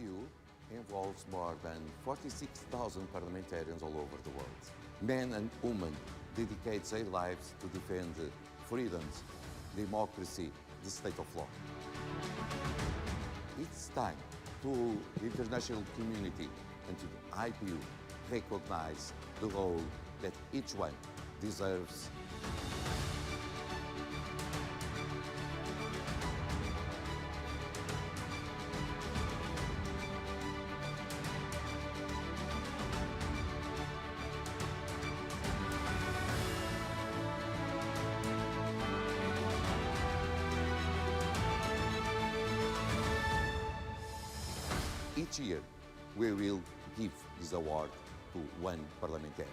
IPU involves more than 46,000 parliamentarians all over the world. Men and women dedicate their lives to defend freedoms, democracy, the state of law. It's time to the international community and to the IPU recognize the role that each one deserves. Each year, we will give this award to one parliamentarian.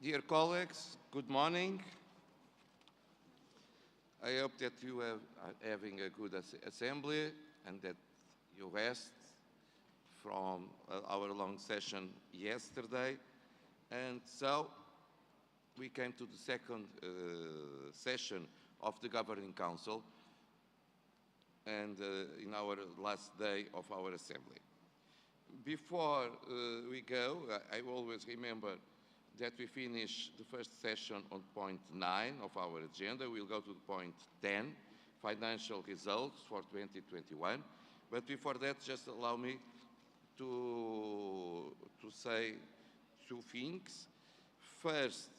Dear colleagues, good morning. I hope that you are having a good assembly and that you rest from our long session yesterday. And so we came to the second session of the Governing Council and in our last day of our assembly. Before we go, I always remember that we finish the first session on point 9 of our agenda. We'll go to point 10, financial results for 2021. But before that, just allow me to say two things. First,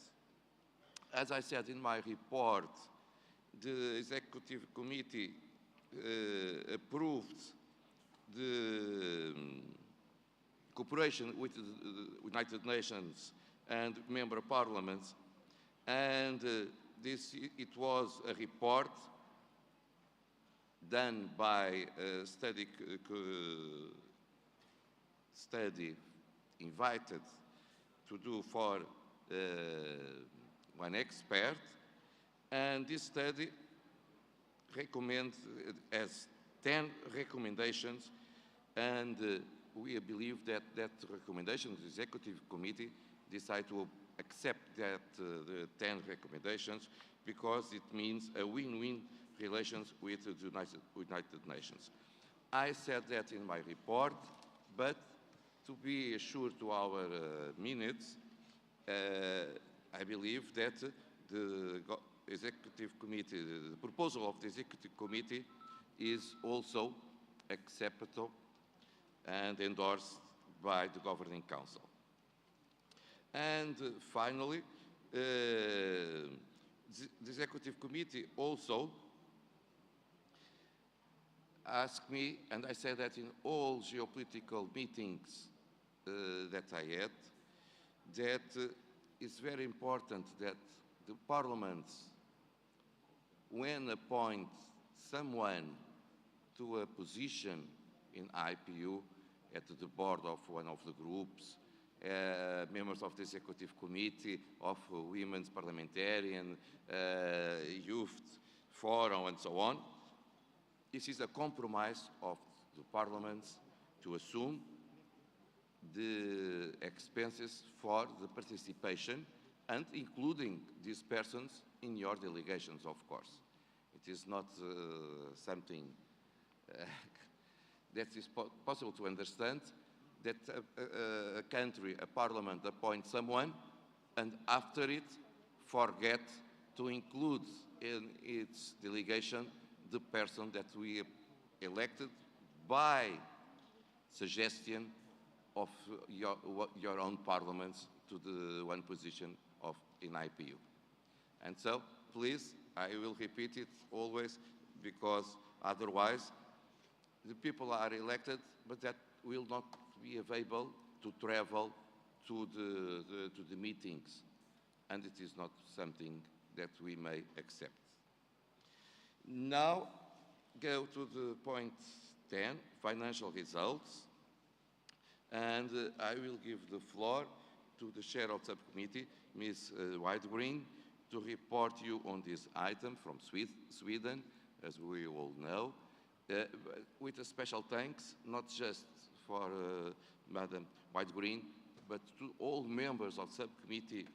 as I said in my report, the Executive Committee approved the cooperation with the United Nations and member parliaments, and it was a report done by a study invited to do for one expert, and this study recommends as 10 recommendations, and we believe that recommendation, the Executive Committee decide to accept that the 10 recommendations because it means a win-win relations with the United Nations. I said that in my report, but to be assured to our minutes, I believe that the Executive Committee, the proposal of the Executive Committee is also acceptable and endorsed by the Governing Council. And finally, the Executive Committee also asked me, and I said that in all geopolitical meetings that I had, that it's very important that the parliaments, when appoint someone to a position in IPU, at the board of one of the groups, members of the Executive Committee, of Women's Parliamentarian, Youth Forum, and so on. This is a compromise of the parliaments to assume the expenses for the participation and including these persons in your delegations, of course. It is not something that is possible to understand, that a country, a parliament appoints someone and after it forget to include in its delegation the person that we elected by suggestion of your own parliaments to the one position in IPU. And so, please, I will repeat it always, because otherwise the people are elected, but that will not be available to travel to the meetings, and it is not something that we may accept. Now, go to the point 10, financial results. And I will give the floor to the chair of the subcommittee, Ms. Whitegreen, to report you on this item from Sweden, as we all know, with a special thanks, not just for Madam Whitegreen, but to all members of subcommittee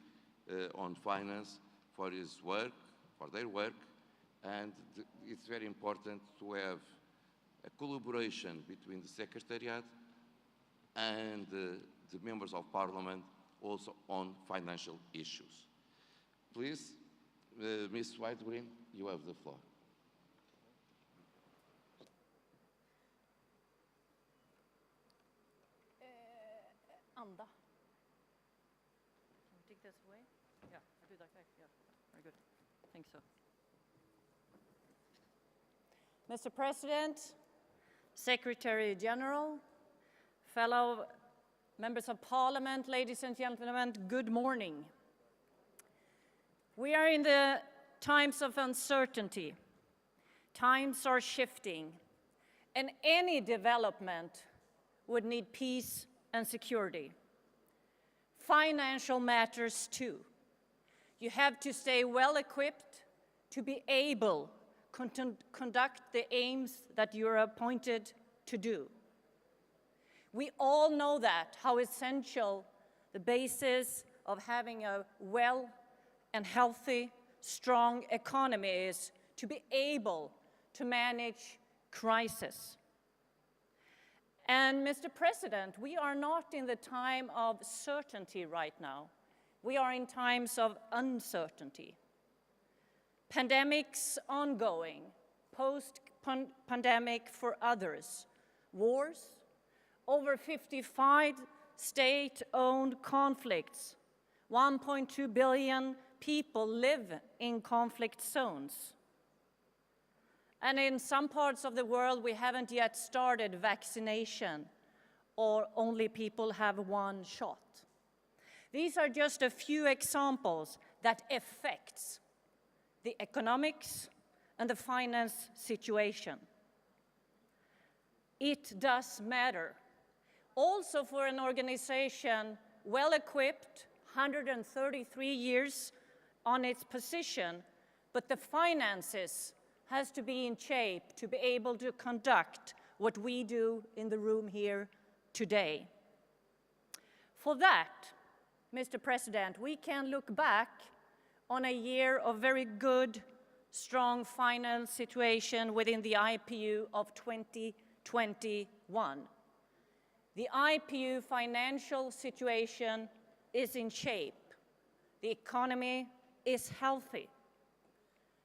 on finance for his work, for their work, and it's very important to have a collaboration between the Secretariat and the members of Parliament also on financial issues. Please, Ms. Whitegreen, you have the floor. Anda. Can we take this away? Yeah, I do that. Yeah, very good. I think so. Mr. President, Secretary General, fellow members of Parliament, ladies and gentlemen, good morning. We are in the times of uncertainty. Times are shifting, and any development would need peace and security. Financial matters too. You have to stay well equipped to be able to conduct the aims that you're appointed to do. We all know that, how essential the basis of having a well and healthy, strong economy is to be able to manage crisis. And Mr. President, we are not in the time of certainty right now. We are in times of uncertainty. Pandemics ongoing, post-pandemic for others, wars, over 55 state-owned conflicts, 1.2 billion people live in conflict zones. And in some parts of the world, we haven't yet started vaccination, or only people have one shot. These are just a few examples that affects the economics and the finance situation. It does matter. Also for an organization well-equipped, 133 years on its position, but the finances has to be in shape to be able to conduct what we do in the room here today. For that, Mr. President, we can look back on a year of very good, strong finance situation within the IPU of 2021. The IPU financial situation is in shape. The economy is healthy.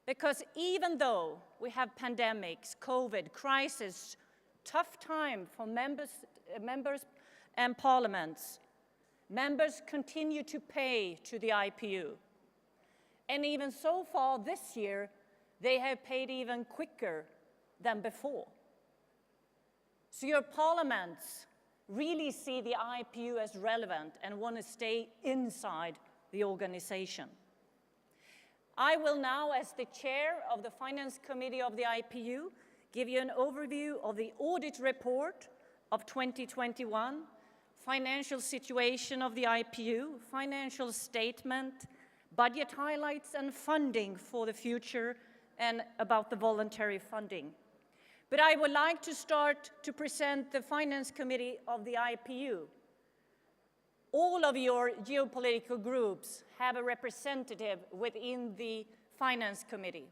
Because even though we have pandemics, COVID, crisis, tough time for members and parliaments, members continue to pay to the IPU. And even so far this year, they have paid even quicker than before. So your parliaments really see the IPU as relevant and want to stay inside the organization. I will now, as the chair of the Finance Committee of the IPU, give you an overview of the audit report of 2021, financial situation of the IPU, financial statement, budget highlights and funding for the future, and about the voluntary funding. But I would like to start to present the Finance Committee of the IPU. All of your geopolitical groups have a representative within the Finance Committee.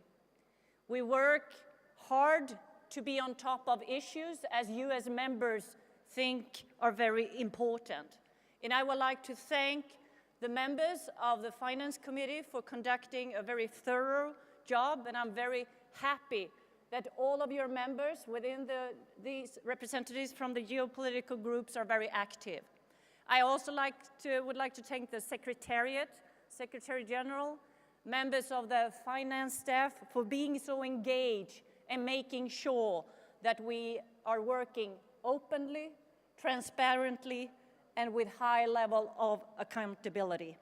We work hard to be on top of issues as you as members think are very important. And I would like to thank the members of the Finance Committee for conducting a very thorough job, and I'm very happy that all of your members within these representatives from the geopolitical groups are very active. I also would like to thank the Secretariat, Secretary General, members of the finance staff for being so engaged and making sure that we are working openly, transparently, and with high level of accountability.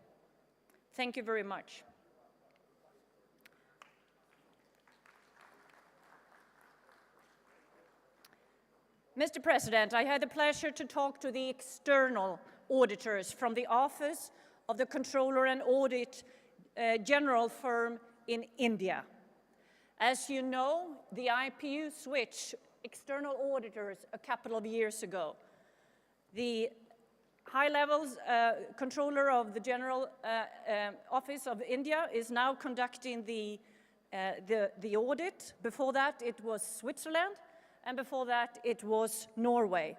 Thank you very much. Mr. President, I had the pleasure to talk to the external auditors from the Office of the Controller and Audit General firm in India. As you know, the IPU switched external auditors a couple of years ago. The high-level controller of the General Office of India is now conducting the audit. Before that, it was Switzerland, and before that, it was Norway.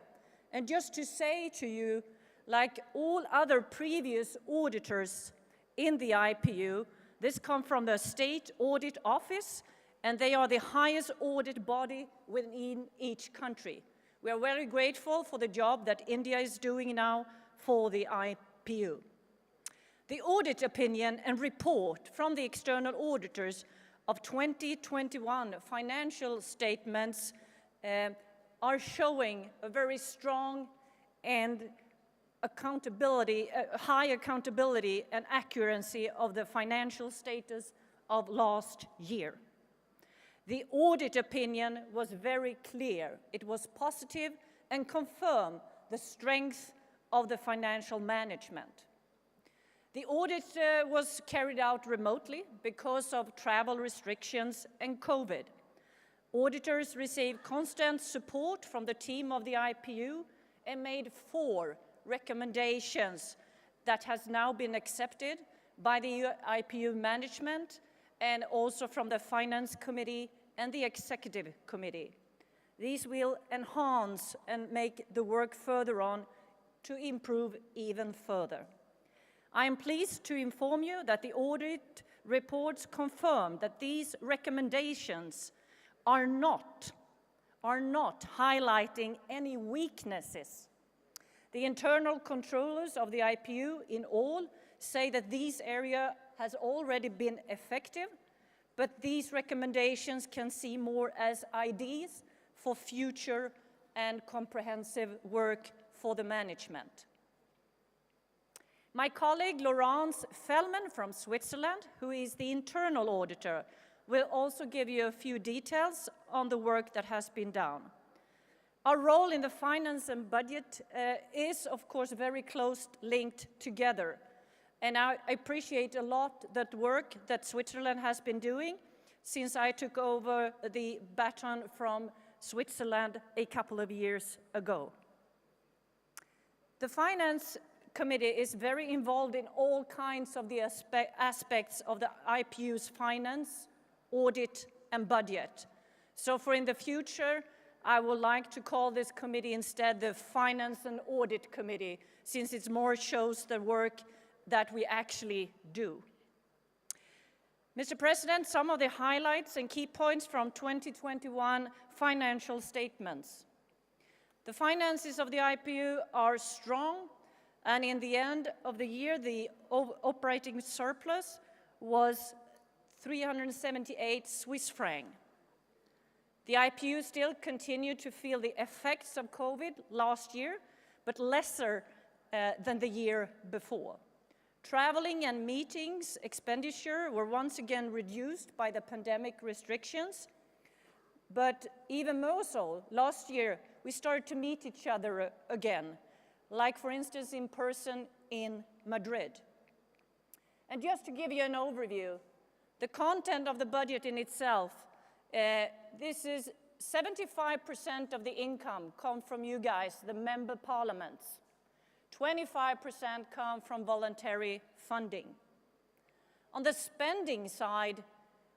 And just to say to you, like all other previous auditors in the IPU, this comes from the State Audit Office, and they are the highest audit body within each country. We are very grateful for the job that India is doing now for the IPU. The audit opinion and report from the external auditors of 2021 financial statements are showing a very strong and high accountability and accuracy of the financial status of last year. The audit opinion was very clear. It was positive and confirmed the strength of the financial management. The audit was carried out remotely because of travel restrictions and COVID. Auditors received constant support from the team of the IPU and made 4 recommendations that has now been accepted by the IPU management and also from the Finance Committee and the Executive Committee. These will enhance and make the work further on to improve even further. I am pleased to inform you that the audit reports confirm that these recommendations are not highlighting any weaknesses. The internal controllers of the IPU in all say that this area has already been effective, but these recommendations can see more as ideas for future and comprehensive work for the management. My colleague Laurence Fellman from Switzerland, who is the internal auditor, will also give you a few details on the work that has been done. Our role in the finance and budget is, of course, very close linked together. And I appreciate a lot that work that Switzerland has been doing since I took over the baton from Switzerland a couple of years ago. The Finance Committee is very involved in all kinds of the aspects of the IPU's finance, audit, and budget. So for in the future, I would like to call this committee instead the Finance and Audit Committee, since it more shows the work that we actually do. Mr. President, some of the highlights and key points from 2021 financial statements. The finances of the IPU are strong, and in the end of the year, the operating surplus was 378 Swiss franc. The IPU still continued to feel the effects of COVID last year, but lesser than the year before. Traveling and meetings expenditure were once again reduced by the pandemic restrictions, but even more so, last year we started to meet each other again, like for instance in person in Madrid. And just to give you an overview, the content of the budget in itself, this is 75% of the income come from you guys, the member parliaments. 25% come from voluntary funding. On the spending side,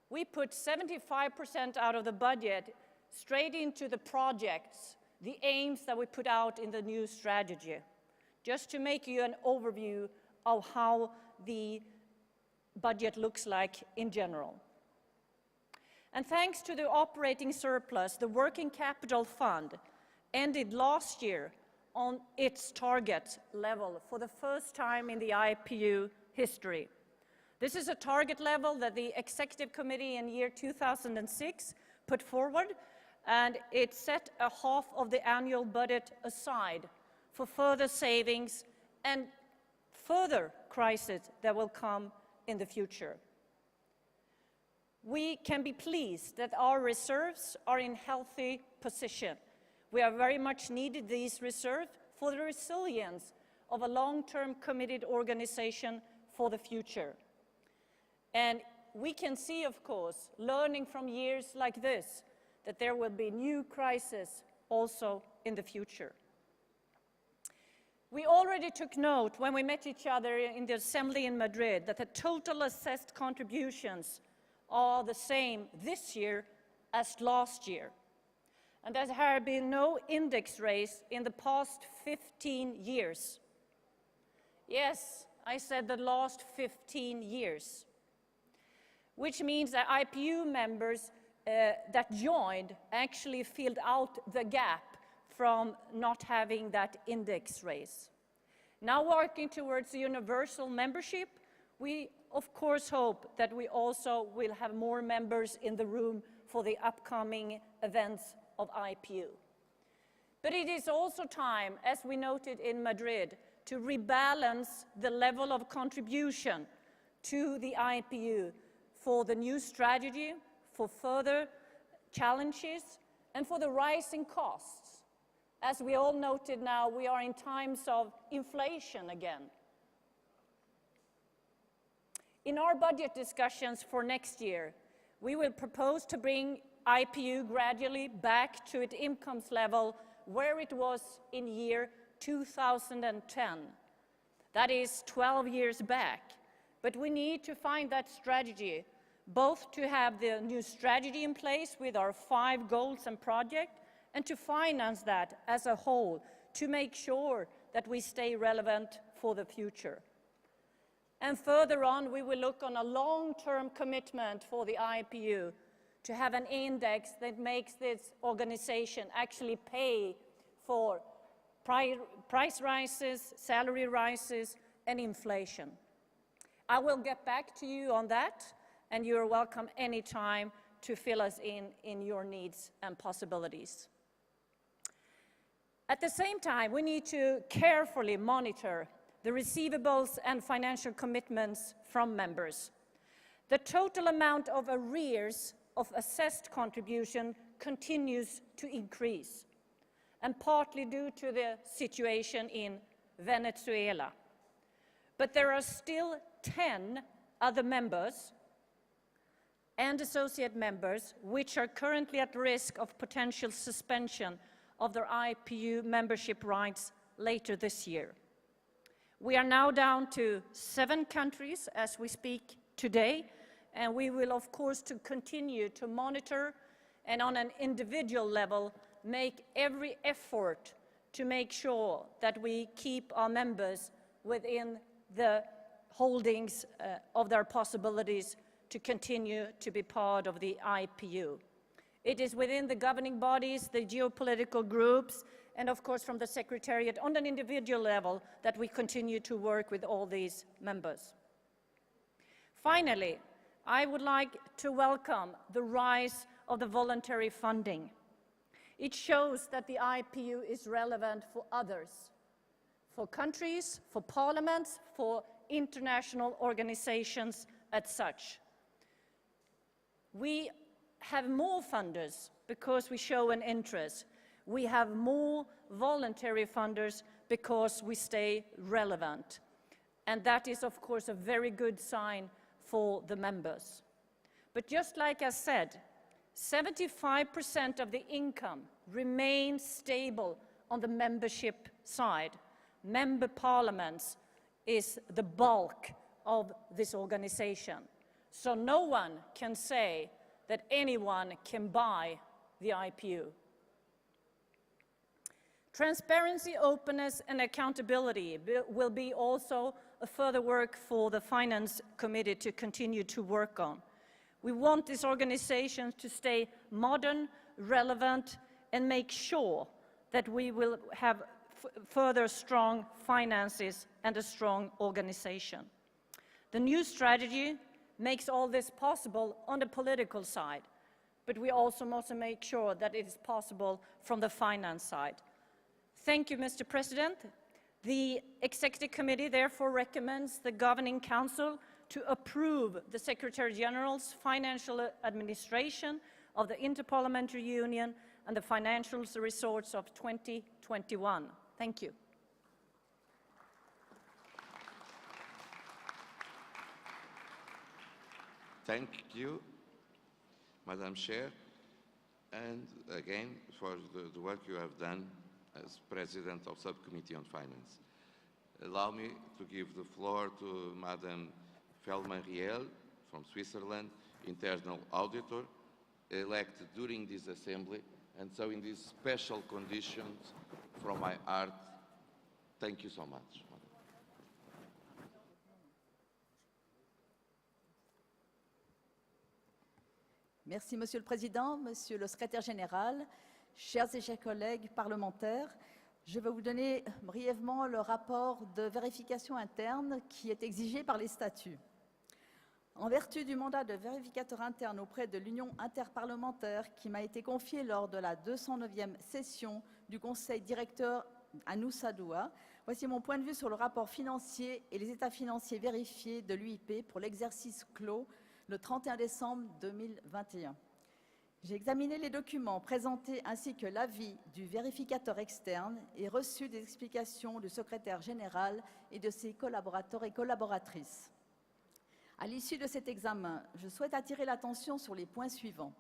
we put 75% out of the budget straight into the projects, the aims that we put out in the new strategy, just to make you an overview of how the budget looks like in general. And thanks to the operating surplus, the working capital fund ended last year on its target level for the first time in the IPU history. This is a target level that the Executive Committee in year 2006 put forward, and it set a half of the annual budget aside for further savings and further crises that will come in the future. We can be pleased that our reserves are in healthy position. We are very much needed these reserves for the resilience of a long-term committed organization for the future. And we can see, of course, learning from years like this, that there will be new crises also in the future. We already took note when we met each other in the assembly in Madrid that the total assessed contributions are the same this year as last year. And there have been no index raise in the past 15 years. Yes, I said the last 15 years. Which means that IPU members that joined actually filled out the gap from not having that index raise. Now working towards the universal membership, we of course hope that we also will have more members in the room for the upcoming events of IPU. But it is also time, as we noted in Madrid, to rebalance the level of contribution to the IPU for the new strategy, for further challenges, and for the rising costs. As we all noted now, we are in times of inflation again. In our budget discussions for next year, we will propose to bring IPU gradually back to its incomes level where it was in year 2010. That is 12 years back. But we need to find that strategy, both to have the new strategy in place with our 5 goals and projects, and to finance that as a whole, to make sure that we stay relevant for the future. And further on, we will look on a long-term commitment for the IPU to have an index that makes this organization actually pay for price rises, salary rises, and inflation. I will get back to you on that, and you're welcome anytime to fill us in your needs and possibilities. At the same time, we need to carefully monitor the receivables and financial commitments from members. The total amount of arrears of assessed contribution continues to increase, and partly due to the situation in Venezuela. But there are still 10 other members and associate members which are currently at risk of potential suspension of their IPU membership rights later this year. We are now down to 7 countries as we speak today, and we will of course to continue to monitor and on an individual level make every effort to make sure that we keep our members within the holdings of their possibilities to continue to be part of the IPU. It is within the governing bodies, the geopolitical groups, and of course from the Secretariat on an individual level that we continue to work with all these members. Finally, I would like to welcome the rise of the voluntary funding. It shows that the IPU is relevant for others, for countries, for parliaments, for international organizations as such. We have more funders because we show an interest. We have more voluntary funders because we stay relevant. And that is, of course, a very good sign for the members. But just like I said, 75% of the income remains stable on the membership side. Member parliaments is the bulk of this organization. So no one can say that anyone can buy the IPU. Transparency, openness, and accountability will be also a further work for the Finance Committee to continue to work on. We want this organization to stay modern, relevant, and make sure that we will have further strong finances and a strong organization. The new strategy makes all this possible on the political side, but we also must make sure that it is possible from the finance side. Thank you, Mr. President. The Executive Committee therefore recommends the Governing Council to approve the Secretary General's financial administration of the Inter-Parliamentary Union and the financial resource of 2021. Thank you. Thank you, Madam Chair, and again for the work you have done as President of Subcommittee on Finance. Allow me to give the floor to Madam Fellman-Riel from Switzerland, Internal Auditor, elected during this assembly, and so in these special conditions, from my heart, thank you so much. Merci, Monsieur le Président, Monsieur le Secrétaire Général, chers et chers collègues parlementaires. Je vais vous donner brièvement le rapport de vérification interne qui est exigé par les statuts. En vertu du mandat de vérificateur interne auprès de l'Union interparlementaire qui m'a été confié lors de la 209e session du Conseil directeur à Nusa Dua, voici mon point de vue sur le rapport financier et les états financiers vérifiés de l'UIP pour l'exercice clos le 31 décembre 2021. J'ai examiné les documents présentés ainsi que l'avis du vérificateur externe et reçu des explications du secrétaire général et de ses collaborateurs et collaboratrices. À l'issue de cet examen, je souhaite attirer l'attention sur les points suivants.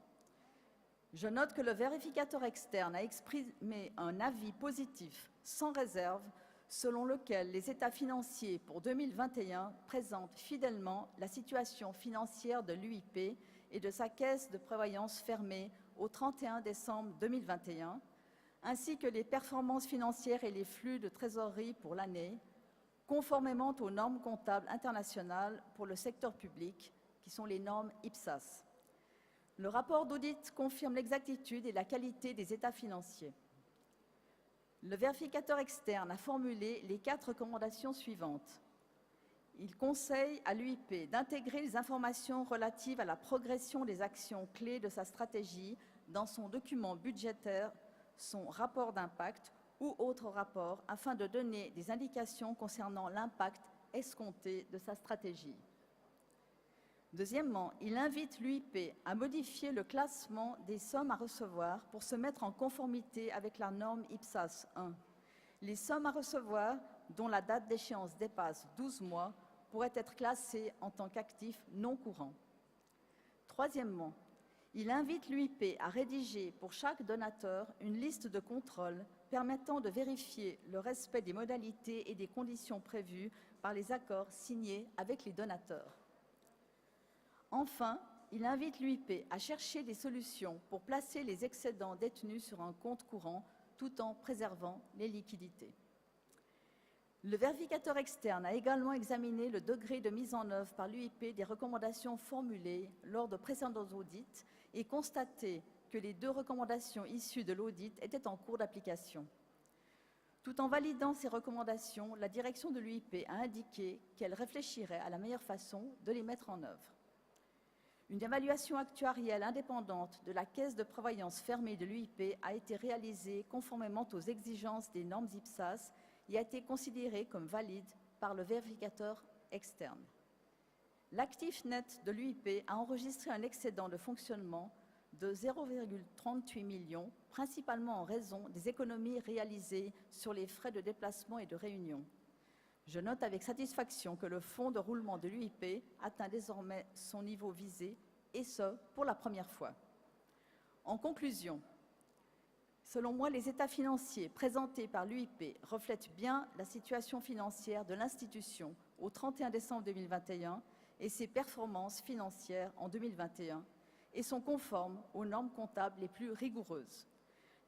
Je note que le vérificateur externe a exprimé un avis positif, sans réserve, selon lequel les états financiers pour 2021 présentent fidèlement la situation financière de l'UIP et de sa caisse de prévoyance fermée au 31 décembre 2021, ainsi que les performances financières et les flux de trésorerie pour l'année, conformément aux normes comptables internationales pour le secteur public, qui sont les normes IPSAS. Le rapport d'audit confirme l'exactitude et la qualité des états financiers. Le vérificateur externe a formulé les 4 recommandations suivantes. Il conseille à l'UIP d'intégrer les informations relatives à la progression des actions clés de sa stratégie dans son document budgétaire, son rapport d'impact ou autre rapport afin de donner des indications concernant l'impact escompté de sa stratégie. Deuxièmement, il invite l'UIP à modifier le classement des sommes à recevoir pour se mettre en conformité avec la norme IPSAS 1. Les sommes à recevoir dont la date d'échéance dépasse 12 mois pourraient être classées en tant qu'actifs non courants. Troisièmement, il invite l'UIP à rédiger pour chaque donateur une liste de contrôles permettant de vérifier le respect des modalités et des conditions prévues par les accords signés avec les donateurs. Enfin, il invite l'UIP à chercher des solutions pour placer les excédents détenus sur un compte courant tout en préservant les liquidités. Le vérificateur externe a également examiné le degré de mise en œuvre par l'UIP des recommandations formulées lors de précédents audits et constaté que les 2 recommandations issues de l'audit étaient en cours d'application. Tout en validant ces recommandations, la direction de l'UIP a indiqué qu'elle réfléchirait à la meilleure façon de les mettre en œuvre. Une évaluation actuarielle indépendante de la caisse de prévoyance fermée de l'UIP a été réalisée conformément aux exigences des normes IPSAS et a été considérée comme valide par le vérificateur externe. L'actif net de l'UIP a enregistré un excédent de fonctionnement de 0,38 millions, principalement en raison des économies réalisées sur les frais de déplacement et de réunion. Je note avec satisfaction que le fonds de roulement de l'UIP atteint désormais son niveau visé, et ce, pour la première fois. En conclusion, selon moi, les états financiers présentés par l'UIP reflètent bien la situation financière de l'institution au 31 décembre 2021 et ses performances financières en 2021 et sont conformes aux normes comptables les plus rigoureuses.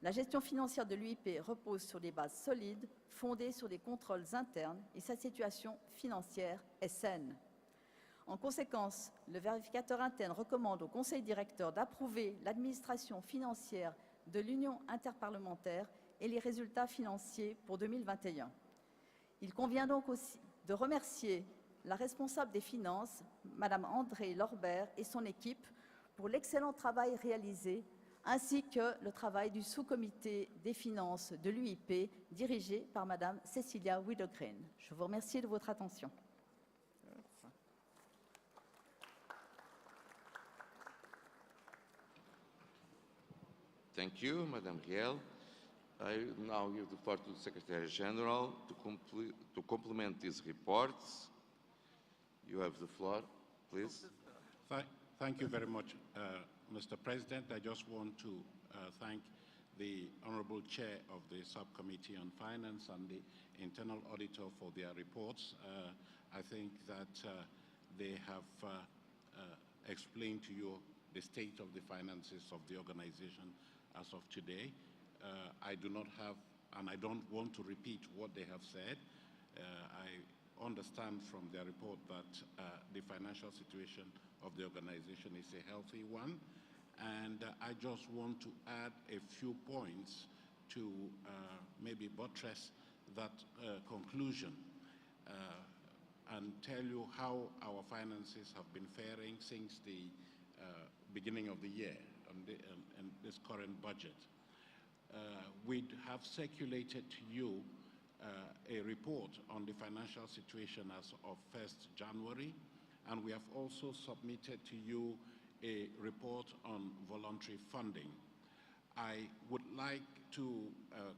La gestion financière de l'UIP repose sur des bases solides, fondées sur des contrôles internes et sa situation financière est saine. En conséquence, le vérificateur interne recommande au Conseil directeur d'approuver l'administration financière de l'Union interparlementaire et les résultats financiers pour 2021. Il convient donc aussi de remercier la responsable des finances, Madame André Lorbert, et son équipe pour l'excellent travail réalisé, ainsi que le travail du sous-comité des finances de l'UIP, dirigé par Madame Cecilia Widogren. Je vous remercie de votre attention. Thank you, Madam Riel. I now give the floor to the Secretary General to complement these reports. You have the floor, please. Thank you very much, Mr. President. I just want to thank the Honorable Chair of the Subcommittee on Finance and the Internal Auditor for their reports. I think that they have explained to you the state of the finances of the organization as of today. I do not have, and I don't want to repeat what they have said. I understand from their report that the financial situation of the organization is a healthy one. And I just want to add a few points to maybe buttress that conclusion and tell you how our finances have been faring since the beginning of the year and this current budget. We have circulated to you a report on the financial situation as of 1st January, and we have also submitted to you a report on voluntary funding. I would like to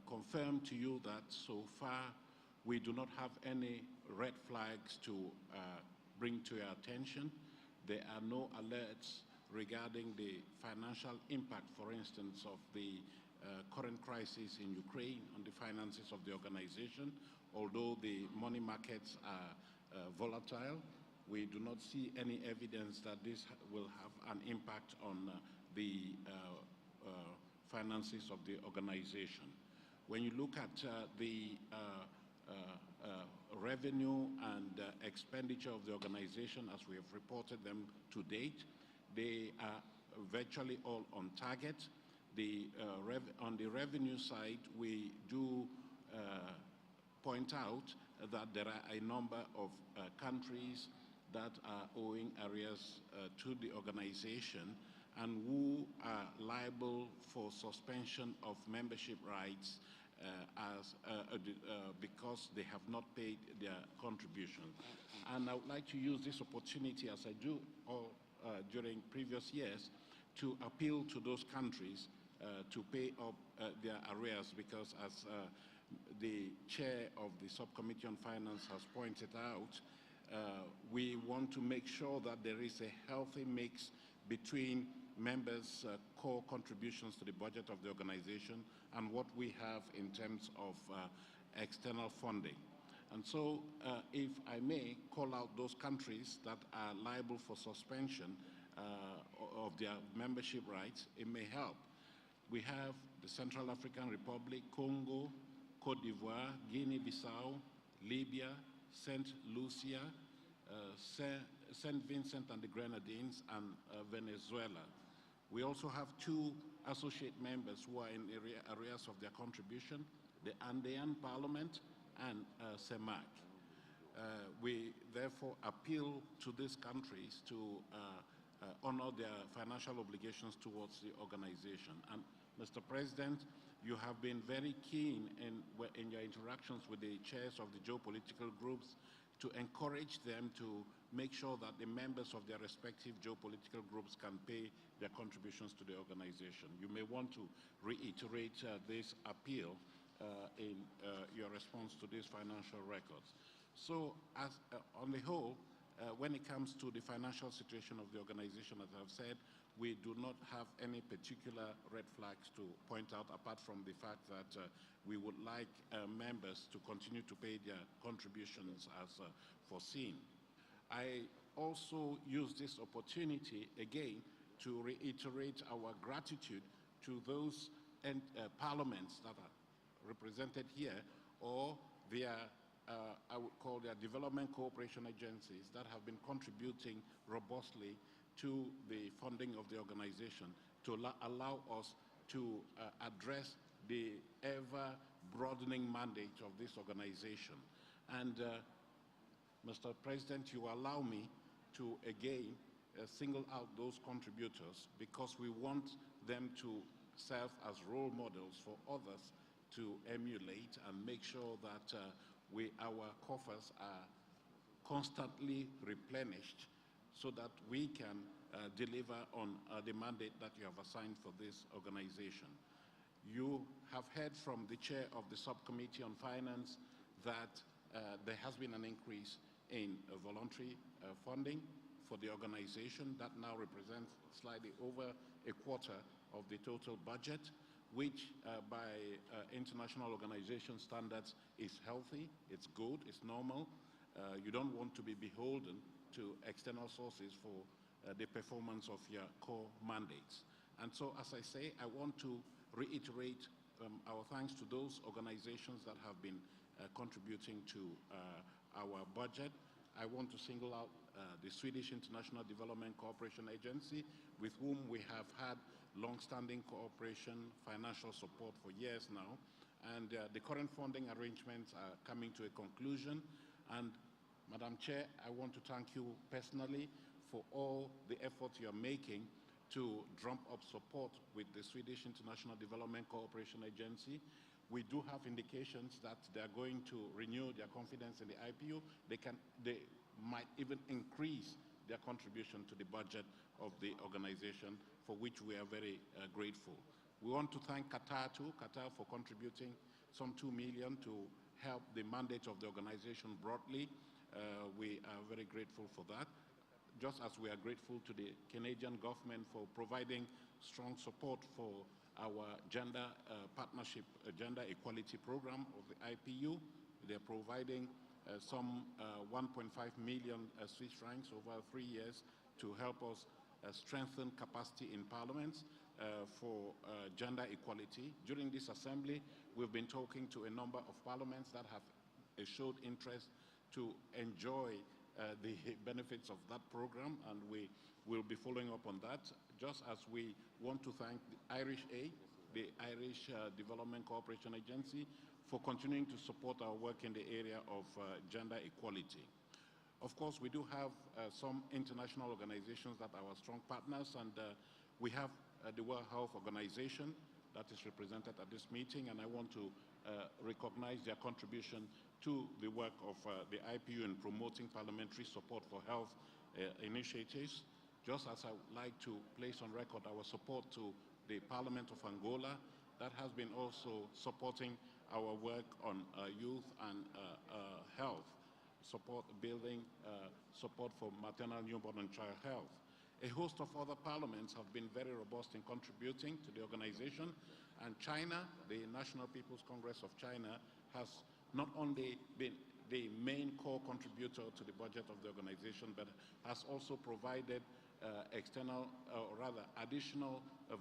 confirm to you that so far we do not have any red flags to bring to your attention. There are no alerts regarding the financial impact, for instance, of the current crisis in Ukraine on the finances of the organization. Although the money markets are volatile, we do not see any evidence that this will have an impact on the finances of the organization. When you look at the revenue and expenditure of the organization as we have reported them to date, they are virtually all on target. On the revenue side, we do point out that there are a number of countries that are owing arrears to the organization and who are liable for suspension of membership rights because they have not paid their contribution. And I would like to use this opportunity, as I do during previous years, to appeal to those countries to pay up their arrears, because as the chair of the Subcommittee on Finance has pointed out, we want to make sure that there is a healthy mix between members' core contributions to the budget of the organization and what we have in terms of external funding. And so, if I may call out those countries that are liable for suspension of their membership rights, it may help. We have the Central African Republic, Congo, Cote d'Ivoire, Guinea-Bissau, Libya, St. Lucia, St. Vincent and the Grenadines, and Venezuela. We also have two associate members who are in arrears of their contribution, the Andean Parliament and CEMAC. We therefore appeal to these countries to honor their financial obligations towards the organization. And Mr. President, you have been very keen in your interactions with the chairs of the geopolitical groups to encourage them to make sure that the members of their respective geopolitical groups can pay their contributions to the organization. You may want to reiterate this appeal in your response to these financial records. So, on the whole, when it comes to the financial situation of the organization, as I've said, we do not have any particular red flags to point out, apart from the fact that we would like members to continue to pay their contributions as foreseen. I also use this opportunity again to reiterate our gratitude to those parliaments that are represented here, or their I would call their development cooperation agencies that have been contributing robustly to the funding of the organization to allow us to address the ever-broadening mandate of this organization. And Mr. President, you allow me to again single out those contributors, because we want them to serve as role models for others to emulate and make sure that our coffers are constantly replenished, so that we can deliver on the mandate that you have assigned for this organization. You have heard from the chair of the subcommittee on finance that there has been an increase in voluntary funding for the organization that now represents slightly over a quarter of the total budget, which by international organization standards is healthy, it's good, it's normal. You don't want to be beholden to external sources for the performance of your core mandates. And so, as I say, I want to reiterate our thanks to those organizations that have been contributing to our budget. I want to single out the Swedish International Development Cooperation Agency, with whom we have had long-standing cooperation, financial support for years now. And the current funding arrangements are coming to a conclusion. And Madam Chair, I want to thank you personally for all the effort you're making to drum up support with the Swedish International Development Cooperation Agency. We do have indications that they're going to renew their confidence in the IPU. They might even increase their contribution to the budget of the organization, for which we are very grateful. We want to thank Qatar too, Qatar for contributing some $2 million to help the mandate of the organization broadly. We are very grateful for that, just as we are grateful to the Canadian government for providing strong support for our gender partnership, gender equality program of the IPU. They're providing some 1.5 million Swiss francs over 3 years to help us strengthen capacity in parliaments for gender equality. During this assembly, we've been talking to a number of parliaments that have showed interest to enjoy the benefits of that program, and we will be following up on that, just as we want to thank the Irish Aid, the Irish Development Cooperation Agency, for continuing to support our work in the area of gender equality. Of course, we do have some international organizations that are our strong partners, and we have the World Health Organization that is represented at this meeting, and I want to recognize their contribution to the work of the IPU in promoting parliamentary support for health initiatives. Just as I would like to place on record our support to the Parliament of Angola, that has been also supporting our work on youth and health, building support for maternal, newborn, and child health. A host of other parliaments have been very robust in contributing to the organization, and China, the National People's Congress of China, has not only been the main core contributor to the budget of the organization, but has also provided additional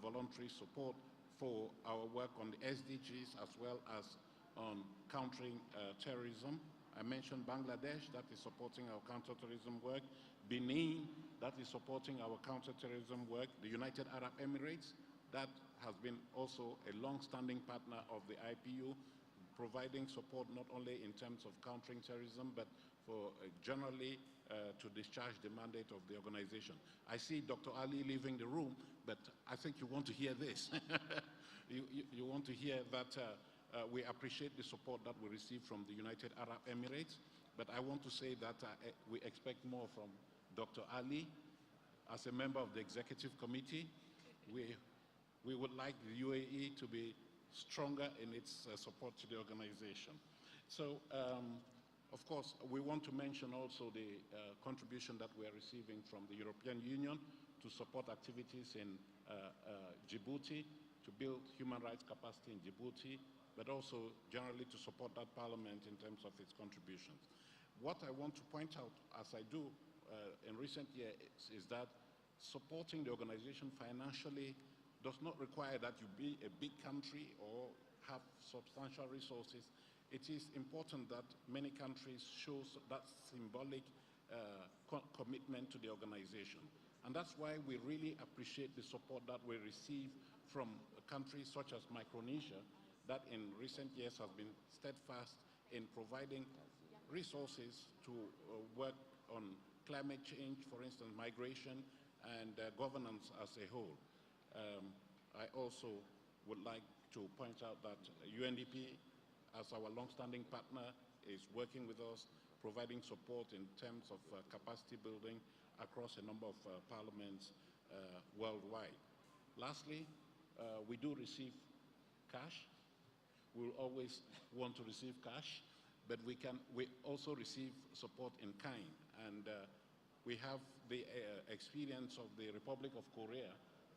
voluntary support for our work on the SDGs, as well as on countering terrorism. I mentioned Bangladesh, that is supporting our counter-terrorism work, Benin, that is supporting our counter-terrorism work, the United Arab Emirates, that has been also a long-standing partner of the IPU, providing support not only in terms of countering terrorism, but for generally to discharge the mandate of the organization. I see Dr. Ali leaving the room, but I think you want to hear this. you want to hear that we appreciate the support that we receive from the United Arab Emirates, but I want to say that we expect more from Dr. Ali. As a member of the executive committee, we would like the UAE to be stronger in its support to the organization. So, of course, we want to mention also the contribution that we are receiving from the European Union to support activities in Djibouti, to build human rights capacity in Djibouti, but also generally to support that parliament in terms of its contributions. What I want to point out, as I do in recent years, is that supporting the organization financially does not require that you be a big country or have substantial resources. It is important that many countries show that symbolic commitment to the organization. And that's why we really appreciate the support that we receive from countries such as Micronesia, that in recent years has been steadfast in providing resources to work on climate change, for instance, migration, and governance as a whole. I also would like to point out that UNDP, as our long-standing partner, is working with us, providing support in terms of capacity building across a number of parliaments worldwide. Lastly, we do receive cash. We'll always want to receive cash, but we also receive support in kind. And we have the experience of the Republic of Korea.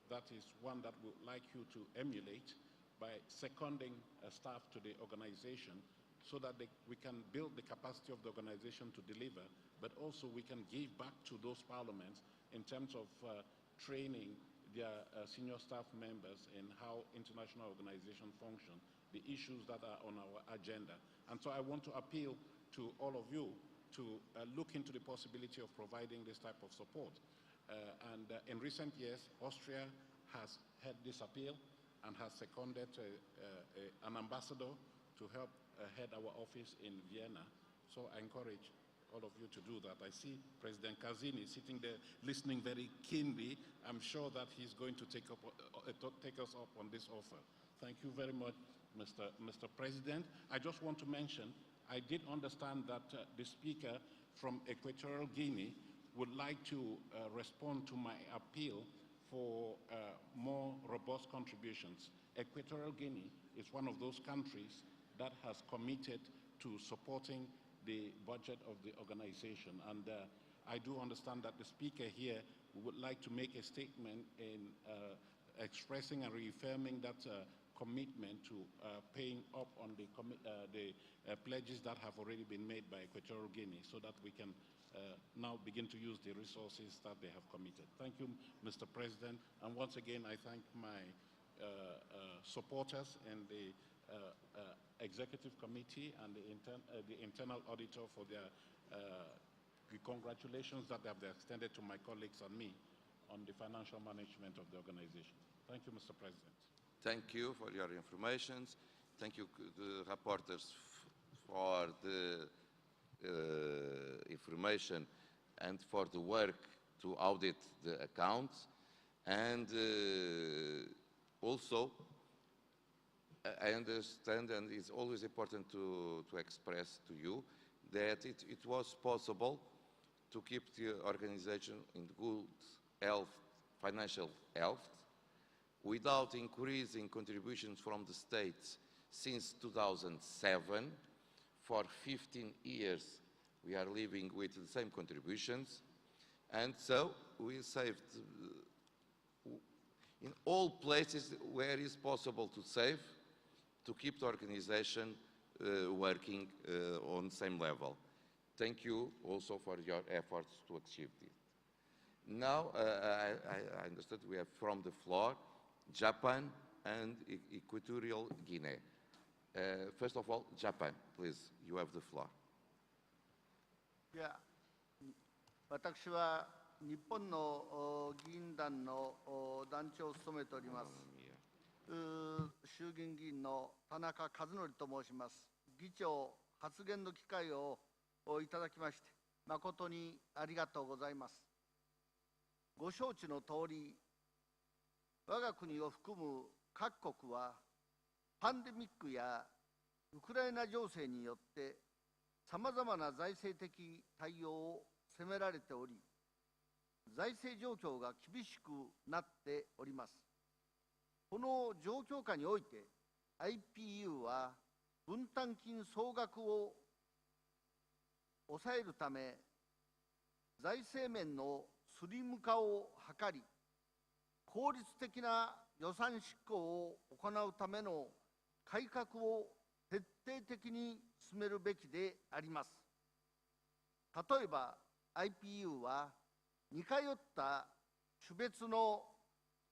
That is one that we'd like you to emulate by seconding staff to the organization so that we can build the capacity of the organization to deliver, but also we can give back to those parliaments in terms of training their senior staff members in how international organizations function, the issues that are on our agenda. And so I want to appeal to all of you to look into the possibility of providing this type of support. In recent years, Austria has had this appeal and has seconded an ambassador to help head our office in Vienna. So I encourage all of you to do that. I see President Kazini sitting there listening very keenly. I'm sure that he's going to take us up on this offer. Thank you very much, Mr. President. I just want to mention, I did understand that the speaker from Equatorial Guinea would like to respond to my appeal for more robust contributions. Equatorial Guinea is one of those countries that has committed to supporting the budget of the organization. And I do understand that the speaker here would like to make a statement in expressing and reaffirming that commitment to paying up on the pledges that have already been made by Equatorial Guinea so that we can now begin to use the resources that they have committed. Thank you, Mr. President. And once again, I thank my supporters and the Executive Committee and the Internal Auditor for their congratulations that they have extended to my colleagues and me on the financial management of the organization. Thank you, Mr. President. Thank you for your information. Thank you, the rapporteurs, for the information and for the work to audit the accounts. And also, I understand, and it's always important to express to you, that it was possible to keep the organization in good health, financial health, without increasing contributions from the states since 2007. For 15 years, we are living with the same contributions. And so we saved in all places where it is possible to save, to keep the organization working on the same level. Thank you also for your efforts to achieve this. Now, I understood we have from the floor, Japan and Equatorial Guinea. First of all, Japan, please, you have the floor. 私は日本の議員団の団長を務めております衆議院議員の田中和則と申します。議長、発言の機会をいただきまして誠にありがとうございます。ご承知の通り、我が国を含む各国はパンデミックやウクライナ情勢によってさまざまな財政的対応を迫られており、財政状況が厳しくなっております。この状況下において IPU は分担金総額を抑えるため財政面のスリム化を図り、効率的な予算執行を行うための改革を徹底的に進めるべきであります。例えば IPU は似通った種別の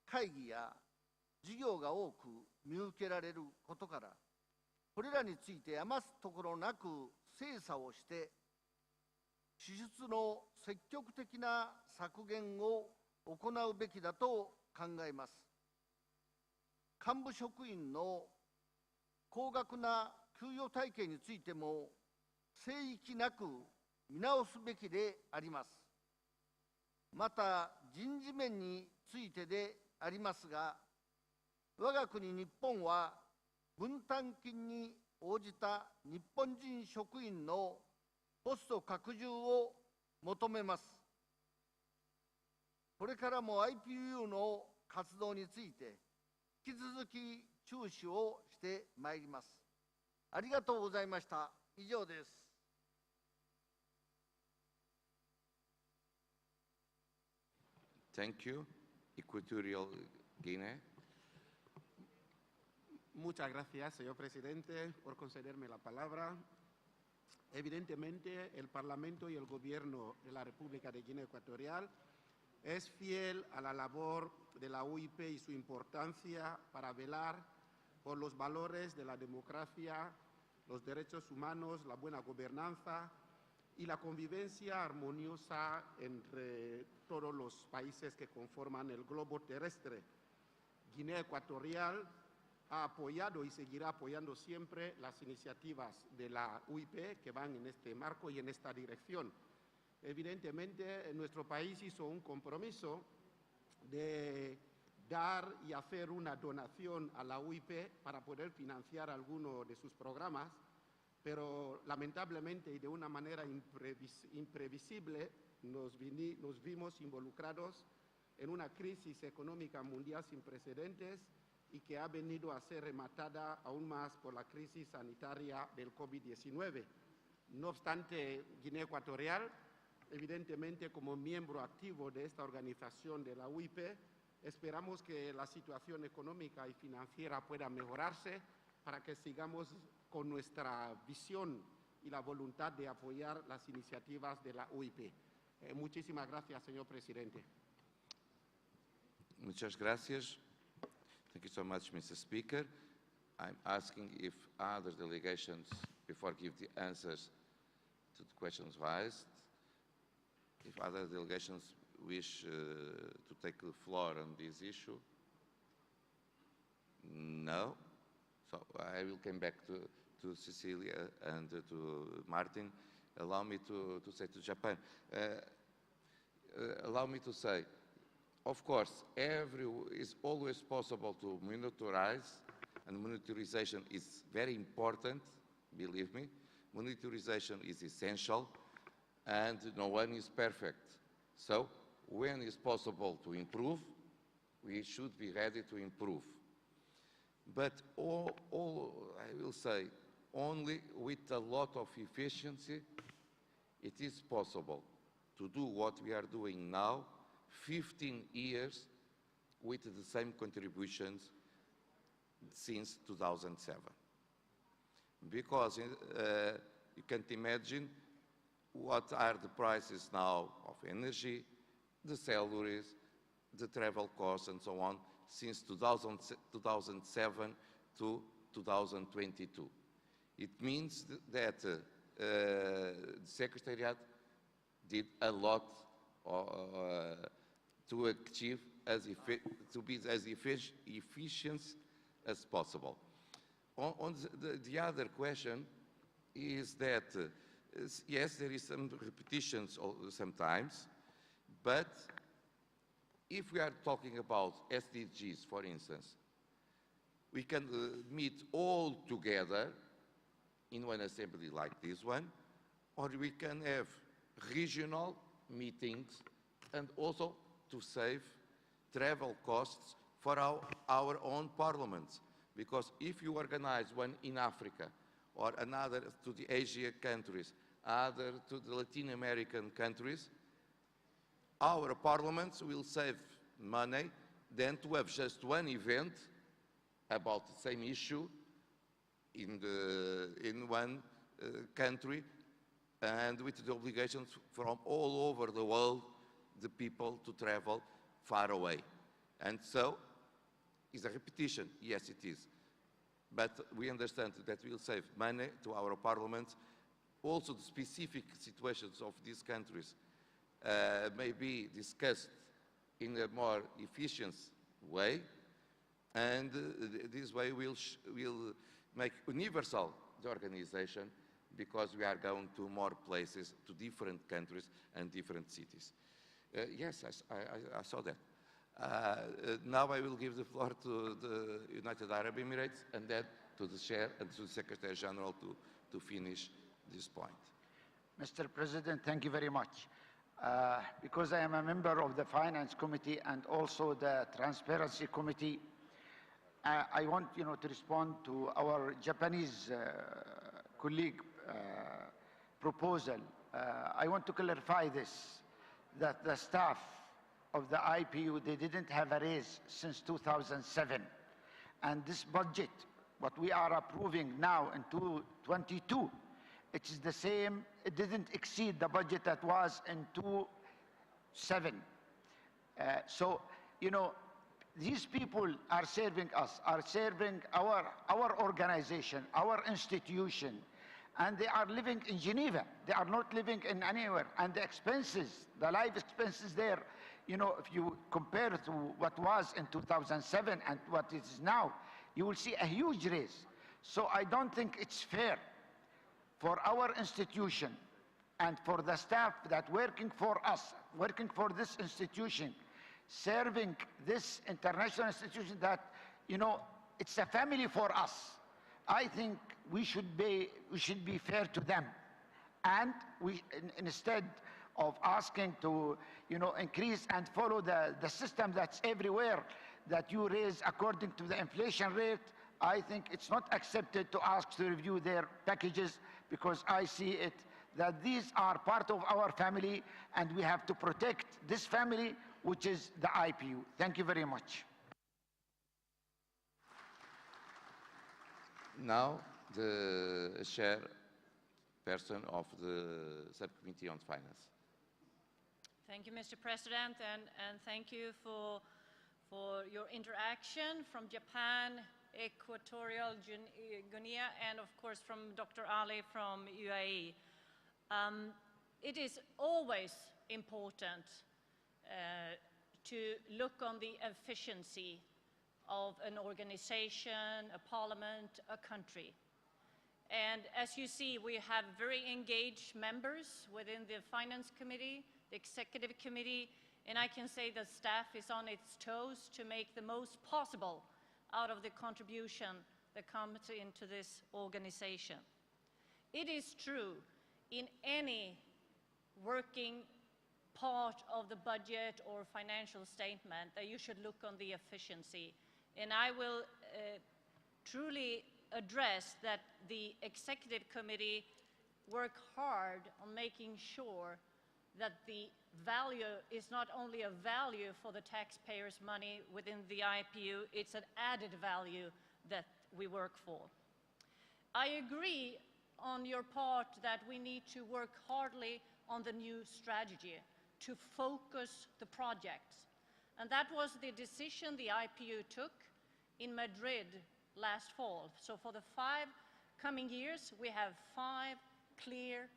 会議や事業が多く見受けられることから、これらについて余すところなく精査をして、支出の積極的な削減を行うべきだと考えます。幹部職員の高額な給与体系についても、聖域なく見直すべきであります。また、人事面についてでありますが、我が国日本は分担金に応じた日本人職員のポスト拡充を求めます。これからも IPU の活動について引き続き注視をしてまいります。ありがとうございました。以上です。Thank you. Equatorial Guinea. Muchas gracias, señor presidente, por concederme la palabra. Evidentemente, el Parlamento y el Gobierno de la República de Guinea Ecuatorial es fiel a la labor de la UIP y su importancia para velar por los valores de la democracia, los derechos humanos, la buena gobernanza y la convivencia armoniosa entre todos los países que conforman el globo terrestre. Guinea Ecuatorial ha apoyado y seguirá apoyando siempre las iniciativas de la UIP que van en este marco y en esta dirección. Evidentemente, nuestro país hizo un compromiso de dar y hacer una donación a la UIP para poder financiar alguno de sus programas, pero lamentablemente y de una manera imprevisible nos vimos involucrados en una crisis económica mundial sin precedentes y que ha venido a ser rematada aún más por la crisis sanitaria del COVID-19. No obstante, Guinea Ecuatorial, evidentemente como miembro activo de esta organización de la UIP, esperamos que la situación económica y financiera pueda mejorarse para que sigamos con nuestra visión y la voluntad de apoyar las iniciativas de la UIP. Muchísimas gracias, señor presidente. Muchas gracias. Thank you so much, Mr. Speaker. I'm asking if other delegations, before I give the answers to the questions raised, if other delegations wish to take the floor on this issue. No. So I will come back to Cecilia and to Martin. Allow me to say to Japan. Allow me to say, of course, it's always possible to monitorize, and monitorization is very important, believe me. Monitorization is essential, and no one is perfect. So when it's possible to improve, we should be ready to improve. But I will say, only with a lot of efficiency, it is possible to do what we are doing now, 15 years with the same contributions since 2007. Because you can't imagine what are the prices now of energy, the salaries, the travel costs, and so on, since 2007 to 2022. It means that the Secretariat did a lot to achieve to be as efficient as possible. On the other question is that, yes, there is some repetitions sometimes, but if we are talking about SDGs, for instance, we can meet all together in one assembly like this one, or we can have regional meetings and also to save travel costs for our own parliaments. Because if you organize one in Africa or another to the Asian countries, other to the Latin American countries, our parliaments will save money than to have just one event about the same issue in one country, and with the obligations from all over the world, the people to travel far away. And so, it's a repetition, yes it is. But we understand that we'll save money to our parliaments. Also, the specific situations of these countries may be discussed in a more efficient way, and this way we'll make universal the organization, because we are going to more places, to different countries and different cities. Yes, I saw that. Now I will give the floor to the United Arab Emirates and then to the Chair and to the Secretary General to finish this point. Mr. President, thank you very much. Because I am a member of the Finance Committee and also the Transparency Committee, I want to respond to our Japanese colleague proposal. I want to clarify this, that the staff of the IPU, they didn't have a raise since 2007. And this budget, what we are approving now in 2022, it is the same, it didn't exceed the budget that was in 2007. So, these people are serving us, are serving our organization, our institution, and they are living in Geneva. They are not living in anywhere. And the expenses, the life expenses there, if you compare to what was in 2007 and what it is now, you will see a huge raise. So I don't think it's fair for our institution and for the staff that working for us, working for this institution, serving this international institution that, it's a family for us. I think we should be fair to them. And instead of asking to, increase and follow the system that's everywhere, that you raise according to the inflation rate, I think it's not accepted to ask to review their packages, because I see it that these are part of our family and we have to protect this family, which is the IPU. Thank you very much. Now, the chairperson of the Subcommittee on Finance. Thank you, Mr. President, and thank you for your interaction from Japan, Equatorial Guinea, and of course from Dr. Ali from UAE. It is always important to look on the efficiency of an organization, a parliament, a country. And as you see, we have very engaged members within the Finance Committee, the Executive Committee, and I can say the staff is on its toes to make the most possible out of the contribution that comes into this organization. It is true in any working part of the budget or financial statement that you should look on the efficiency. And I will truly address that the Executive Committee work hard on making sure that the value is not only a value for the taxpayers' money within the IPU, it's an added value that we work for. I agree on your part that we need to work hardly on the new strategy to focus the projects. And that was the decision the IPU took in Madrid last fall. So for the 5 coming years, we have 5 clear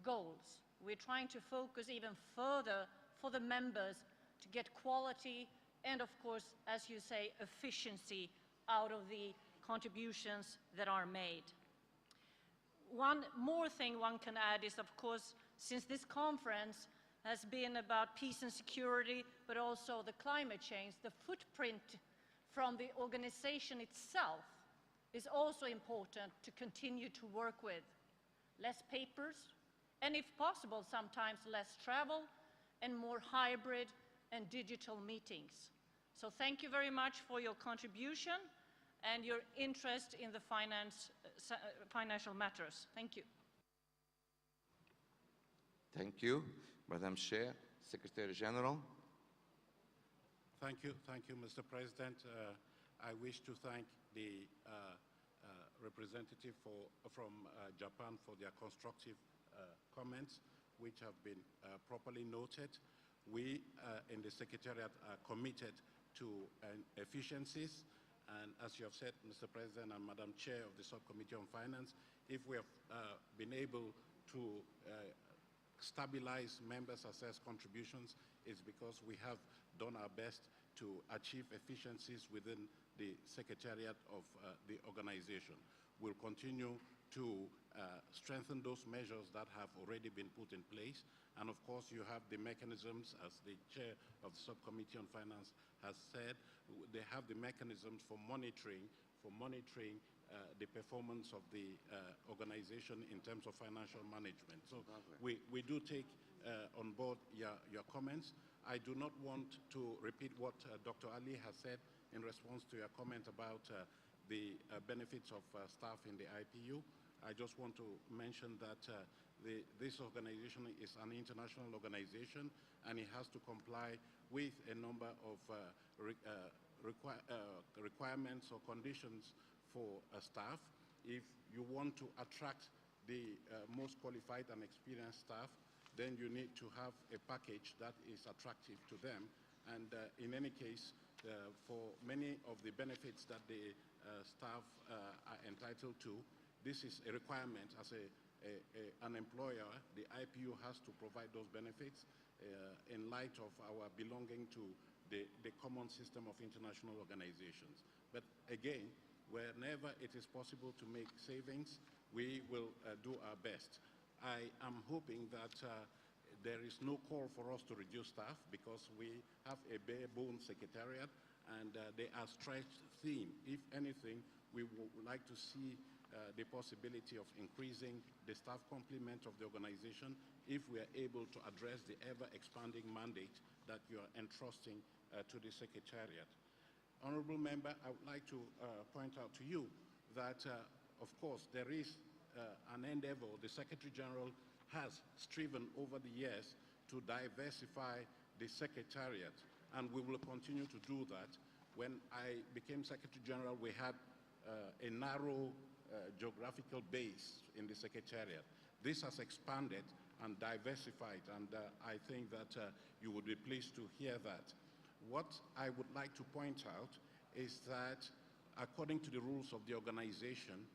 goals. We're trying to focus even further for the members to get quality and, of course, as you say, efficiency out of the contributions that are made. One more thing one can add is, of course, since this conference has been about peace and security, but also the climate change, the footprint from the organization itself is also important to continue to work with. Less papers, and if possible, sometimes less travel, and more hybrid and digital meetings. So thank you very much for your contribution and your interest in the financial matters. Thank you. Thank you, Madam Chair, Secretary General. Thank you, Mr. President. I wish to thank the representative from Japan for their constructive comments, which have been properly noted. We in the Secretariat are committed to efficiencies, and as you have said, Mr. President and Madam Chair of the Subcommittee on Finance, if we have been able to stabilize members' assessed contributions, it's because we have done our best to achieve efficiencies within the Secretariat of the organization. We'll continue to strengthen those measures that have already been put in place. And of course, you have the mechanisms, as the chair of the Subcommittee on Finance has said, they have the mechanisms for monitoring the performance of the organization in terms of financial management. So we do take on board your comments. I do not want to repeat what Dr. Ali has said in response to your comment about the benefits of staff in the IPU. I just want to mention that this organization is an international organization, and it has to comply with a number of requirements or conditions for staff. If you want to attract the most qualified and experienced staff, then you need to have a package that is attractive to them. And in any case, for many of the benefits that the staff are entitled to, this is a requirement. As an employer, the IPU has to provide those benefits in light of our belonging to the common system of international organizations. But again, whenever it is possible to make savings, we will do our best. I am hoping that there is no call for us to reduce staff, because we have a bare-bones secretariat, and they are stretched thin. If anything, we would like to see the possibility of increasing the staff complement of the organization if we are able to address the ever-expanding mandate that you are entrusting to the secretariat. Honorable Member, I would like to point out to you that, of course, there is an endeavor. The Secretary General has striven over the years to diversify the Secretariat, and we will continue to do that. When I became Secretary General, we had a narrow geographical base in the Secretariat. This has expanded and diversified, and I think that you would be pleased to hear that. What I would like to point out is that, according to the rules of the organization,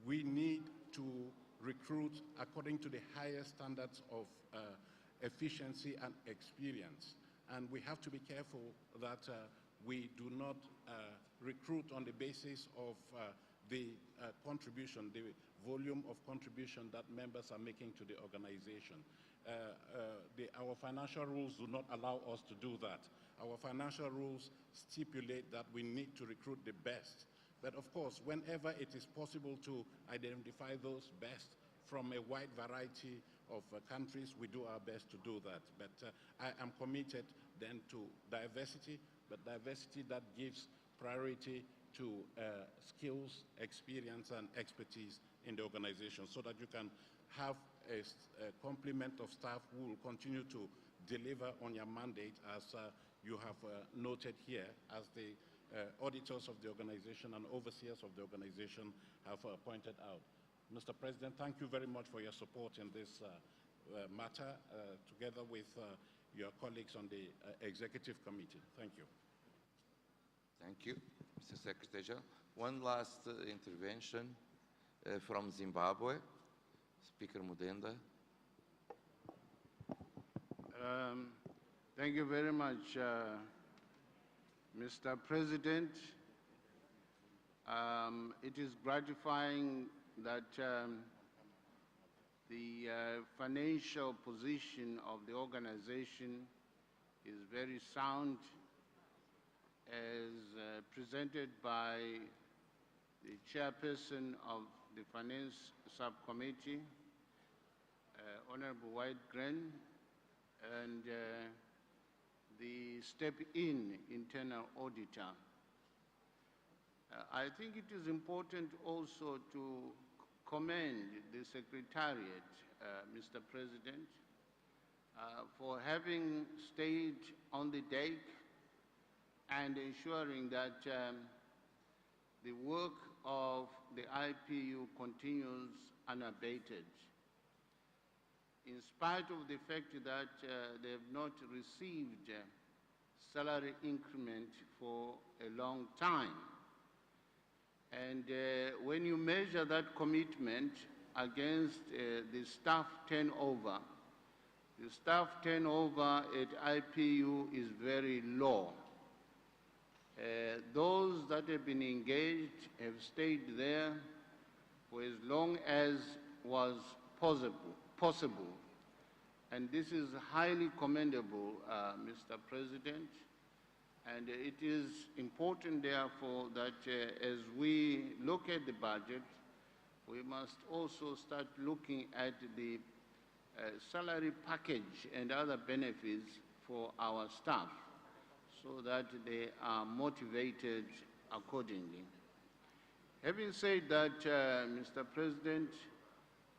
we need to recruit according to the highest standards of efficiency and experience. And we have to be careful that we do not recruit on the basis of the contribution, the volume of contribution that members are making to the organization. Our financial rules do not allow us to do that. Our financial rules stipulate that we need to recruit the best. But of course, whenever it is possible to identify those best from a wide variety of countries, we do our best to do that. But I am committed then to diversity, but diversity that gives priority to skills, experience, and expertise in the organization, so that you can have a complement of staff who will continue to deliver on your mandate, as you have noted here, as the auditors of the organization and overseers of the organization have pointed out. Mr. President, thank you very much for your support in this matter, together with your colleagues on the Executive Committee. Thank you. Thank you, Mr. Secretary General. One last intervention from Zimbabwe, Speaker Mudenda. Thank you very much, Mr. President. It is gratifying that the financial position of the organization is very sound, as presented by the chairperson of the Finance Subcommittee, Honorable Whitegren, and the step-in internal auditor. I think it is important also to commend the Secretariat, Mr. President, for having stayed on the deck and ensuring that the work of the IPU continues unabated, in spite of the fact that they have not received salary increment for a long time. And when you measure that commitment against the staff turnover, the staff turnover at IPU is very low. Those that have been engaged have stayed there for as long as was possible. And this is highly commendable, Mr. President. And it is important, therefore, that as we look at the budget, we must also start looking at the salary package and other benefits for our staff so that they are motivated accordingly. Having said that, Mr. President,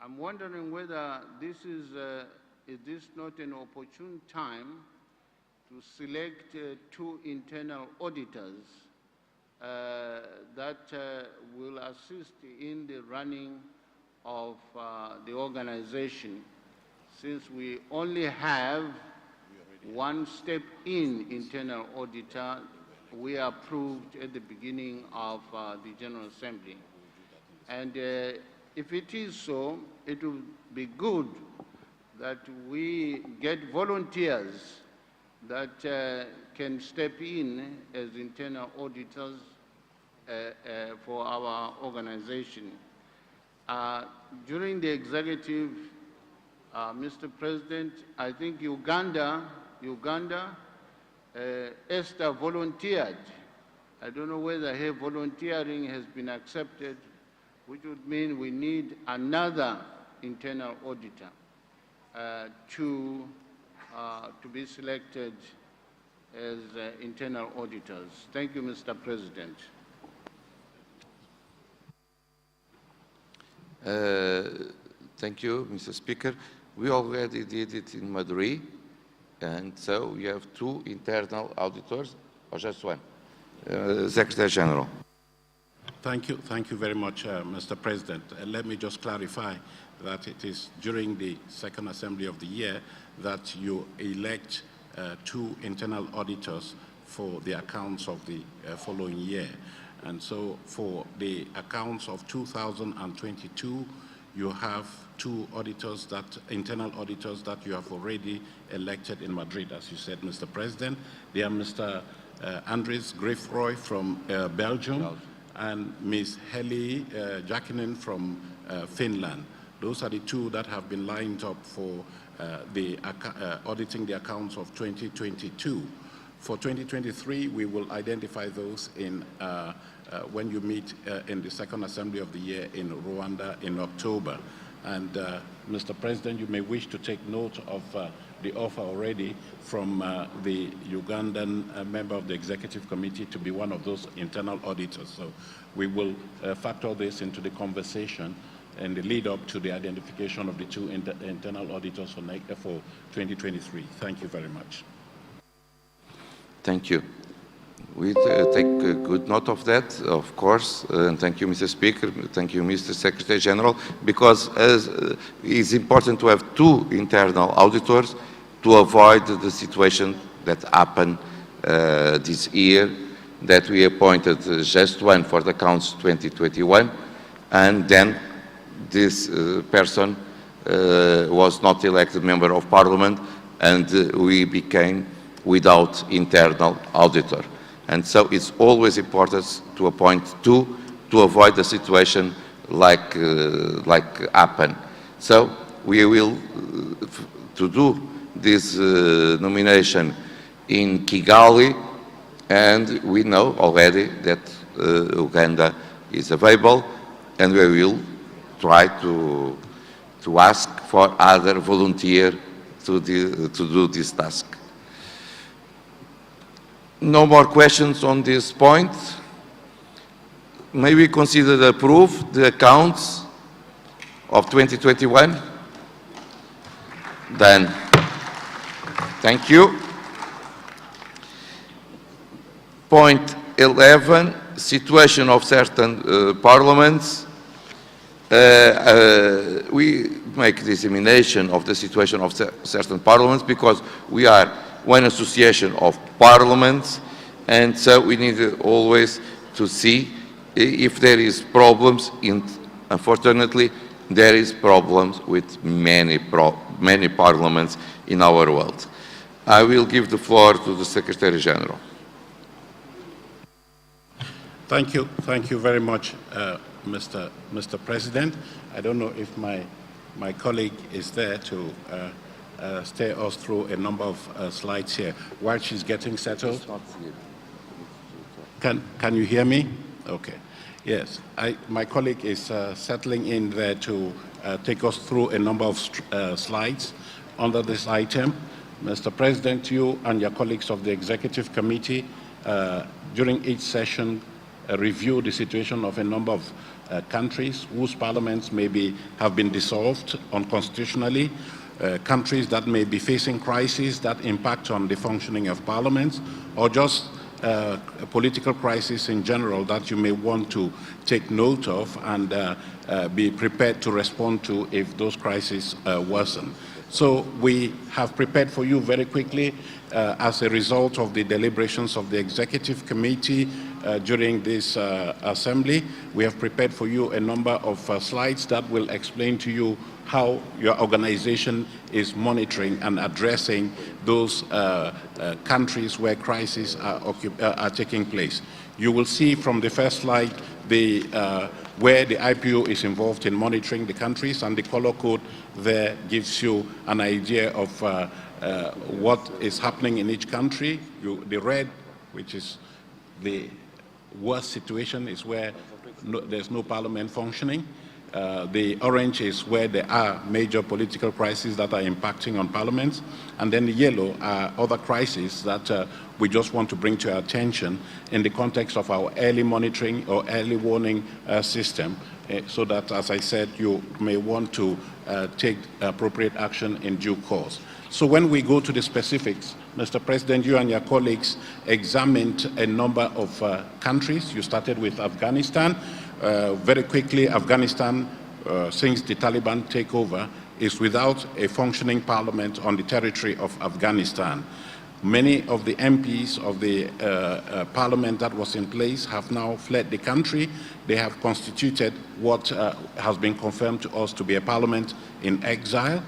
I'm wondering whether this is this not an opportune time to select 2 internal auditors that will assist in the running of the organization, since we only have one step-in internal auditor we approved at the beginning of the General Assembly. And if it is so, it would be good that we get volunteers that can step in as internal auditors for our organization. During the executive, Mr. President, I think Uganda, Esther volunteered. I don't know whether her volunteering has been accepted, which would mean we need another internal auditor to be selected as internal auditors. Thank you, Mr. President. Thank you, Mr. Speaker. We already did it in Madrid, and so we have 2 internal auditors, or just one. Secretary General. Thank you very much, Mr. President. Let me just clarify that it is during the second assembly of the year that you elect 2 internal auditors for the accounts of the following year. And so for the accounts of 2022, you have 2 auditors, internal auditors that you have already elected in Madrid, as you said, Mr. President. They are Mr. Andres Griffroy from Belgium and Ms. Heli Jakinen from Finland. Those are the 2 that have been lined up for auditing the accounts of 2022. For 2023, we will identify those in when you meet in the second assembly of the year in Rwanda in October. And Mr. President, you may wish to take note of the offer already from the Ugandan member of the executive committee to be one of those internal auditors. So we will factor this into the conversation and the lead up to the identification of the 2 internal auditors for 2023. Thank you very much. Thank you. We take good note of that, of course, and thank you, Mr. Speaker, thank you, Mr. Secretary General, because it's important to have 2 internal auditors to avoid the situation that happened this year, that we appointed just one for the accounts 2021, and then this person was not elected member of parliament, and we became without internal auditor. And so it's always important to appoint 2 to avoid the situation like happened. So we will to do this nomination in Kigali, and we know already that Uganda is available, and we will try to ask for other volunteers to do this task. No more questions on this point. May we consider to approve the accounts of 2021? Then, thank you. Point 11, situation of certain parliaments. We make dissemination of the situation of certain parliaments because we are one association of parliaments, and so we need always to see if there is problems. Unfortunately, there is problems with many parliaments in our world. I will give the floor to the Secretary General. Thank you very much, Mr. President. I don't know if my colleague is there to steer us through a number of slides here while she's getting settled. Can you hear me? Okay. Yes, my colleague is settling in there to take us through a number of slides under this item. Mr. President, you and your colleagues of the Executive Committee during each session review the situation of a number of countries whose parliaments have been dissolved unconstitutionally, countries that may be facing crises that impact on the functioning of parliaments, or just a political crisis in general that you may want to take note of and be prepared to respond to if those crises worsen. So we have prepared for you very quickly as a result of the deliberations of the Executive Committee during this assembly. We have prepared for you a number of slides that will explain to you how your organization is monitoring and addressing those countries where crises are taking place. You will see from the first slide where the IPU is involved in monitoring the countries, and the color code there gives you an idea of what is happening in each country. The red, which is the worst situation, is where there's no parliament functioning. The orange is where there are major political crises that are impacting on parliaments. And then the yellow are other crises that we just want to bring to your attention in the context of our early monitoring or early warning system, so that, as I said, you may want to take appropriate action in due course. So when we go to the specifics, Mr. President, you and your colleagues examined a number of countries. You started with Afghanistan. Very quickly, Afghanistan, since the Taliban takeover, is without a functioning parliament on the territory of Afghanistan. Many of the MPs of the parliament that was in place have now fled the country. They have constituted what has been confirmed to us to be a parliament in exile.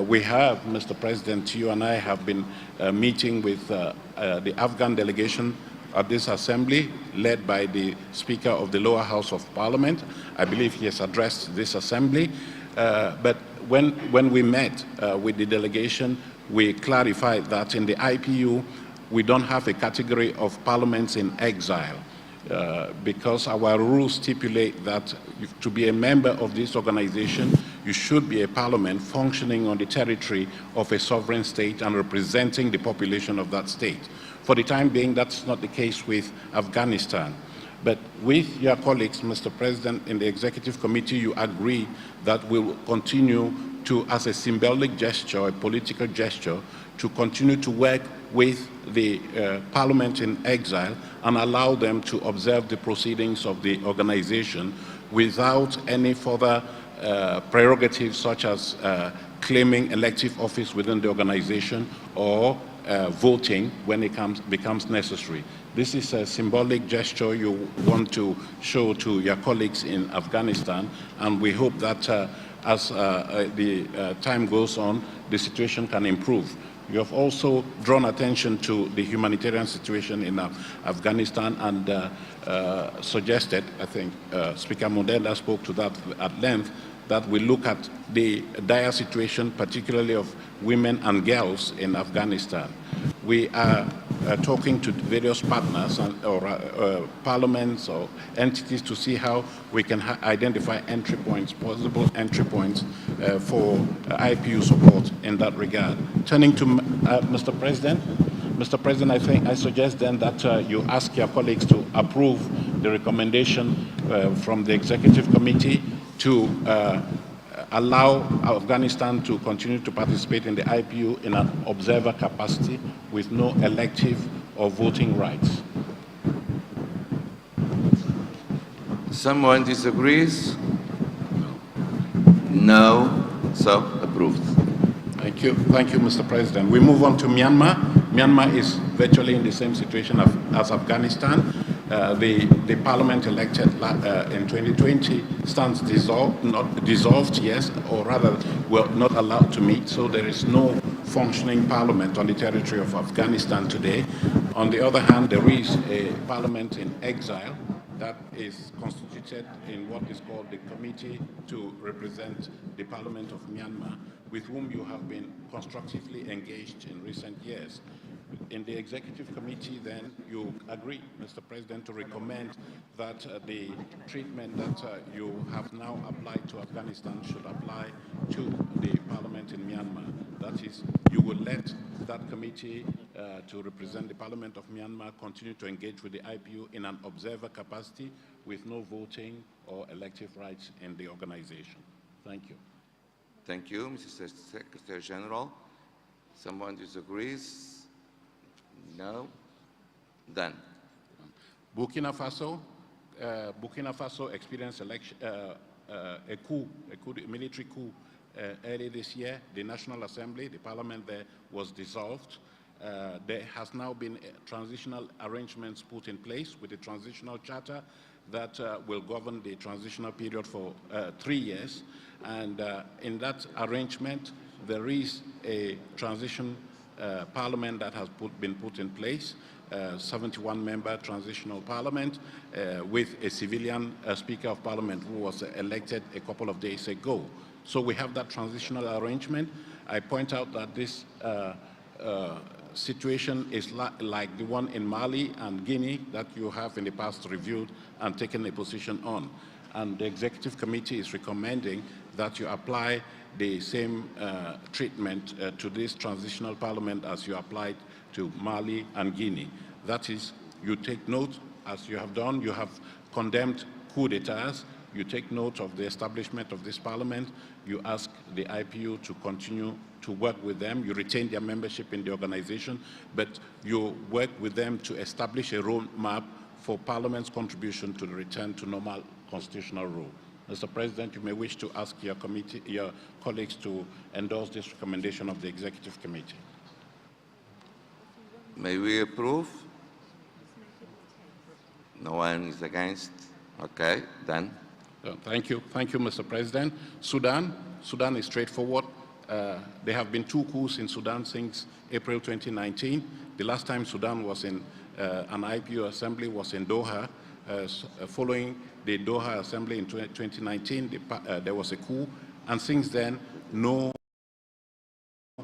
We have, Mr. President, you and I have been meeting with the Afghan delegation at this assembly, led by the Speaker of the lower house of Parliament. I believe he has addressed this assembly. But when we met with the delegation, we clarified that in the IPU, we don't have a category of parliaments in exile, because our rules stipulate that to be a member of this organization, you should be a parliament functioning on the territory of a sovereign state and representing the population of that state. For the time being, that's not the case with Afghanistan. But with your colleagues, Mr. President, in the Executive Committee, you agree that we will continue to, as a symbolic gesture, a political gesture, to continue to work with the Parliament in exile and allow them to observe the proceedings of the organization without any further prerogatives such as claiming elective office within the organization or voting when it becomes necessary. This is a symbolic gesture you want to show to your colleagues in Afghanistan, and we hope that as the time goes on, the situation can improve. You have also drawn attention to the humanitarian situation in Afghanistan and suggested, I think Speaker Mondela spoke to that at length, that we look at the dire situation, particularly of women and girls in Afghanistan. We are talking to various partners or parliaments or entities to see how we can identify entry points, possible entry points for IPU support in that regard. Turning to Mr. President. Mr. President, I suggest then that you ask your colleagues to approve the recommendation from the Executive Committee to allow Afghanistan to continue to participate in the IPU in an observer capacity with no elective or voting rights. Someone disagrees? No. So approved. Thank you, Mr. President. We move on to Myanmar. Myanmar is virtually in the same situation as Afghanistan. The parliament elected in 2020 stands not dissolved, yes, or rather were not allowed to meet, so there is no functioning parliament on the territory of Afghanistan today. On the other hand, there is a parliament in exile that is constituted in what is called the Committee to represent the Parliament of Myanmar, with whom you have been constructively engaged in recent years. in the Executive Committee, then you agree, Mr. President, to recommend that the treatment that you have now applied to Afghanistan should apply to the Parliament in Myanmar. That is, you will let that committee to represent the Parliament of Myanmar continue to engage with the IPU in an observer capacity with no voting or elective rights in the organization. Thank you. Thank you, Mr. Secretary General. Someone disagrees? No? Done. Burkina Faso experienced election, a military coup early this year. The National Assembly, the parliament there, was dissolved. There has now been transitional arrangements put in place with the transitional charter that will govern the transitional period for 3 years. And in that arrangement, there is a transition parliament that has been put in place, 71-member transitional parliament with a civilian Speaker of Parliament who was elected a couple of days ago. So we have that transitional arrangement. I point out that this situation is like the one in Mali and Guinea that you have in the past reviewed and taken a position on. And the Executive Committee is recommending that you apply the same treatment to this transitional parliament as you applied to Mali and Guinea. That is, you take note, as you have done, you have condemned coup d'etats, you take note of the establishment of this parliament, you ask the IPU to continue to work with them, you retain their membership in the organization, but you work with them to establish a roadmap for Parliament's contribution to the return to normal constitutional rule. Mr. President, you may wish to ask your colleagues to endorse this recommendation of the Executive Committee. May we approve? No one is against? Okay, done. Thank you, Mr. President. Sudan is straightforward. There have been 2 coups in Sudan since April 2019. The last time Sudan was in an IPU assembly was in Doha. Following the Doha assembly in 2019, there was a coup, and since then, no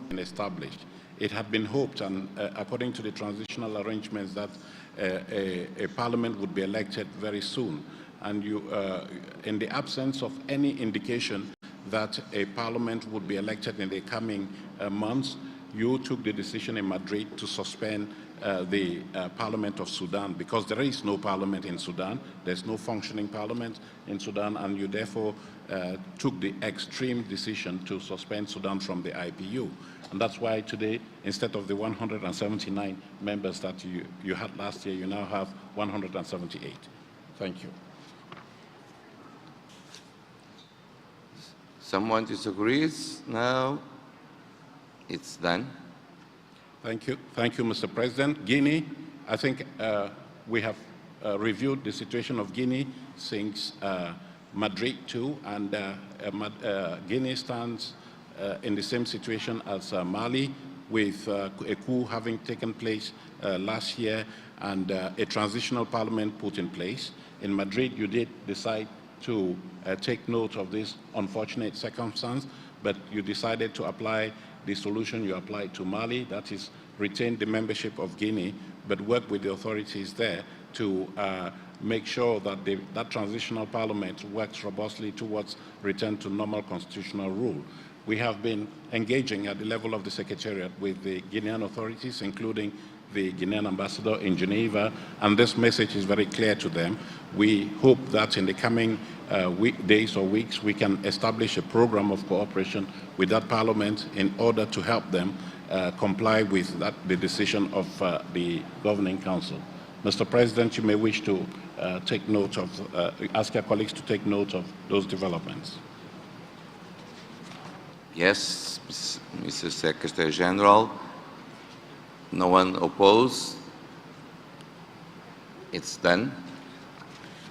been established. It had been hoped, and according to the transitional arrangements, that a parliament would be elected very soon. And in the absence of any indication that a parliament would be elected in the coming months, you took the decision in Madrid to suspend the Parliament of Sudan, because there is no parliament in Sudan, there's no functioning parliament in Sudan, and you therefore took the extreme decision to suspend Sudan from the IPU. And that's why today, instead of the 179 members that you had last year, you now have 178. Thank you. Someone disagrees? No? It's done. Thank you, Mr. President. Guinea, I think we have reviewed the situation of Guinea since Madrid too, and Guinea stands in the same situation as Mali, with a coup having taken place last year and a transitional parliament put in place. In Madrid, you did decide to take note of this unfortunate circumstance, but you decided to apply the solution you applied to Mali, that is, retain the membership of Guinea, but work with the authorities there to make sure that that transitional parliament works robustly towards return to normal constitutional rule. We have been engaging at the level of the Secretariat with the Guinean authorities, including the Guinean ambassador in Geneva, and this message is very clear to them. We hope that in the coming days or weeks, we can establish a program of cooperation with that parliament in order to help them comply with the decision of the Governing Council. Mr. President, you may wish to take note of, ask your colleagues to take note of those developments. Yes, Mr. Secretary General. No one opposed? It's done.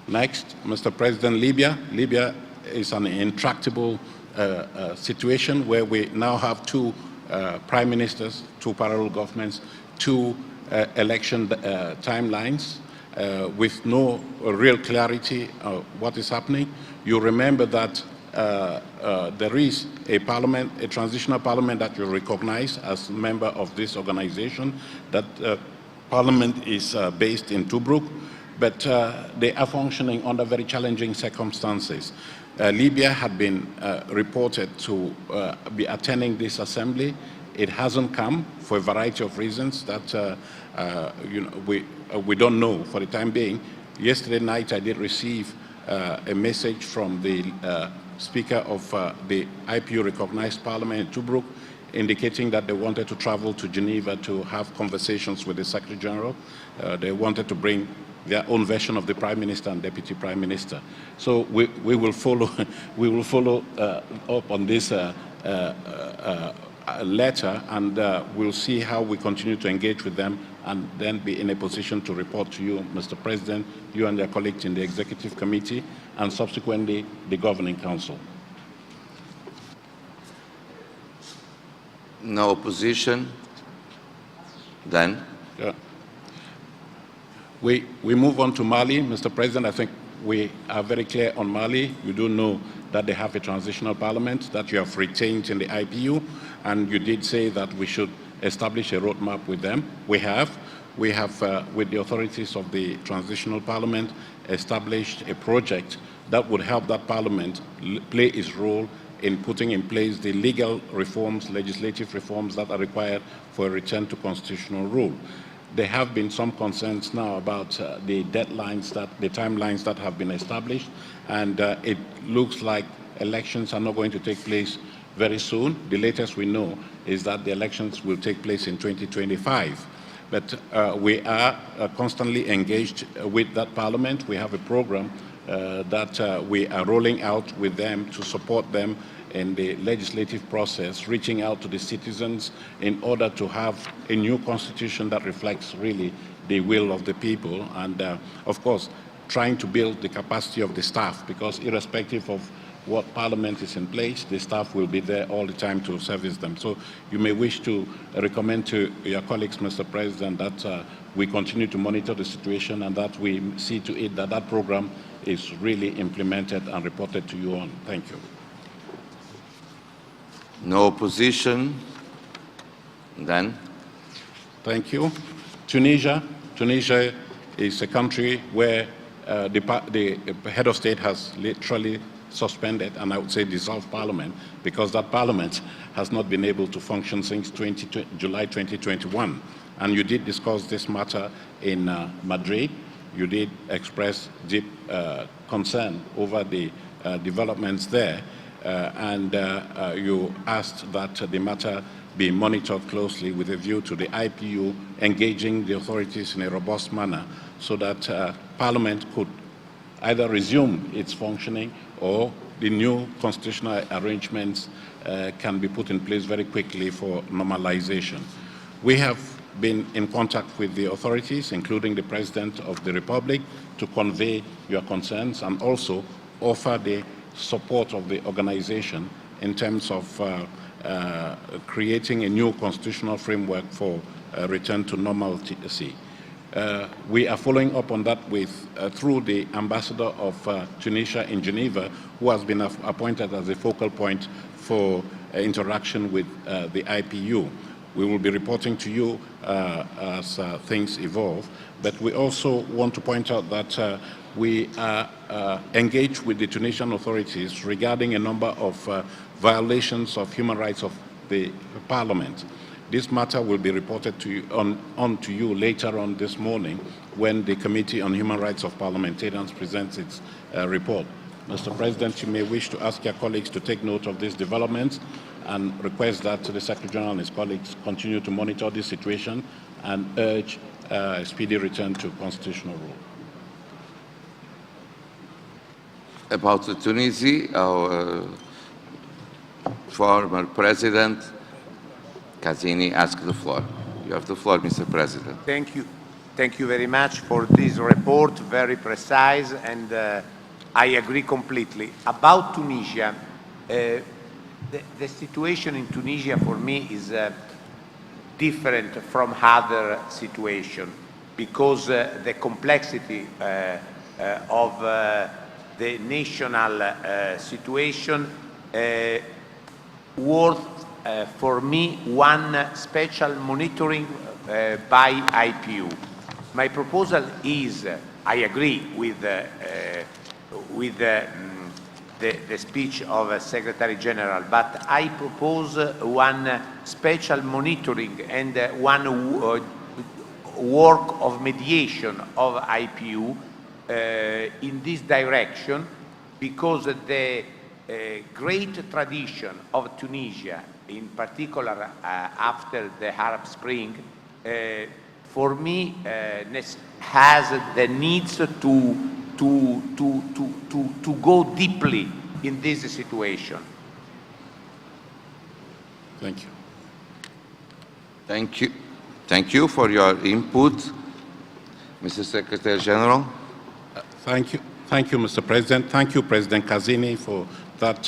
Next, Mr. President, Libya. Libya is an intractable situation where we now have 2 prime ministers, 2 parallel governments, 2 election timelines with no real clarity of what is happening. You remember that there is a parliament, a transitional parliament that you recognize as a member of this organization. That parliament is based in Tobruk, but they are functioning under very challenging circumstances. Libya had been reported to be attending this assembly. It hasn't come for a variety of reasons that we don't know for the time being. Yesterday night I did receive a message from the Speaker of the IPU recognized Parliament in Tobruk, indicating that they wanted to travel to Geneva to have conversations with the Secretary General. They wanted to bring their own version of the Prime Minister and Deputy Prime Minister. So we will follow up on this letter, and we'll see how we continue to engage with them and then be in a position to report to you, Mr. President, you and your colleagues in the Executive Committee, and subsequently the Governing Council. No opposition? Then? Yeah. We move on to Mali. Mr. President, I think we are very clear on Mali. You do know that they have a transitional parliament that you have retained in the IPU, and you did say that we should establish a roadmap with them. We have, with the authorities of the transitional parliament, established a project that would help that parliament play its role in putting in place the legal reforms, legislative reforms that are required for a return to constitutional rule. There have been some concerns now about the deadlines, the timelines that have been established, and it looks like elections are not going to take place very soon. The latest we know is that the elections will take place in 2025. But we are constantly engaged with that parliament. We have a program that we are rolling out with them to support them in the legislative process, reaching out to the citizens in order to have a new constitution that reflects really the will of the people, and of course trying to build the capacity of the staff, because irrespective of what parliament is in place, the staff will be there all the time to service them. So you may wish to recommend to your colleagues, Mr. President, that we continue to monitor the situation and that we see to it that that program is really implemented and reported to you on. Thank you. No opposition? Then? Thank you. Tunisia. Tunisia is a country where the head of state has literally suspended, and I would say dissolved parliament, because that parliament has not been able to function since July 2021. And you did discuss this matter in Madrid. You did express deep concern over the developments there, and you asked that the matter be monitored closely with a view to the IPU engaging the authorities in a robust manner so that Parliament could either resume its functioning or the new constitutional arrangements can be put in place very quickly for normalization. We have been in contact with the authorities, including the President of the Republic, to convey your concerns and also offer the support of the organization in terms of creating a new constitutional framework for return to normalcy. We are following up on that with through the ambassador of Tunisia in Geneva, who has been appointed as a focal point for interaction with the IPU. We will be reporting to you as things evolve, but we also want to point out that we are engaged with the Tunisian authorities regarding a number of violations of human rights of the parliament. This matter will be reported to you on to you later on this morning when the Committee on Human Rights of Parliamentarians presents its report. Mr. President, you may wish to ask your colleagues to take note of these developments and request that the Secretary General and his colleagues continue to monitor this situation and urge a speedy return to constitutional rule. About Tunisia, our former President Kazini asked the floor. You have the floor, Mr. President. Thank you. Thank you very much for this report, very precise, and I agree completely. About Tunisia, the situation in Tunisia for me is different from other situations because the complexity of the the national situation worth for me one special monitoring by IPU. My proposal is, I agree with the speech of Secretary General, but I propose one special monitoring and one work of mediation of IPU in this direction, because the great tradition of Tunisia, in particular after the Arab Spring, for me has the needs to go deeply in this situation. Thank you. Thank you. Thank you for your input, Mr. Secretary General. Thank you. Thank you, Mr. President. Thank you, President Kazini, for that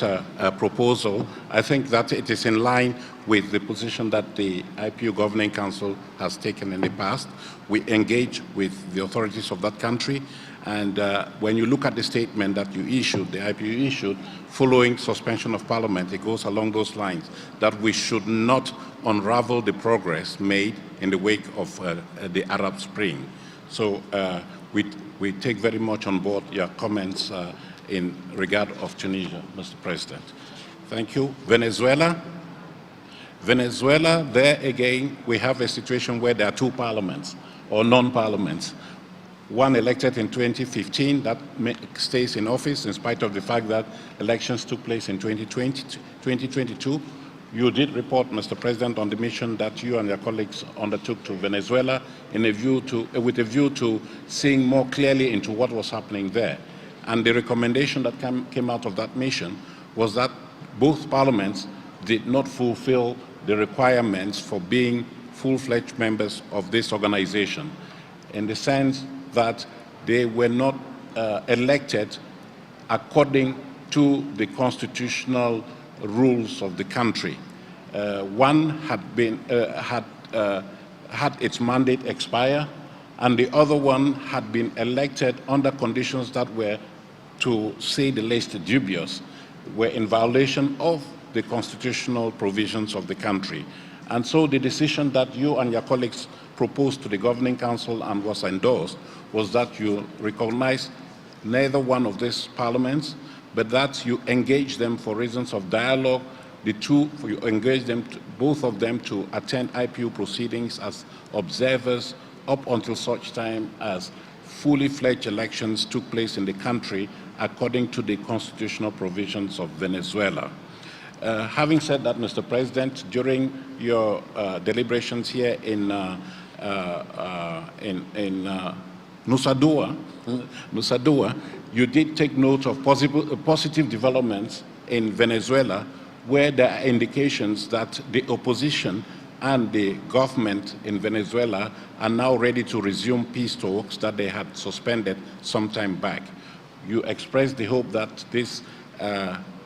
proposal. I think that it is in line with the position that the IPU Governing Council has taken in the past. We engage with the authorities of that country, and when you look at the statement that you issued, the IPU issued, following suspension of Parliament, it goes along those lines, that we should not unravel the progress made in the wake of the Arab Spring. So we take very much on board your comments in regard of Tunisia, Mr. President. Thank you. Venezuela. Venezuela, there again, we have a situation where there are two parliaments, or non-parliaments. One elected in 2015 that stays in office in spite of the fact that elections took place in 2022. You did report, Mr. President, on the mission that you and your colleagues undertook to Venezuela with a view to seeing more clearly into what was happening there. And the recommendation that came out of that mission was that both parliaments did not fulfill the requirements for being full-fledged members of this organization, in the sense that they were not elected according to the constitutional rules of the country. One had its mandate expire, and the other one had been elected under conditions that were, to say the least, dubious, were in violation of the constitutional provisions of the country. And so the decision that you and your colleagues proposed to the Governing Council and was endorsed was that you recognize neither one of these parliaments, but that you engage them for reasons of dialogue. You engage them, both of them, to attend IPU proceedings as observers up until such time as fully fledged elections took place in the country according to the constitutional provisions of Venezuela. Having said that, Mr. President, during your deliberations here in Nusa Dua, you did take note of positive developments in Venezuela, where there are indications that the opposition and the government in Venezuela are now ready to resume peace talks that they had suspended some time back. You expressed the hope that these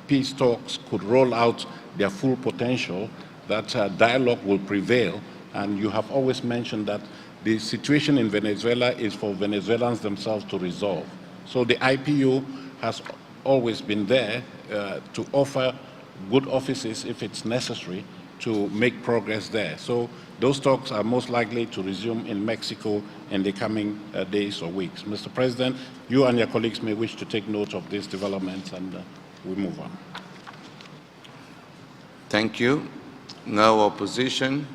peace talks could roll out their full potential, that dialogue will prevail, and you have always mentioned that the situation in Venezuela is for Venezuelans themselves to resolve. So the IPU has always been there to offer good offices if it's necessary to make progress there. So those talks are most likely to resume in Mexico in the coming days or weeks. Mr. President, you and your colleagues may wish to take note of these developments, and we move on. Thank you. No opposition.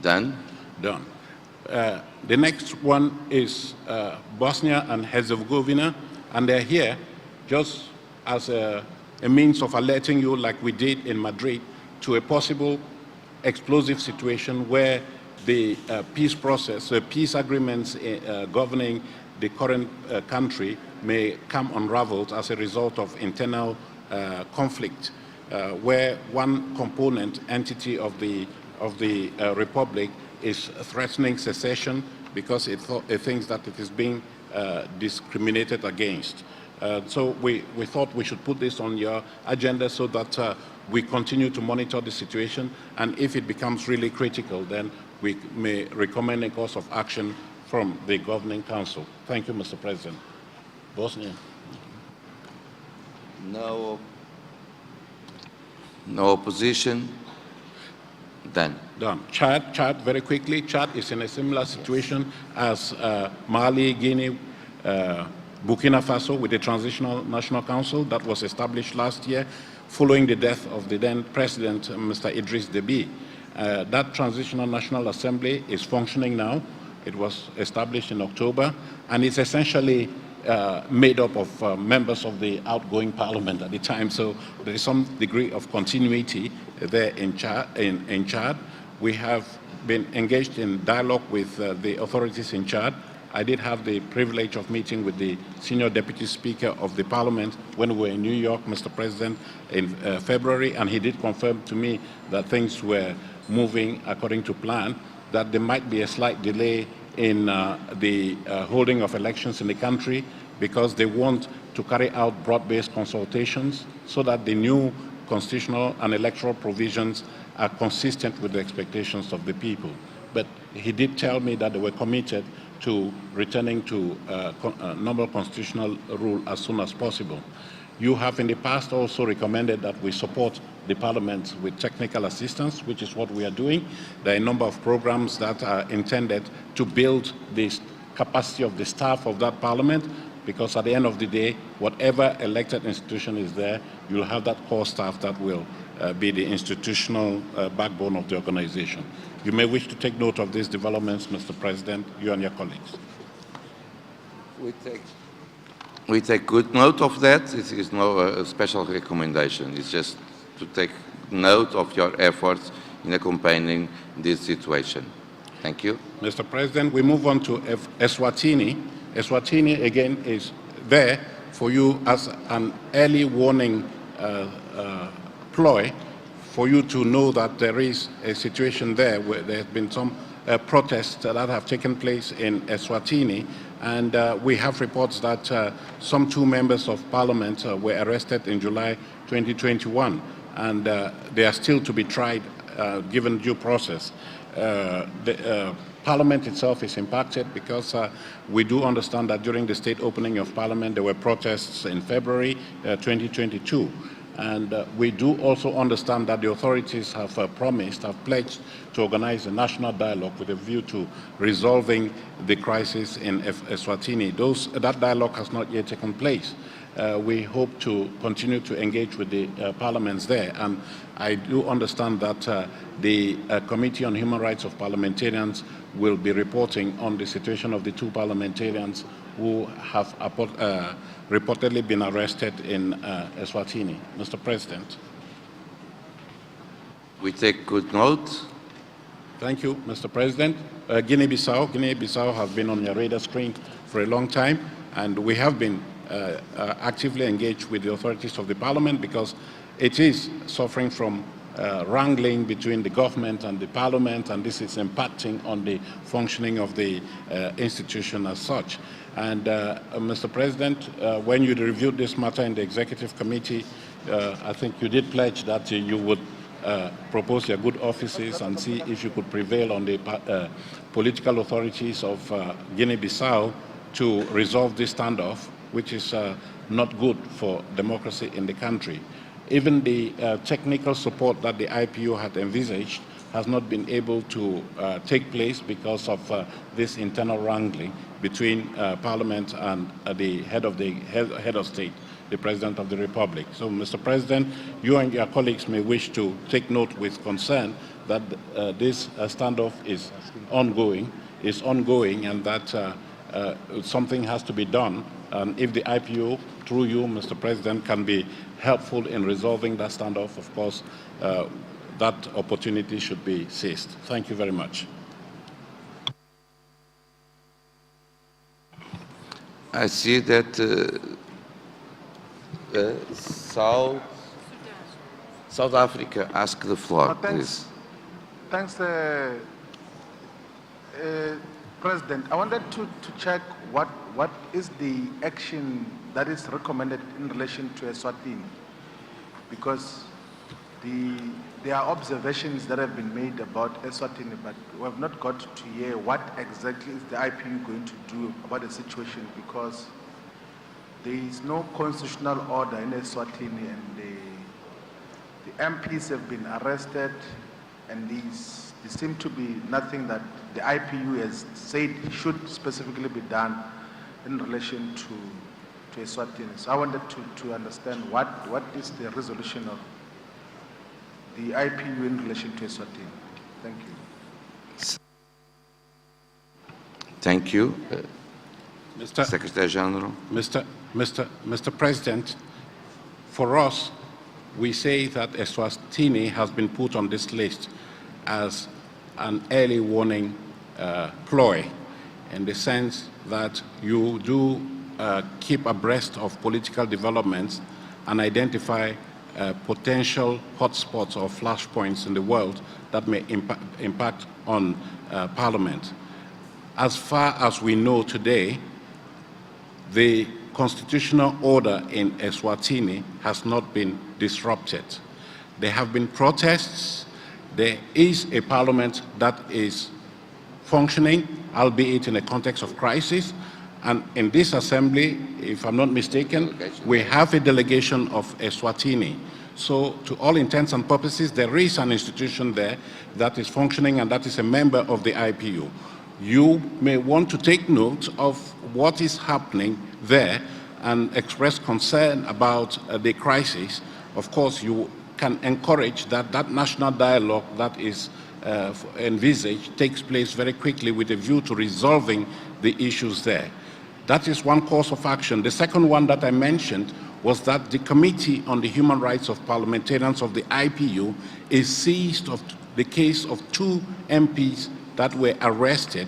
Done. Done. The next one is Bosnia and Herzegovina, and they're here just as a means of alerting you, like we did in Madrid, to a possible explosive situation where the peace process, the peace agreements governing the current country may come unraveled as a result of internal conflict, where one component entity of the republic is threatening secession because it thinks that it is being discriminated against. So we thought we should put this on your agenda so that we continue to monitor the situation, and if it becomes really critical, then we may recommend a course of action from the Governing Council. Thank you, Mr. President. Bosnia. No opposition? Done. Done. Chad, very quickly. Chad is in a similar situation as Mali, Guinea, Burkina Faso with the Transitional National Council that was established last year following the death of the then President, Mr. Idriss Deby. That Transitional National Assembly is functioning now. It was established in October, and it's essentially made up of members of the outgoing parliament at the time. So there is some degree of continuity there in Chad. We have been engaged in dialogue with the authorities in Chad. I did have the privilege of meeting with the Senior Deputy Speaker of the Parliament when we were in New York, Mr. President, in February, and he did confirm to me that things were moving according to plan, that there might be a slight delay in the holding of elections in the country because they want to carry out broad-based consultations so that the new constitutional and electoral provisions are consistent with the expectations of the people. But he did tell me that they were committed to returning to normal constitutional rule as soon as possible. You have in the past also recommended that we support the Parliament with technical assistance, which is what we are doing. There are a number of programs that are intended to build the capacity of the staff of that Parliament, because at the end of the day, whatever elected institution is there, you'll have that core staff that will be the institutional backbone of the organization. You may wish to take note of these developments, Mr. President, you and your colleagues. We take good note of that. It is no special recommendation. It's just to take note of your efforts in accompanying this situation. Thank you. Mr. President, we move on to Eswatini. Eswatini, again, is there for you as an early warning ploy for you to know that there is a situation there where there have been some protests that have taken place in Eswatini. And we have reports that some 2 members of parliament were arrested in July 2021, and they are still to be tried given due process. The Parliament itself is impacted because we do understand that during the state opening of Parliament there were protests in February 2022. And we do also understand that the authorities have pledged to organize a national dialogue with a view to resolving the crisis in Eswatini. That dialogue has not yet taken place. We hope to continue to engage with the parliaments there. And I do understand that the Committee on Human Rights of Parliamentarians will be reporting on the situation of the 2 parliamentarians who have reportedly been arrested in Eswatini. Mr. President. We take good note. Thank you, Mr. President. Guinea-Bissau has been on your radar screen for a long time, and we have been actively engaged with the authorities of the Parliament because it is suffering from wrangling between the government and the Parliament, and this is impacting on the functioning of the institution as such. And Mr. President, when you reviewed this matter in the Executive Committee, I think you did pledge that you would propose your good offices and see if you could prevail on the political authorities of Guinea-Bissau to resolve this standoff, which is not good for democracy in the country. Even the technical support that the IPU had envisaged has not been able to take place because of this internal wrangling between Parliament and the head of state, the President of the Republic. So, Mr. President, you and your colleagues may wish to take note with concern that this standoff is ongoing, and that something has to be done. And if the IPU, through you, Mr. President, can be helpful in resolving that standoff, of course, that opportunity should be seized. Thank you very much. I see that South Africa asked the floor, please. Thanks, President. I wanted to check what is the action that is recommended in relation to Eswatini, because there are observations that have been made about Eswatini, but we have not got to hear what exactly is the IPU going to do about the situation, because there is no constitutional order in Eswatini, and the MPs have been arrested, and there seem to be nothing that the IPU has said should specifically be done in relation to Eswatini. So I wanted to understand what is the resolution of the IPU in relation to Eswatini. Thank you. Thank you. Mr. Secretary General. Mr. President, for us, we say that Eswatini has been put on this list as an early warning ploy, in the sense that you do keep abreast of political developments and identify potential hotspots or flashpoints in the world that may impact on Parliament. As far as we know today, the constitutional order in Eswatini has not been disrupted. There have been protests. There is a parliament that is functioning, albeit in a context of crisis. And in this assembly, if I'm not mistaken, we have a delegation of Eswatini. So to all intents and purposes, there is an institution there that is functioning and that is a member of the IPU. You may want to take note of what is happening there and express concern about the crisis. Of course, you can encourage that national dialogue that is envisaged takes place very quickly with a view to resolving the issues there. That is one course of action. The second one that I mentioned was that the Committee on the Human Rights of Parliamentarians of the IPU is seized of the case of 2 MPs that were arrested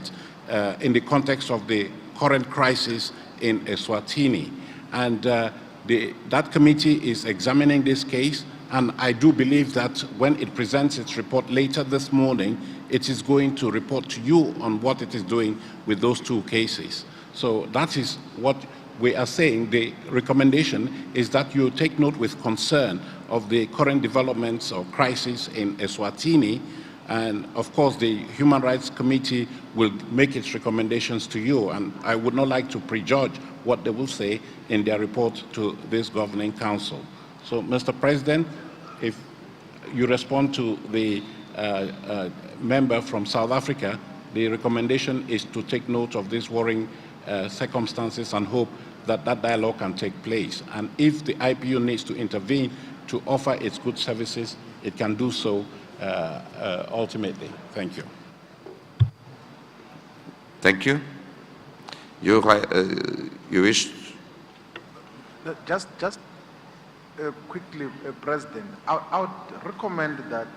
in the context of the current crisis in Eswatini. And that committee is examining this case, and I do believe that when it presents its report later this morning, it is going to report to you on what it is doing with those 2 cases. So that is what we are saying. The recommendation is that you take note with concern of the current developments or crisis in Eswatini, and of course the Human Rights Committee will make its recommendations to you, and I would not like to prejudge what they will say in their report to this Governing Council. So, Mr. President, if you respond to the member from South Africa, the recommendation is to take note of these worrying circumstances and hope that that dialogue can take place. And if the IPU needs to intervene to offer its good services, it can do so ultimately. Thank you. Thank you. You wish? Just quickly, President, I would recommend that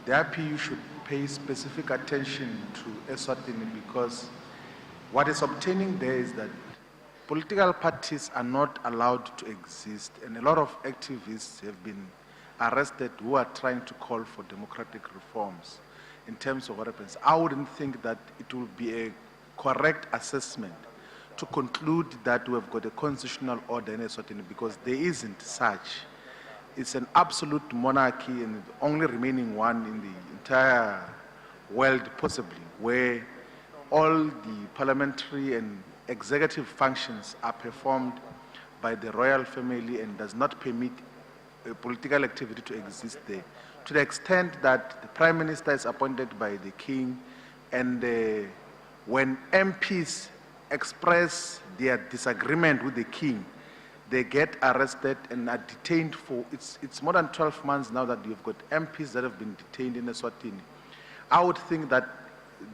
the IPU should pay specific attention to Eswatini, because what is obtaining there is that political parties are not allowed to exist, and a lot of activists have been arrested who are trying to call for democratic reforms in terms of what happens. I wouldn't think that it will be a correct assessment to conclude that we have got a constitutional order in Eswatini, because there isn't such. It's an absolute monarchy, and the only remaining one in the entire world possibly, where all the parliamentary and executive functions are performed by the royal family and does not permit political activity to exist there. To the extent that the Prime Minister is appointed by the King, and when MPs express their disagreement with the King, they get arrested and are detained for, it's more than 12 months now that you've got MPs that have been detained in Eswatini. I would think that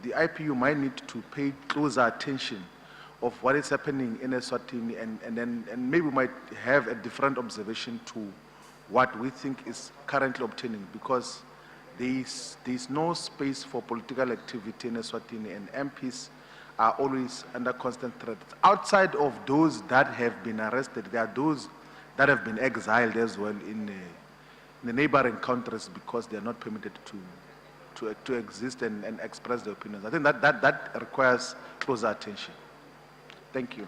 the IPU might need to pay closer attention of what is happening in Eswatini, and maybe we might have a different observation to what we think is currently obtaining, because there is no space for political activity in Eswatini, and MPs are always under constant threat. Outside of those that have been arrested, there are those that have been exiled as well in the neighboring countries, because they are not permitted to exist and express their opinions. I think that requires closer attention. Thank you.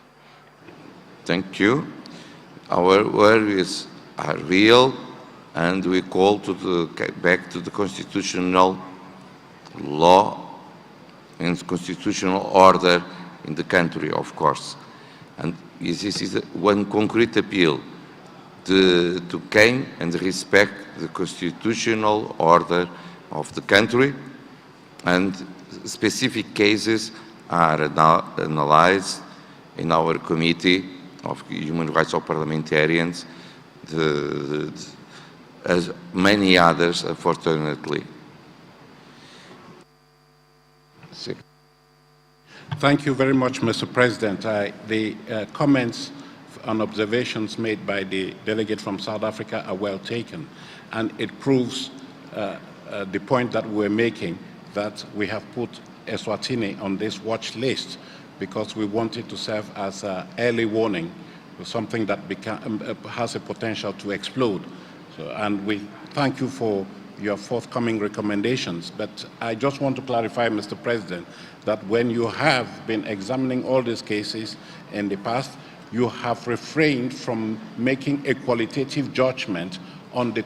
Thank you. Our worries are real, and we call back to the constitutional law and constitutional order in the country, of course. And this is one concrete appeal to came and respect the constitutional order of the country, and specific cases are analyzed in our Committee of Human Rights of Parliamentarians, as many others, unfortunately. Thank you very much, Mr. President. The comments and observations made by the delegate from South Africa are well taken, and it proves the point that we're making, that we have put Eswatini on this watch list because we wanted to serve as an early warning for something that has a potential to explode. And we thank you for your forthcoming recommendations. But I just want to clarify, Mr. President, that when you have been examining all these cases in the past, you have refrained from making a qualitative judgment on the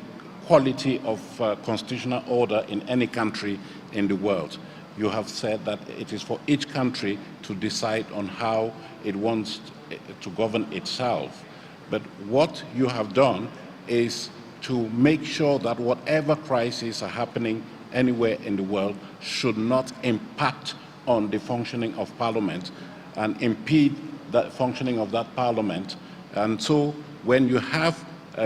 quality of constitutional order in any country in the world. You have said that it is for each country to decide on how it wants to govern itself. But what you have done is to make sure that whatever crises are happening anywhere in the world should not impact on the functioning of Parliament and impede the functioning of that Parliament. And so when you have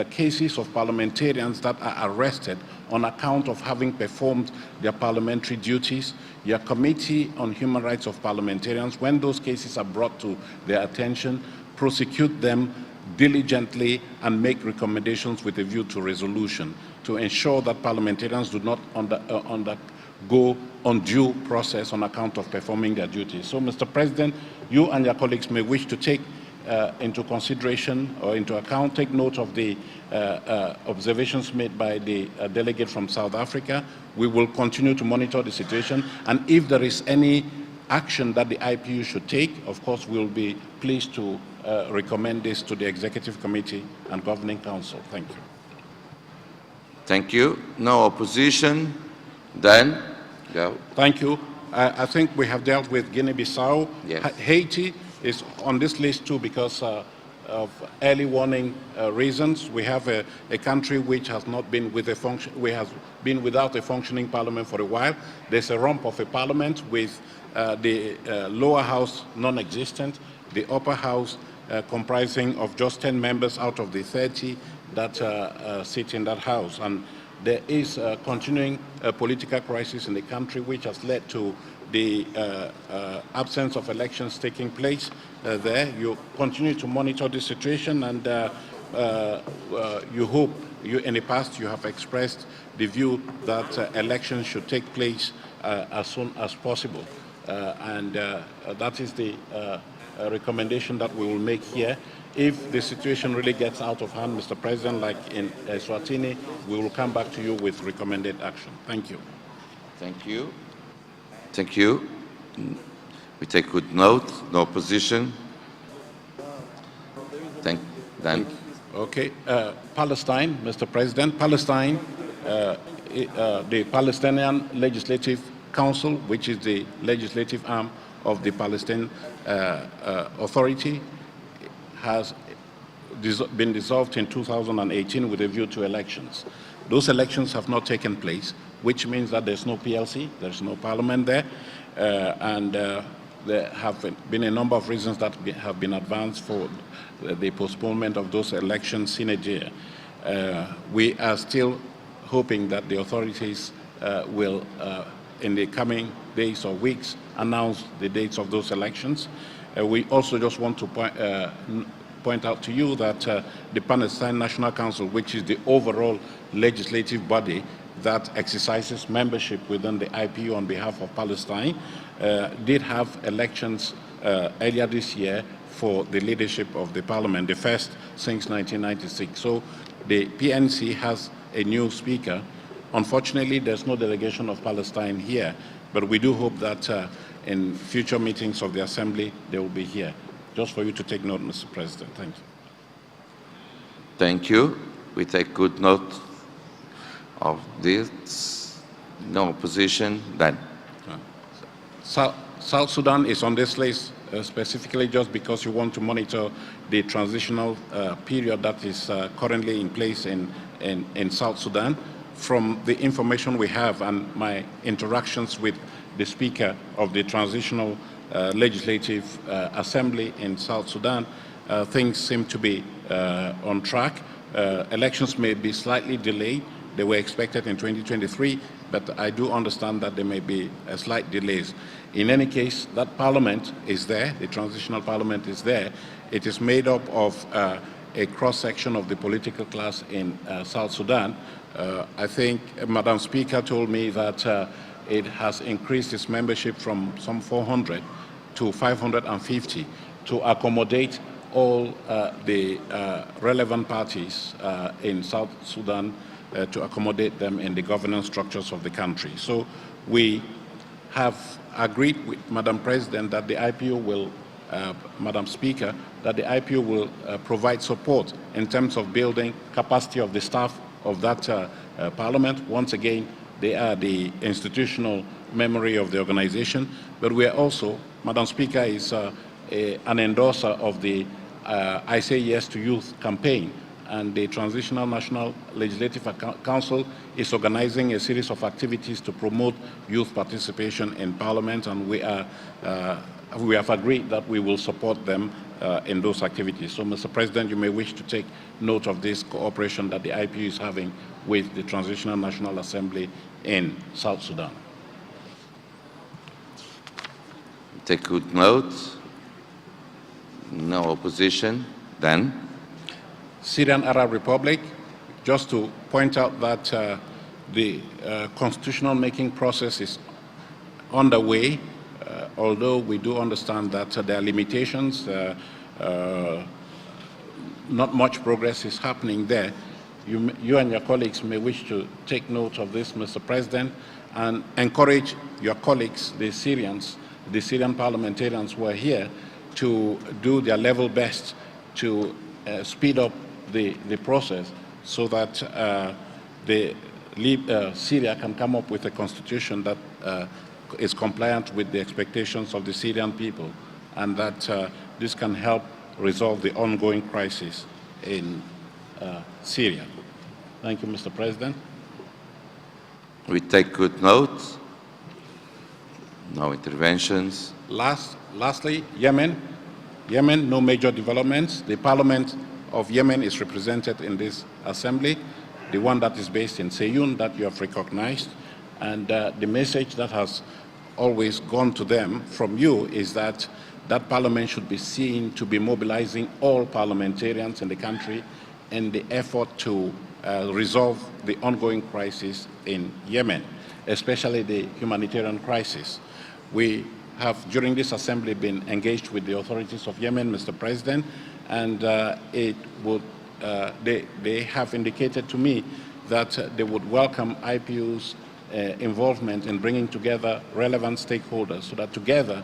cases of parliamentarians that are arrested on account of having performed their parliamentary duties, your Committee on Human Rights of Parliamentarians, when those cases are brought to their attention, prosecute them diligently and make recommendations with a view to resolution to ensure that parliamentarians do not undergo undue process on account of performing their duties. So, Mr. President, you and your colleagues may wish to take into consideration or into account, take note of the observations made by the delegate from South Africa. We will continue to monitor the situation, and if there is any action that the IPU should take, of course, we'll be pleased to recommend this to the Executive Committee and Governing Council. Thank you. Thank you. No opposition. Then, go. Thank you. I think we have dealt with Guinea-Bissau. Yes. Haiti is on this list too because of early warning reasons. We have a country which has not been with been without a functioning parliament for a while. There's a rump of a parliament with the lower house non-existent, the upper house comprising of just 10 members out of the 30 that sit in that house. And there is a continuing political crisis in the country which has led to the absence of elections taking place there. You continue to monitor the situation, and you hope, in the past you have expressed the view that elections should take place as soon as possible. And that is the recommendation that we will make here. If the situation really gets out of hand, Mr. President, like in Eswatini, we will come back to you with recommended action. Thank you. Thank you. Thank you. We take good note. No opposition. Then. Okay. Palestine, Mr. President. Palestine, the Palestinian Legislative Council, which is the legislative arm of the Palestinian Authority, has been dissolved in 2018 with a view to elections. Those elections have not taken place, which means that there's no PLC, there's no parliament there, and there have been a number of reasons that have been advanced for the postponement of those elections sine die. We are still hoping that the authorities will, in the coming days or weeks, announce the dates of those elections. We also just want to point out to you that the Palestine National Council, which is the overall legislative body that exercises membership within the IPU on behalf of Palestine, did have elections earlier this year for the leadership of the parliament, the first since 1996. So the PNC has a new speaker. Unfortunately, there's no delegation of Palestine here, but we do hope that in future meetings of the Assembly, they will be here. Just for you to take note, Mr. President. Thank you. Thank you. We take good note of this. No opposition. Then. South Sudan is on this list specifically just because you want to monitor the transitional period that is currently in place in South Sudan. From the information we have and my interactions with the Speaker of the Transitional Legislative Assembly in South Sudan, things seem to be on track. Elections may be slightly delayed. They were expected in 2023, but I do understand that there may be slight delays. In any case, that parliament is there, the transitional parliament is there. It is made up of a cross-section of the political class in South Sudan. I think Madam Speaker told me that it has increased its membership from some 400 to 550 to accommodate all the relevant parties in South Sudan to accommodate them in the governance structures of the country. So we have agreed with Madam President that the IPU will, Madam Speaker, that the IPU will provide support in terms of building capacity of the staff of that parliament. Once again, they are the institutional memory of the organization, but we are also, Madam Speaker is an endorser of the I Say Yes to Youth campaign, and the Transitional National Legislative Council is organizing a series of activities to promote youth participation in Parliament, and we have agreed that we will support them in those activities. So, Mr. President, you may wish to take note of this cooperation that the IPU is having with the Transitional National Assembly in South Sudan. Take good note. No opposition. Then? Syrian Arab Republic, just to point out that the constitutional making process is underway, although we do understand that there are limitations, not much progress is happening there. You and your colleagues may wish to take note of this, Mr. President, and encourage your colleagues, the Syrians, the Syrian parliamentarians who are here, to do their level best to speed up the process so that Syria can come up with a constitution that is compliant with the expectations of the Syrian people, and that this can help resolve the ongoing crisis in Syria. Thank you, Mr. President. We take good note. No interventions. Lastly, Yemen. Yemen, no major developments. The Parliament of Yemen is represented in this assembly, the one that is based in Seyun that you have recognized. And the message that has always gone to them from you is that that parliament should be seen to be mobilizing all parliamentarians in the country in the effort to resolve the ongoing crisis in Yemen, especially the humanitarian crisis. We have, during this assembly, been engaged with the authorities of Yemen, Mr. President, and they have indicated to me that they would welcome IPU's involvement in bringing together relevant stakeholders so that together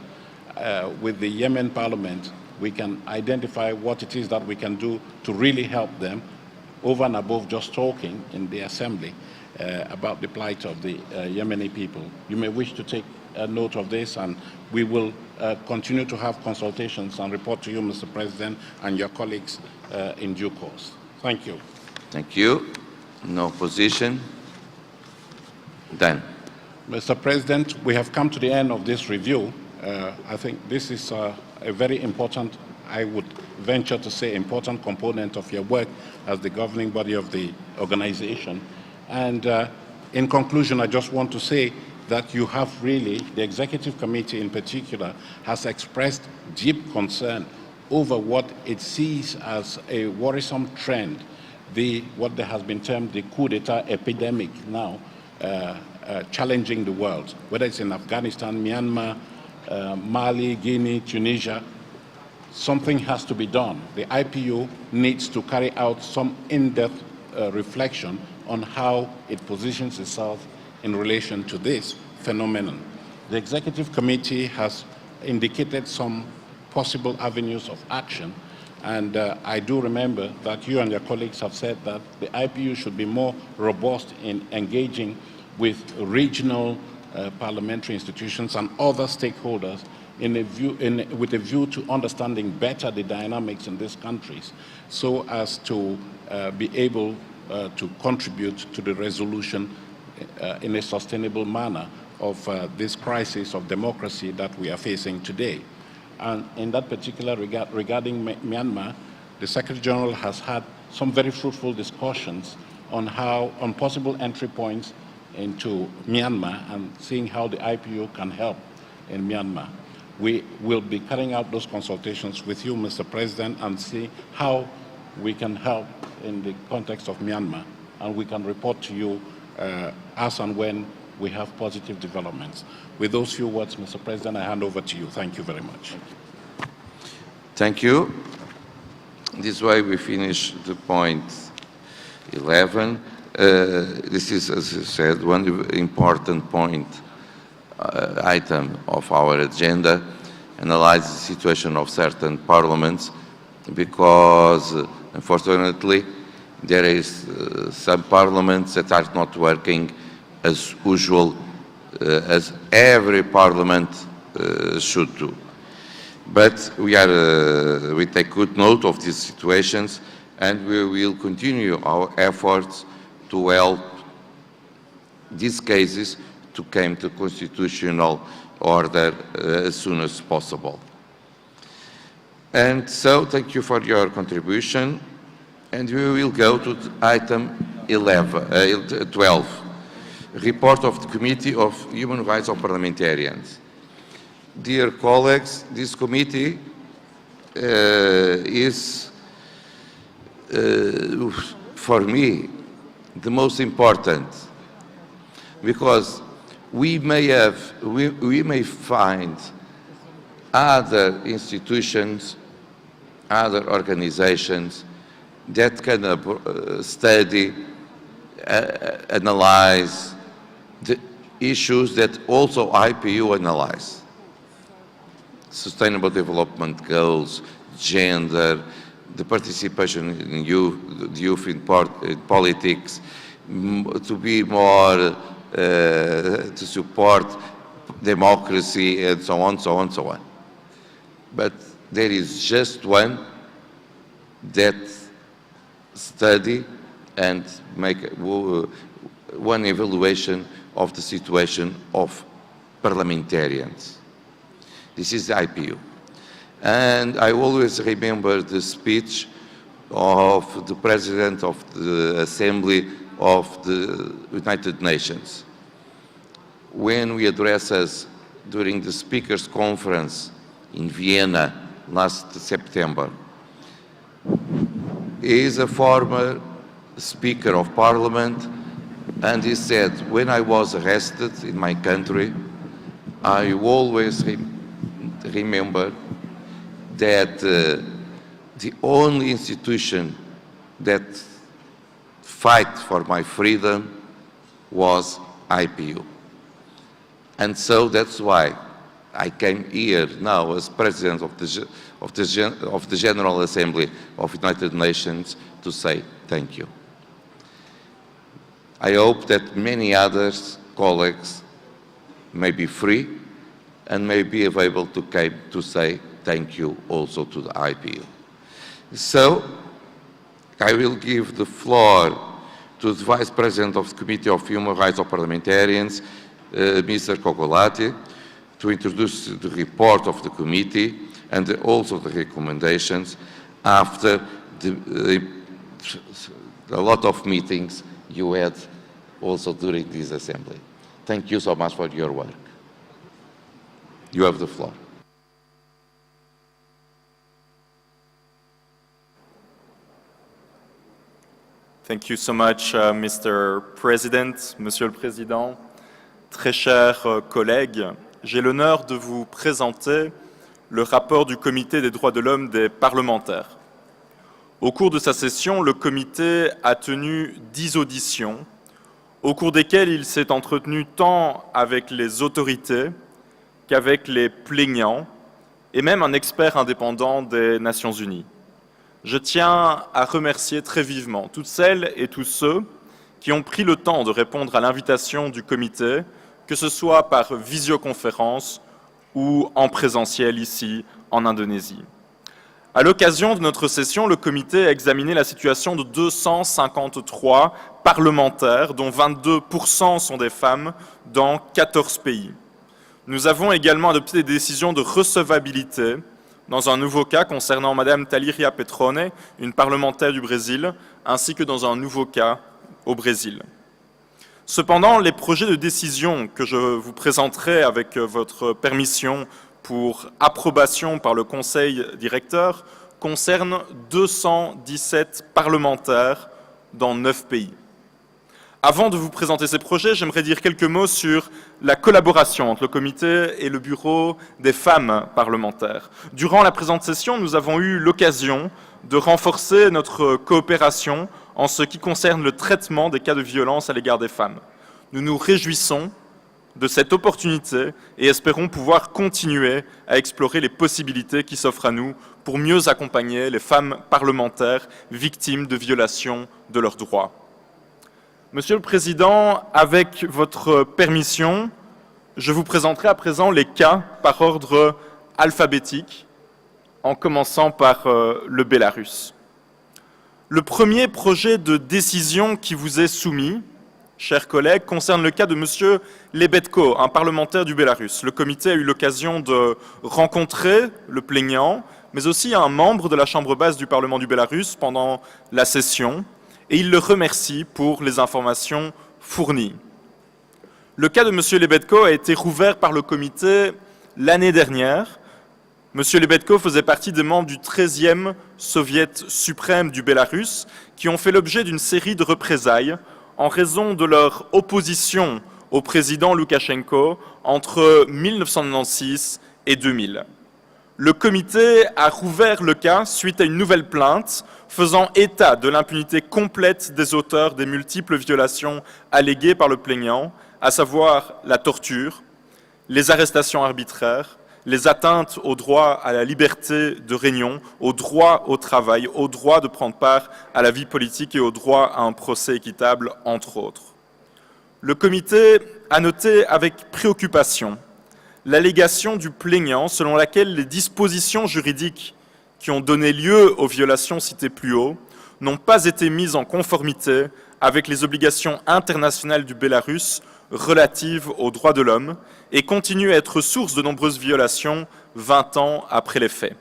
with the Yemen Parliament, we can identify what it is that we can do to really help them over and above just talking in the assembly about the plight of the Yemeni people. You may wish to take note of this, and we will continue to have consultations and report to you, Mr. President, and your colleagues in due course. Thank you. Thank you. No opposition. Then. Mr. President, we have come to the end of this review. I think this is a very important, I would venture to say, important component of your work as the governing body of the organization. And in conclusion, I just want to say that you have really, the executive committee in particular, has expressed deep concern over what it sees as a worrisome trend, what there has been termed the coup d'etat epidemic now, challenging the world, whether it's in Afghanistan, Myanmar, Mali, Guinea, Tunisia. Something has to be done. The IPU needs to carry out some in-depth reflection on how it positions itself in relation to this phenomenon. The executive committee has indicated some possible avenues of action, and I do remember that you and your colleagues have said that the IPU should be more robust in engaging with regional parliamentary institutions and other stakeholders with a view to understanding better the dynamics in these countries so as to be able to contribute to the resolution in a sustainable manner of this crisis of democracy that we are facing today. And in that particular regard, regarding Myanmar, the Secretary General has had some very fruitful discussions on possible entry points into Myanmar and seeing how the IPU can help in Myanmar. We will be carrying out those consultations with you, Mr. President, and see how we can help in the context of Myanmar, and we can report to you as and when we have positive developments. With those few words, Mr. President, I hand over to you. Thank you very much. Thank you. This way we finish the point 11. This is, as you said, one important point item of our agenda, analyze the situation of certain parliaments, because unfortunately there is some parliaments that are not working as usual, as every parliament should do. But we take good note of these situations, and we will continue our efforts to help these cases to come to constitutional order as soon as possible. And so, thank you for your contribution, and we will go to item 12, report of the Committee of Human Rights of Parliamentarians. Dear colleagues, this committee is, for me, the most important, because we may find other institutions, other organizations that can study, analyze the issues that also IPU analyze. Sustainable development goals, gender, the participation in youth in politics, to be more, to support democracy, and so on, so on, so on. But there is just one that study and make one evaluation of the situation of parliamentarians. This is the IPU. And I always remember the speech of the President of the Assembly of the United Nations. When we addressed us during the Speakers' Conference in Vienna last September, he is a former Speaker of Parliament, and he said, when I was arrested in my country, I always remember that the only institution that fight for my freedom was IPU. And so that's why I came here now as President of the General Assembly of United Nations to say thank you. I hope that many others, colleagues, may be free and may be available to say thank you also to the IPU. So, I will give the floor to the Vice President of the Committee of Human Rights of Parliamentarians, Mr. Coccolati, to introduce the report of the committee and also the recommendations after a lot of meetings you had also during this assembly. Thank you so much for your work. You have the floor. Thank you so much, Mr. President, Monsieur le Président, très chers collègues. J'ai l'honneur de vous présenter le rapport du Comité des droits de l'homme des parlementaires. Au cours de sa session, le comité a tenu 10 auditions, au cours desquelles il s'est entretenu tant avec les autorités qu'avec les plaignants et même un expert indépendant des Nations Unies. Je tiens à remercier très vivement toutes celles et tous ceux qui ont pris le temps de répondre à l'invitation du comité que ce soit par visioconférence ou en présentiel ici en Indonésie. À l'occasion de notre session, le comité a examiné la situation de 253 parlementaires, dont 22% sont des femmes, dans 14 pays. Nous avons également adopté des décisions de recevabilité dans un nouveau cas concernant Madame Taliria Petrone, une parlementaire du Brésil, ainsi que dans un nouveau cas au Brésil. Cependant, les projets de décision que je vous présenterai avec votre permission pour approbation par le Conseil directeur concernent 217 parlementaires dans 9 pays. Avant de vous présenter ces projets, j'aimerais dire quelques mots sur la collaboration entre le comité et le bureau des femmes parlementaires. Durant la présente session, nous avons eu l'occasion de renforcer notre coopération en ce qui concerne le traitement des cas de violence à l'égard des femmes. Nous nous réjouissons de cette opportunité et espérons pouvoir continuer à explorer les possibilités qui s'offrent à nous pour mieux accompagner les femmes parlementaires victimes de violations de leurs droits. Monsieur le Président, avec votre permission, je vous présenterai à présent les cas par ordre alphabétique, en commençant par le Bélarus. Le premier projet de décision qui vous est soumis, chers collègues, concerne le cas de M. Lebedko, un parlementaire du Bélarus. Le comité a eu l'occasion de rencontrer le plaignant, mais aussi un membre de la Chambre basse du Parlement du Bélarus pendant la session, et il le remercie pour les informations fournies. Le cas de M. Lebedko a été rouvert par le comité l'année dernière. M. Lebedko faisait partie des membres du 13e Soviet suprême du Bélarus qui ont fait l'objet d'une série de représailles en raison de leur opposition au président Loukachenko entre 1996 et 2000. Le comité a rouvert le cas suite à une nouvelle plainte faisant état de l'impunité complète des auteurs des multiples violations alléguées par le plaignant, à savoir la torture, les arrestations arbitraires, les atteintes au droit à la liberté de réunion, au droit au travail, au droit de prendre part à la vie politique et au droit à un procès équitable, entre autres. Le comité a noté avec préoccupation l'allégation du plaignant selon laquelle les dispositions juridiques qui ont donné lieu aux violations citées plus haut n'ont pas été mises en conformité avec les obligations internationales du Bélarus relatives aux droits de l'homme et continuent à être source de nombreuses violations 20 ans après les faits.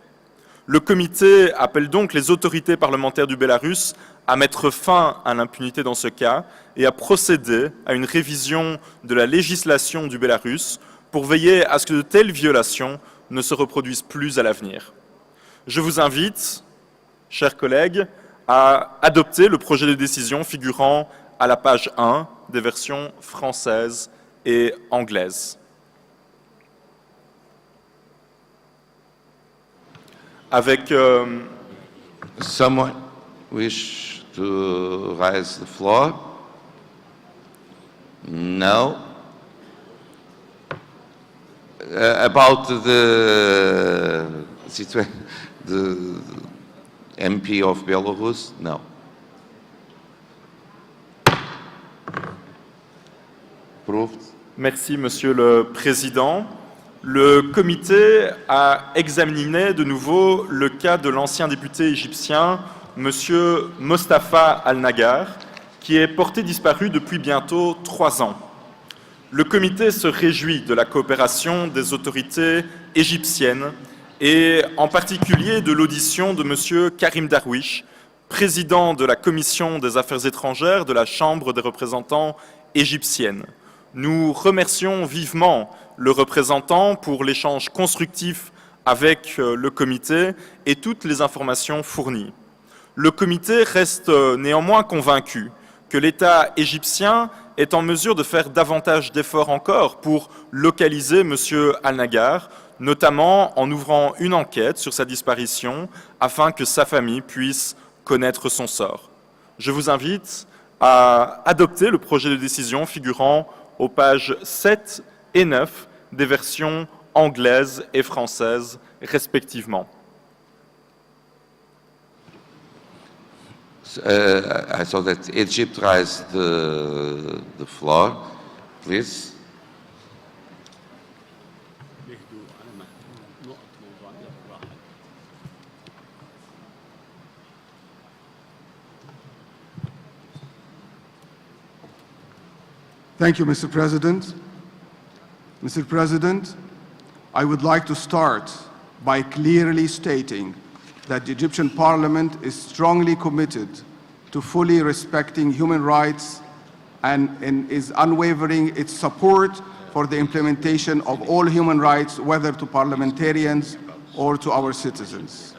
Le comité appelle donc les autorités parlementaires du Bélarus à mettre fin à l'impunité dans ce cas et à procéder à une révision de la législation du Bélarus pour veiller à ce que de telles violations ne se reproduisent plus à l'avenir. Je vous invite, chers collègues, à adopter le projet de décision figurant à la page 1 des versions françaises et anglaises. Avec Someone wish to raise the floor? No. About the situation, the MP of Belarus? No. Approved. Merci, Monsieur le Président. Le comité a examiné de nouveau le cas de l'ancien député égyptien, Monsieur Mostafa Al-Nagar, qui est porté disparu depuis bientôt 3 ans. Le comité se réjouit de la coopération des autorités égyptiennes et en particulier de l'audition de M. Karim Darwish, président de la Commission des Affaires étrangères de la Chambre des représentants égyptienne. Nous remercions vivement le représentant pour l'échange constructif avec le comité et toutes les informations fournies. Le comité reste néanmoins convaincu que l'État égyptien est en mesure de faire davantage d'efforts encore pour localiser M. Al-Nagar, notamment en ouvrant une enquête sur sa disparition afin que sa famille puisse connaître son sort. Je vous invite à adopter le projet de décision figurant aux pages 7 et 9 des versions anglaises et françaises respectivement. I saw that Egypt raised the floor, please. Thank you, Mr. President. Mr. President, I would like to start by clearly stating that the Egyptian Parliament is strongly committed to fully respecting human rights and is unwavering its support for the implementation of all human rights, whether to parliamentarians or to our citizens.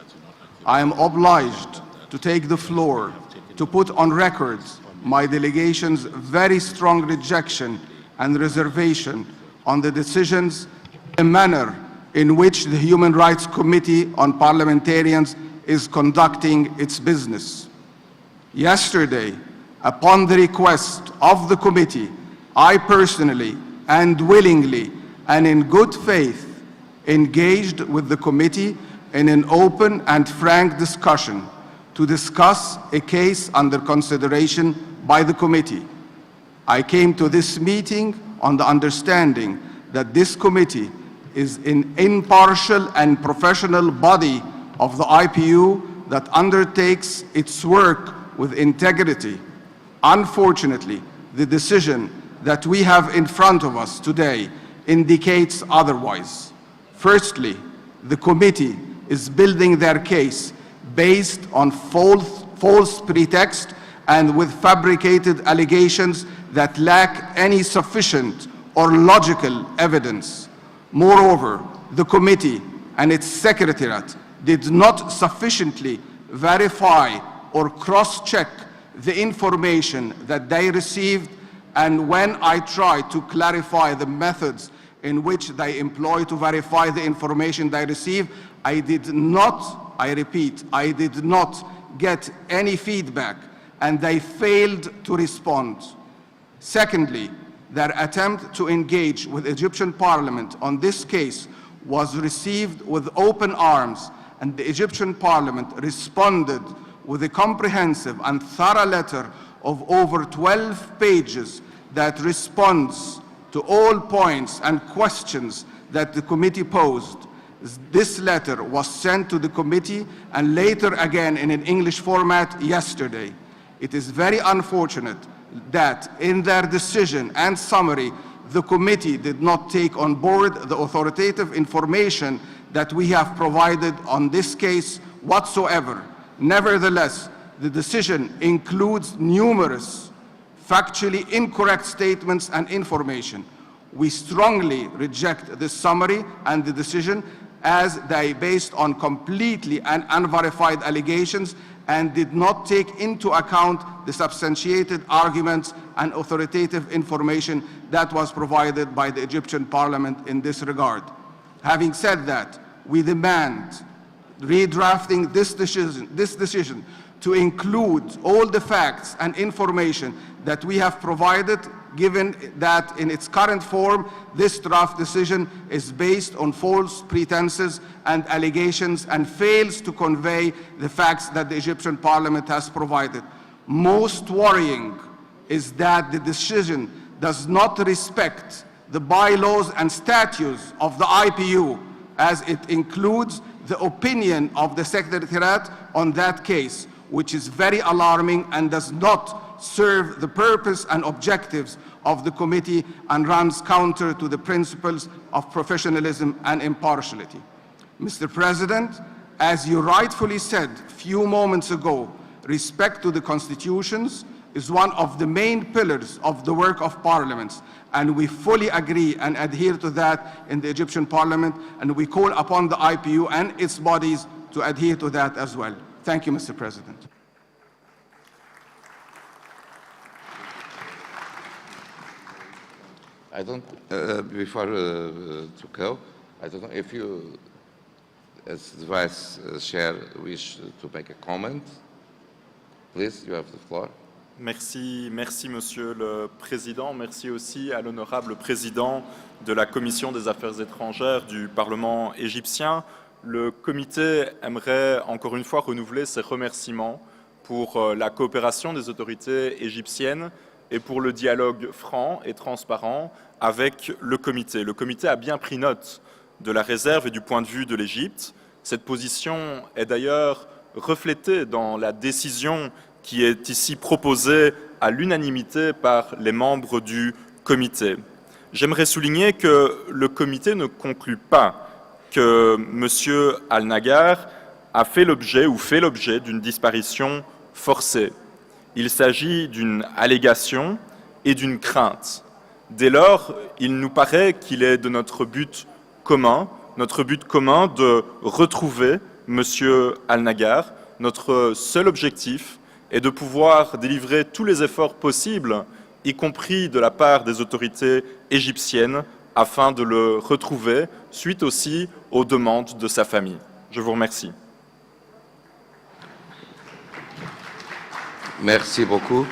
I am obliged to take the floor to put on record my delegation's very strong rejection and reservation on the decisions, the manner in which the Human Rights Committee on Parliamentarians is conducting its business. Yesterday, upon the request of the committee, I personally and willingly and in good faith engaged with the committee in an open and frank discussion to discuss a case under consideration by the committee. I came to this meeting on the understanding that this committee is an impartial and professional body of the IPU that undertakes its work with integrity. Unfortunately, the decision that we have in front of us today indicates otherwise. Firstly, the committee is building their case based on false pretext and with fabricated allegations that lack any sufficient or logical evidence. Moreover, the committee and its secretariat did not sufficiently verify or cross-check the information that they received, and when I tried to clarify the methods in which they employ to verify the information they receive, I did not, I repeat, I did not get any feedback, and they failed to respond. Secondly, their attempt to engage with Egyptian Parliament on this case was received with open arms, and the Egyptian Parliament responded with a comprehensive and thorough letter of over 12 pages that responds to all points and questions that the committee posed. This letter was sent to the committee and later again in an English format yesterday. It is very unfortunate that in their decision and summary, the committee did not take on board the authoritative information that we have provided on this case whatsoever. Nevertheless, the decision includes numerous factually incorrect statements and information. We strongly reject this summary and the decision as they based on completely and unverified allegations and did not take into account the substantiated arguments and authoritative information that was provided by the Egyptian Parliament in this regard. Having said that, we demand redrafting this decision to include all the facts and information that we have provided, given that in its current form, this draft decision is based on false pretenses and allegations and fails to convey the facts that the Egyptian Parliament has provided. Most worrying is that the decision does not respect the bylaws and statutes of the IPU, as it includes the opinion of the Secretariat on that case, which is very alarming and does not serve the purpose and objectives of the committee and runs counter to the principles of professionalism and impartiality. Mr. President, as you rightfully said a few moments ago, respect to the constitutions is one of the main pillars of the work of parliaments, and we fully agree and adhere to that in the Egyptian Parliament, and we call upon the IPU and its bodies to adhere to that as well. Thank you, Mr. President. I don't, before to go, I don't know if you, as the Vice Chair, wish to make a comment. Please, you have the floor. Merci, merci Monsieur le Président. Merci aussi à l'honorable Président de la Commission des Affaires étrangères du Parlement égyptien. Le comité aimerait encore une fois renouveler ses remerciements pour la coopération des autorités égyptiennes et pour le dialogue franc et transparent avec le comité. Le comité a bien pris note de la réserve et du point de vue de l'Égypte. Cette position est d'ailleurs reflétée dans la décision qui est ici proposée à l'unanimité par les membres du comité. J'aimerais souligner que le comité ne conclut pas que M. Al-Nagar a fait l'objet ou fait l'objet d'une disparition forcée. Il s'agit d'une allégation et d'une crainte. Dès lors, il nous paraît qu'il est de notre but commun de retrouver M. Al-Nagar. Notre seul objectif est de pouvoir délivrer tous les efforts possibles, y compris de la part des autorités égyptiennes, afin de le retrouver, suite aussi aux demandes de sa famille. Je vous remercie. Merci beaucoup.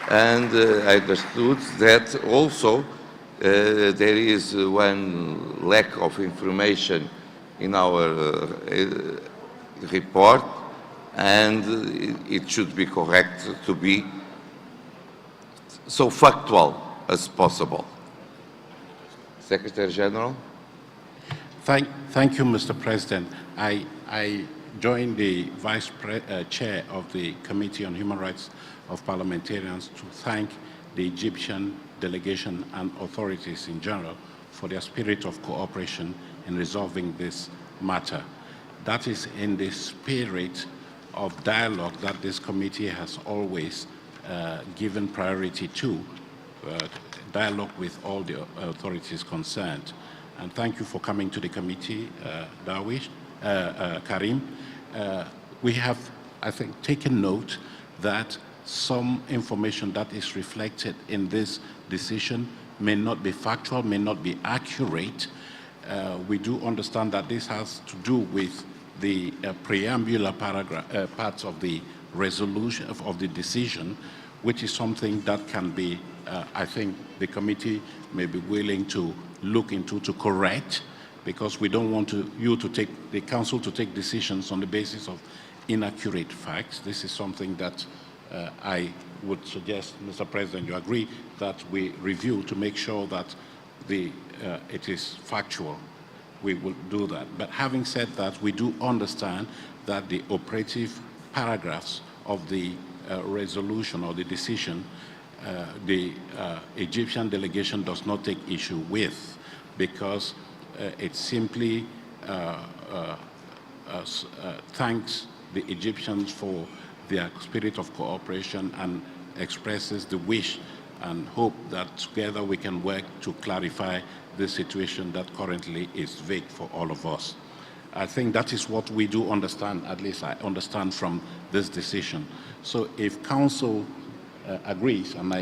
And I understood that also there is one lack of information in our report, and it should be correct to be so factual as possible. Secretary General. Thank you, Mr. President. I joined the Chair of the Committee on Human Rights of Parliamentarians to thank the Egyptian delegation and authorities in general for their spirit of cooperation in resolving this matter. That is in the spirit of dialogue that this committee has always given priority to, dialogue with all the authorities concerned. And thank you for coming to the committee, Karim. We have, I think, taken note that some information that is reflected in this decision may not be factual, may not be accurate. We do understand that this has to do with the preambular parts of the resolution, of the decision, which is something that can be, I think the committee may be willing to look into to correct, because we don't want the council to take decisions on the basis of inaccurate facts. This is something that I would suggest, Mr. President, you agree that we review to make sure that it is factual. We will do that. But having said that, we do understand that the operative paragraphs of the resolution or the decision, the Egyptian delegation does not take issue with, because it simply thanks the Egyptians for their spirit of cooperation and expresses the wish and hope that together we can work to clarify the situation that currently is vague for all of us. I think that is what we do understand, at least I understand from this decision. So if Council agrees, and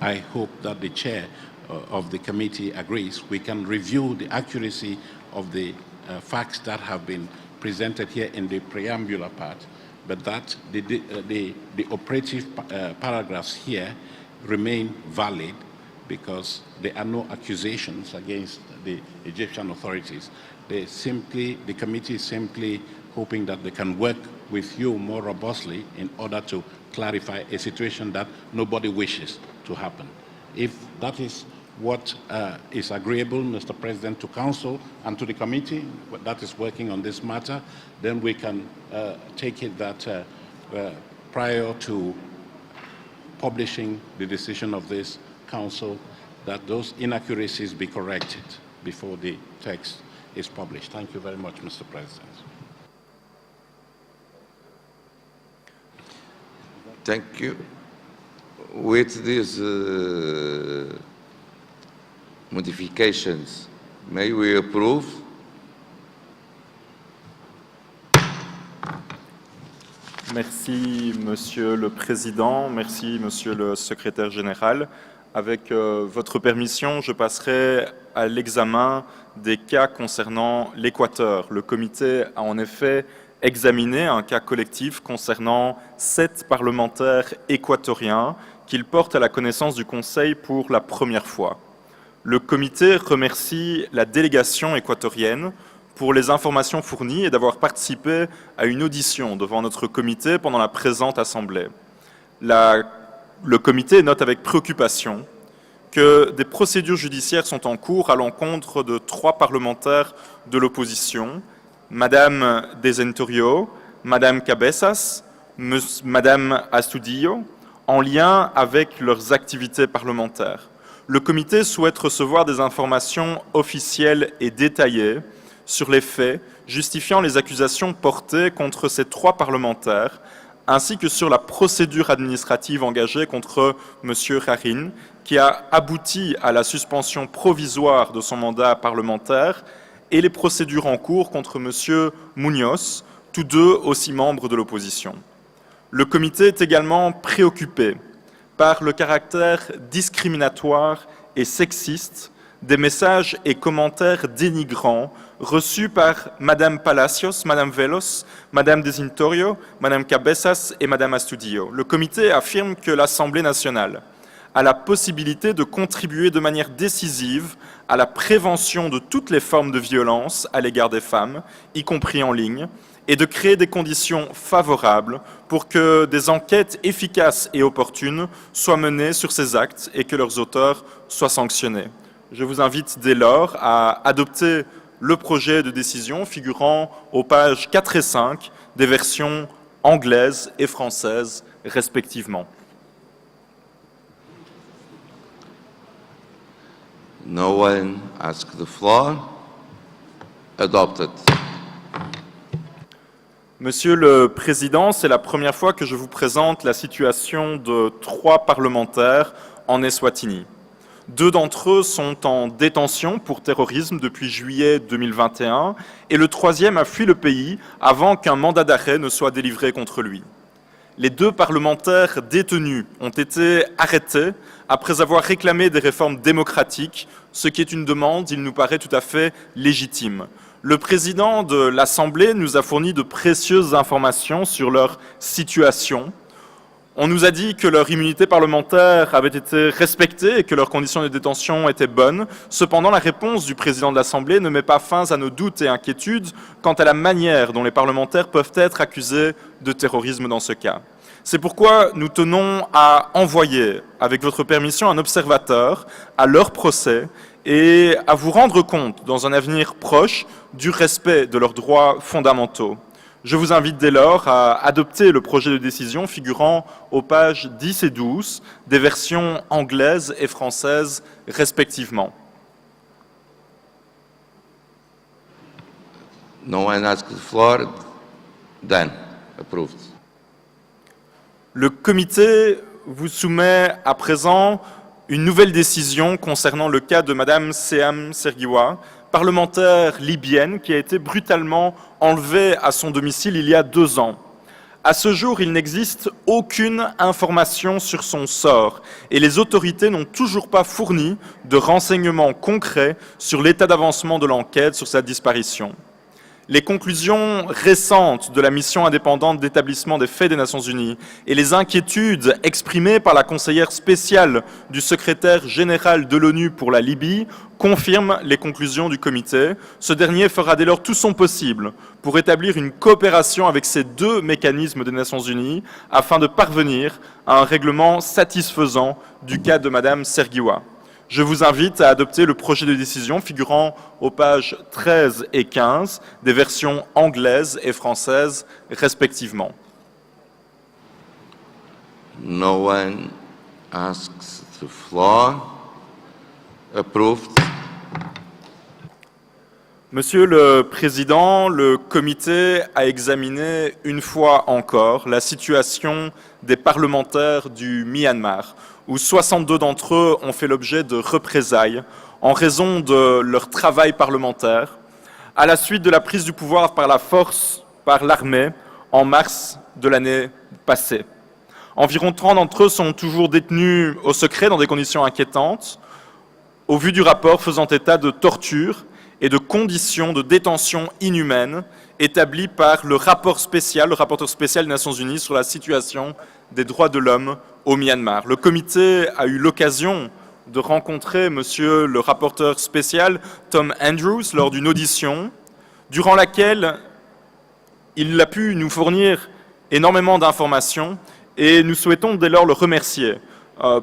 I hope that the Chair of the committee agrees, we can review the accuracy of the facts that have been presented here in the preambular part, but that the operative paragraphs here remain valid, because there are no accusations against the Egyptian authorities. The committee is simply hoping that they can work with you more robustly in order to clarify a situation that nobody wishes to happen. If that is what is agreeable, Mr. President, to Council and to the committee that is working on this matter, then we can take it that prior to publishing the decision of this Council, that those inaccuracies be corrected before the text is published. Thank you very much, Mr. President. Thank you. With these modifications, may we approve? Merci, Monsieur le Président. Merci, Monsieur le Secrétaire Général. Avec votre permission, je passerai à l'examen des cas concernant l'Équateur. Le comité a en effet examiné un cas collectif concernant 7 parlementaires équatoriens qu'il porte à la connaissance du Conseil pour la première fois. Le comité remercie la délégation équatorienne pour les informations fournies et d'avoir participé à une audition devant notre comité pendant la présente assemblée. Le comité note avec préoccupation que des procédures judiciaires sont en cours à l'encontre de 3 parlementaires de l'opposition, Madame Desentorio, Madame Cabezas, Madame Astudillo, en lien avec leurs activités parlementaires. le comité souhaite recevoir des informations officielles et détaillées sur les faits justifiant les accusations portées contre ces 3 parlementaires, ainsi que sur la procédure administrative engagée contre M. Rarin, qui a abouti à la suspension provisoire de son mandat parlementaire, et les procédures en cours contre M. Munoz, tous deux aussi membres de l'opposition. Le comité est également préoccupé par le caractère discriminatoire et sexiste des messages et commentaires dénigrants reçus par Mme Palacios, Mme Velos, Mme Desintorio, Mme Cabezas et Mme Astudillo. Le comité affirme que l'Assemblée nationale a la possibilité de contribuer de manière décisive à la prévention de toutes les formes de violence à l'égard des femmes, y compris en ligne, et de créer des conditions favorables pour que des enquêtes efficaces et opportunes soient menées sur ces actes et que leurs auteurs soient sanctionnés. Je vous invite dès lors à adopter le projet de décision figurant aux pages 4 et 5 des versions anglaises et françaises respectivement. No one asked the floor. Adopted. Monsieur le Président, c'est la première fois que je vous présente la situation de 3 parlementaires en Eswatini. 2 d'entre eux sont en détention pour terrorisme depuis juillet 2021 et le 3e a fui le pays avant qu'un mandat d'arrêt ne soit délivré contre lui. Les 2 parlementaires détenus ont été arrêtés après avoir réclamé des réformes démocratiques, ce qui est une demande, il nous paraît tout à fait légitime. Le président de l'Assemblée nous a fourni de précieuses informations sur leur situation. On nous a dit que leur immunité parlementaire avait été respectée et que leurs conditions de détention étaient bonnes. Cependant, la réponse du président de l'Assemblée ne met pas fin à nos doutes et inquiétudes quant à la manière dont les parlementaires peuvent être accusés de terrorisme dans ce cas. C'est pourquoi nous tenons à envoyer, avec votre permission, un observateur à leur procès et à vous rendre compte, dans un avenir proche, du respect de leurs droits fondamentaux. Je vous invite dès lors à adopter le projet de décision figurant aux pages 10 et 12 des versions anglaises et françaises respectivement. No one asked the floor. Done. Approved. Le comité vous soumet à présent une nouvelle décision concernant le cas de Mme Seham Sergiwa, parlementaire libyenne qui a été brutalement enlevée à son domicile il y a 2 ans. À ce jour, il n'existe aucune information sur son sort et les autorités n'ont toujours pas fourni de renseignements concrets sur l'état d'avancement de l'enquête sur sa disparition. Les conclusions récentes de la mission indépendante d'établissement des faits des Nations Unies et les inquiétudes exprimées par la conseillère spéciale du secrétaire général de l'ONU pour la Libye confirment les conclusions du comité. Ce dernier fera dès lors tout son possible pour établir une coopération avec ces 2 mécanismes des Nations Unies afin de parvenir à un règlement satisfaisant du cas de Mme Sergiwa. Je vous invite à adopter le projet de décision figurant aux pages 13 et 15 des versions anglaises et françaises respectivement. No one asks the floor. Approved. Monsieur le Président, le comité a examiné une fois encore la situation des parlementaires du Myanmar, où 62 d'entre eux ont fait l'objet de représailles en raison de leur travail parlementaire, à la suite de la prise du pouvoir par la force, par l'armée, en mars de l'année passée. Environ 30 d'entre eux sont toujours détenus au secret dans des conditions inquiétantes, au vu du rapport faisant état de torture et de conditions de détention inhumaines établies par le rapporteur spécial des Nations Unies sur la situation des droits de l'homme au Myanmar. Le comité a eu l'occasion de rencontrer monsieur le rapporteur spécial Tom Andrews lors d'une audition durant laquelle il a pu nous fournir énormément d'informations et nous souhaitons dès lors le remercier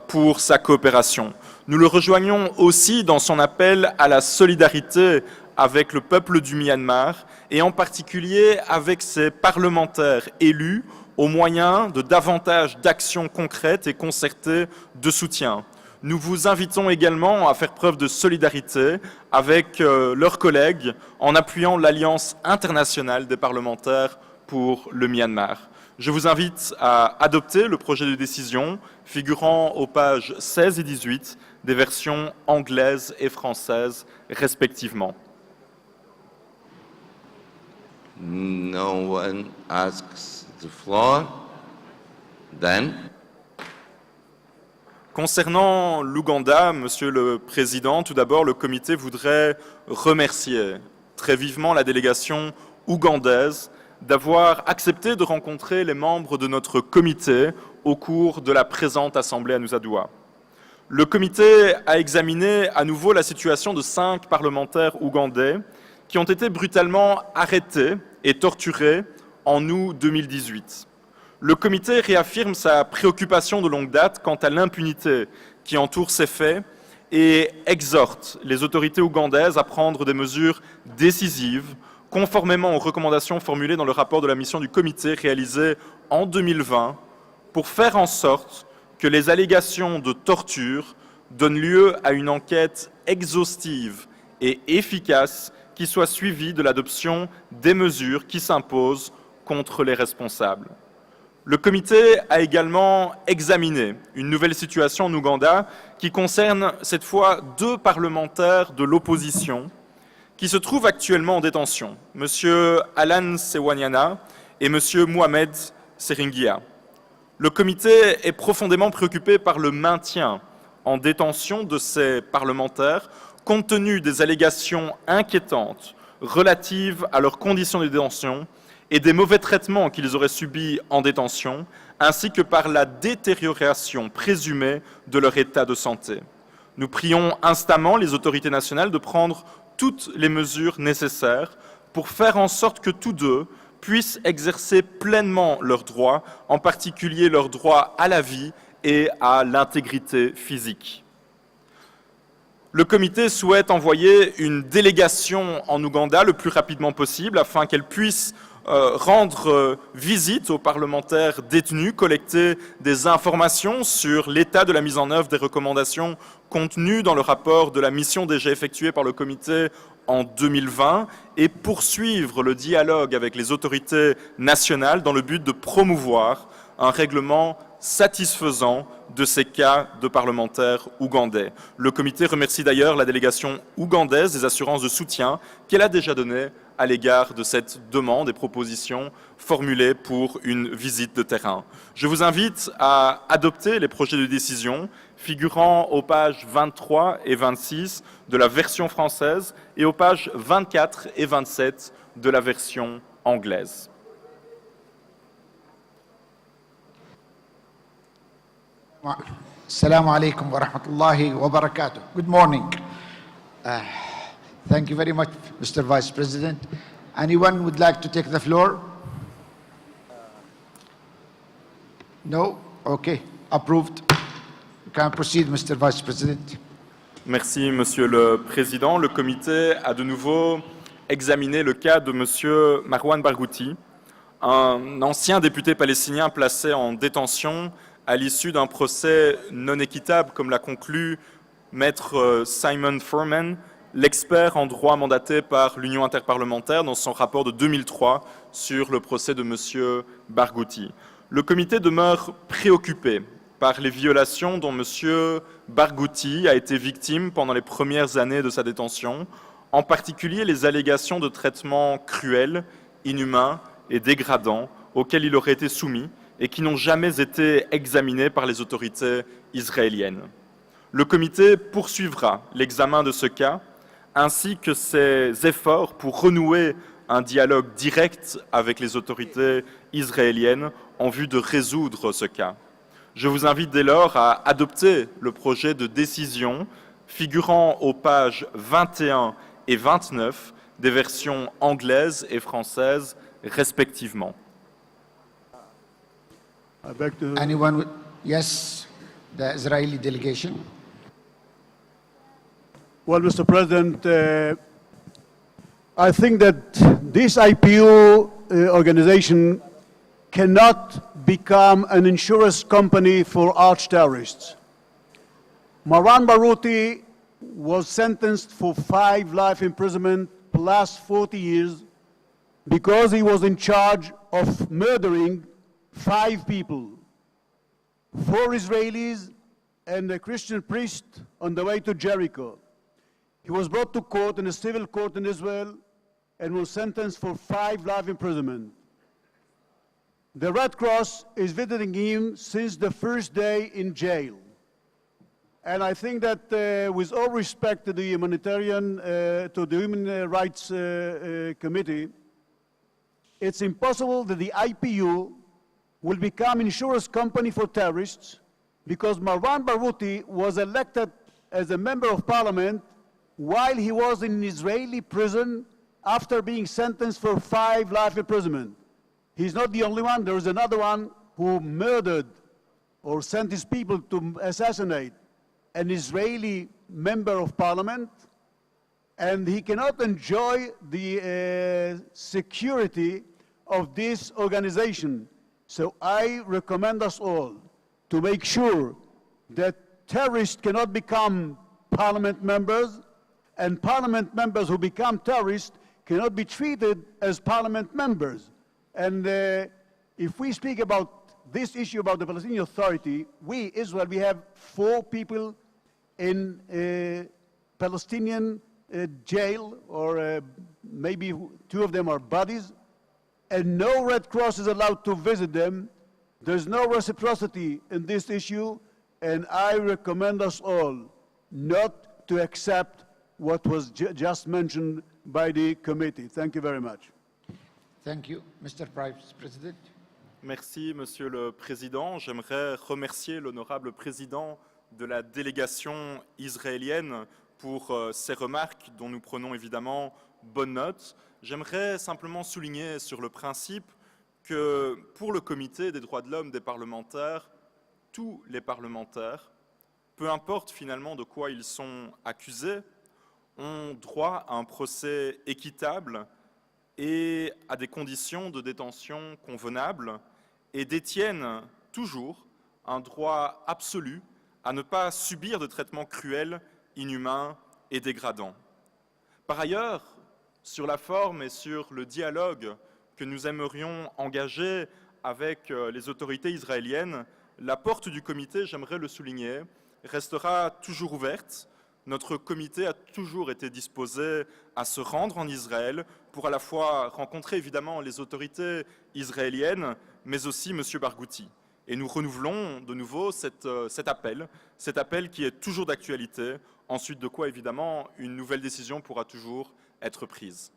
pour sa coopération. Nous le rejoignons aussi dans son appel à la solidarité avec le peuple du Myanmar et en particulier avec ses parlementaires élus au moyen de davantage d'actions concrètes et concertées de soutien. Nous vous invitons également à faire preuve de solidarité avec leurs collègues en appuyant l'Alliance internationale des parlementaires pour le Myanmar. Je vous invite à adopter le projet de décision figurant aux pages 16 et 18 des versions anglaises et françaises respectivement. No one asks the floor. Then. Concernant l'Ouganda, Monsieur le Président, tout d'abord, le comité voudrait remercier très vivement la délégation ougandaise d'avoir accepté de rencontrer les membres de notre comité au cours de la présente assemblée à Nusa Dua. Le comité a examiné à nouveau la situation de 5 parlementaires ougandais qui ont été brutalement arrêtés et torturés en août 2018. Le comité réaffirme sa préoccupation de longue date quant à l'impunité qui entoure ces faits et exhorte les autorités ougandaises à prendre des mesures décisives conformément aux recommandations formulées dans le rapport de la mission du comité réalisé en 2020 pour faire en sorte que les allégations de torture donnent lieu à une enquête exhaustive et efficace qui soit suivie de l'adoption des mesures qui s'imposent contre les responsables. Le comité a également examiné une nouvelle situation en Ouganda qui concerne cette fois 2 parlementaires de l'opposition qui se trouvent actuellement en détention, M. Alan Sewanyana et M. Mohamed Seringia. Le comité est profondément préoccupé par le maintien en détention de ces parlementaires compte tenu des allégations inquiétantes relatives à leurs conditions de détention et des mauvais traitements qu'ils auraient subis en détention, ainsi que par la détérioration présumée de leur état de santé. Nous prions instamment les autorités nationales de prendre toutes les mesures nécessaires pour faire en sorte que tous deux puissent exercer pleinement leurs droits, en particulier leur droit à la vie et à l'intégrité physique. Le comité souhaite envoyer une délégation en Ouganda le plus rapidement possible afin qu'elle puisse rendre visite aux parlementaires détenus, collecter des informations sur l'état de la mise en œuvre des recommandations contenues dans le rapport de la mission déjà effectuée par le comité en 2020 et poursuivre le dialogue avec les autorités nationales dans le but de promouvoir un règlement satisfaisant de ces cas de parlementaires ougandais. Le comité remercie d'ailleurs la délégation ougandaise des assurances de soutien qu'elle a déjà données à l'égard de cette demande et proposition formulée pour une visite de terrain. Je vous invite à adopter les projets de décision figurant aux pages 23 et 26 de la version française et aux pages 24 et 27 de la version anglaise. Assalamu alaikum wa rahmatullahi wa barakatuh. Good morning. Thank you very much, Mr. Vice President. Anyone would like to take the floor? No? Okay. Approved. You can proceed, Mr. Vice President. Merci, Monsieur le Président. Le comité a de nouveau examiné le cas de Monsieur Marwan Barghouti, un ancien député palestinien placé en détention à l'issue d'un procès non équitable, comme l'a conclu Maître Simon Furman, l'expert en droit mandaté par l'Union interparlementaire dans son rapport de 2003 sur le procès de M. Barghouti. Le comité demeure préoccupé par les violations dont M. Barghouti a été victime pendant les premières années de sa détention, en particulier les allégations de traitements cruels, inhumains et dégradants auxquels il aurait été soumis et qui n'ont jamais été examinés par les autorités israéliennes. Le comité poursuivra l'examen de ce cas, ainsi que ses efforts pour renouer un dialogue direct avec les autorités israéliennes en vue de résoudre ce cas. Je vous invite dès lors à adopter le projet de décision figurant aux pages 21 et 29 des versions anglaises et françaises respectivement. Anyone? Yes, the Israeli delegation. Well, Mr. President, I think that this IPU organization cannot become an insurance company for arch terrorists. Marwan Barghouti was sentenced for 5 life imprisonment plus 40 years because he was in charge of murdering 5 people, 4 Israelis and a Christian priest on the way to Jericho. He was brought to court in a civil court in Israel and was sentenced for 5 life imprisonment. The Red Cross is visiting him since the first day in jail. And I think that with all respect to the Humanitarian, to the Human Rights Committee, it's impossible that the IPU will become insurance company for terrorists because Marwan Barghouti was elected as a member of parliament while he was in an Israeli prison after being sentenced for 5 life imprisonment. He's not the only one. There is another one who murdered or sent his people to assassinate an Israeli member of parliament, and he cannot enjoy the security of this organization. So I recommend us all to make sure that terrorists cannot become parliament members, and parliament members who become terrorists cannot be treated as parliament members. And if we speak about this issue about the Palestinian Authority, we, Israel, we have 4 people in Palestinian jail, or maybe 2 of them are bodies, and no Red Cross is allowed to visit them. There's no reciprocity in this issue, and I recommend us all not to accept what was just mentioned by the committee. Thank you very much. Thank you. Mr. Vice President. Merci, Monsieur le Président. J'aimerais remercier l'honorable président de la délégation israélienne pour ses remarques dont nous prenons évidemment bonne note. J'aimerais simplement souligner sur le principe que pour le Comité des droits de l'homme des parlementaires, tous les parlementaires, peu importe finalement de quoi ils sont accusés, ont droit à un procès équitable et à des conditions de détention convenables et détiennent toujours un droit absolu à ne pas subir de traitements cruels, inhumains et dégradants. Par ailleurs, sur la forme et sur le dialogue que nous aimerions engager avec les autorités israéliennes, la porte du comité, j'aimerais le souligner, restera toujours ouverte. Notre comité a toujours été disposé à se rendre en Israël pour à la fois rencontrer évidemment les autorités israéliennes, mais aussi M. Barghouti. Et nous renouvelons de nouveau cet appel qui est toujours d'actualité, ensuite de quoi évidemment une nouvelle décision pourra toujours être prise.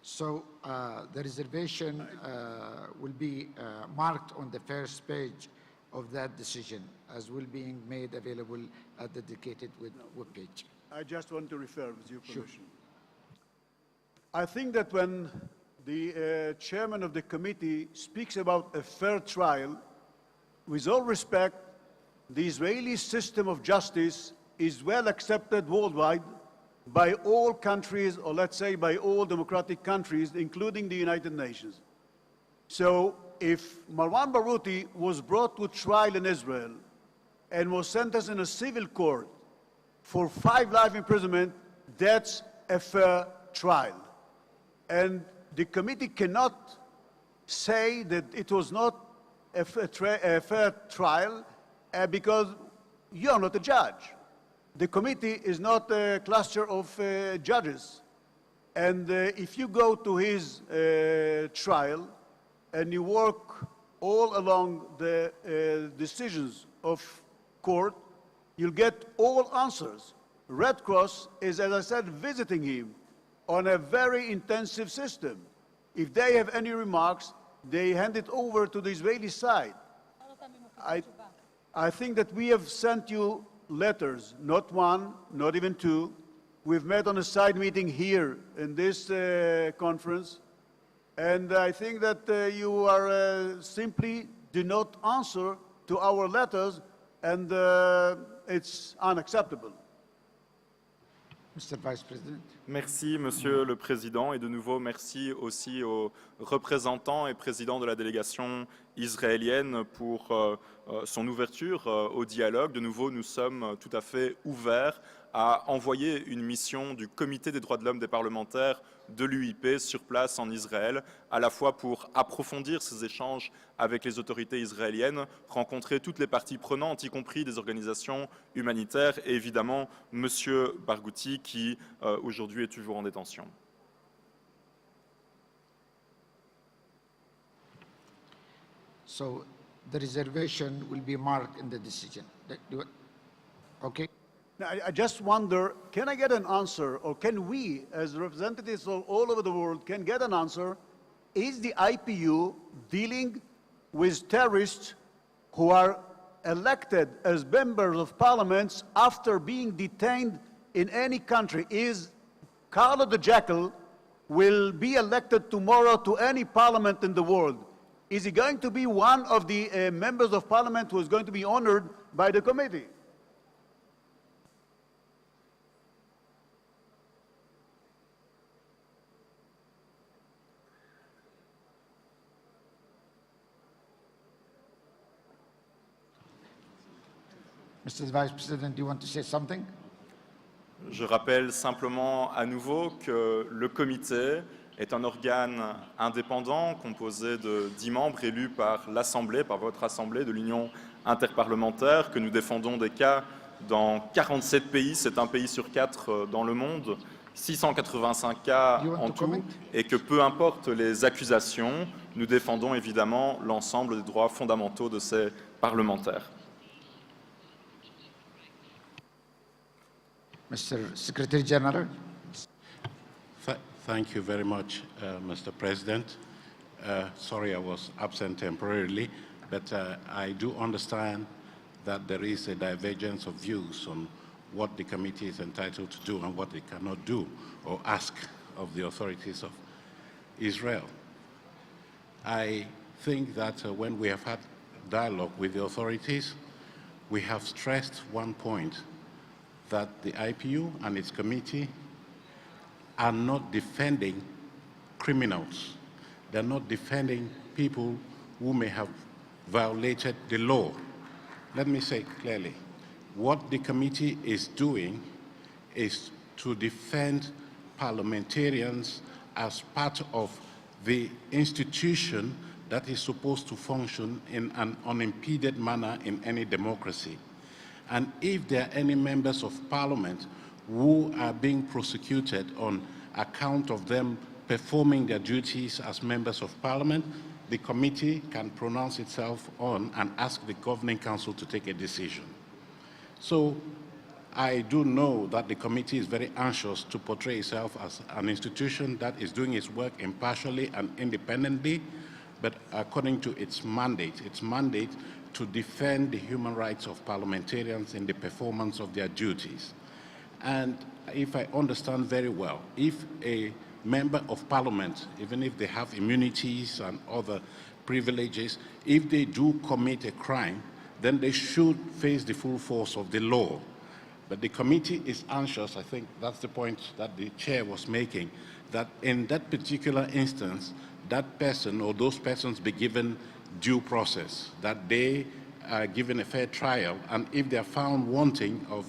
So the reservation will be marked on the first page of that decision as will be made available at the dedicated webpage. I just want to refer, with your permission. Sure. I think that when the chairman of the committee speaks about a fair trial, with all respect, the Israeli system of justice is well accepted worldwide by all countries, or let's say by all democratic countries, including the United Nations. So if Marwan Barghouti was brought to trial in Israel and was sentenced in a civil court for 5 life imprisonment, that's a fair trial. And the committee cannot say that it was not a fair trial because you're not a judge. The committee is not a cluster of judges. And if you go to his trial and you work all along the decisions of court, you'll get all answers. Red Cross is, as I said, visiting him on a very intensive system. If they have any remarks, they hand it over to the Israeli side. I think that we have sent you letters, not 1, not even 2. We've met on a side meeting here in this conference, and I think that you are simply do not answer to our letters, and it's unacceptable. Mr. Vice President. Merci, Monsieur le Président, et de nouveau merci aussi aux représentants et présidents de la délégation israélienne pour son ouverture au dialogue. De nouveau, nous sommes tout à fait ouverts à envoyer une mission du Comité des droits de l'homme des parlementaires de l'UIP sur place en Israël, à la fois pour approfondir ces échanges avec les autorités israéliennes, rencontrer toutes les parties prenantes, y compris des organisations humanitaires, et évidemment M. Barghouti, qui aujourd'hui est toujours en détention. So the reservation will be marked in the decision. Okay? Now, I just wonder, can I get an answer, or can we, as representatives of all over the world, can get an answer? Is the IPU dealing with terrorists who are elected as members of parliaments after being detained in any country? Is Carlo the Jackal will be elected tomorrow to any parliament in the world? Is he going to be one of the members of parliament who is going to be honored by the committee? Mr. Vice President, do you want to say something? Je rappelle simplement à nouveau que le comité est un organe indépendant composé de 10 membres élus par l'Assemblée, par votre Assemblée de l'Union interparlementaire, que nous défendons des cas dans 47 pays, c'est un pays sur 4 dans le monde, 685 cas en tout, et que peu importe les accusations, nous défendons évidemment l'ensemble des droits fondamentaux de ces parlementaires. Mr. Secretary General. Thank you very much, Mr. President. Sorry I was absent temporarily, but I do understand that there is a divergence of views on what the committee is entitled to do and what it cannot do or ask of the authorities of Israel. I think that when we have had dialogue with the authorities, we have stressed one point, that the IPU and its committee are not defending criminals. They're not defending people who may have violated the law. Let me say clearly, what the committee is doing is to defend parliamentarians as part of the institution that is supposed to function in an unimpeded manner in any democracy. And if there are any members of parliament who are being prosecuted on account of them performing their duties as members of parliament, the committee can pronounce itself on and ask the governing council to take a decision. So I do know that the committee is very anxious to portray itself as an institution that is doing its work impartially and independently, but according to its mandate to defend the human rights of parliamentarians in the performance of their duties. And if I understand very well, if a member of parliament, even if they have immunities and other privileges, if they do commit a crime, then they should face the full force of the law. But the committee is anxious, I think that's the point that the chair was making, that in that particular instance, that person or those persons be given due process, that they are given a fair trial, and if they are found wanting of,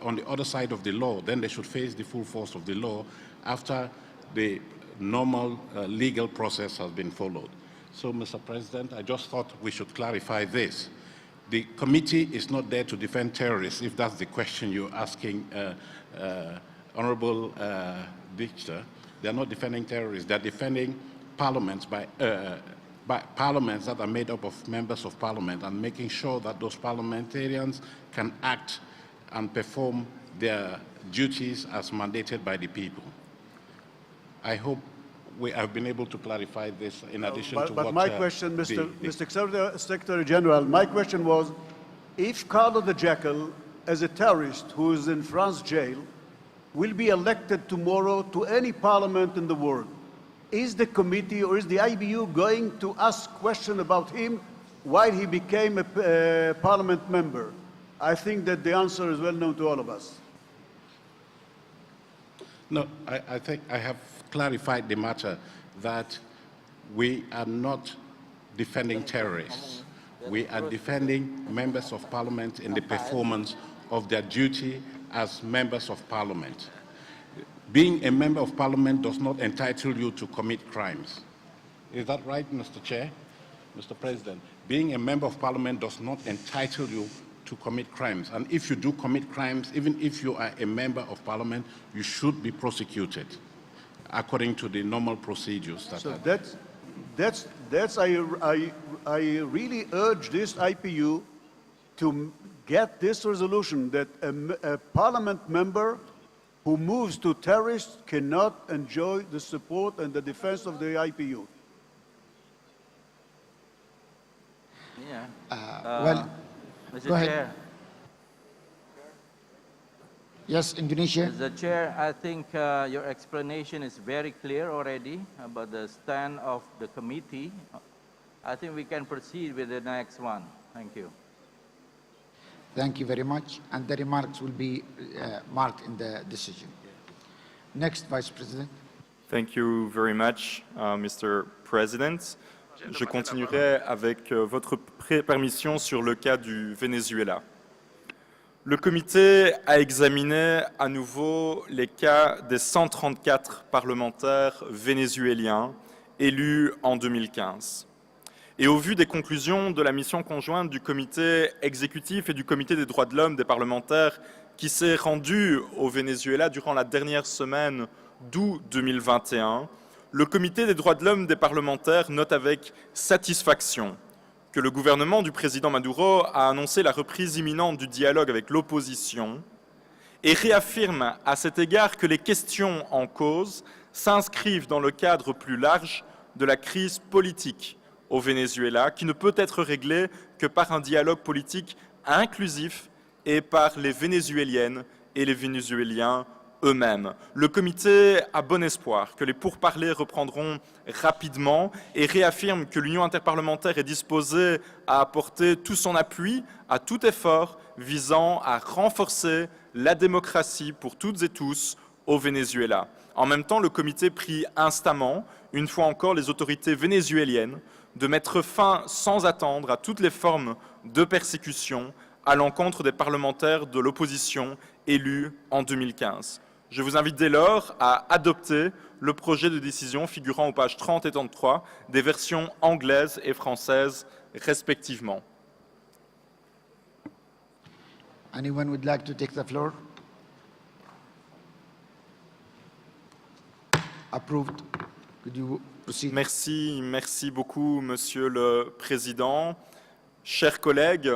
on the other side of the law, then they should face the full force of the law after the normal legal process has been followed. So, Mr. President, I just thought we should clarify this. The committee is not there to defend terrorists, if that's the question you're asking, Honorable Dichter. They're not defending terrorists, they're defending parliaments by parliaments that are made up of members of parliament and making sure that those parliamentarians can act and perform their duties as mandated by the people. I hope we have been able to clarify this in addition to what... But my question, Mr. Secretary General, my question was, if Carlo the Jackal, as a terrorist who is in France jail, will be elected tomorrow to any parliament in the world, is the committee or is the IPU going to ask questions about him while he became a parliament member? I think that the answer is well known to all of us. No, I think I have clarified the matter that we are not defending terrorists. We are defending members of parliament in the performance of their duty as members of parliament. Being a member of parliament does not entitle you to commit crimes. Is that right, Mr. Chair? Mr. President, being a member of parliament does not entitle you to commit crimes. And if you do commit crimes, even if you are a member of parliament, you should be prosecuted according to the normal procedures. I really urge this IPU to get this resolution that a parliament member who moves to terrorists cannot enjoy the support and the defense of the IPU. Well, Mr. go ahead. Chair. Yes, Indonesia. Mr. Chair, I think your explanation is very clear already about the stand of the committee. I think we can proceed with the next one. Thank you. Thank you very much. And the remarks will be marked in the decision. Next, Vice President. Thank you very much, Mr. President. Je continuerai avec votre permission sur le cas du Venezuela. Le comité a examiné à nouveau les cas des 134 parlementaires vénézuéliens élus en 2015. Et au vu des conclusions de la mission conjointe du comité exécutif et du comité des droits de l'homme des parlementaires qui s'est rendu au Venezuela durant la dernière semaine d'août 2021, le comité des droits de l'homme des parlementaires note avec satisfaction que le gouvernement du président Maduro a annoncé la reprise imminente du dialogue avec l'opposition et réaffirme à cet égard que les questions en cause s'inscrivent dans le cadre plus large de la crise politique au Venezuela, qui ne peut être réglée que par un dialogue politique inclusif et par les Vénézuéliennes et les Vénézuéliens eux-mêmes. Le comité a bon espoir que les pourparlers reprendront rapidement et réaffirme que l'Union interparlementaire est disposée à apporter tout son appui à tout effort visant à renforcer la démocratie pour toutes et tous au Venezuela. En même temps, le comité prie instamment, une fois encore, les autorités vénézuéliennes de mettre fin sans attendre à toutes les formes de persécution à l'encontre des parlementaires de l'opposition élus en 2015. Je vous invite dès lors à adopter le projet de décision figurant aux pages 30 et 33 des versions anglaises et françaises respectivement. Anyone would like to take the floor? Approved. Could you proceed? Merci beaucoup, Monsieur le Président. Chers collègues,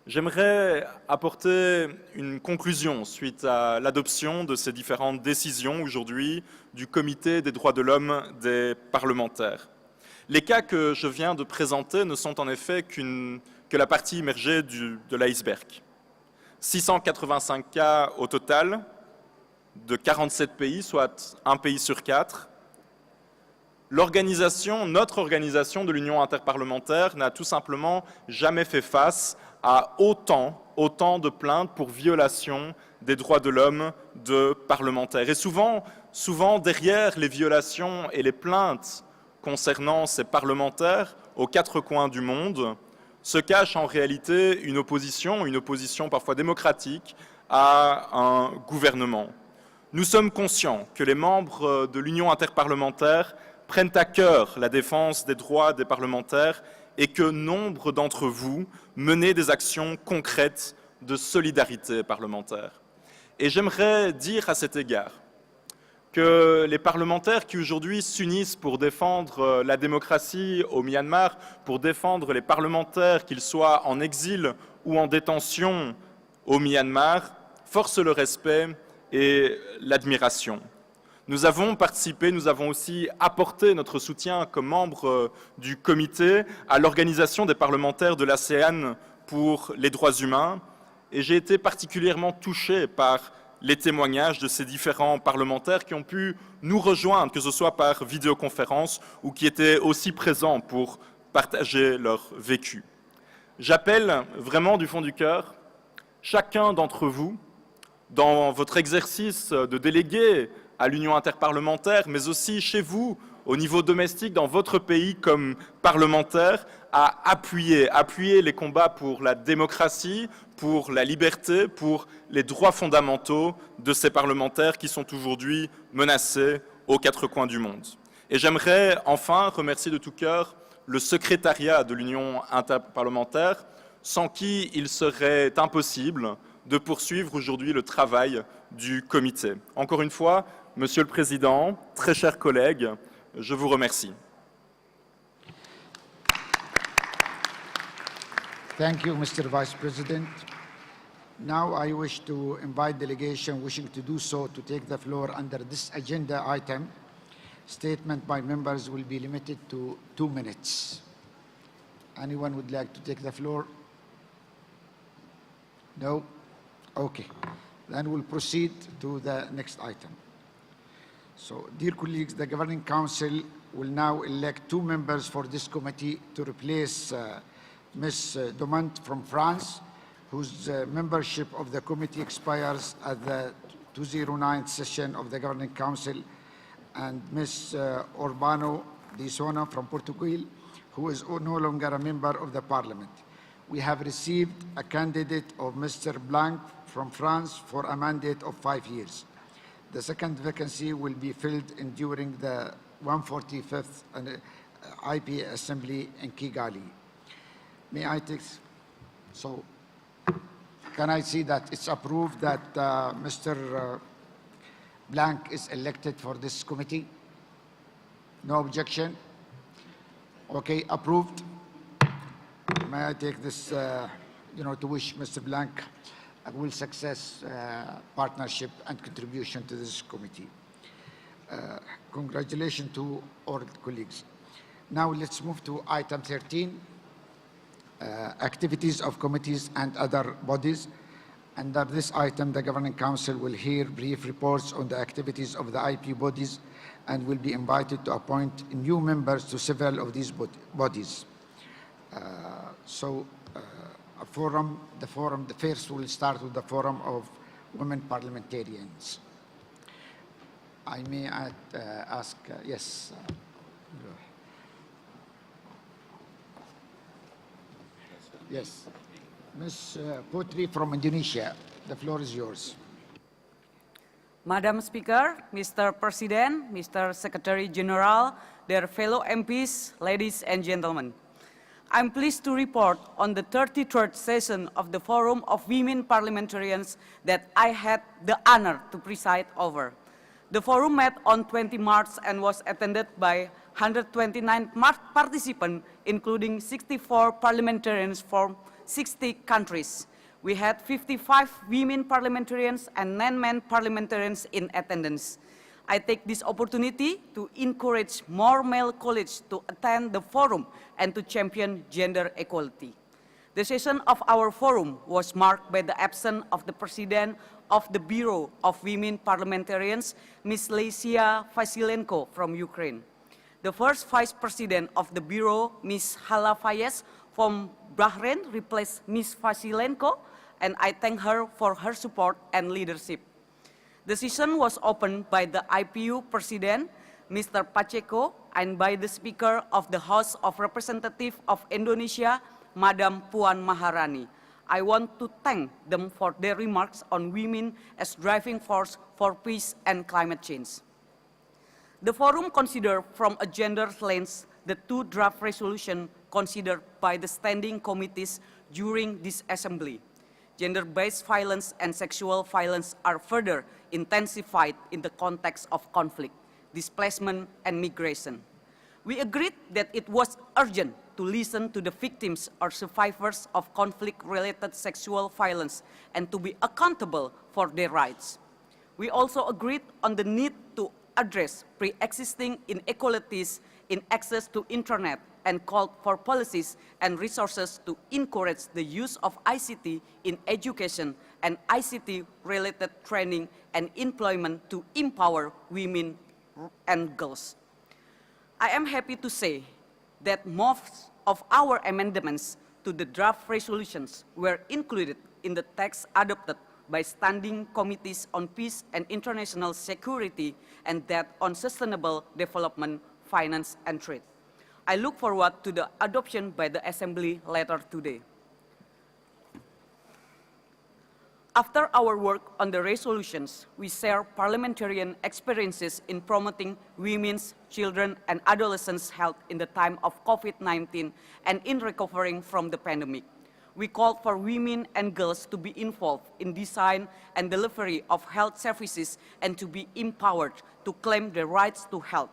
j'aimerais apporter une conclusion suite à l'adoption de ces différentes décisions aujourd'hui du Comité des droits de l'homme des parlementaires. Les cas que je viens de présenter ne sont en effet que la partie immergée de l'iceberg. 685 cas au total, de 47 pays, soit un pays sur 4. Notre organisation de l'Union interparlementaire n'a tout simplement jamais fait face à autant de plaintes pour violation des droits de l'homme de parlementaires. Et souvent, derrière les violations et les plaintes concernant ces parlementaires aux quatre coins du monde, se cache en réalité une opposition parfois démocratique à un gouvernement. Nous sommes conscients que les membres de l'Union interparlementaire prennent à cœur la défense des droits des parlementaires et que nombre d'entre vous menez des actions concrètes de solidarité parlementaire. Et j'aimerais dire à cet égard que les parlementaires qui aujourd'hui s'unissent pour défendre la démocratie au Myanmar, pour défendre les parlementaires, qu'ils soient en exil ou en détention au Myanmar, forcent le respect et l'admiration. Nous avons participé, nous avons aussi apporté notre soutien comme membres du comité à l'organisation des parlementaires de l'ASEAN pour les droits humains et j'ai été particulièrement touché par les témoignages de ces différents parlementaires qui ont pu nous rejoindre, que ce soit par vidéoconférence ou qui étaient aussi présents pour partager leur vécu. J'appelle vraiment du fond du cœur chacun d'entre vous, dans votre exercice de délégué à l'Union interparlementaire, mais aussi chez vous, au niveau domestique, dans votre pays comme parlementaire, à appuyer les combats pour la démocratie, pour la liberté, pour les droits fondamentaux de ces parlementaires qui sont aujourd'hui menacés aux quatre coins du monde. Et j'aimerais enfin remercier de tout cœur le secrétariat de l'Union interparlementaire, sans qui il serait impossible de poursuivre aujourd'hui le travail du comité. Encore une fois, Monsieur le Président, très chers collègues, je vous remercie. Thank you, Mr. Vice President. Now I wish to invite delegation wishing to do so to take the floor under this agenda item. Statement by members will be limited to 2 minutes. Anyone would like to take the floor? No? Okay. Then we'll proceed to the next item. So, dear colleagues, the Governing Council will now elect 2 members for this committee to replace Ms. Domant from France, whose membership of the committee expires at the 209th session of the Governing Council, and Ms. Urbano Di Sona from Portugal, who is no longer a member of the Parliament. We have received a candidate of Mr. Blanc from France for a mandate of 5 years. The second vacancy will be filled during the 145th IP Assembly in Kigali. May I take, so can I see that it's approved that Mr. Blanc is elected for this committee? No objection? Okay, approved. May I take this, to wish Mr. Blanc a will success, partnership and contribution to this committee. Congratulations to all colleagues. Now let's move to item 13, activities of committees and other bodies. Under this item, the Governing Council will hear brief reports on the activities of the IPU bodies and will be invited to appoint new members to several of these bodies. The first will start with the Forum of Women Parliamentarians. I may ask, yes. Yes. Ms. Putri from Indonesia, the floor is yours. Madam Speaker, Mr. President, Mr. Secretary General, dear fellow MPs, ladies and gentlemen. I'm pleased to report on the 33rd session of the Forum of Women Parliamentarians that I had the honor to preside over. The forum met on 20 March and was attended by 129 participants, including 64 parliamentarians from 60 countries. We had 55 women parliamentarians and 9 men parliamentarians in attendance. I take this opportunity to encourage more male colleagues to attend the forum and to champion gender equality. The session of our forum was marked by the absence of the President of the Bureau of Women Parliamentarians, Ms. Lesia Vasilenko from Ukraine. The first Vice President of the Bureau, Ms. Hala Fayez from Bahrain, replaced Ms. Vasilenko, and I thank her for her support and leadership. The session was opened by the IPU President, Mr. Pacheco, and by the Speaker of the House of Representatives of Indonesia, Madam Puan Maharani. I want to thank them for their remarks on women as driving force for peace and climate change. The forum considered from a gender lens the 2 draft resolutions considered by the standing committees during this assembly. Gender-based violence and sexual violence are further intensified in the context of conflict, displacement, and migration. We agreed that it was urgent to listen to the victims or survivors of conflict-related sexual violence and to be accountable for their rights. We also agreed on the need to address pre-existing inequalities in access to internet and called for policies and resources to encourage the use of ICT in education and ICT-related training and employment to empower women and girls. I am happy to say that most of our amendments to the draft resolutions were included in the text adopted by standing committees on peace and international security and that on sustainable development finance, and trade. I look forward to the adoption by the Assembly later today. After our work on the resolutions, we share parliamentarian experiences in promoting women's, children, and adolescents' health in the time of COVID-19 and in recovering from the pandemic. We called for women and girls to be involved in design and delivery of health services and to be empowered to claim their rights to health.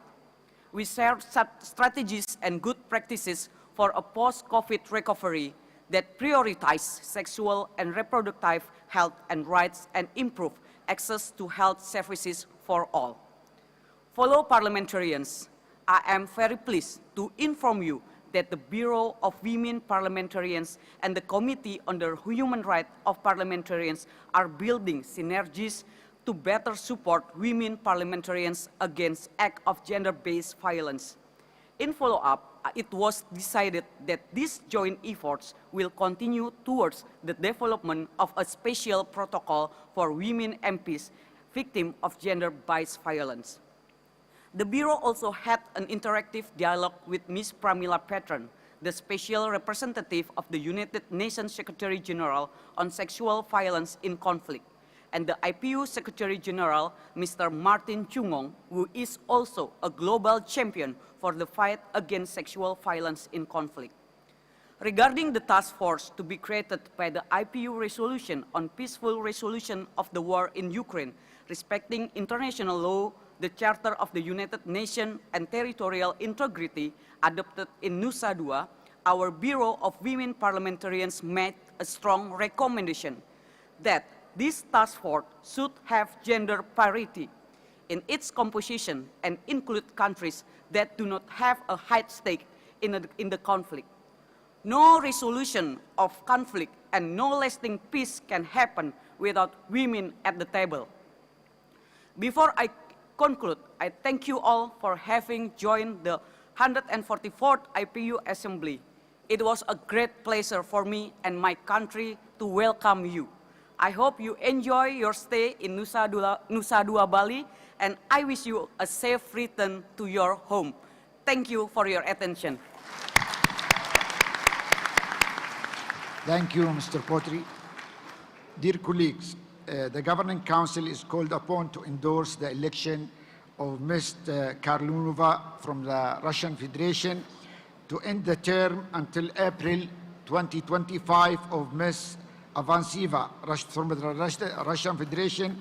We shared strategies and good practices for a post-COVID recovery that prioritize sexual and reproductive health and rights and improve access to health services for all. Fellow parliamentarians, I am very pleased to inform you that the Bureau of Women Parliamentarians and the Committee on the Human Rights of Parliamentarians are building synergies to better support women parliamentarians against acts of gender-based violence. In follow-up, it was decided that these joint efforts will continue towards the development of a special protocol for women MPs victims of gender-based violence. The Bureau also had an interactive dialogue with Ms. Pramila Patron, the Special Representative of the United Nations Secretary General on Sexual Violence in Conflict, and the IPU Secretary General, Mr. Martin Chungong, who is also a global champion for the fight against sexual violence in conflict. Regarding the task force to be created by the IPU resolution on peaceful resolution of the war in Ukraine, respecting international law, the Charter of the United Nations, and territorial integrity adopted in Nusa Dua, our Bureau of Women Parliamentarians made a strong recommendation that this task force should have gender parity in its composition and include countries that do not have a high stake in the conflict. No resolution of conflict and no lasting peace can happen without women at the table. Before I conclude, I thank you all for having joined the 144th IPU Assembly. It was a great pleasure for me and my country to welcome you. I hope you enjoy your stay in Nusa Dua, Bali, and I wish you a safe return to your home. Thank you for your attention. Thank you, Mr. Potri. Dear colleagues, the Governing Council is called upon to endorse the election of Ms. Karlunova from the Russian Federation to end the term until April 2025 of Ms. Avanseva from the Russian Federation,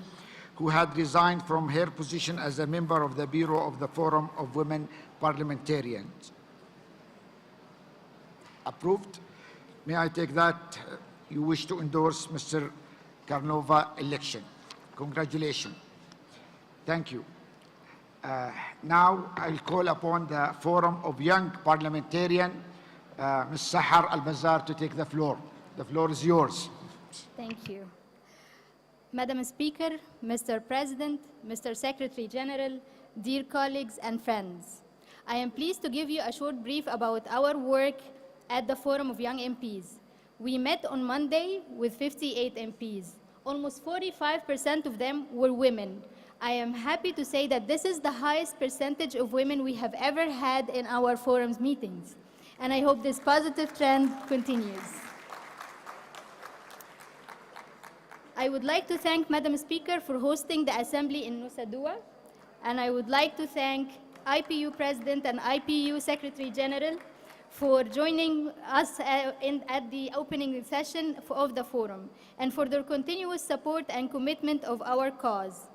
who had resigned from her position as a member of the Bureau of the Forum of Women Parliamentarians. Approved? May I take that you wish to endorse Mr. Karnova election? Congratulations. Thank you. Now I'll call upon the Forum of Young Parliamentarians, Ms. Sahar Al-Bazar, to take the floor. The floor is yours. Thank you. Madam Speaker, Mr. President, Mr. Secretary General, dear colleagues and friends, I am pleased to give you a short brief about our work at the Forum of Young MPs. We met on Monday with 58 MPs. Almost 45% of them were women. I am happy to say that this is the highest percentage of women we have ever had in our forum's meetings. And I hope this positive trend continues. I would like to thank Madam Speaker for hosting the Assembly in Nusa Dua, and I would like to thank IPU President and IPU Secretary General for joining us at the opening session of the forum, and for their continuous support and commitment of our cause,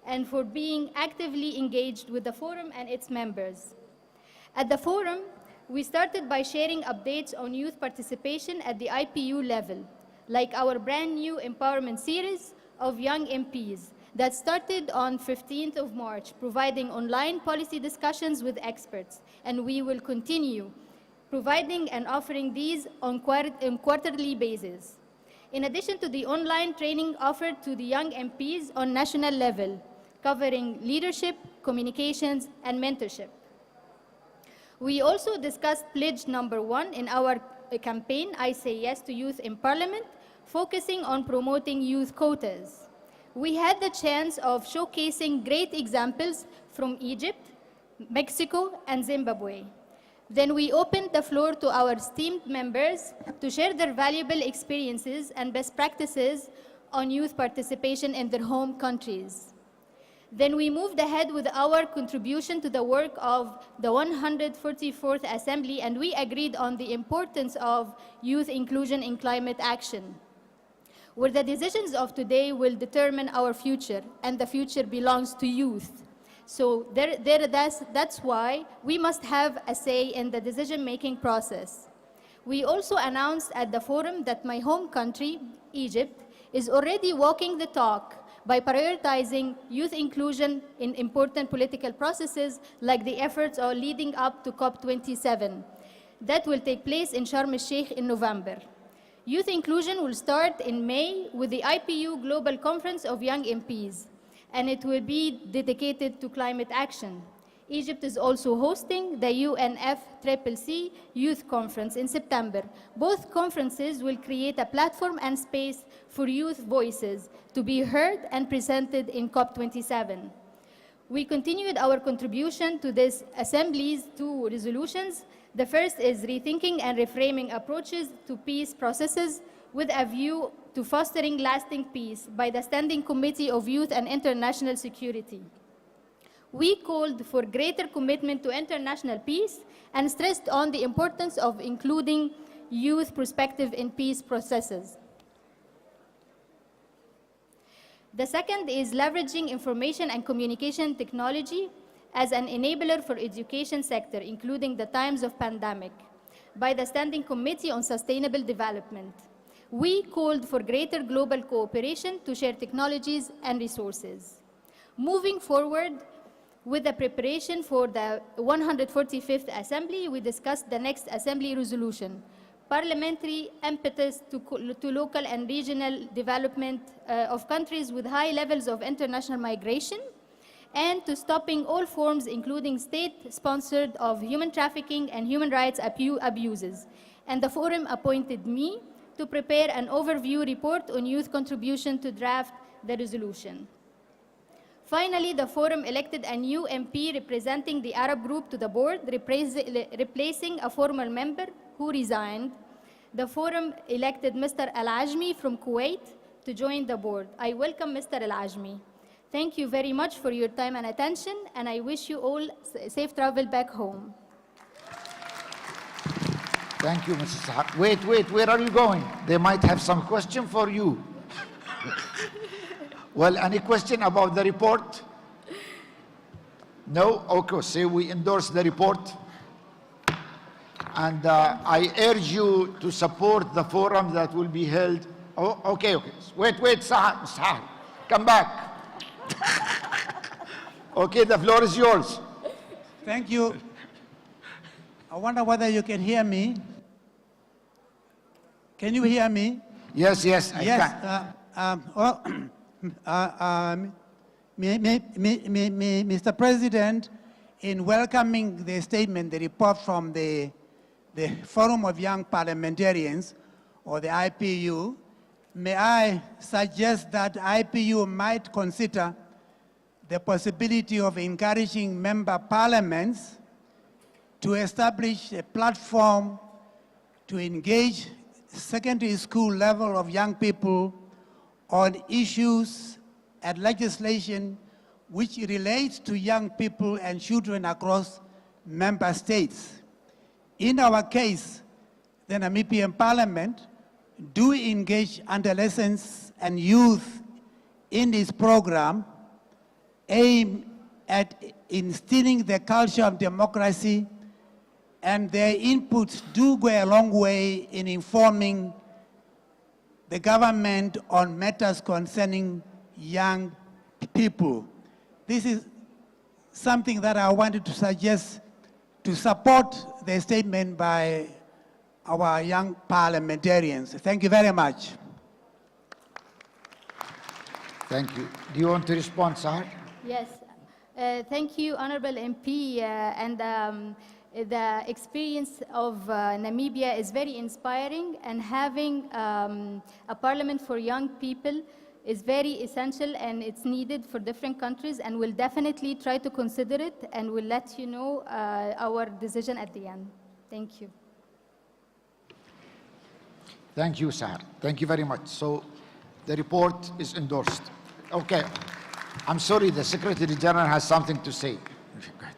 and for being actively engaged with the forum and its members. At the forum, we started by sharing updates on youth participation at the IPU level, like our brand new empowerment series of young MPs that started on 15th of March, providing online policy discussions with experts, and we will continue providing and offering these on quarterly basis. In addition to the online training offered to the young MPs on national level, covering leadership, communications, and mentorship. We also discussed pledge number 1 in our campaign, I Say Yes to Youth in Parliament, focusing on promoting youth quotas. We had the chance of showcasing great examples from Egypt, Mexico, and Zimbabwe. Then we opened the floor to our esteemed members to share their valuable experiences and best practices on youth participation in their home countries. Then we moved ahead with our contribution to the work of the 144th Assembly, and we agreed on the importance of youth inclusion in climate action, where the decisions of today will determine our future, and the future belongs to youth. So that's why we must have a say in the decision-making process. We also announced at the forum that my home country, Egypt, is already walking the talk by prioritizing youth inclusion in important political processes like the efforts leading up to COP27. That will take place in Sharm el-Sheikh in November. Youth inclusion will start in May with the IPU Global Conference of Young MPs, and it will be dedicated to climate action. Egypt is also hosting the UNFCCC Youth Conference in September. Both conferences will create a platform and space for youth voices to be heard and presented in COP27. We continued our contribution to this Assembly's 2 resolutions. The first is rethinking and reframing approaches to peace processes with a view to fostering lasting peace by the Standing Committee of Youth and International Security. We called for greater commitment to international peace and stressed on the importance of including youth perspective in peace processes. The second is leveraging information and communication technology as an enabler for education sector, including the times of pandemic, by the Standing Committee on Sustainable Development. We called for greater global cooperation to share technologies and resources. Moving forward with the preparation for the 145th Assembly, we discussed the next Assembly resolution, parliamentary impetus to local and regional development of countries with high levels of international migration, and to stopping all forms, including state-sponsored, of human trafficking and human rights abuses. And the forum appointed me to prepare an overview report on youth contribution to draft the resolution. Finally, the forum elected a new MP representing the Arab group to the board, replacing a former member who resigned. The forum elected Mr. Al-Ajmi from Kuwait to join the board. I welcome Mr. Al-Ajmi. Thank you very much for your time and attention, and I wish you all safe travel back home. Thank you, Mrs. Sahar. Wait, where are you going? They might have some question for you. Well, any question about the report? No? Okay, so we endorse the report. And I urge you to support the forum that will be held. Oh, okay. Wait, Sahar, come back. Okay, the floor is yours. Thank you. I wonder whether you can hear me. Can you hear me? Yes, I can. Mr. President, in welcoming the statement, the report from the Forum of Young Parliamentarians, or the IPU, may I suggest that IPU might consider the possibility of encouraging member parliaments to establish a platform to engage secondary school level of young people on issues and legislation which relates to young people and children across member states. In our case, the Namibian Parliament do engage adolescents and youth in this program aimed at instilling the culture of democracy, and their inputs do go a long way in informing the government on matters concerning young people. This is something that I wanted to suggest to support the statement by our young parliamentarians. Thank you very much. Thank you. Do you want to respond, Sahar? Yes. Thank you, Honorable MP. The experience of Namibia is very inspiring, and having a parliament for young people is very essential and it's needed for different countries, and we'll definitely try to consider it and we'll let you know our decision at the end. Thank you. Thank you, sir. Thank you very much. So the report is endorsed. Okay. I'm sorry, the Secretary General has something to say. Go ahead.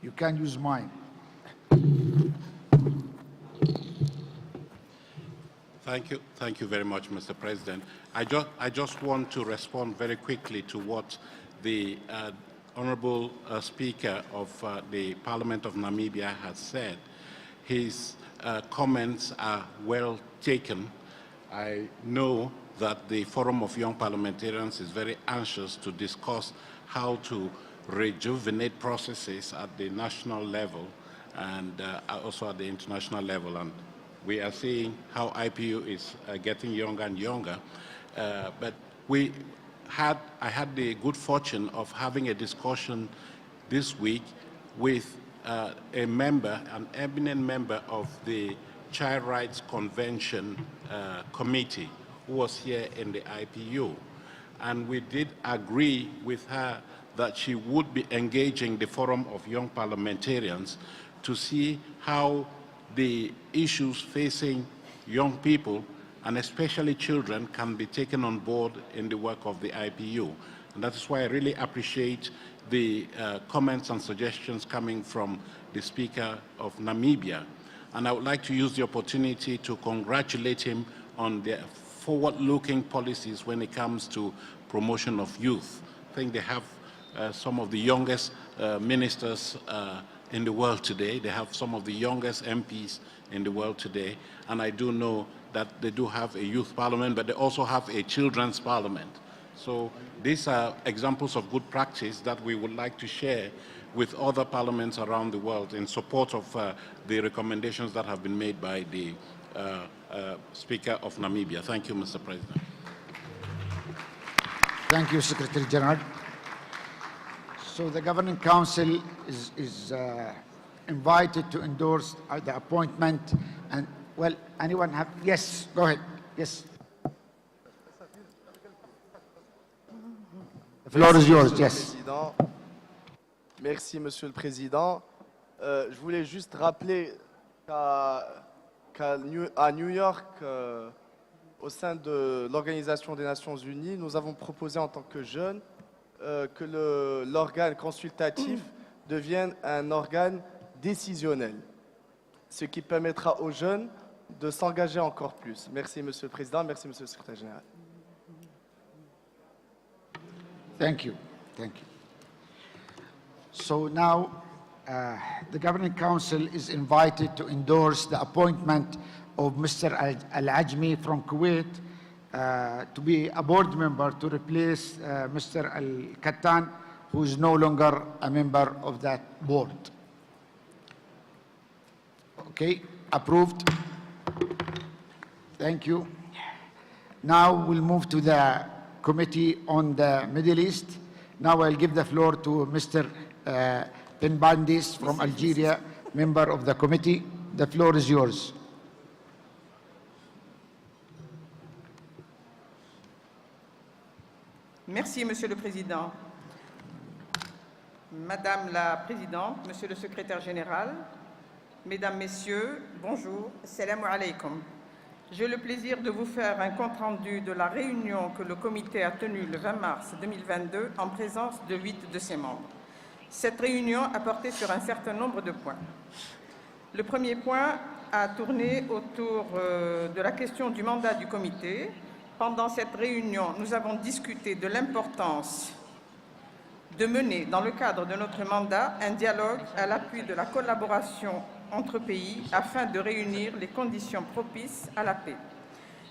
You can use mine. Thank you very much, Mr. President. I just want to respond very quickly to what the Honorable Speaker of the Parliament of Namibia has said. His comments are well taken. I know that the Forum of Young Parliamentarians is very anxious to discuss how to rejuvenate processes at the national level and also at the international level. And we are seeing how IPU is getting younger and younger. But I had the good fortune of having a discussion this week with a member, an eminent member of the Child Rights Convention Committee, who was here in the IPU. And we did agree with her that she would be engaging the Forum of Young Parliamentarians to see how the issues facing young people, and especially children, can be taken on board in the work of the IPU. And that is why I really appreciate the comments and suggestions coming from the Speaker of Namibia. And I would like to use the opportunity to congratulate him on their forward-looking policies when it comes to promotion of youth. I think they have some of the youngest ministers in the world today. They have some of the youngest MPs in the world today. And I do know that they do have a youth parliament, but they also have a children's parliament. So these are examples of good practice that we would like to share with other parliaments around the world in support of the recommendations that have been made by the Speaker of Namibia. Thank you, Mr. President. Thank you, Secretary General. So the Governing Council is invited to endorse the appointment. And, well, anyone have? Yes, go ahead. Yes. The floor is yours. Yes. Merci, Monsieur le Président. Je voulais juste rappeler qu'à New York, au sein de l'Organisation des Nations Unies, nous avons proposé en tant que jeunes que l'organe consultatif devienne un organe décisionnel, ce qui permettra aux jeunes de s'engager encore plus. Merci, Monsieur le Président. Merci, Monsieur le Secrétaire Général. Thank you. Thank you. So now the Governing Council is invited to endorse the appointment of Mr. Al-Ajmi from Kuwait to be a board member to replace Mr. Al-Kattan, who is no longer a member of that board. Okay, approved. Thank you. Now we'll move to the Committee on the Middle East. Now I'll give the floor to Mr. Penbandis from Algeria, member of the committee. The floor is yours. Merci, Monsieur le Président. Madame la Présidente, Monsieur le Secrétaire Général, Mesdames, Messieurs, bonjour, Assalamu alaikum. J'ai le plaisir de vous faire un compte-rendu de la réunion que le comité a tenue le 20 mars 2022 en présence de 8 de ses membres. Cette réunion a porté sur un certain nombre de points. Le premier point a tourné autour de la question du mandat du comité. Pendant cette réunion, nous avons discuté de l'importance de mener, dans le cadre de notre mandat, un dialogue à l'appui de la collaboration entre pays afin de réunir les conditions propices à la paix.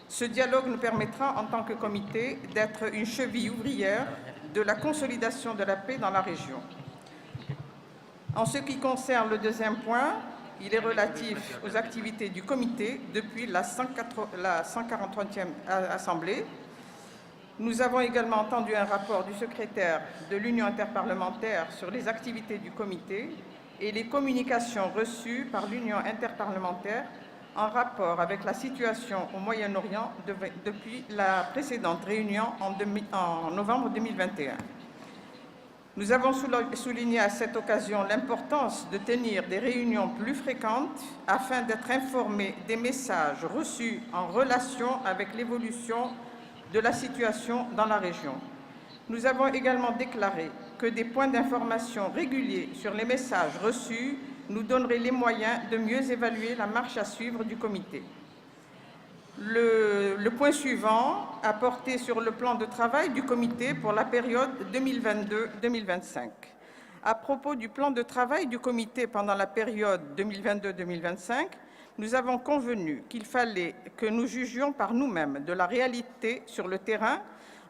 Ce dialogue nous permettra, en tant que comité, d'être une cheville ouvrière de la consolidation de la paix dans la région. En ce qui concerne le deuxième point, il est relatif aux activités du comité depuis la 143e Assemblée. Nous avons également entendu un rapport du secrétaire de l'Union interparlementaire sur les activités du comité et les communications reçues par l'Union interparlementaire en rapport avec la situation au Moyen-Orient depuis la précédente réunion en novembre 2021. Nous avons souligné à cette occasion l'importance de tenir des réunions plus fréquentes afin d'être informés des messages reçus en relation avec l'évolution de la situation dans la région. Nous avons également déclaré que des points d'information réguliers sur les messages reçus nous donneraient les moyens de mieux évaluer la marche à suivre du comité. Le point suivant a porté sur le plan de travail du comité pour la période 2022-2025. À propos du plan de travail du comité pendant la période 2022-2025, nous avons convenu qu'il fallait que nous jugions par nous-mêmes de la réalité sur le terrain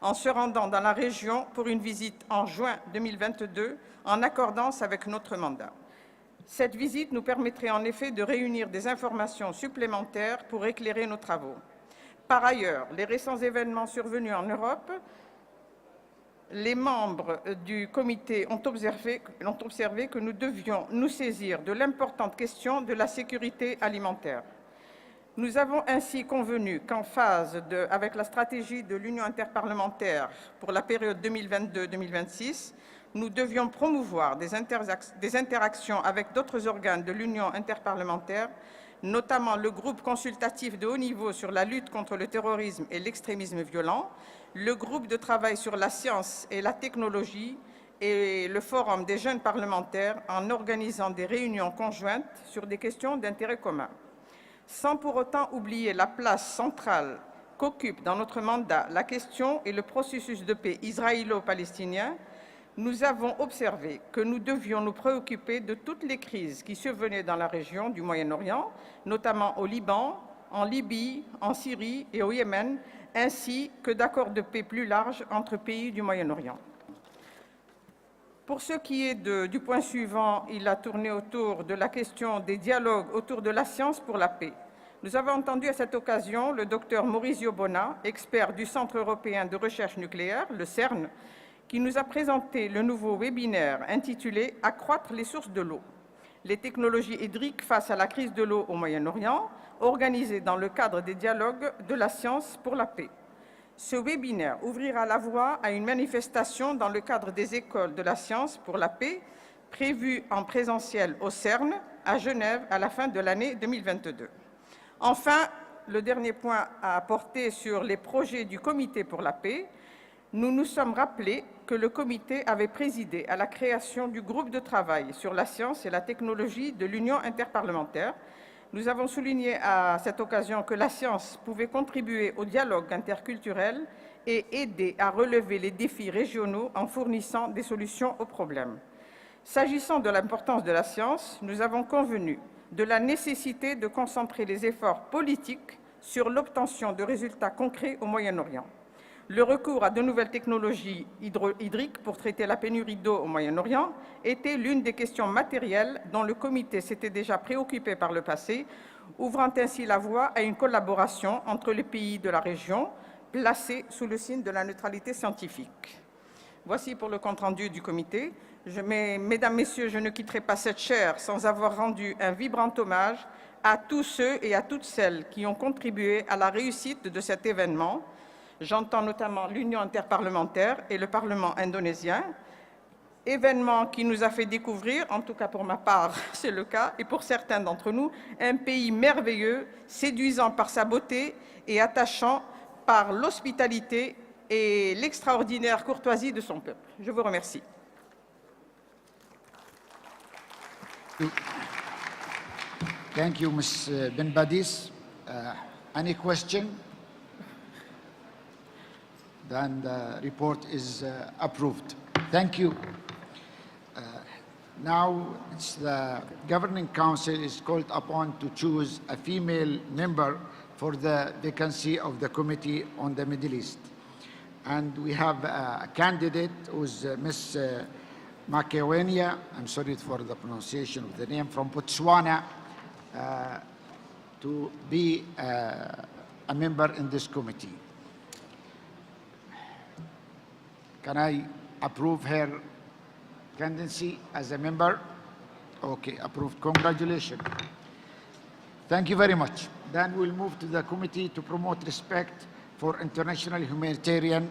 en se rendant dans la région pour une visite en juin 2022 en accordance avec notre mandat. Cette visite nous permettrait en effet de réunir des informations supplémentaires pour éclairer nos travaux. Par ailleurs, les récents événements survenus en Europe, les membres du comité ont observé que nous devions nous saisir de l'importante question de la sécurité alimentaire. Nous avons ainsi convenu qu'en phase avec la stratégie de l'Union interparlementaire pour la période 2022-2026, nous devions promouvoir des interactions avec d'autres organes de l'Union interparlementaire, notamment le groupe consultatif de haut niveau sur la lutte contre le terrorisme et l'extrémisme violent, le groupe de travail sur la science et la technologie et le Forum des jeunes parlementaires en organisant des réunions conjointes sur des questions d'intérêt commun. Sans pour autant oublier la place centrale qu'occupe dans notre mandat la question et le processus de paix israélo-palestinien, nous avons observé que nous devions nous préoccuper de toutes les crises qui survenaient dans la région du Moyen-Orient, notamment au Liban, en Libye, en Syrie et au Yémen, ainsi que d'accords de paix plus larges entre pays du Moyen-Orient. Pour ce qui est du point suivant, il a tourné autour de la question des dialogues autour de la science pour la paix. Nous avons entendu à cette occasion le docteur Maurizio Bona, expert du Centre européen de recherche nucléaire, le CERN, qui nous a présenté le nouveau webinaire intitulé « Accroître les sources de l'eau. Les technologies hydriques face à la crise de l'eau au Moyen-Orient », organisé dans le cadre des dialogues de la science pour la paix. Ce webinaire ouvrira la voie à une manifestation dans le cadre des écoles de la science pour la paix, prévue en présentiel au CERN, à Genève, à la fin de l'année 2022. Enfin, le dernier point à apporter sur les projets du Comité pour la paix, nous nous sommes rappelés que le comité avait présidé à la création du groupe de travail sur la science et la technologie de l'Union interparlementaire. Nous avons souligné à cette occasion que la science pouvait contribuer au dialogue interculturel et aider à relever les défis régionaux en fournissant des solutions aux problèmes. S'agissant de l'importance de la science, nous avons convenu de la nécessité de concentrer les efforts politiques sur l'obtention de résultats concrets au Moyen-Orient. Le recours à de nouvelles technologies hydriques pour traiter la pénurie d'eau au Moyen-Orient était l'une des questions matérielles dont le comité s'était déjà préoccupé par le passé, ouvrant ainsi la voie à une collaboration entre les pays de la région, placée sous le signe de la neutralité scientifique. Voici pour le compte-rendu du comité. Mesdames, Messieurs, je ne quitterai pas cette chaire sans avoir rendu un vibrant hommage à tous ceux et à toutes celles qui ont contribué à la réussite de cet événement. J'entends notamment l'Union interparlementaire et le Parlement indonésien, événement qui nous a fait découvrir, en tout cas pour ma part, c'est le cas, et pour certains d'entre nous, un pays merveilleux, séduisant par sa beauté et attachant par l'hospitalité et l'extraordinaire courtoisie de son peuple. Je vous remercie. Thank you, Ms. Ben-Badis. Any question? Then the report is approved. Thank you. Now, the Governing Council is called upon to choose a female member for the vacancy of the Committee on the Middle East. And we have a candidate who's Ms. Makewenia, I'm sorry for the pronunciation of the name, from Botswana, to be a member in this committee. Can I approve her candidacy as a member? Okay, approved. Congratulations. Thank you very much. Then we'll move to the committee to promote respect for international humanitarian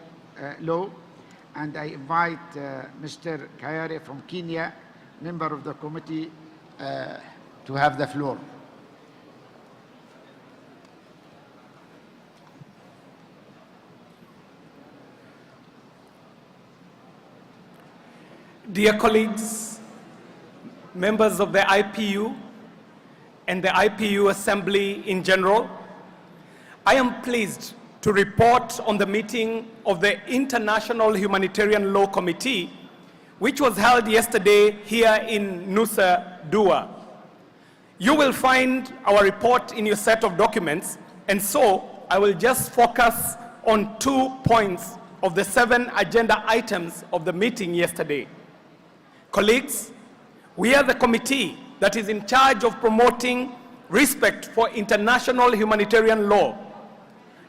law. And I invite Mr. Kayare from Kenya, member of the committee, to have the floor. Dear colleagues, members of the IPU and the IPU Assembly in general, I am pleased to report on the meeting of the International Humanitarian Law Committee, which was held yesterday here in Nusa Dua. You will find our report in your set of documents, and so I will just focus on 2 points of the 7 agenda items of the meeting yesterday. Colleagues, we are the committee that is in charge of promoting respect for international humanitarian law.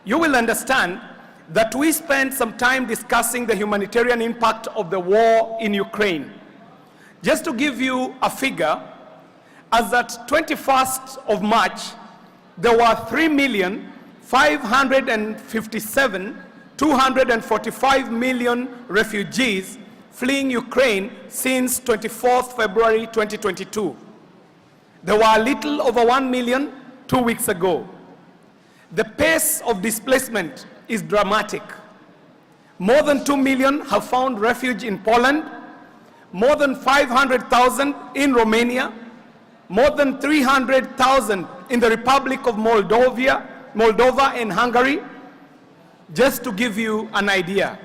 You will understand that we spent some time discussing the humanitarian impact of the war in Ukraine. Just to give you a figure, as at 21st of March, there were 3,557,245 refugees fleeing Ukraine since 24th February 2022. There were a little over 1 million 2 weeks ago. The pace of displacement is dramatic. More than 2 million have found refuge in Poland, more than 500,000 in Romania, more than 300,000 in the Republic of Moldova and Hungary, just to give you an idea.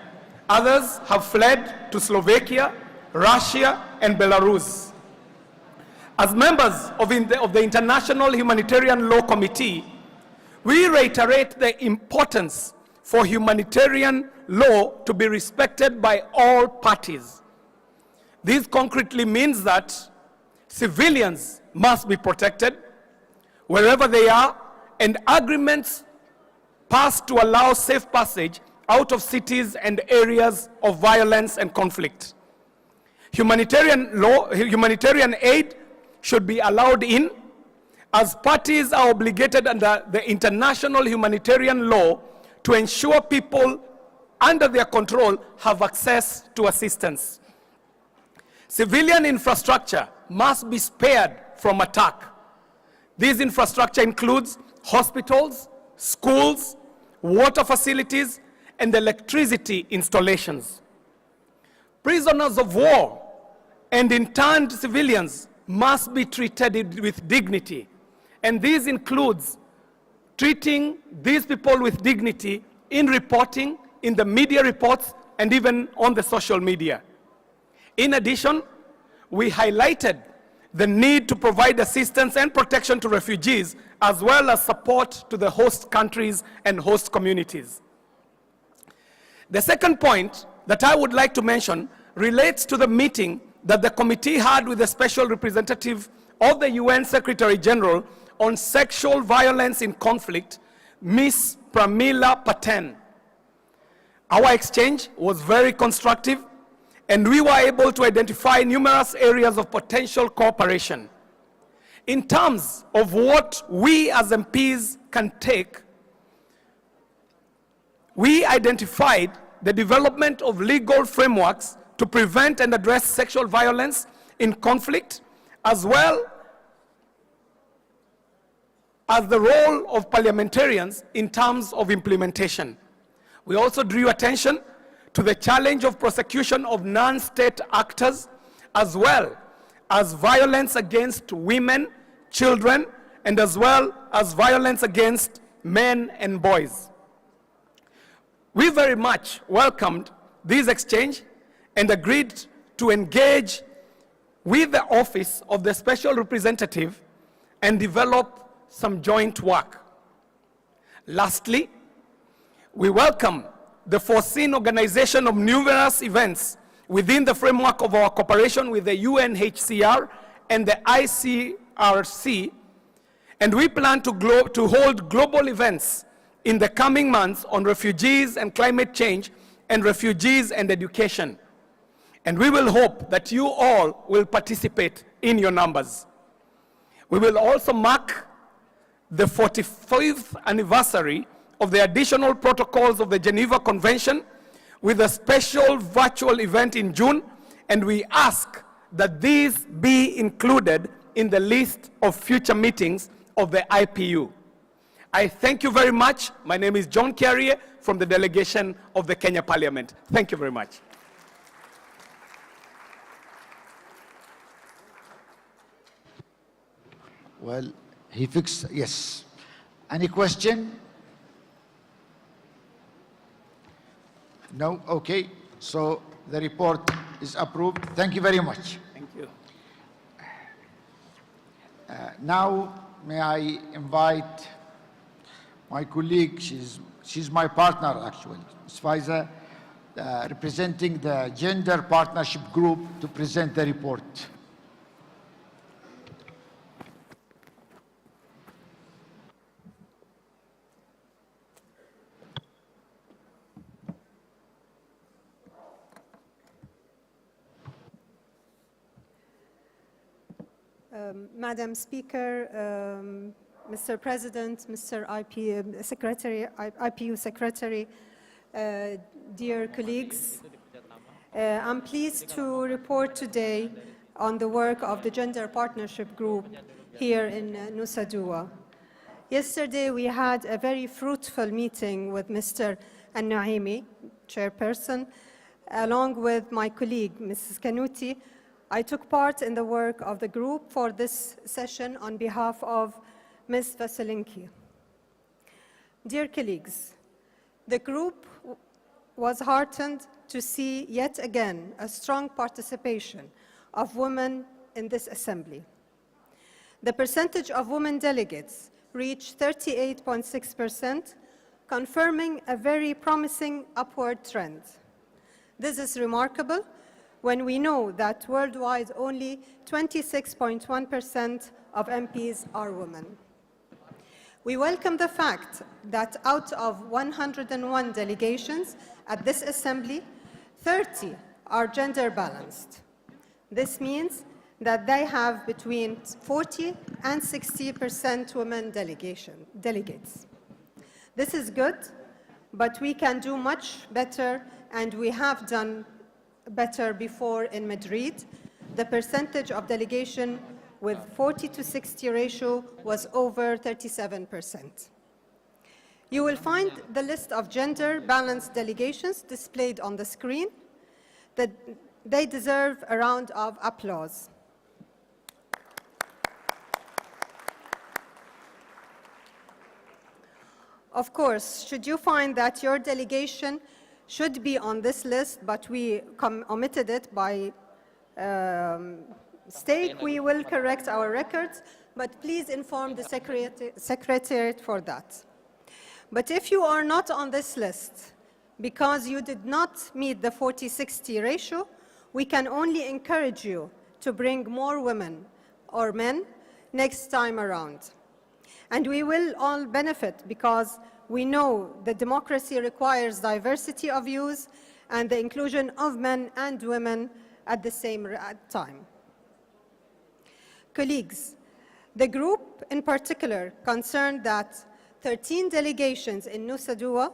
Others have fled to Slovakia, Russia, and Belarus. As members of the International Humanitarian Law Committee, we reiterate the importance for humanitarian law to be respected by all parties. This concretely means that civilians must be protected wherever they are, and agreements passed to allow safe passage out of cities and areas of violence and conflict. Humanitarian aid should be allowed in, as parties are obligated under the international humanitarian law to ensure people under their control have access to assistance. Civilian infrastructure must be spared from attack. This infrastructure includes hospitals, schools, water facilities, and electricity installations. Prisoners of war and interned civilians must be treated with dignity, and this includes treating these people with dignity in reporting, in the media reports, and even on the social media. In addition, we highlighted the need to provide assistance and protection to refugees, as well as support to the host countries and host communities. The second point that I would like to mention relates to the meeting that the committee had with the Special Representative of the UN Secretary General on Sexual Violence in Conflict, Ms. Pramila Patten. Our exchange was very constructive, and we were able to identify numerous areas of potential cooperation. In terms of what we as MPs can take, we identified the development of legal frameworks to prevent and address sexual violence in conflict, as well as the role of parliamentarians in terms of implementation. We also drew attention to the challenge of prosecution of non-state actors, as well as violence against women, children, and as well as violence against men and boys. We very much welcomed this exchange and agreed to engage with the Office of the Special Representative and develop some joint work. Lastly, we welcome the foreseen organization of numerous events within the framework of our cooperation with the UNHCR and the ICRC, and we plan to hold global events in the coming months on refugees and climate change and refugees and education. And we will hope that you all will participate in your numbers. We will also mark the 45th anniversary of the additional protocols of the Geneva Convention with a special virtual event in June, and we ask that these be included in the list of future meetings of the IPU. I thank you very much. My name is John Carrier from the delegation of the Kenya Parliament. Thank you very much. Well, he fixed, yes. Any question? No? Okay. So the report is approved. Thank you very much. Thank you. Now, may I invite my colleague, she's my partner actually, Ms. Faiza, representing the Gender Partnership Group to present the report. Madam Speaker, Mr. President, Mr. IPU Secretary, dear colleagues, I'm pleased to report today on the work of the Gender Partnership Group here in Nusa Dua. Yesterday we had a very fruitful meeting with Mr. Al-Naimi, chairperson, along with my colleague, Mrs. Kanuti. I took part in the work of the group for this session on behalf of Ms. Vaselinki. Dear colleagues, the group was heartened to see yet again a strong participation of women in this assembly. The percentage of women delegates reached 38.6%, confirming a very promising upward trend. This is remarkable when we know that worldwide only 26.1% of MPs are women. We welcome the fact that out of 101 delegations at this assembly, 30 are gender balanced. This means that they have between 40 and 60% women delegates. This is good, but we can do much better, and we have done better before in Madrid. The percentage of delegation with 40 to 60 ratio was over 37%. You will find the list of gender balanced delegations displayed on the screen. That they deserve a round of applause. Of course, should you find that your delegation should be on this list, but we omitted it by mistake, we will correct our records, but please inform the Secretariat for that. But if you are not on this list because you did not meet the 40-60 ratio, we can only encourage you to bring more women or men next time around. And we will all benefit because we know that democracy requires diversity of views and the inclusion of men and women at the same time. Colleagues, the group in particular concerned that 13 delegations in Nusa Dua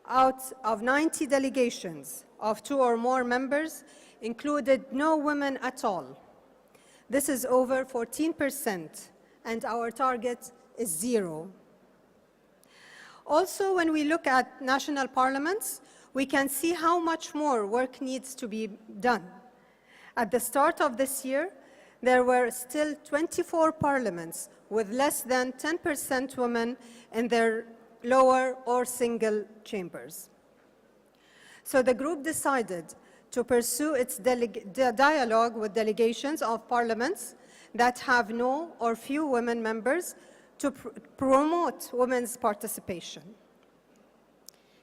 out of 90 delegations of 2 or more members included no women at all. This is over 14%, and our target is 0. Also, when we look at national parliaments, we can see how much more work needs to be done. At the start of this year, there were still 24 parliaments with less than 10% women in their lower or single chambers. So the group decided to pursue its dialogue with delegations of parliaments that have no or few women members to promote women's participation.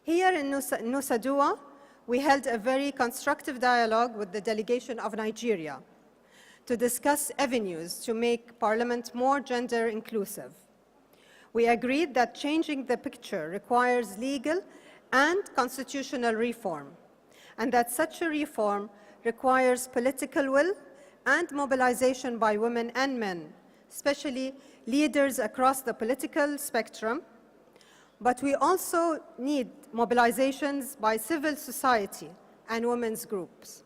Here in Nusa Dua, we held a very constructive dialogue with the delegation of Nigeria to discuss avenues to make Parliament more gender inclusive. We agreed that changing the picture requires legal and constitutional reform, and that such a reform requires political will and mobilization by women and men, especially leaders across the political spectrum. But we also need mobilizations by civil society and women's groups.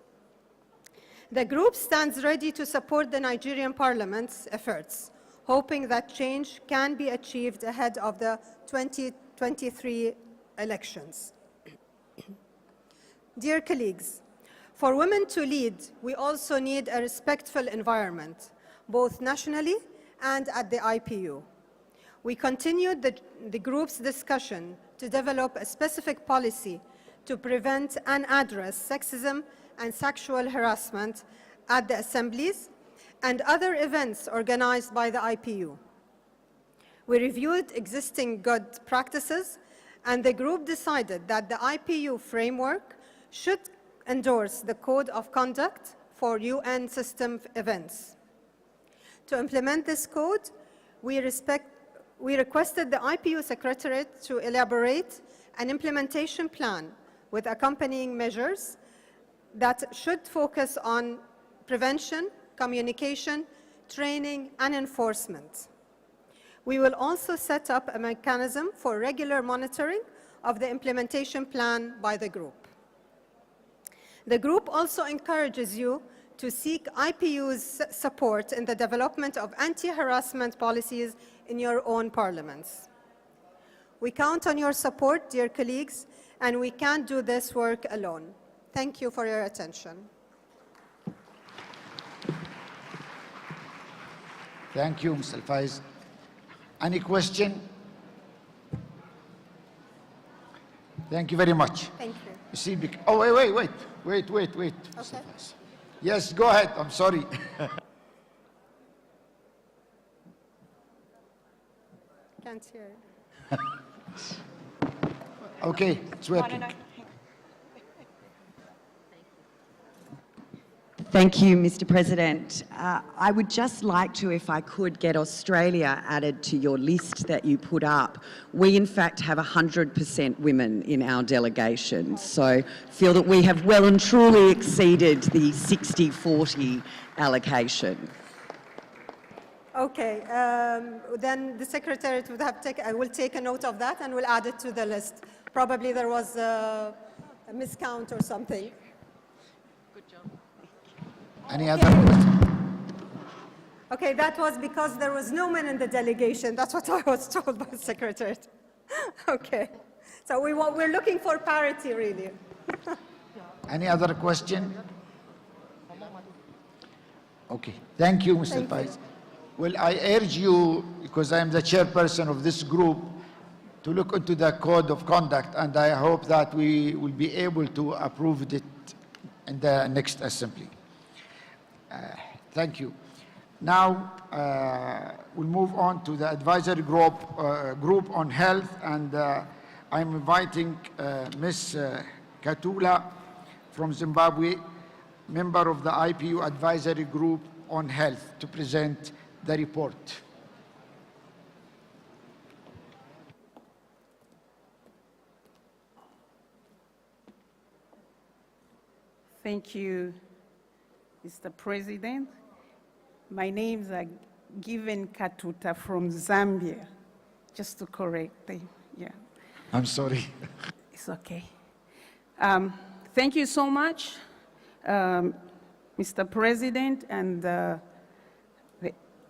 The group stands ready to support the Nigerian Parliament's efforts, hoping that change can be achieved ahead of the 2023 elections. Dear colleagues, for women to lead, we also need a respectful environment, both nationally and at the IPU. We continued the group's discussion to develop a specific policy to prevent and address sexism and sexual harassment at the assemblies and other events organized by the IPU. We reviewed existing good practices, and the group decided that the IPU framework should endorse the Code of Conduct for UN system events. To implement this code, we requested the IPU Secretariat to elaborate an implementation plan with accompanying measures that should focus on prevention, communication, training, and enforcement. We will also set up a mechanism for regular monitoring of the implementation plan by the group. The group also encourages you to seek IPU's support in the development of anti-harassment policies in your own parliaments. We count on your support, dear colleagues, and we can't do this work alone. Thank you for your attention. Thank you, Mr. Faiz. Any question? Thank you very much. Thank you. You see, oh, wait. Okay. Yes, go ahead, I'm sorry. Can't hear. Okay, it's working. Thank you, Mr. President. I would just like to, if I could, get Australia added to your list that you put up. We, in fact, have 100% women in our delegation, so feel that we have well and truly exceeded the 60-40 allocation. Okay, then the Secretariat would have will take a note of that and will add it to the list. Probably there was a miscount or something. Good job. Any other? Okay, that was because there was no men in the delegation. That's what I was told by the Secretariat. Okay, so we're looking for parity, really. Any other question? Okay, thank you, Mr. Faiz. Well, I urge you, because I am the chairperson of this group, to look into the code of conduct, and I hope that we will be able to approve it in the next assembly. Thank you. Now, we'll move on to the advisory group on health, and I'm inviting Ms. Katula from Zimbabwe, member of the IPU advisory group on health, to present the report. Thank you, Mr. President. My name is Given Katuta from Zambia, just to correct them, yeah. I'm sorry. It's okay. Thank you so much, Mr. President, and the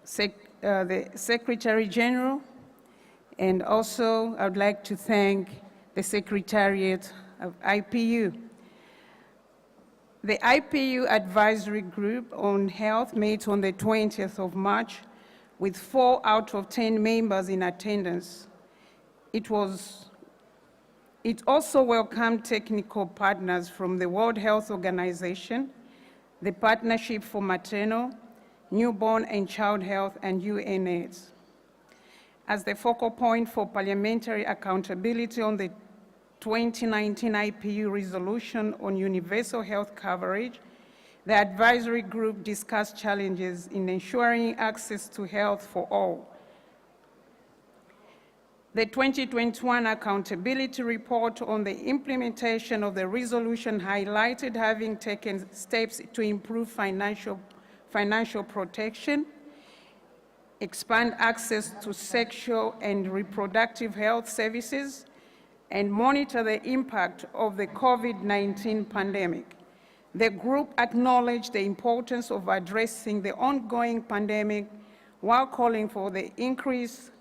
Secretary General. And also, I would like to thank the Secretariat of IPU. The IPU Advisory Group on Health met on the 20th of March with 4 out of 10 members in attendance. It also welcomed technical partners from the World Health Organization, the Partnership for Maternal, Newborn and Child Health, and UNAIDS. As the focal point for parliamentary accountability on the 2019 IPU resolution on universal health coverage, the advisory group discussed challenges in ensuring access to health for all. The 2021 Accountability Report on the implementation of the resolution highlighted having taken steps to improve financial protection, expand access to sexual and reproductive health services, and monitor the impact of the COVID-19 pandemic. The group acknowledged the importance of addressing the ongoing pandemic while calling for the increased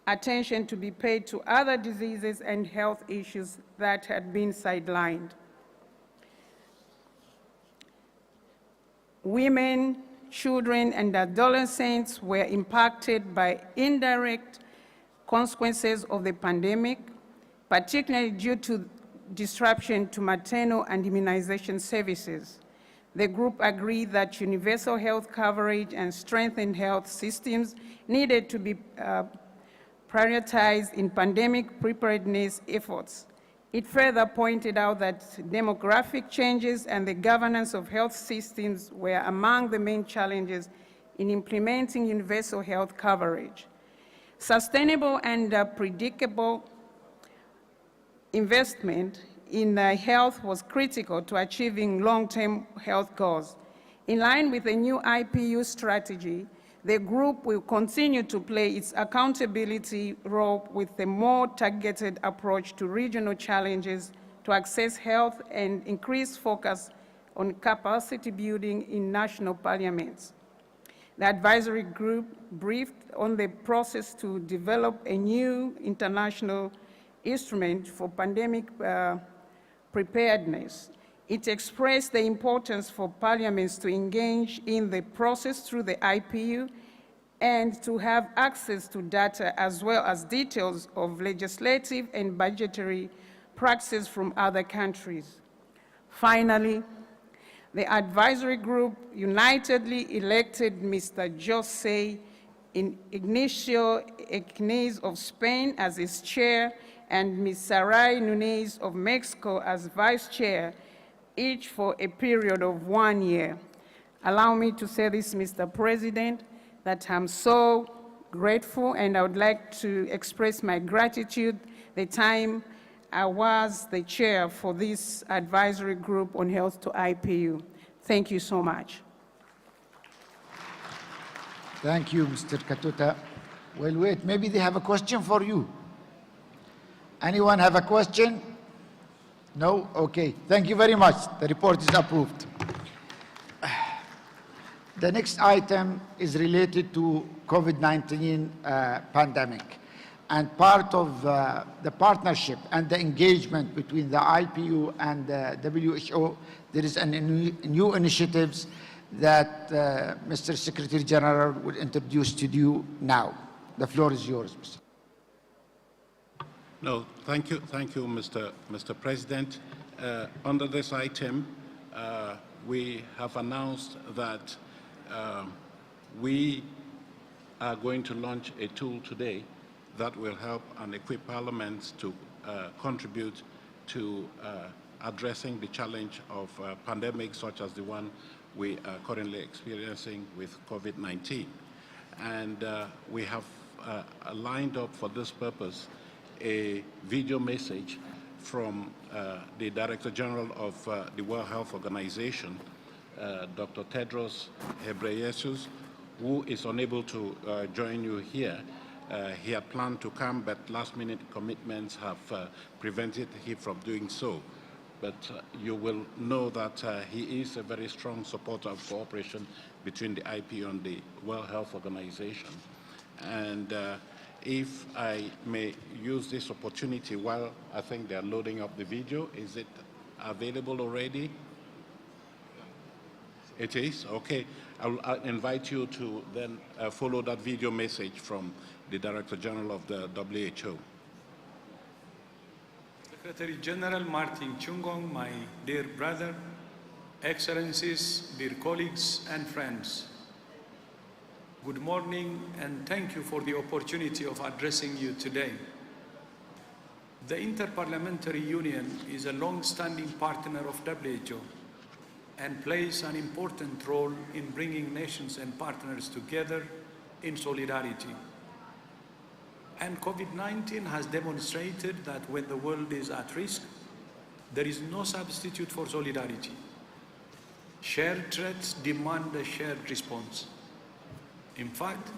attention to be paid to other diseases and health issues that had been sidelined. Women, children, and adolescents were impacted by indirect consequences of the pandemic, particularly due to disruption to maternal and immunization services. The group agreed that universal health coverage and strengthened health systems needed to be prioritized in pandemic preparedness efforts. It further pointed out that demographic changes and the governance of health systems were among the main challenges in implementing universal health coverage. Sustainable and predictable investment in health was critical to achieving long-term health goals. In line with the new IPU strategy, the group will continue to play its accountability role with a more targeted approach to regional challenges to access health and increase focus on capacity building in national parliaments. The advisory group briefed on the process to develop a new international instrument for pandemic preparedness. It expressed the importance for parliaments to engage in the process through the IPU and to have access to data as well as details of legislative and budgetary practices from other countries. Finally, the advisory group unitedly elected Mr. José Ignacio Egnez of Spain as its chair and Ms. Saray Nunez of Mexico as vice chair, each for a period of 1 year. Allow me to say this, Mr. President, that I'm so grateful, and I would like to express my gratitude the time I was the chair for this advisory group on health to IPU. Thank you so much. Thank you, Mr. Katuta. Well, wait, maybe they have a question for you. Anyone have a question? No? Okay. Thank you very much. The report is approved. The next item is related to COVID-19 pandemic. And part of the partnership and the engagement between the IPU and the WHO, there is new initiatives that Mr. Secretary General will introduce to you now. The floor is yours, Mr. No, thank you, Mr. President. Under this item, we have announced that we are going to launch a tool today that will help and equip parliaments to contribute to addressing the challenge of pandemics such as the one we are currently experiencing with COVID-19. And we have lined up for this purpose a video message from the Director General of the World Health Organization, Dr. Tedros Ghebreyesus, who is unable to join you here. He had planned to come, but last-minute commitments have prevented him from doing so. But you will know that he is a very strong supporter of cooperation between the IPU and the World Health Organization. And if I may use this opportunity while I think they're loading up the video, is it available already? It is? Okay. I'll invite you to then follow that video message from the Director General of the WHO. Secretary General Martin Chungong, my dear brother, Excellencies, dear colleagues and friends, good morning and thank you for the opportunity of addressing you today. The Inter-Parliamentary Union is a long-standing partner of WHO and plays an important role in bringing nations and partners together in solidarity. And COVID-19 has demonstrated that when the world is at risk, there is no substitute for solidarity. Shared threats demand a shared response. In fact,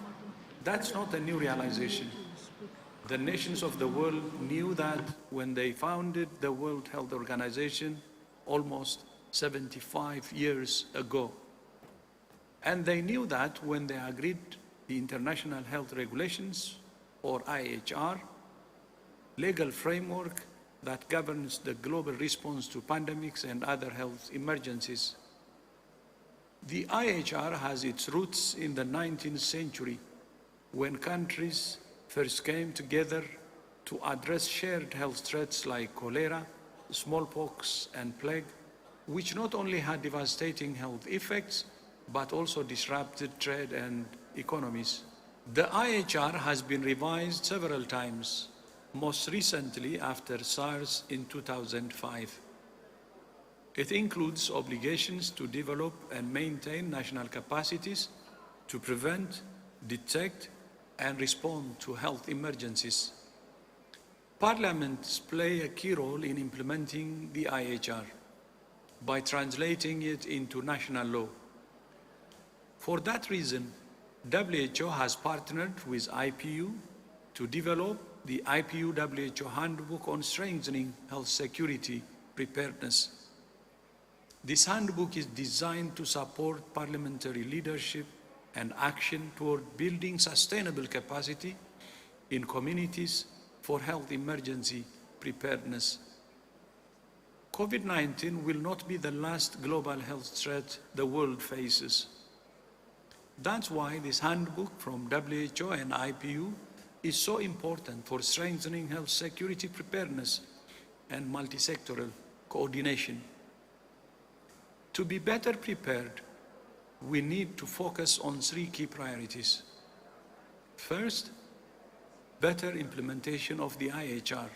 that's not a new realization. The nations of the world knew that when they founded the World Health Organization almost 75 years ago. And they knew that when they agreed the International Health Regulations, or IHR, legal framework that governs the global response to pandemics and other health emergencies. The IHR has its roots in the 19th century, when countries first came together to address shared health threats like cholera, smallpox, and plague, which not only had devastating health effects, but also disrupted trade and economies. The IHR has been revised several times, most recently after SARS in 2005. It includes obligations to develop and maintain national capacities to prevent, detect, and respond to health emergencies. Parliaments play a key role in implementing the IHR by translating it into national law. For that reason, WHO has partnered with IPU to develop the IPU-WHO Handbook on Strengthening Health Security Preparedness. This handbook is designed to support parliamentary leadership and action toward building sustainable capacity in communities for health emergency preparedness. COVID-19 will not be the last global health threat the world faces. That's why this handbook from WHO and IPU is so important for strengthening health security preparedness and multi-sectoral coordination. To be better prepared, we need to focus on three key priorities. First, better implementation of the IHR.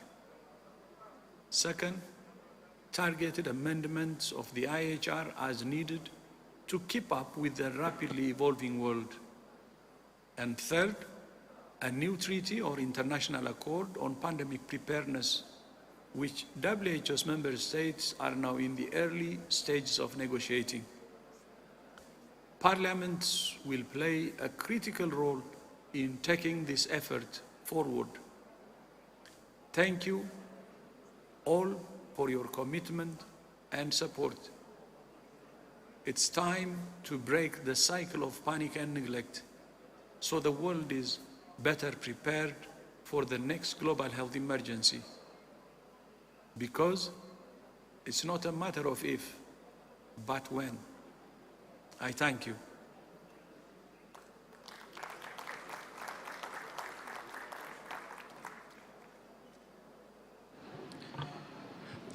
Second, targeted amendments of the IHR as needed to keep up with the rapidly evolving world. And third, a new treaty or international accord on pandemic preparedness, which WHO's member states are now in the early stages of negotiating. Parliaments will play a critical role in taking this effort forward. Thank you all for your commitment and support. It's time to break the cycle of panic and neglect so the world is better prepared for the next global health emergency. Because it's not a matter of if, but when. I thank you.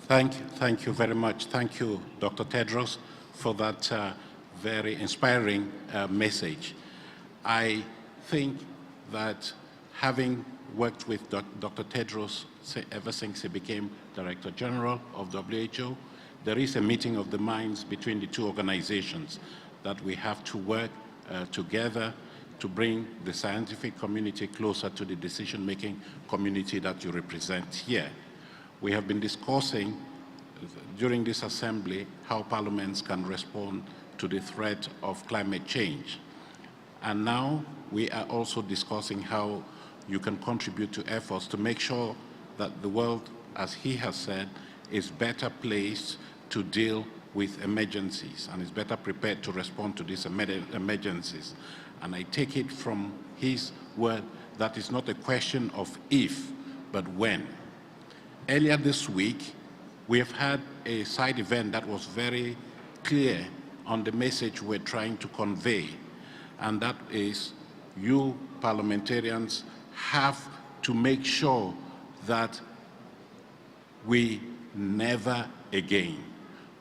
Thank you very much. Thank you, Dr. Tedros, for that very inspiring message. I think that having worked with Dr. Tedros ever since he became Director General of WHO, there is a meeting of the minds between the two organizations that we have to work together to bring the scientific community closer to the decision-making community that you represent here. We have been discussing during this assembly how parliaments can respond to the threat of climate change. And now we are also discussing how you can contribute to efforts to make sure that the world, as he has said, is better placed to deal with emergencies and is better prepared to respond to these emergencies. And I take it from his word that it's not a question of if, but when. Earlier this week, we have had a side event that was very clear on the message we're trying to convey, and that is you parliamentarians have to make sure that we never again,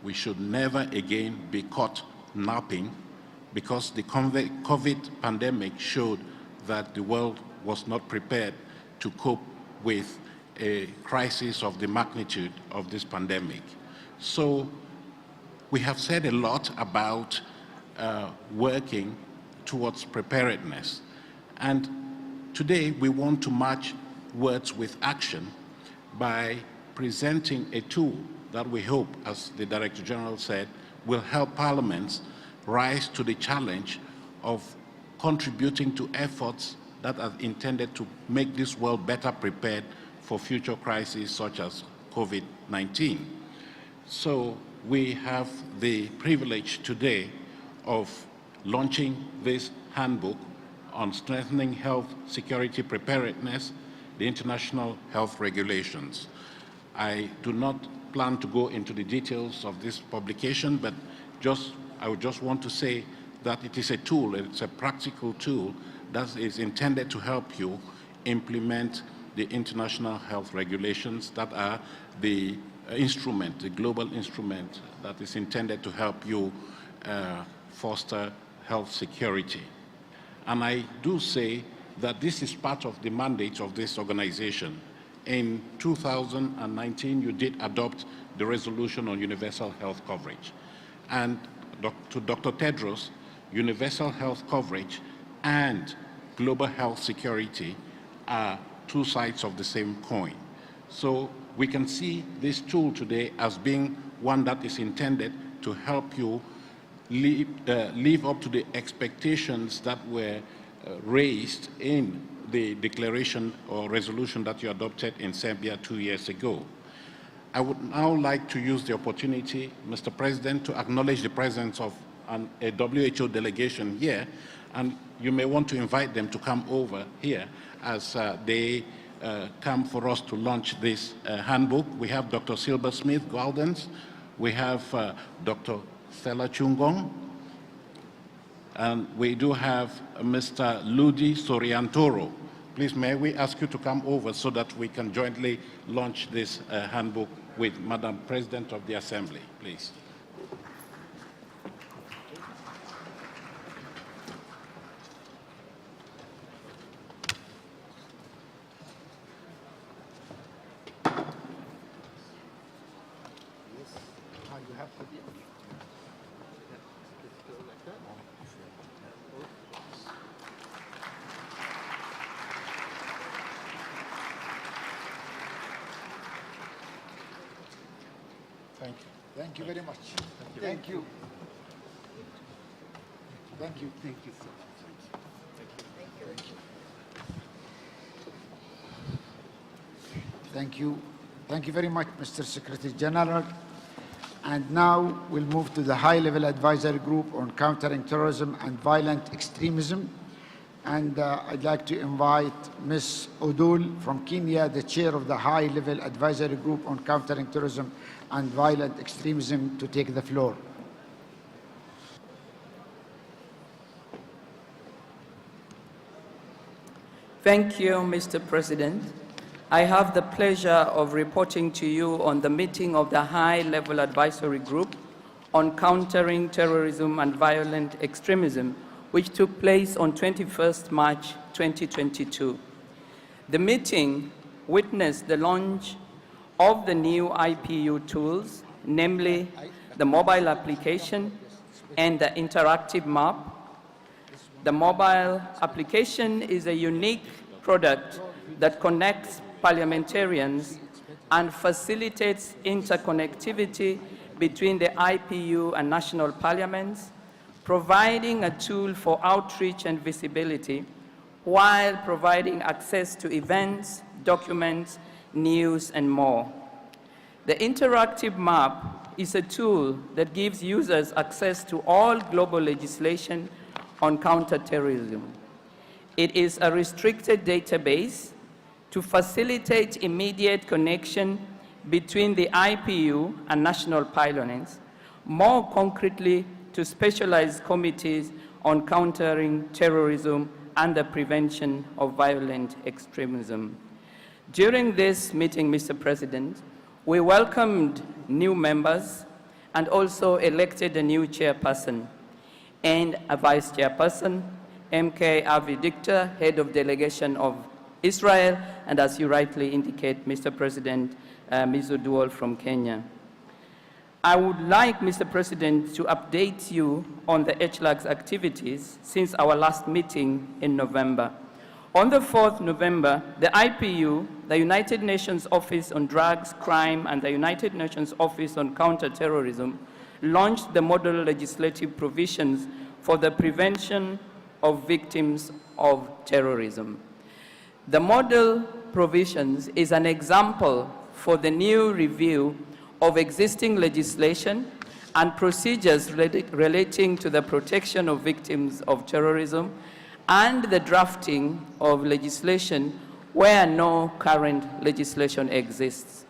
we should never again be caught napping, because the COVID pandemic showed that the world was not prepared to cope with a crisis of the magnitude of this pandemic. So we have said a lot about working towards preparedness. And today we want to match words with action by presenting a tool that we hope, as the Director General said, will help parliaments rise to the challenge of contributing to efforts that are intended to make this world better prepared for future crises such as COVID-19. So we have the privilege today of launching this handbook on strengthening health security preparedness, the international health regulations. I do not plan to go into the details of this publication, but I would just want to say that it is a tool, it's a practical tool that is intended to help you implement the international health regulations that are the instrument, the global instrument that is intended to help you foster health security. And I do say that this is part of the mandate of this organization. In 2019, you did adopt the resolution on universal health coverage. And to Dr. Tedros, universal health coverage and global health security are two sides of the same coin. So we can see this tool today as being one that is intended to help you live up to the expectations that were raised in the declaration or resolution that you adopted in Serbia 2 years ago. I would now like to use the opportunity, Mr. President, to acknowledge the presence of a WHO delegation here, and you may want to invite them to come over here as they come for us to launch this handbook. We have Dr. Silver Smith Galdens, we have Dr. Stella Chungong, and we do have Mr. Ludi Soriantoro. Please, may we ask you to come over so that we can jointly launch this handbook with Madam President of the Assembly, please. Thank you. Thank you very much. Thank you. Thank you. Thank you so much. Thank you. Thank you very much, Mr. Secretary General. And now we'll move to the High-Level Advisory Group on Countering Terrorism and Violent Extremism. And I'd like to invite Ms. Odul from Kenya, the chair of the High-Level Advisory Group on Countering Terrorism and Violent Extremism, to take the floor. Thank you, Mr. President. I have the pleasure of reporting to you on the meeting of the High-Level Advisory Group on Countering Terrorism and Violent Extremism, which took place on 21st March 2022. The meeting witnessed the launch of the new IPU tools, namely the mobile application and the interactive map. The mobile application is a unique product that connects parliamentarians and facilitates interconnectivity between the IPU and national parliaments, providing a tool for outreach and visibility while providing access to events, documents, news, and more. The interactive map is a tool that gives users access to all global legislation on counter-terrorism. It is a restricted database to facilitate immediate connection between the IPU and national parliaments, more concretely to specialized committees on countering terrorism and the prevention of violent extremism. During this meeting, Mr. President, we welcomed new members and also elected a new chairperson and a vice chairperson, MK Avi Dictor, head of delegation of Israel, and as you rightly indicate, Mr. President, Ms. Dual from Kenya. I would like, Mr. President, to update you on the HLAG's activities since our last meeting in November. On the 4th November, the IPU, the United Nations Office on Drugs, Crime, and the United Nations Office on Counter-terrorism launched the model legislative provisions for the prevention of victims of terrorism. The model provisions is an example for the new review of existing legislation and procedures relating to the protection of victims of terrorism and the drafting of legislation where no current legislation exists.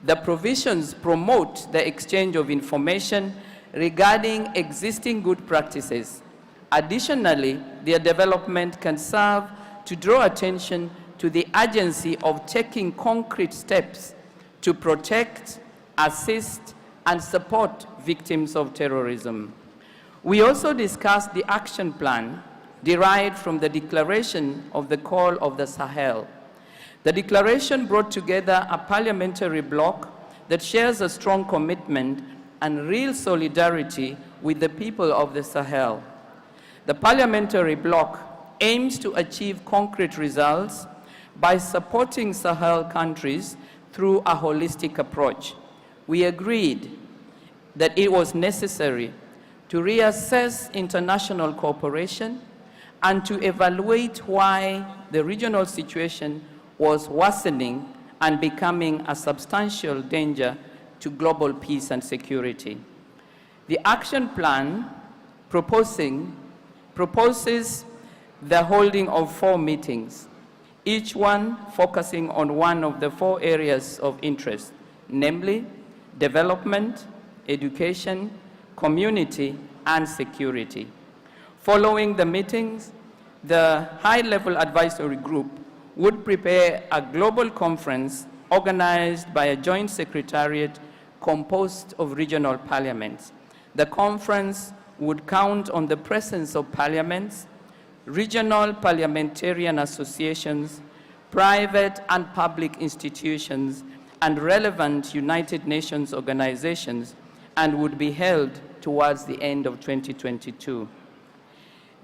The provisions promote the exchange of information regarding existing good practices. Additionally, their development can serve to draw attention to the urgency of taking concrete steps to protect, assist, and support victims of terrorism. We also discussed the action plan derived from the declaration of the Call of the Sahel. The declaration brought together a parliamentary bloc that shares a strong commitment and real solidarity with the people of the Sahel. The parliamentary bloc aims to achieve concrete results by supporting Sahel countries through a holistic approach. We agreed that it was necessary to reassess international cooperation and to evaluate why the regional situation was worsening and becoming a substantial danger to global peace and security. The action plan proposes the holding of 4 meetings, each one focusing on one of the 4 areas of interest, namely development, education, community, and security. Following the meetings, the high-level advisory group would prepare a global conference organized by a joint secretariat composed of regional parliaments. The conference would count on the presence of parliaments, regional parliamentarian associations, private and public institutions, and relevant United Nations organizations, and would be held towards the end of 2022.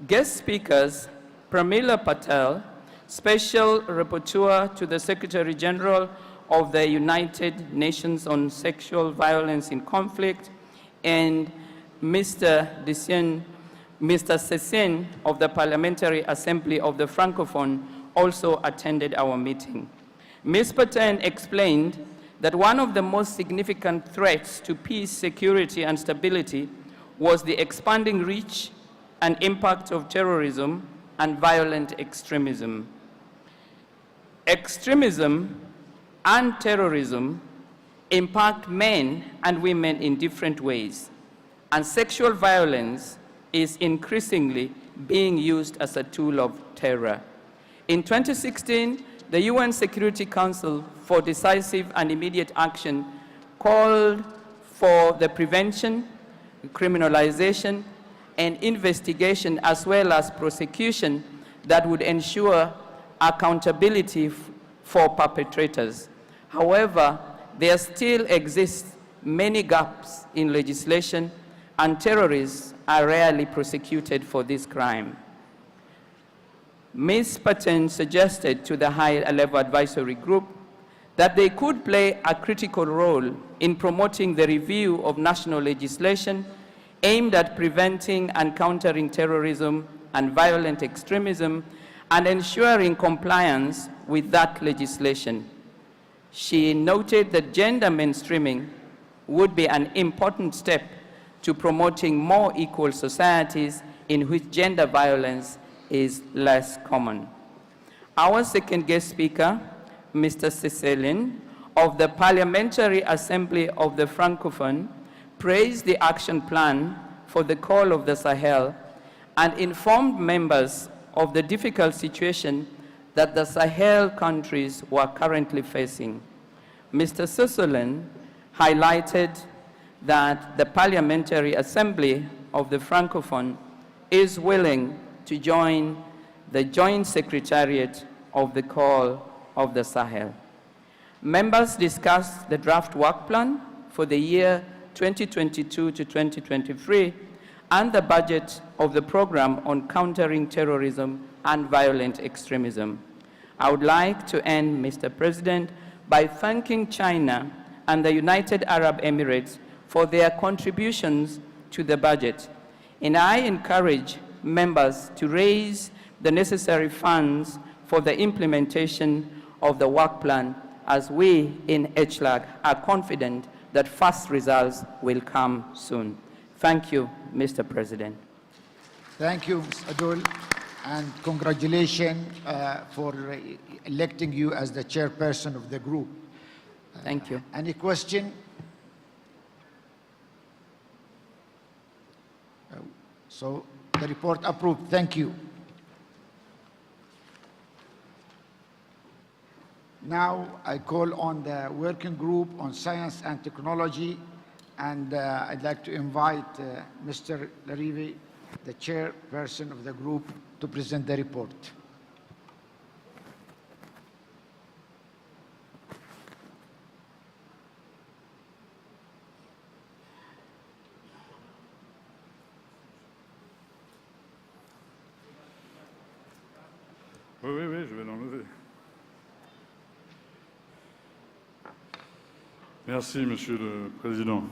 Guest speakers, Pramila Patel, Special Rapporteur to the Secretary General of the United Nations on Sexual Violence in Conflict, and Mr. Sessin of the Parliamentary Assembly of the Francophone also attended our meeting. Ms. Patel explained that one of the most significant threats to peace, security, and stability was the expanding reach and impact of terrorism and violent extremism. Extremism and terrorism impact men and women in different ways, and sexual violence is increasingly being used as a tool of terror. In 2016, the UN Security Council for Decisive and Immediate Action called for the prevention, criminalization, and investigation, as well as prosecution, that would ensure accountability for perpetrators. However, there still exist many gaps in legislation, and terrorists are rarely prosecuted for this crime. Ms. Patten suggested to the high-level advisory group that they could play a critical role in promoting the review of national legislation aimed at preventing and countering terrorism and violent extremism and ensuring compliance with that legislation. She noted that gender mainstreaming would be an important step to promoting more equal societies in which gender violence is less common. Our second guest speaker, Mr. Cecilin, of the Parliamentary Assembly of the Francophone, praised the action plan for the Call of the Sahel and informed members of the difficult situation that the Sahel countries were currently facing. Mr. Cecilin highlighted that the Parliamentary Assembly of the Francophone is willing to join the Joint Secretariat of the Call of the Sahel. Members discussed the draft work plan for the year 2022 to 2023 and the budget of the program on countering terrorism and violent extremism. I would like to end, Mr. President, by thanking China and the United Arab Emirates for their contributions to the budget. And I encourage members to raise the necessary funds for the implementation of the work plan, as we in HLAG are confident that first results will come soon. Thank you, Mr. President. Thank you, Ms. Adol, and congratulations for electing you as the chairperson of the group. Thank you. Any question? So the report approved. Thank you. Now I call on the working group on science and technology, and I'd like to invite Mr. Larivi, the chairperson of the group, to present the report. Oui, je vais l'enlever. Merci, Monsieur le Président.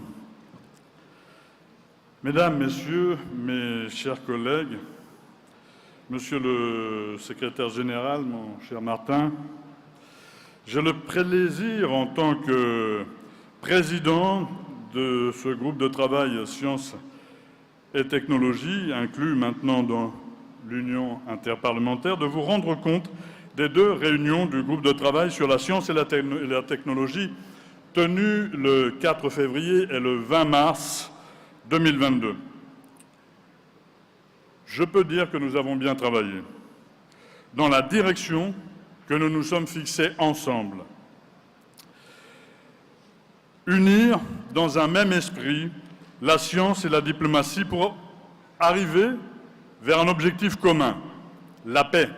Mesdames, Messieurs, mes chers collègues, Monsieur le Secrétaire général, mon cher Martin, j'ai le plaisir, en tant que président de ce groupe de travail Sciences et Technologies, inclus maintenant dans l'Union interparlementaire, de vous rendre compte des 2 réunions du groupe de travail sur la science et la technologie tenues le 4 février et le 20 mars 2022. Je peux dire que nous avons bien travaillé dans la direction que nous nous sommes fixés ensemble. Unir dans un même esprit la science et la diplomatie pour arriver vers un objectif commun, la paix.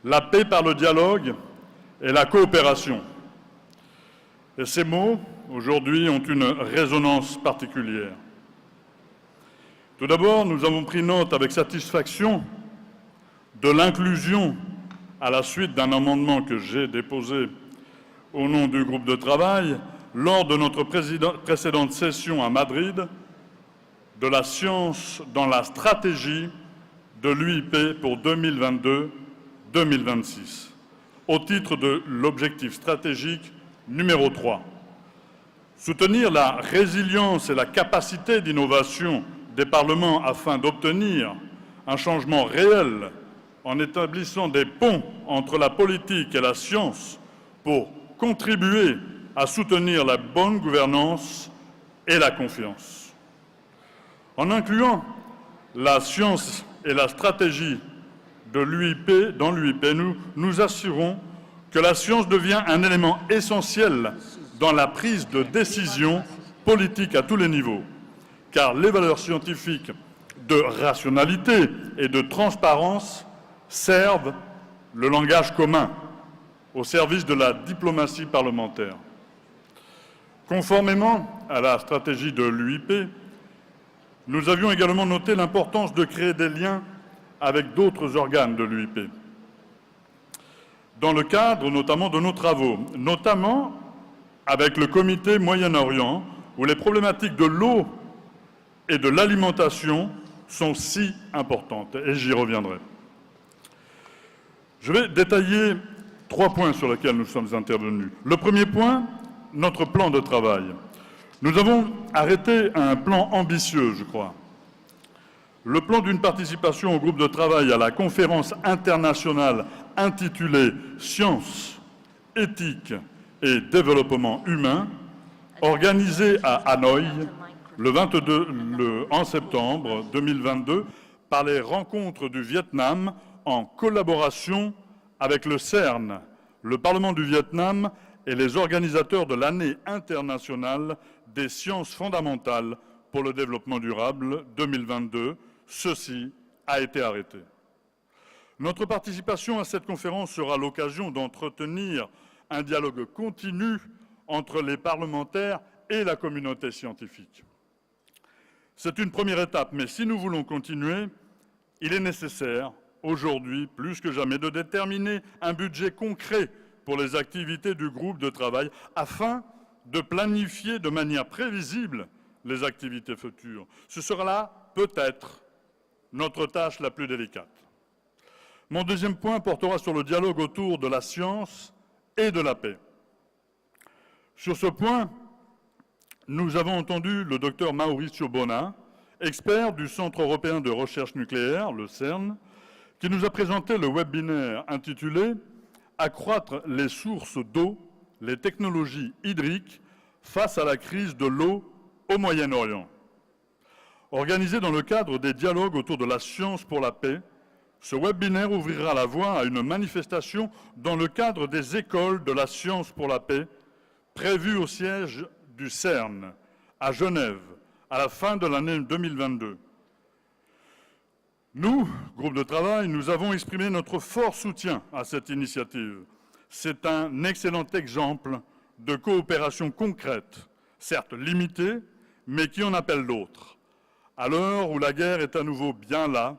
La paix par le dialogue et la coopération. Et ces mots, aujourd'hui, ont une résonance particulière. Tout d'abord, nous avons pris note avec satisfaction de l'inclusion, à la suite d'un amendement que j'ai déposé au nom du groupe de travail, lors de notre précédente session à Madrid, de la science dans la stratégie de l'UIP pour 2022-2026, au titre de l'objectif stratégique numéro 3. Soutenir la résilience et la capacité d'innovation des parlements afin d'obtenir un changement réel en établissant des ponts entre la politique et la science pour contribuer à soutenir la bonne gouvernance et la confiance. En incluant la science et la stratégie de l'UIP dans l'UIP, nous assurons que la science devient un élément essentiel dans la prise de décision politique à tous les niveaux, car les valeurs scientifiques de rationalité et de transparence servent le langage commun au service de la diplomatie parlementaire. Conformément à la stratégie de l'UIP, nous avions également noté l'importance de créer des liens avec d'autres organes de l'UIP, dans le cadre notamment de nos travaux, notamment avec le comité Moyen-Orient, où les problématiques de l'eau et de l'alimentation sont si importantes, et j'y reviendrai. Je vais détailler 3 points sur lesquels nous sommes intervenus. Le premier point, notre plan de travail. Nous avons arrêté un plan ambitieux, je crois. Le plan d'une participation au groupe de travail à la conférence internationale intitulée « Science, éthique et développement humain » organisée à Hanoï en septembre 2022 par les rencontres du Vietnam en collaboration avec le CERN, le Parlement du Vietnam et les organisateurs de l'année internationale des sciences fondamentales pour le développement durable 2022. Ceci a été arrêté. Notre participation à cette conférence sera l'occasion d'entretenir un dialogue continu entre les parlementaires et la communauté scientifique. C'est une première étape, mais si nous voulons continuer, il est nécessaire aujourd'hui, plus que jamais, de déterminer un budget concret pour les activités du groupe de travail afin de planifier de manière prévisible les activités futures. Ce sera là, peut-être, notre tâche la plus délicate. Mon deuxième point portera sur le dialogue autour de la science et de la paix. Sur ce point, nous avons entendu le docteur Maurizio Bona, expert du Centre européen de recherche nucléaire, le CERN, qui nous a présenté le webinaire intitulé « Accroître les sources d'eau, les technologies hydriques face à la crise de l'eau au Moyen-Orient ». Organisé dans le cadre des dialogues autour de la science pour la paix, ce webinaire ouvrira la voie à une manifestation dans le cadre des écoles de la science pour la paix, prévue au siège du CERN, à Genève, à la fin de l'année 2022. Nous, groupe de travail, nous avons exprimé notre fort soutien à cette initiative. C'est un excellent exemple de coopération concrète, certes limitée, mais qui en appelle d'autres. À l'heure où la guerre est à nouveau bien là,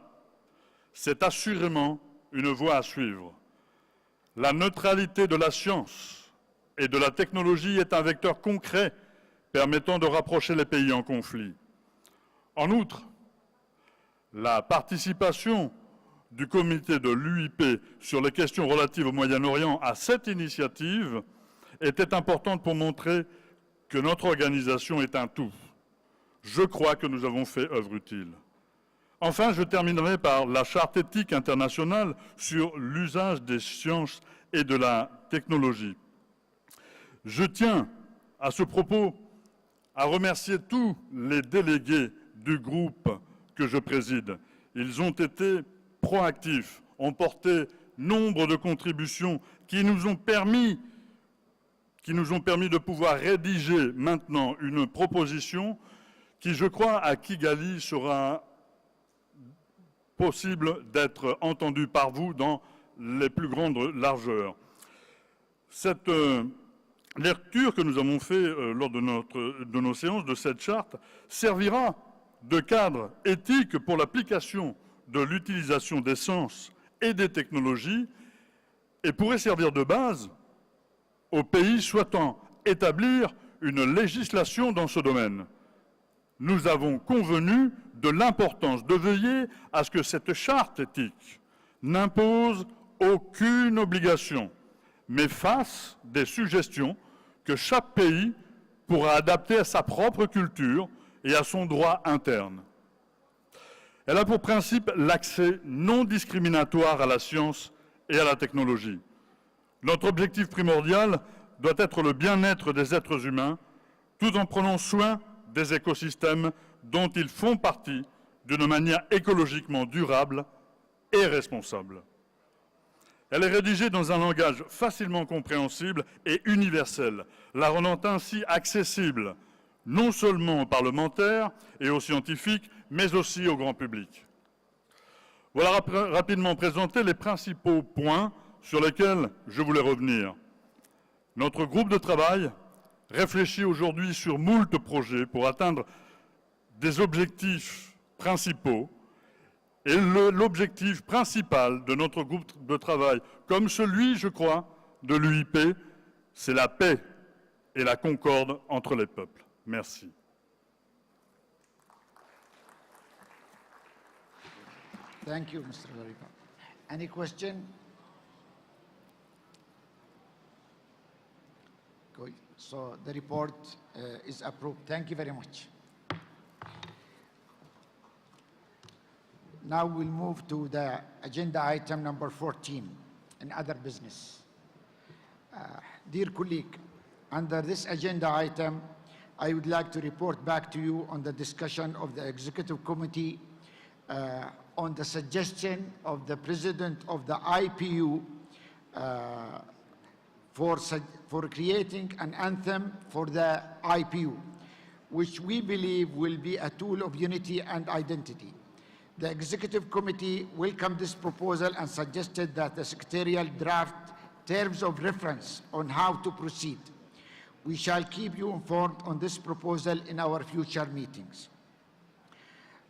c'est assurément une voie à suivre. La neutralité de la science et de la technologie est un vecteur concret permettant de rapprocher les pays en conflit. En outre, la participation du comité de l'UIP sur les questions relatives au Moyen-Orient à cette initiative était importante pour montrer que notre organisation est un tout. Je crois que nous avons fait œuvre utile. Enfin, je terminerai par la charte éthique internationale sur l'usage des sciences et de la technologie. Je tiens, à ce propos, à remercier tous les délégués du groupe que je préside. Ils ont été proactifs, ont porté nombre de contributions qui nous ont permis de pouvoir rédiger maintenant une proposition qui, je crois, à Kigali sera possible d'être entendue par vous dans les plus grandes largeurs. Cette lecture que nous avons faite lors de nos séances de cette charte servira de cadre éthique pour l'application de l'utilisation des sciences et des technologies et pourrait servir de base aux pays souhaitant établir une législation dans ce domaine. Nous avons convenu de l'importance de veiller à ce que cette charte éthique n'impose aucune obligation, mais fasse des suggestions que chaque pays pourra adapter à sa propre culture et à son droit interne. Elle a pour principe l'accès non discriminatoire à la science et à la technologie. Notre objectif primordial doit être le bien-être des êtres humains, tout en prenant soin des écosystèmes dont ils font partie d'une manière écologiquement durable et responsable. Elle est rédigée dans un langage facilement compréhensible et universel, la rendant ainsi accessible non seulement aux parlementaires et aux scientifiques, mais aussi au grand public. Voilà rapidement présenté les principaux points sur lesquels je voulais revenir. Notre groupe de travail réfléchit aujourd'hui sur moult projets pour atteindre des objectifs principaux. Et l'objectif principal de notre groupe de travail, comme celui, je crois, de l'UIP, c'est la paix et la concorde entre les peuples. Merci. Thank you, Mr. Laripa. Any question? Good. So the report is approved. Thank you very much. Now we'll move to the agenda item number 14, and other business. Dear colleague, under this agenda item, I would like to report back to you on the discussion of the Executive Committee on the suggestion of the President of the IPU for creating an anthem for the IPU, which we believe will be a tool of unity and identity. The Executive Committee welcomed this proposal and suggested that the Secretarial draft terms of reference on how to proceed. We shall keep you informed on this proposal in our future meetings.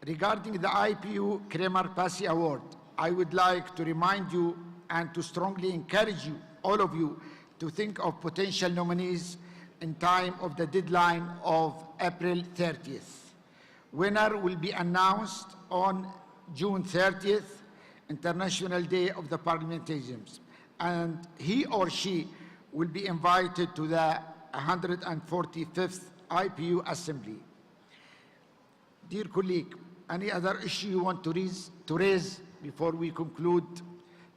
Regarding the IPU Kremer Passy Award, I would like to remind you and to strongly encourage you, all of you, to think of potential nominees in time of the deadline of April 30th. Winner will be announced on June 30th, International Day of the Parliamentarians, and he or she will be invited to the 145th IPU Assembly. Dear colleague, any other issue you want to raise before we conclude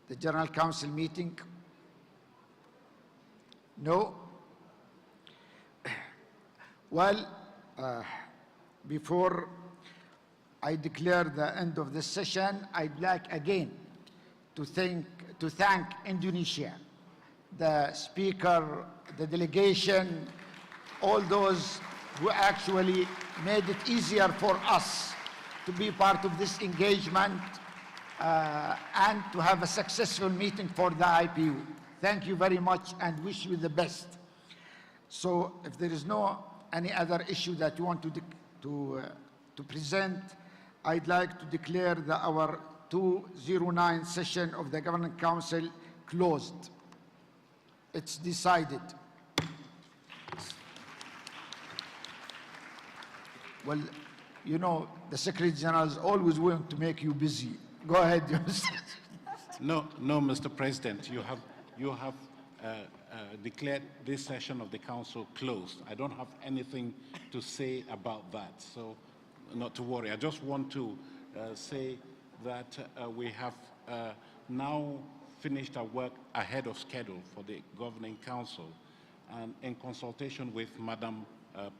the General Council meeting? No? Well, before I declare the end of this session, I'd like again to thank Indonesia, the speaker, the delegation, all those who actually made it easier for us to be part of this engagement and to have a successful meeting for the IPU. Thank you very much and wish you the best. So if there is no any other issue that you want to present, I'd like to declare our 209 session of the Governing Council closed. It's decided. Well, you know, the Secretary General is always willing to make you busy. Go ahead, No, Mr. President, you have declared this session of the Council closed. I don't have anything to say about that, so not to worry. I just want to say that we have now finished our work ahead of schedule for the Governing Council, and in consultation with Madam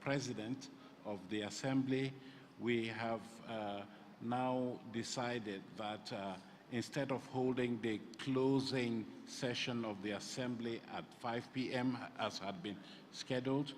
President of the Assembly, we have now decided that instead of holding the closing session of the Assembly at 5 p.m. as had been scheduled,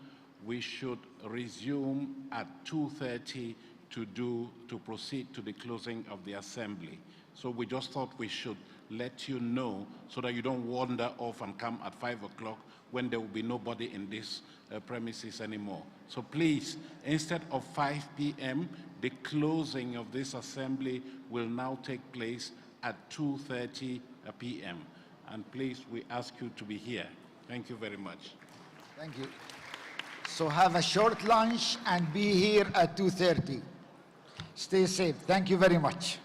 we should resume at 2:30 to proceed to the closing of the Assembly. So we just thought we should let you know so that you don't wander off and come at 5 o'clock when there will be nobody in this premises anymore. So please, instead of 5 p.m., the closing of this Assembly will now take place at 2:30 p.m. And please, we ask you to be here. Thank you very much. Thank you. So have a short lunch and be here at 2:30. Stay safe. Thank you very much.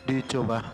Dicoba.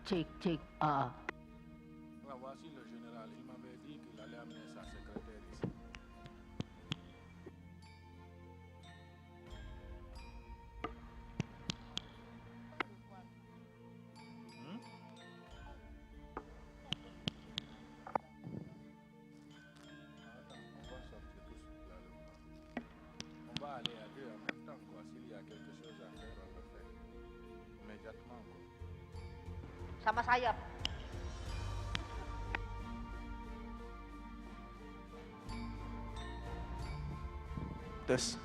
Cek. Voici le général. Il m'avait dit qu'il allait amener sa secrétaire ici. On va aller à deux en même temps, quoi. S'il y a quelque chose à faire, on le fait immédiatement, quoi. Sama saya. Tes.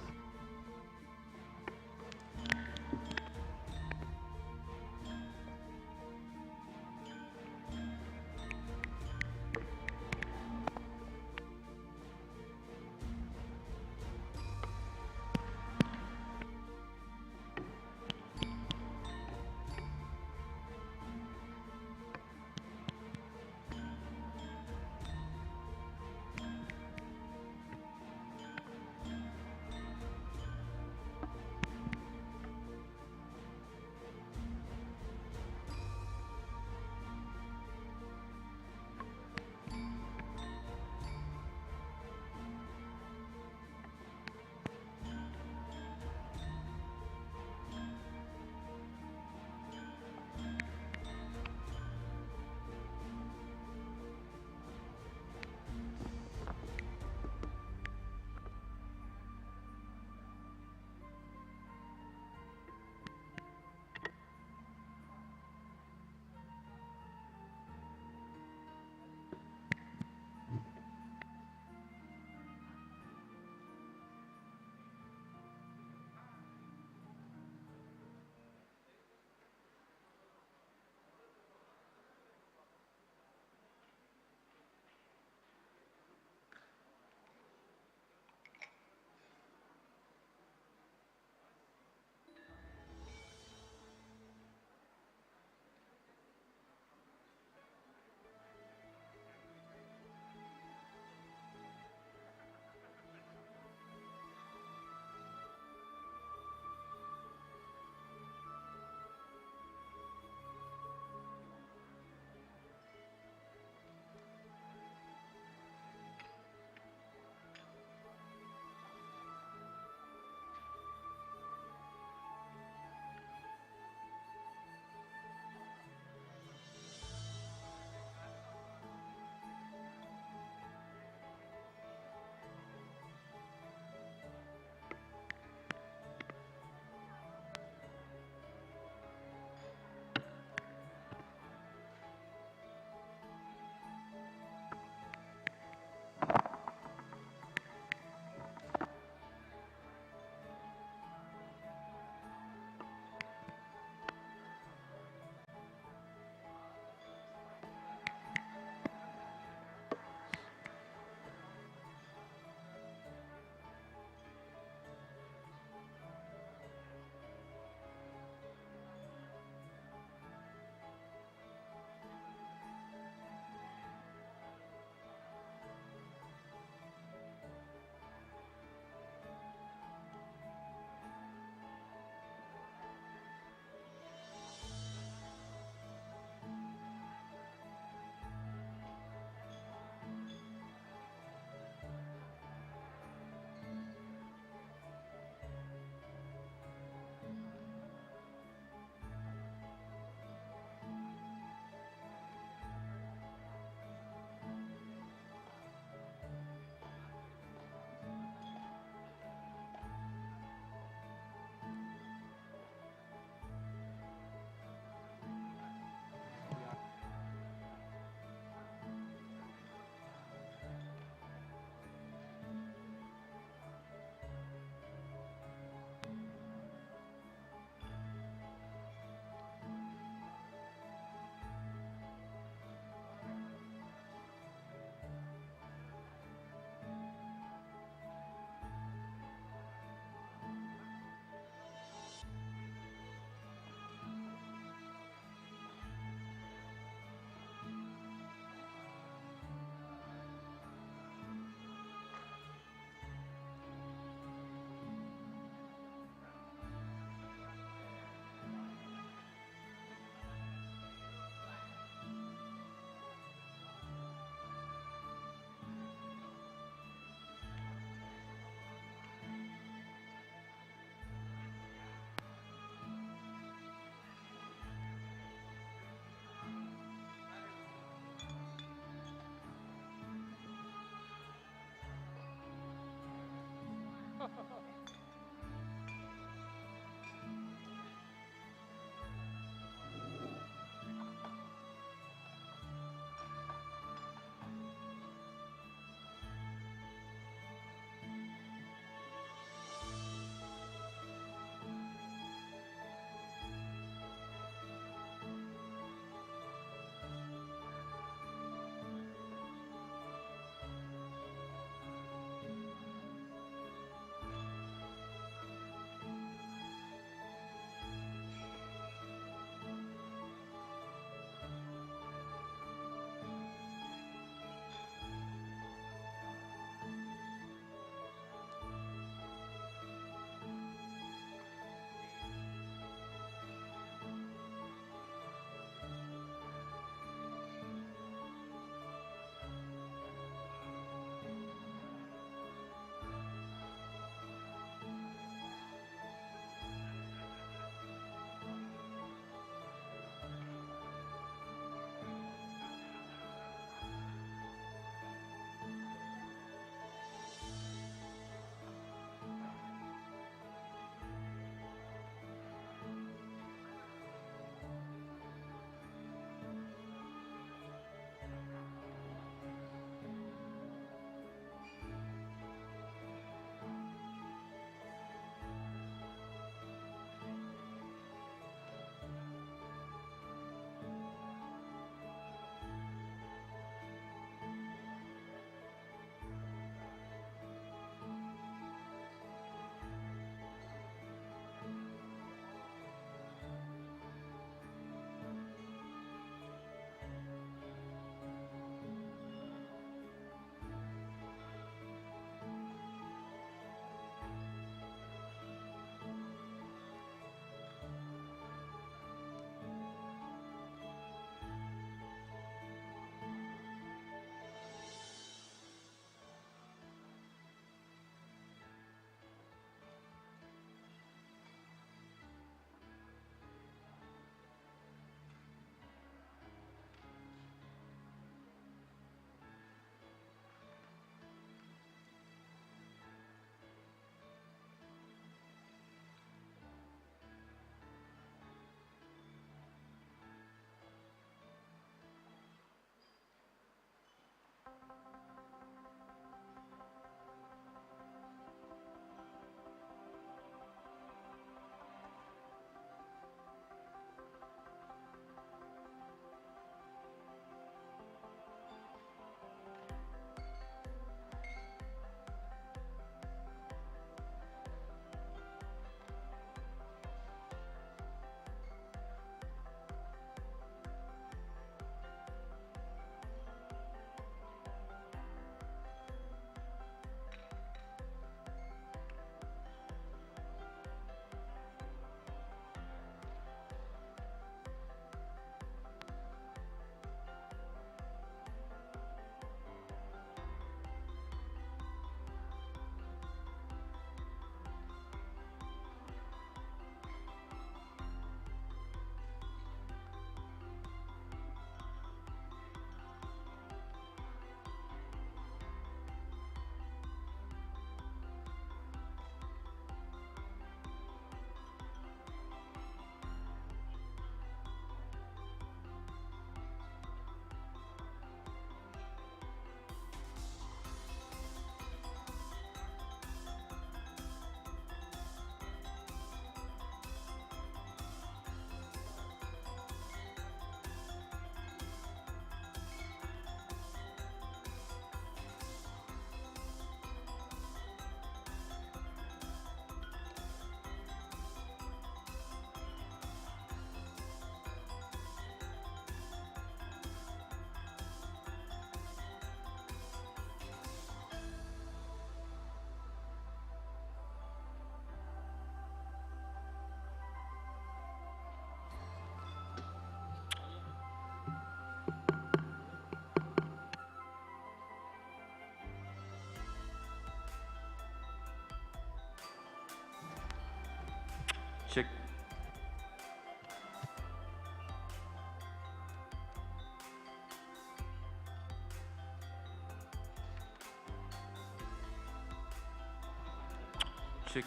Check.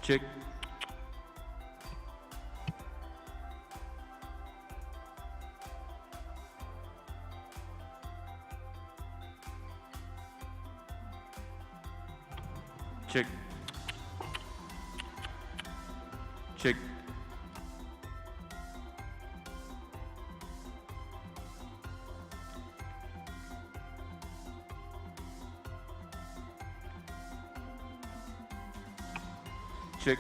Check. Check. Check. Check.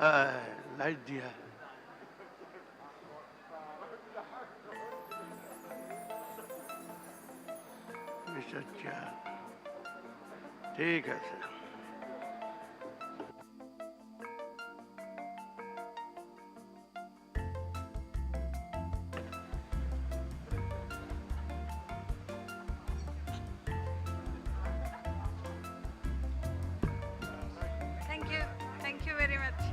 light दिया mister चार ठीक है sir Thank you very much.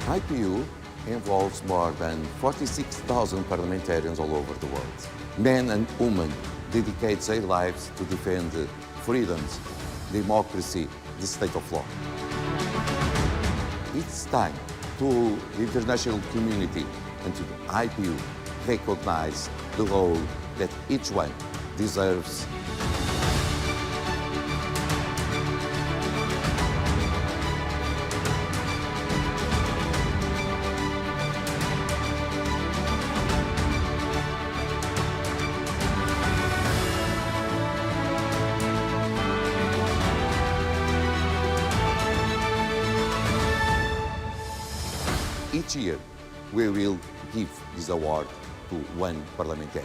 IPU involves more than 46,000 parliamentarians all over the world. Men and women dedicate their lives to defend freedoms, democracy, the state of law. It's time to the international community and to the IPU recognize the role that each one deserves. each year we will give this award to one parliamentarian.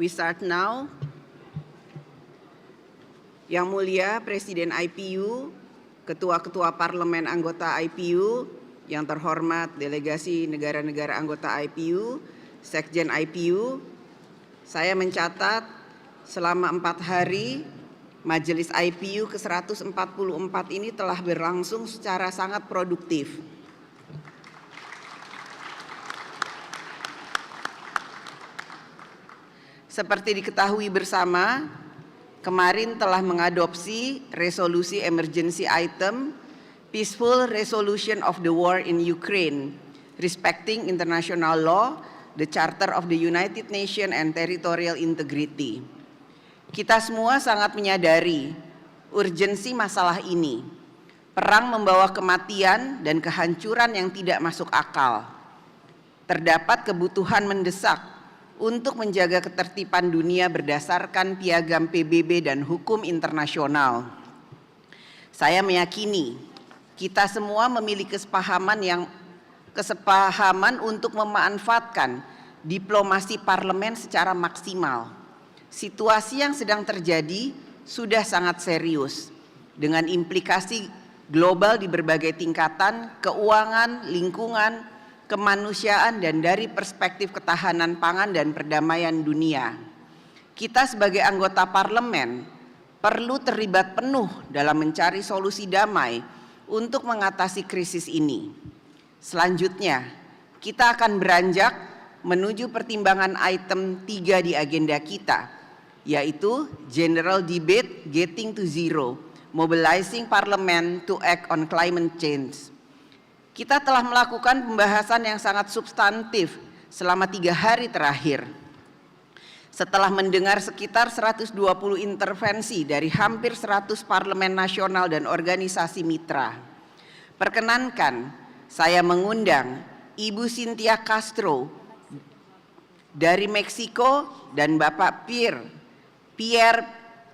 We start now. Yang Mulia Presiden IPU, Ketua-Ketua Parlemen anggota IPU, yang terhormat delegasi negara-negara anggota IPU, Sekjen IPU, saya mencatat selama 4 hari Majelis IPU ke-144 ini telah berlangsung secara sangat produktif. Seperti diketahui bersama, kemarin telah mengadopsi resolusi emergency item Peaceful Resolution of the War in Ukraine, Respecting International Law, the Charter of the United Nations and Territorial Integrity. Kita semua sangat menyadari urgensi masalah ini. Perang membawa kematian dan kehancuran yang tidak masuk akal. Terdapat kebutuhan mendesak untuk menjaga ketertiban dunia berdasarkan piagam PBB dan hukum internasional. Saya meyakini kita semua memiliki kesepahaman untuk memanfaatkan diplomasi parlemen secara maksimal. Situasi yang sedang terjadi sudah sangat serius dengan implikasi global di berbagai tingkatan, keuangan, lingkungan, kemanusiaan, dan dari perspektif ketahanan pangan dan perdamaian dunia. Kita sebagai anggota parlemen perlu terlibat penuh dalam mencari solusi damai untuk mengatasi krisis ini. Selanjutnya, kita akan beranjak menuju pertimbangan item 3 di agenda kita, yaitu General Debate Getting to Zero, Mobilizing Parliament to Act on Climate Change. Kita telah melakukan pembahasan yang sangat substantif selama 3 hari terakhir. Setelah mendengar sekitar 120 intervensi dari hampir 100 parlemen nasional dan organisasi mitra. Perkenankan saya mengundang Ibu Cynthia Castro dari Meksiko dan Bapak Pier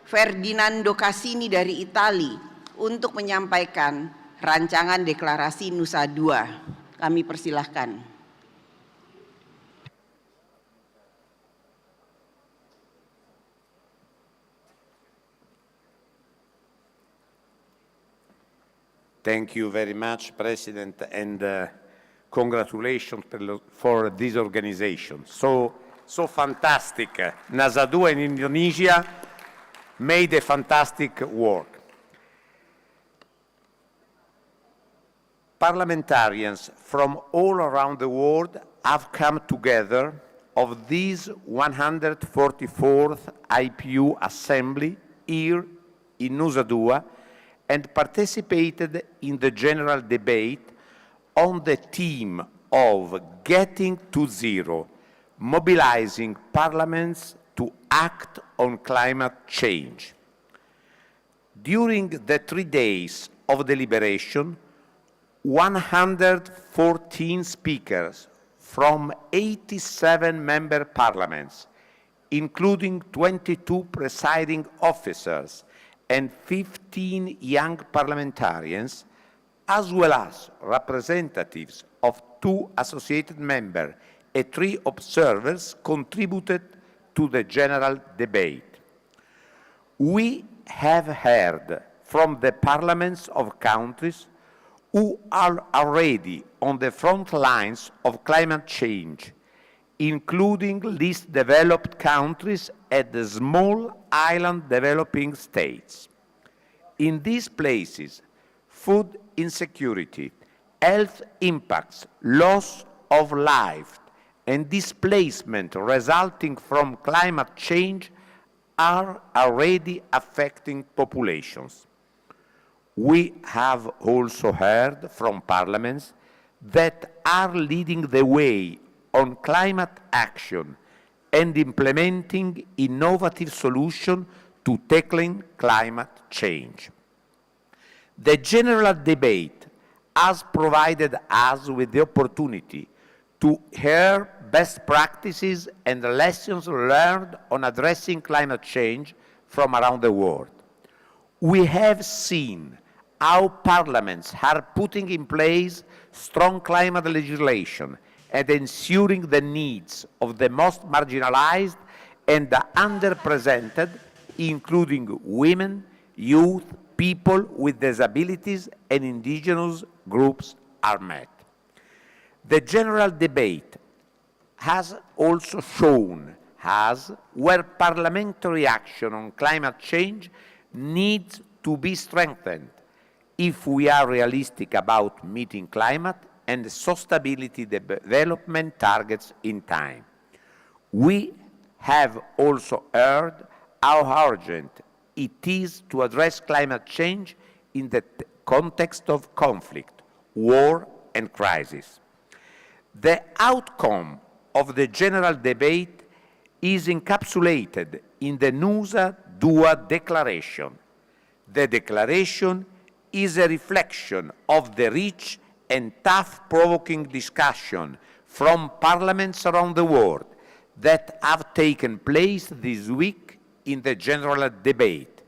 Ferdinando Cassini dari Italia untuk menyampaikan rancangan deklarasi Nusa Dua. Kami persilahkan. Thank you very much, President, and congratulations for this organization. So fantastic. Nusa Dua in Indonesia made a fantastic work. Parliamentarians from all around the world have come together of this 144th IPU Assembly here in Nusa Dua and participated in the general debate on the theme of getting to zero, mobilizing parliaments to act on climate change. During the 3 days of deliberation, 114 speakers from 87 member parliaments, including 22 presiding officers and 15 young parliamentarians, as well as representatives of 2 associated members and 3 observers, contributed to the general debate. We have heard from the parliaments of countries who are already on the front lines of climate change, including least developed countries and the small island developing states. In these places, food insecurity, health impacts, loss of life, and displacement resulting from climate change are already affecting populations. We have also heard from parliaments that are leading the way on climate action and implementing innovative solutions to tackling climate change. The general debate has provided us with the opportunity to hear best practices and lessons learned on addressing climate change from around the world. We have seen how parliaments are putting in place strong climate legislation and ensuring the needs of the most marginalized and the underrepresented, including women, youth, people with disabilities, and indigenous groups are met. The general debate has also shown us where parliamentary action on climate change needs to be strengthened if we are realistic about meeting climate and sustainability development targets in time. We have also heard how urgent it is to address climate change in the context of conflict, war, and crisis. The outcome of the general debate is encapsulated in the Nusa Dua Declaration. The declaration is a reflection of the rich and tough-provoking discussion from parliaments around the world that have taken place this week in the general debate.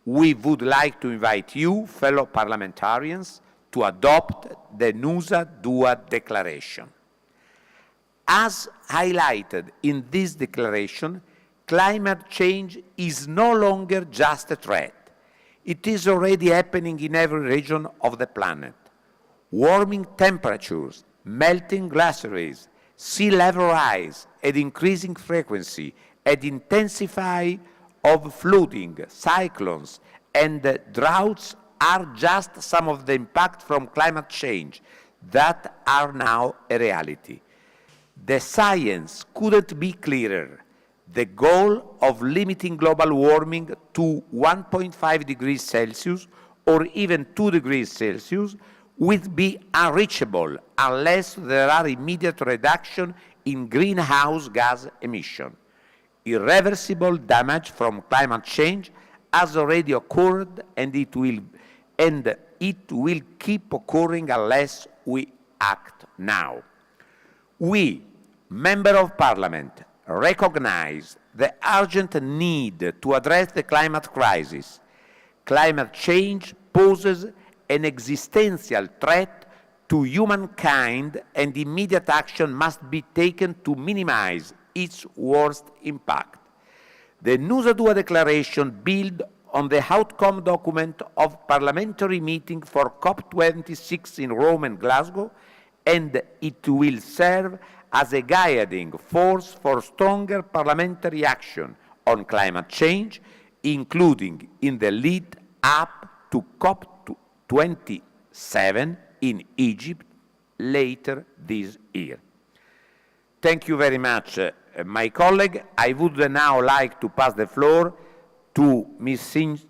We would like to invite you, fellow parliamentarians, to adopt the Nusa Dua Declaration. As highlighted in this declaration, climate change is no longer just a threat. It is already happening in every region of the planet. Warming temperatures, melting glaciers, sea level rise at increasing frequency, and intensify of flooding, cyclones, and droughts are just some of the impacts from climate change that are now a reality. The science couldn't be clearer. The goal of limiting global warming to 1.5 degrees Celsius or even 2 degrees Celsius would be unreachable unless there are immediate reduction in greenhouse gas emission. Irreversible damage from climate change has already occurred, and it will keep occurring unless we act now. We, Members of Parliament, recognize the urgent need to address the climate crisis. Climate change poses an existential threat to humankind, and immediate action must be taken to minimize its worst impact. The Nusa Dua Declaration builds on the outcome document of parliamentary meeting for COP26 in Rome and Glasgow, and it will serve as a guiding force for stronger parliamentary action on climate change, including in the lead up to COP27 in Egypt later this year. Thank you very much, my colleague. I would now like to pass the floor to Ms.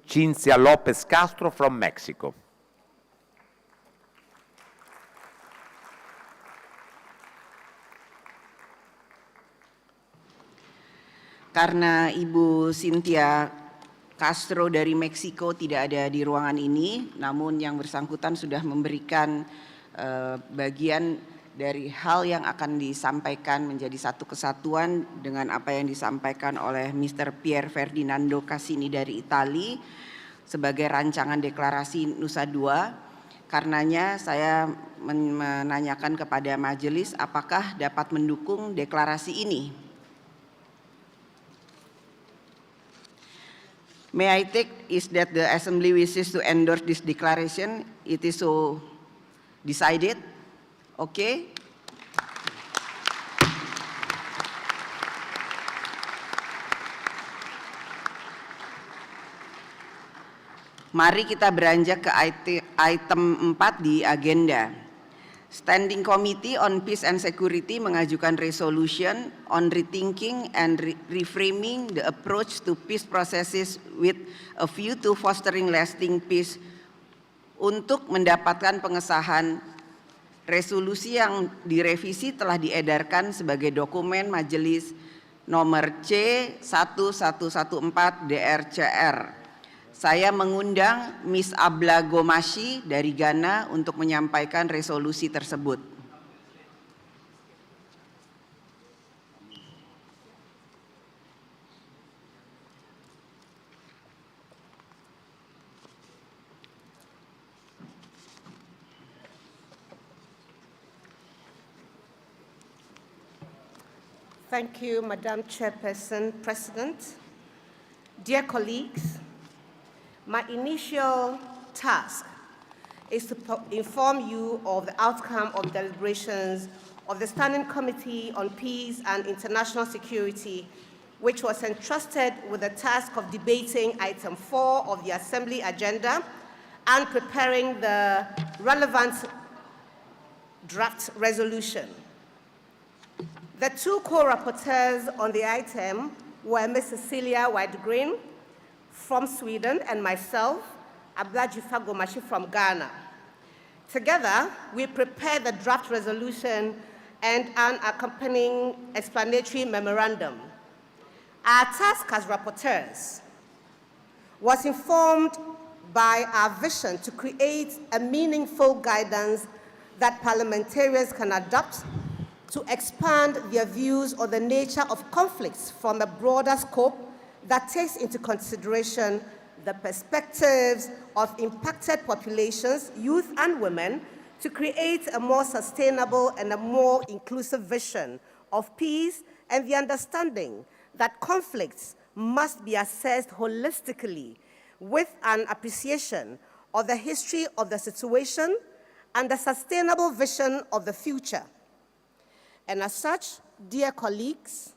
Cinzia Lopez Castro from Mexico. Karena Ibu Cynthia Castro dari Meksiko tidak ada di ruangan ini, namun yang bersangkutan sudah memberikan bagian dari hal yang akan disampaikan menjadi satu kesatuan dengan apa yang disampaikan oleh Mr. Pier Ferdinando Cassini dari Italia sebagai rancangan deklarasi Nusa Dua. Karenanya saya menanyakan kepada majelis apakah dapat mendukung deklarasi ini. May I take is that the Assembly wishes to endorse this declaration. It is so decided. Oke. Mari kita beranjak ke item 4 di agenda. Standing Committee on Peace and Security mengajukan resolution on rethinking and reframing the approach to peace processes with a view to fostering lasting peace untuk mendapatkan pengesahan. Resolusi yang direvisi telah diedarkan sebagai dokumen Majelis nomor C1114 DRCR. Saya mengundang Miss Abla Gomashi dari Ghana untuk menyampaikan resolusi tersebut. Thank you, Madam Chairperson, President. Dear colleagues, my initial task is to inform you of the outcome of deliberations of the Standing Committee on Peace and International Security, which was entrusted with the task of debating item 4 of the Assembly agenda and preparing the relevant draft resolution. The two co-rapporteurs on the item were Ms. Cecilia Whitegreen from Sweden and myself, Ablaji Fagomashi from Ghana. Together, we prepared the draft resolution and an accompanying explanatory memorandum. Our task as rapporteurs was informed by our vision to create a meaningful guidance that parliamentarians can adopt to expand their views on the nature of conflicts from a broader scope that takes into consideration the perspectives of impacted populations, youth and women, to create a more sustainable and a more inclusive vision of peace and the understanding that conflicts must be assessed holistically with an appreciation of the history of the situation and the sustainable vision of the future. And as such, dear colleagues,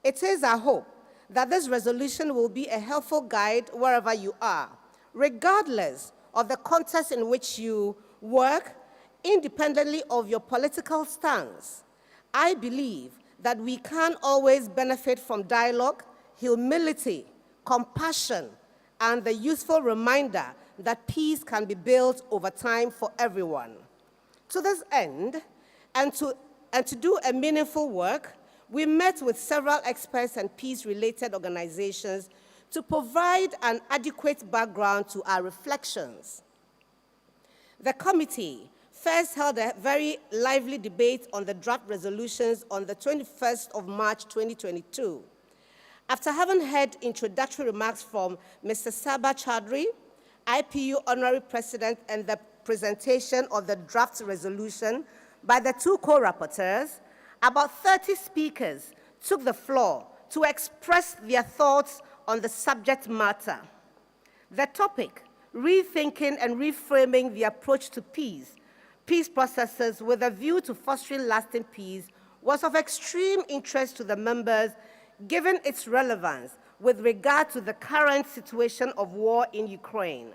it is our hope that this resolution will be a helpful guide wherever you are, regardless of the context in which you work, independently of your political stance. I believe that we can always benefit from dialogue, humility, compassion, and the useful reminder that peace can be built over time for everyone. To this end, and to do a meaningful work, we met with several experts and peace-related organizations to provide an adequate background to our reflections. The committee first held a very lively debate on the draft resolutions on the 21st of March 2022. After having heard introductory remarks from Mr. Saba Chaudhry, IPU Honorary President, and the presentation of the draft resolution by the two co-rapporteurs, about 30 speakers took the floor to express their thoughts on the subject matter. The topic, rethinking and reframing the approach to peace processes with a view to fostering lasting peace, was of extreme interest to the members, given its relevance with regard to the current situation of war in Ukraine.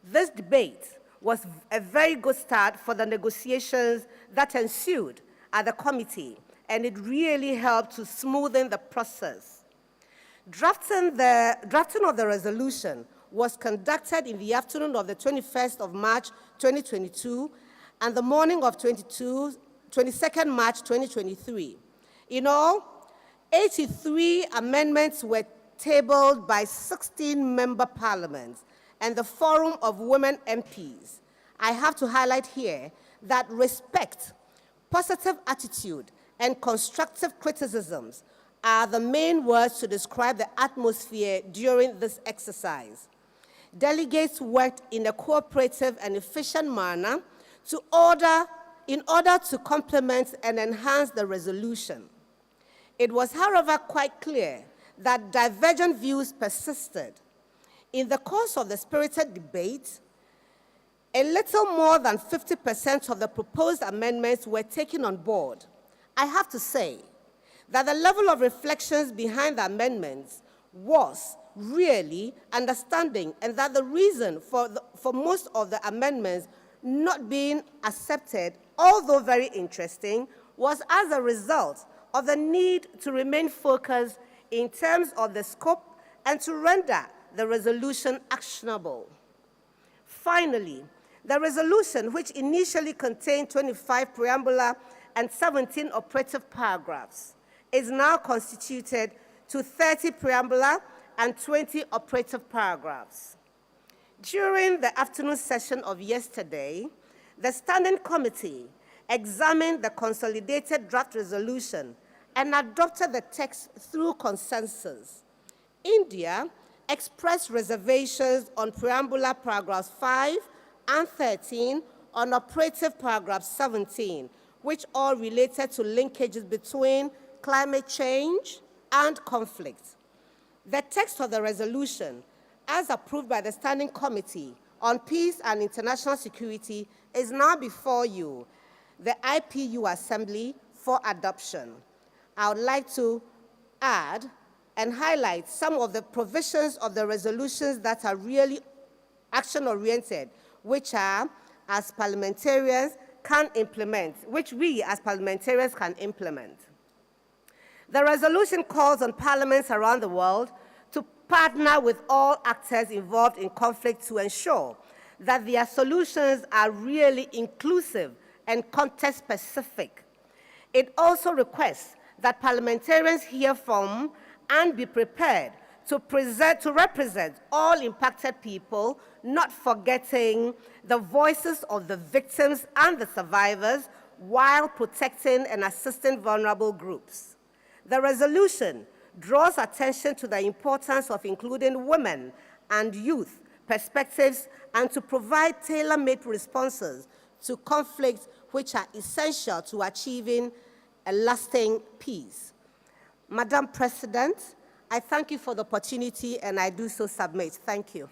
This debate was a very good start for the negotiations that ensued at the committee, and it really helped to smoothen the process. Drafting of the resolution was conducted in the afternoon of the 21st of March 2022 and the morning of 22nd March 2023. In all, 83 amendments were tabled by 16 member parliaments and the Forum of Women MPs, I have to highlight here that respect, positive attitude, and constructive criticisms are the main words to describe the atmosphere during this exercise. Delegates worked in a cooperative and efficient manner in order to complement and enhance the resolution. It was, however, quite clear that divergent views persisted. In the course of the spirited debate, a little more than 50% of the proposed amendments were taken on board. I have to say that the level of reflections behind the amendments was really understanding, and that the reason for most of the amendments not being accepted, although very interesting, was as a result of the need to remain focused in terms of the scope and to render the resolution actionable. Finally, the resolution, which initially contained 25 preambular and 17 operative paragraphs, is now constituted to 30 preambular and 20 operative paragraphs. During the afternoon session of yesterday, the Standing Committee examined the consolidated draft resolution and adopted the text through consensus. India expressed reservations on preambular paragraphs 5 and 13, on operative paragraph 17, which all related to linkages between climate change and conflict. The text of the resolution, as approved by the Standing Committee on Peace and International Security, is now before you, the IPU Assembly, for adoption. I would like to add and highlight some of the provisions of the resolutions that are really action-oriented, which are, as parliamentarians, can implement, which we as parliamentarians can implement. The resolution calls on parliaments around the world to partner with all actors involved in conflict to ensure that their solutions are really inclusive and context-specific. It also requests that parliamentarians hear from and be prepared to represent all impacted people, not forgetting the voices of the victims and the survivors, while protecting and assisting vulnerable groups. The resolution draws attention to the importance of including women and youth perspectives and to provide tailor-made responses to conflicts which are essential to achieving a lasting peace. Madam President, I thank you for the opportunity, and I do so submit. Thank you.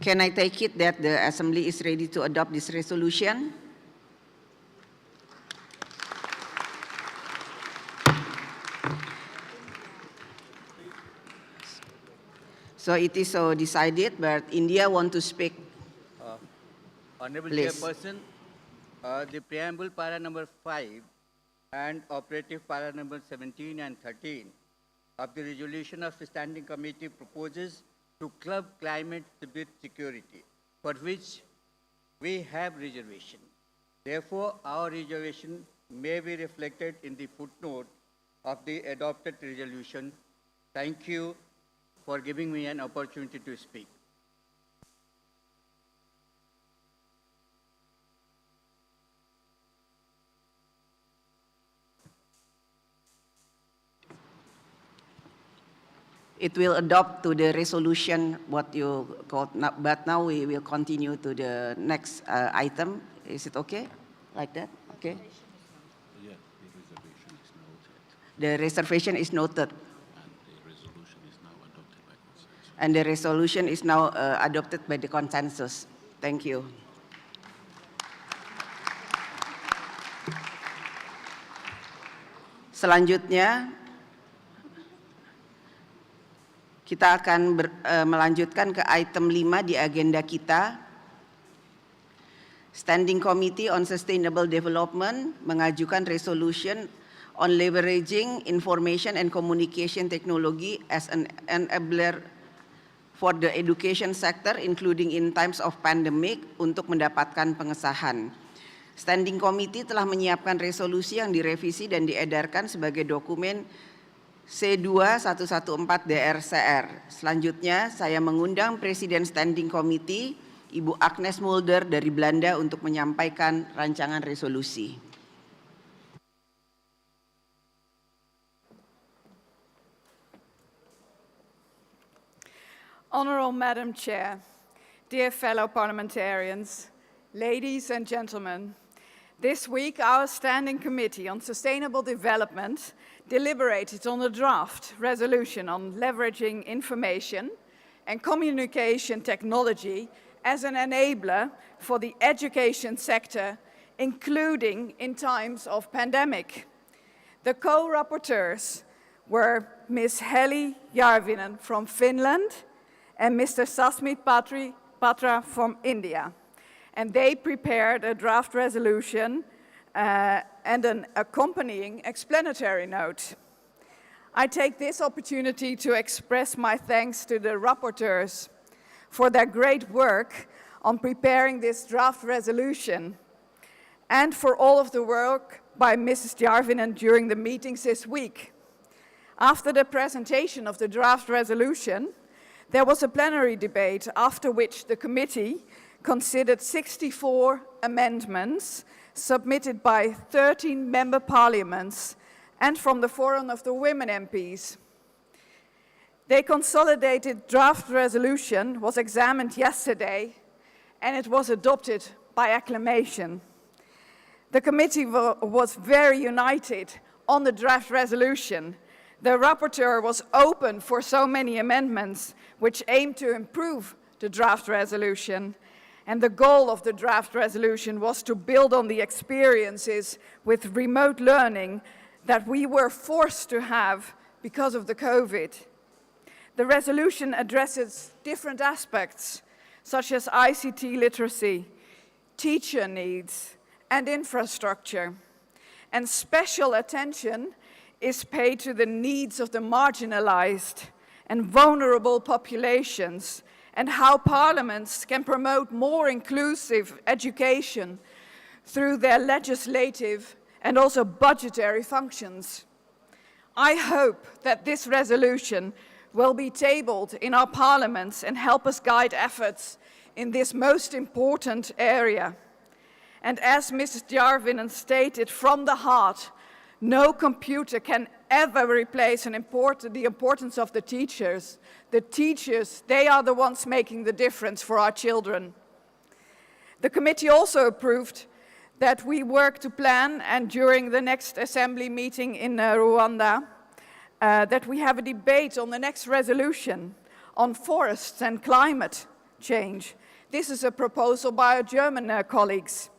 Can I take it that the Assembly is ready to adopt this resolution? So it is so decided, but India want to speak. Honorable Please. Chairperson, the preamble para number 5 and operative para number 17 and 13 of the resolution of the Standing Committee proposes to club climate with security, for which we have reservation. Therefore, our reservation may be reflected in the footnote of the adopted resolution. Thank you for giving me an opportunity to speak. It will adopt to the resolution what you called, but now we will continue to the next item. Is it okay? Like that? Okay. Yeah, the reservation is noted. The reservation is noted. And the resolution is now adopted by consensus. And the resolution is now adopted by the consensus. Thank you. Selanjutnya, kita akan melanjutkan ke item 5 di agenda kita. Standing Committee on Sustainable Development mengajukan resolution on leveraging information and communication technology as an enabler for the education sector, including in times of pandemic, untuk mendapatkan pengesahan. Standing Committee telah menyiapkan resolusi yang direvisi dan diedarkan sebagai dokumen C2-114-DRCR. Selanjutnya, saya mengundang Presiden Standing Committee, Ibu Agnes Mulder dari Belanda untuk menyampaikan rancangan resolusi. Honourable Madam Chair, dear fellow parliamentarians, ladies and gentlemen, this week our Standing Committee on Sustainable Development deliberated on a draft resolution on leveraging information and communication technology as an enabler for the education sector, including in times of pandemic. The co-rapporteurs were Ms. Heli Järvinen from Finland and Mr. Sasmit Patra from India. And they prepared a draft resolution and an accompanying explanatory note. I take this opportunity to express my thanks to the rapporteurs for their great work on preparing this draft resolution and for all of the work by Mrs. Järvinen during the meetings this week. After the presentation of the draft resolution, there was a plenary debate, after which the committee considered 64 amendments submitted by 13 member parliaments and from the Forum of the Women MPs. The consolidated draft resolution was examined yesterday and it was adopted by acclamation. The committee was very united on the draft resolution. The rapporteur was open for so many amendments which aim to improve the draft resolution. And the goal of the draft resolution was to build on the experiences with remote learning that we were forced to have because of the COVID. The resolution addresses different aspects, such as ICT literacy, teacher needs, and infrastructure. And special attention is paid to the needs of the marginalized and vulnerable populations and how parliaments can promote more inclusive education through their legislative and also budgetary functions. I hope that this resolution will be tabled in our parliaments and help us guide efforts in this most important area. And as Mrs. Järvinen stated from the heart, no computer can ever replace the importance of the teachers. The teachers, they are the ones making the difference for our children. The committee also approved that we work to plan, and during the next assembly meeting in Rwanda, that we have a debate on the next resolution on forests and climate change. This is a proposal by our German colleagues.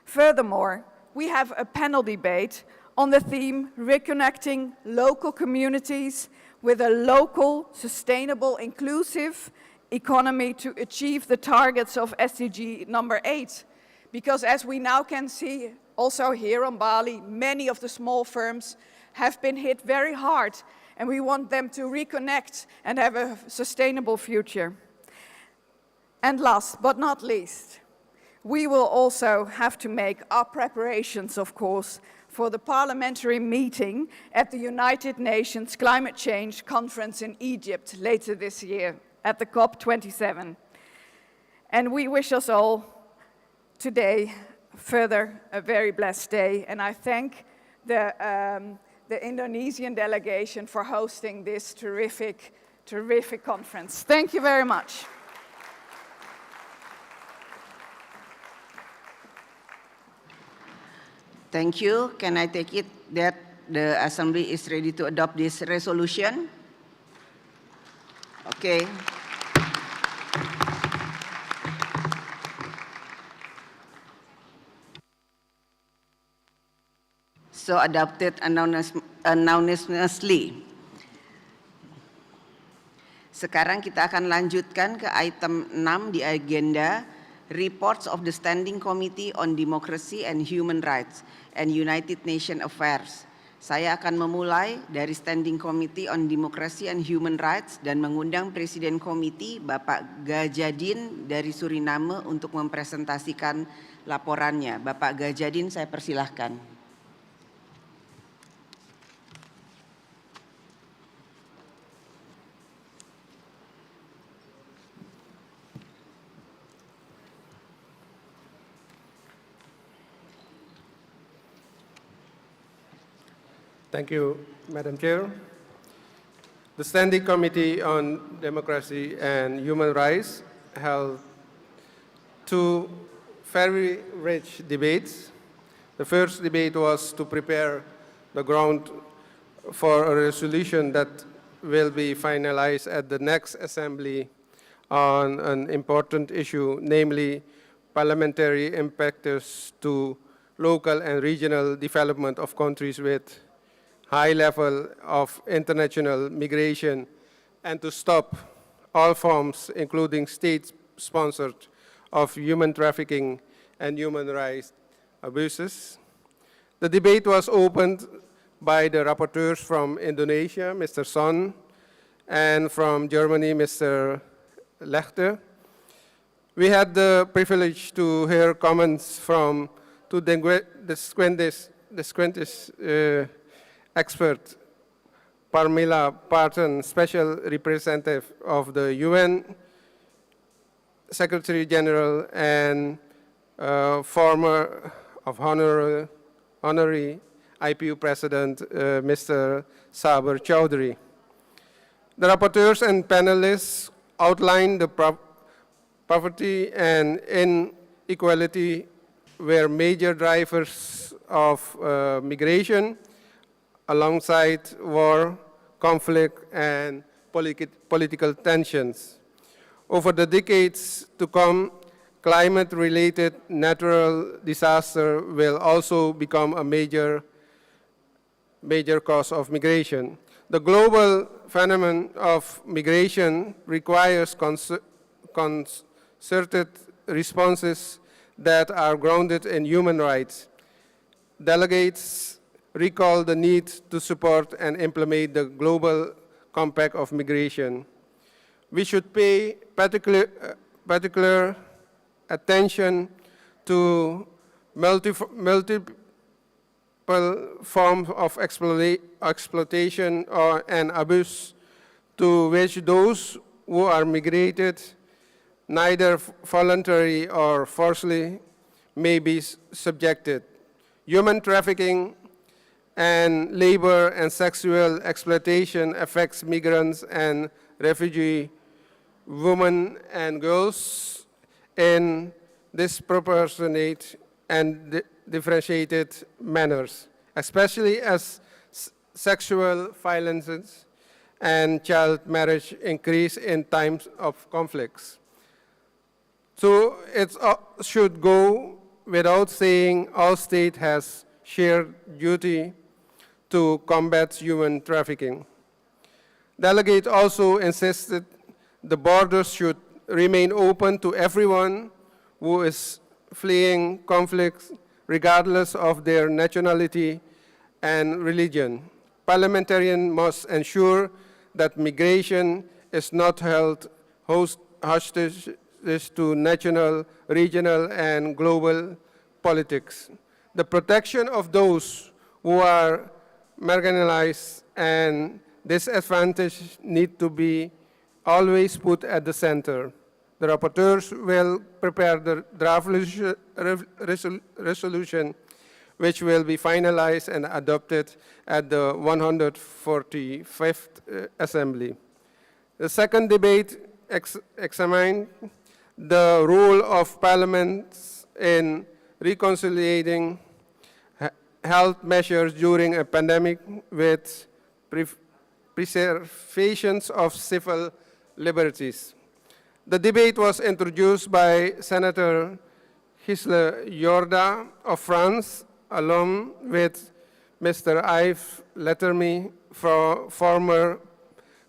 Furthermore, we have a panel debate on the theme reconnecting local communities with a local, sustainable, inclusive economy to achieve the targets of SDG number 8. Because as we now can see, also here on Bali, many of the small firms have been hit very hard, and we want them to reconnect and have a sustainable future. And last but not least, we will also have to make our preparations, of course, for the parliamentary meeting at the United Nations Climate Change Conference in Egypt later this year at the COP27. And we wish us all today further a very blessed day, and I thank the Indonesian delegation for hosting this terrific conference. Thank you very much. Thank you. Can I take it that the Assembly is ready to adopt this resolution? Okay. So adopted unanimously. Sekarang kita akan lanjutkan ke item 6 di agenda, Reports of the Standing Committee on Democracy and Human Rights and United Nations Affairs. Saya akan memulai dari Standing Committee on Democracy and Human Rights dan mengundang Presiden Komite Bapak Gajadin dari Suriname untuk mempresentasikan laporannya. Bapak Gajadin, saya persilahkan. Thank you, Madam Chair. The Standing Committee on Democracy and Human Rights held two very rich debates. The first debate was to prepare the ground for a resolution that will be finalized at the next assembly on an important issue, namely parliamentary impacts to local and regional development of countries with high level of international migration, and to stop all forms, including state-sponsored, of human trafficking and human rights abuses. The debate was opened by the rapporteurs from Indonesia, Mr. Son, and from Germany, Mr. Lechte. We had the privilege to hear comments from two distinguished expert Parmila Parton, Special Representative of the UN Secretary General and former of honorary IPU President, Mr. Saber Chowdhury. The rapporteurs and panelists outlined the poverty and inequality were major drivers of migration, alongside war, conflict, and political tensions. Over the decades to come, climate-related natural disaster will also become a major cause of migration. The global phenomenon of migration requires concerted responses that are grounded in human rights. Delegates recall the need to support and implement the global compact of migration. We should pay particular attention to multiple forms of exploitation and abuse to which those who are migrated, neither voluntarily or forcibly, may be subjected. Human trafficking and labor and sexual exploitation affects migrants and refugee women and girls in disproportionate and differentiated manners, especially as sexual violences and child marriage increase in times of conflicts. So it should go without saying all states has shared duty to combat human trafficking. Delegates also insisted the borders should remain open to everyone who is fleeing conflicts, regardless of their nationality and religion. Parliamentarians must ensure that migration is not held hostage to national, regional, and global politics. The protection of those who are marginalized and disadvantaged need to be always put at the center. The rapporteurs will prepare the draft resolution, which will be finalized and adopted at the 145th Assembly. The second debate examined the role of parliaments in reconciliating health measures during a pandemic with preservation of civil liberties. The debate was introduced by Senator Gisle Jorda of France, along with Mr. Yves Leterme, former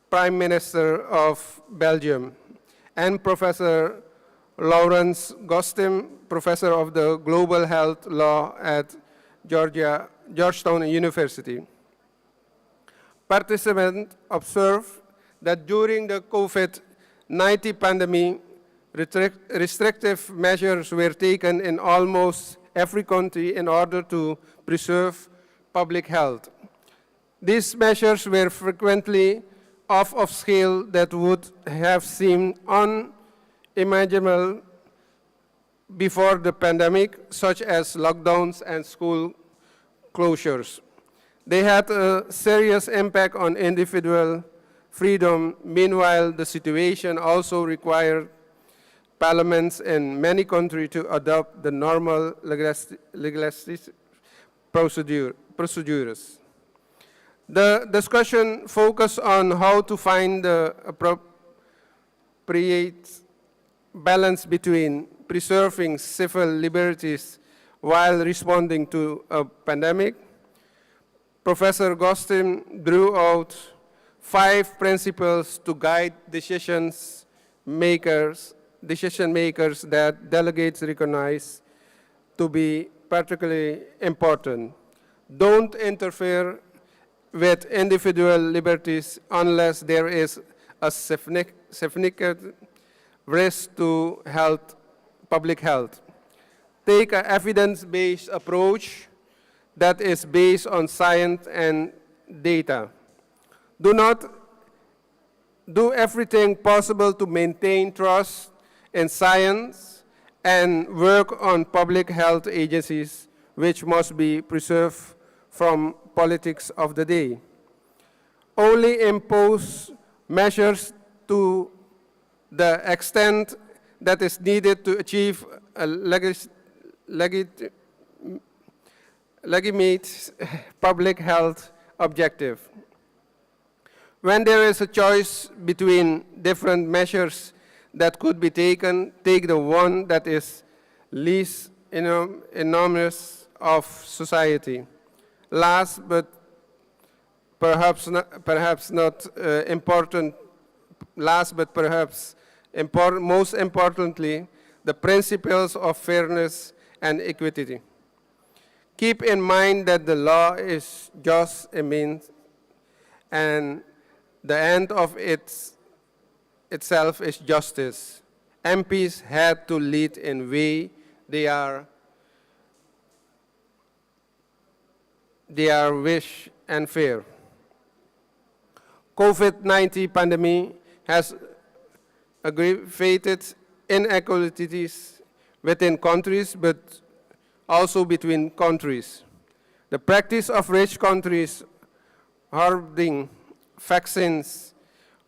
Prime Minister of Belgium, and Professor Laurence Gostim, Professor of the Global Health Law at Georgetown University. Participants observed that during the COVID-19 pandemic, restrictive measures were taken in almost every country in order to preserve public health. These measures were frequently off of scale that would have seemed unimaginable before the pandemic, such as lockdowns and school closures. They had a serious impact on individual freedom. Meanwhile, the situation also required parliaments in many countries to adopt the normal legislative procedures. The discussion focused on how to find the appropriate balance between preserving civil liberties while responding to a pandemic. Professor Gostin drew out 5 principles to guide decision makers that delegates recognize to be particularly important. Don't interfere with individual liberties unless there is a significant risk to public health. Take an evidence-based approach that is based on science and data. Do not do everything possible to maintain trust in science and work on public health agencies, which must be preserved from politics of the day. Only impose measures to the extent that is needed to achieve a legitimate public health objective. When there is a choice between different measures that could be taken, take the one that is least enormous of society. Last but perhaps not important, most importantly, the principles of fairness and equity. Keep in mind that the law is just a means, and the end of itself is justice. MPs had to lead in way they are wish and fair. COVID-19 pandemic has aggravated inequalities within countries, but also between countries. The practice of rich countries hoarding vaccines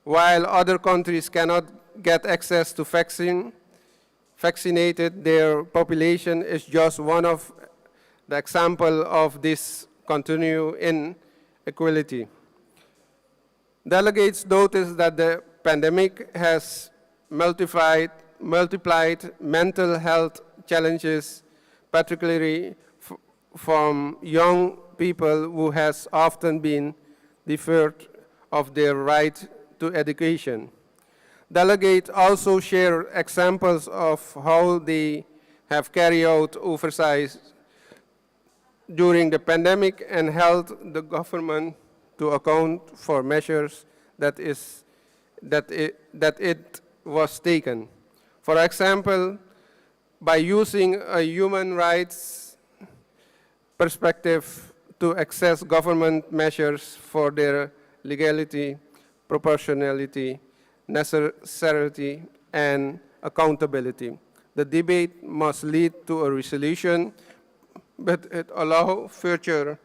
while other countries cannot get access to vaccinated their population is just one of the examples of this continued inequality. Delegates notice that the pandemic has multiplied mental health challenges, particularly from young people who has often been deprived of their right to education. Delegates also share examples of how they have carried out oversight during the pandemic and held the government to account for measures that it was taken. For example, by using a human rights perspective to access government measures for their legality, proportionality, necessity, and accountability. The debate must lead to a resolution, but it allows future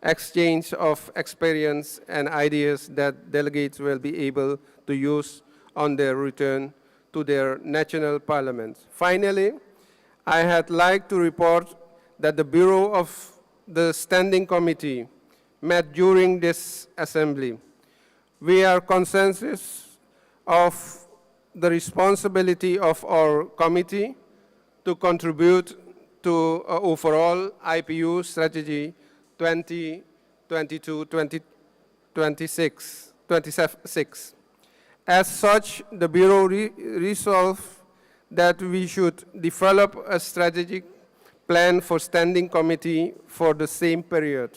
exchange of experience and ideas that delegates will be able to use on their return to their national parliaments. Finally, I had like to report that the Bureau of the Standing Committee met during this assembly. We are consensus of the responsibility of our committee to contribute to an overall IPU strategy 2022-2026. As such, the Bureau resolved that we should develop a strategic plan for Standing Committee for the same period.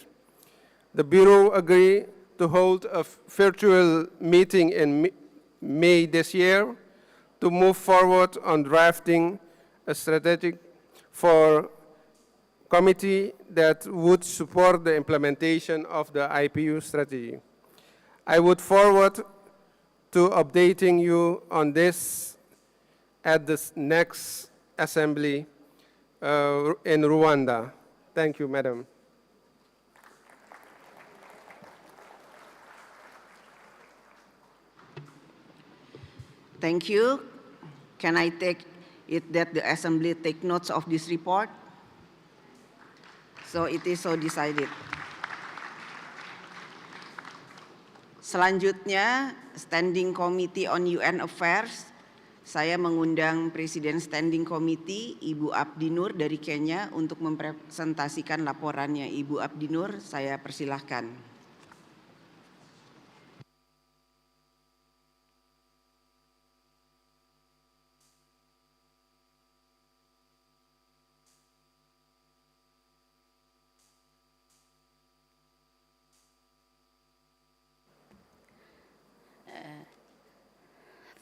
The Bureau agreed to hold a virtual meeting in May this year to move forward on drafting a strategy for committee that would support the implementation of the IPU strategy. I would forward to updating you on this at the next assembly in Rwanda. Thank you, Madam. Thank you. Can I take it that the Assembly take notes of this report? So it is so decided. Selanjutnya, Standing Committee on UN Affairs. Saya mengundang Presiden Standing Committee, Ibu Abdi Nur dari Kenya untuk mempresentasikan laporannya. Ibu Abdi Nur, saya persilahkan.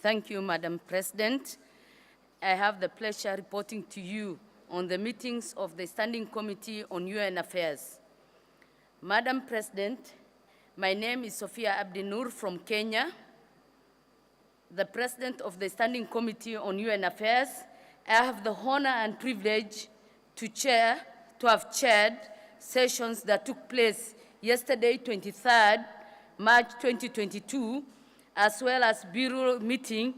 Thank you, Madam President. I have the pleasure reporting to you on the meetings of the Standing Committee on UN Affairs. Madam President, my name is Sophia Abdi Nur from Kenya, the President of the Standing Committee on UN Affairs. I have the honor and privilege to have chaired sessions that took place yesterday, 23rd March 2022, as well as Bureau meeting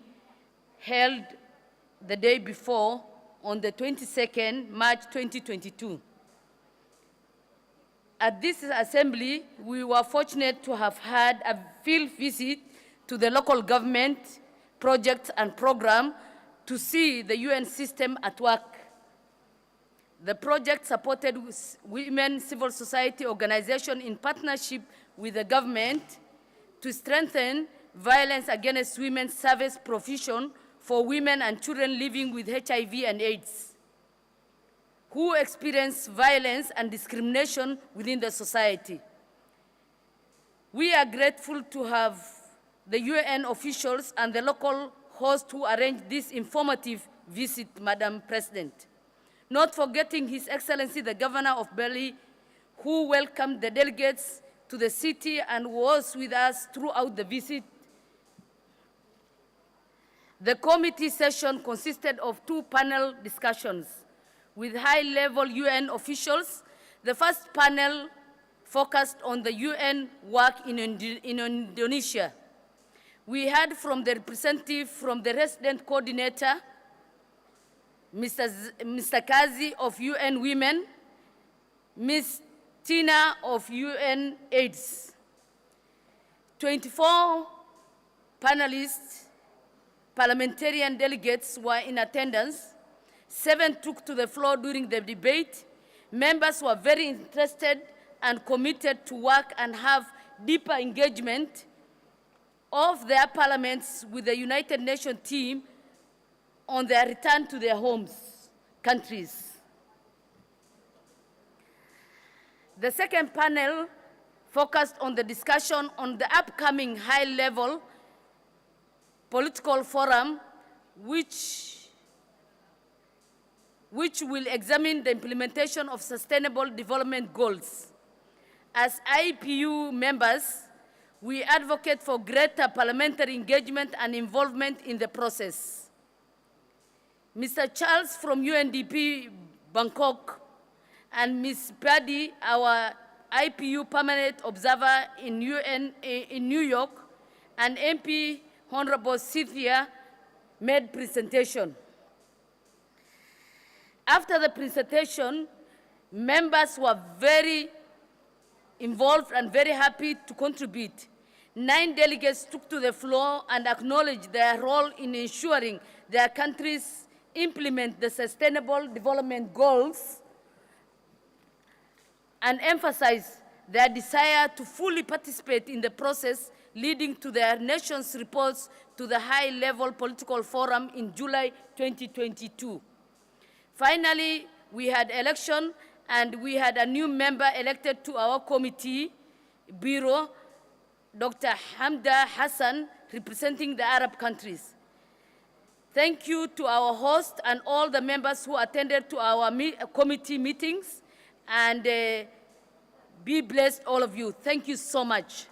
held the day before on the 22nd March 2022. At this assembly, we were fortunate to have had a field visit to the local government projects and program to see the UN system at work. The project supported women civil society organizations in partnership with the government to strengthen violence against women's service provision for women and children living with HIV and AIDS, who experience violence and discrimination within the society. We are grateful to have the UN officials and the local host who arranged this informative visit, Madam President. Not forgetting His Excellency the Governor of Bali, who welcomed the delegates to the city and was with us throughout the visit. The committee session consisted of 2 panel discussions with high-level UN officials. The first panel focused on the UN work in Indonesia. We heard from the representative from the resident coordinator, Mr. Kazi of UN Women, Ms. Tina of UN AIDS. 24 panelists, parliamentarian delegates were in attendance. 7 took to the floor during the debate. Members were very interested and committed to work and have deeper engagement of their parliaments with the United Nations team on their return to their countries. The second panel focused on the discussion on the upcoming high-level political forum, which will examine the implementation of sustainable development goals. As IPU members, we advocate for greater parliamentary engagement and involvement in the process. Mr. Charles from UNDP Bangkok and Ms. Paddy, our IPU permanent observer in New York, and MP Honorable Cynthia made presentation. After the presentation, members were very involved and very happy to contribute. 9 delegates took to the floor and acknowledged their role in ensuring their countries implement the Sustainable Development Goals and emphasized their desire to fully participate in the process leading to their nation's reports to the high-level political forum in July 2022. Finally, we had election and we had a new member elected to our committee, Bureau, Dr. Hamda Hassan, representing the Arab countries. Thank you to our host and all the members who attended to our committee meetings, and be blessed, all of you. Thank you so much.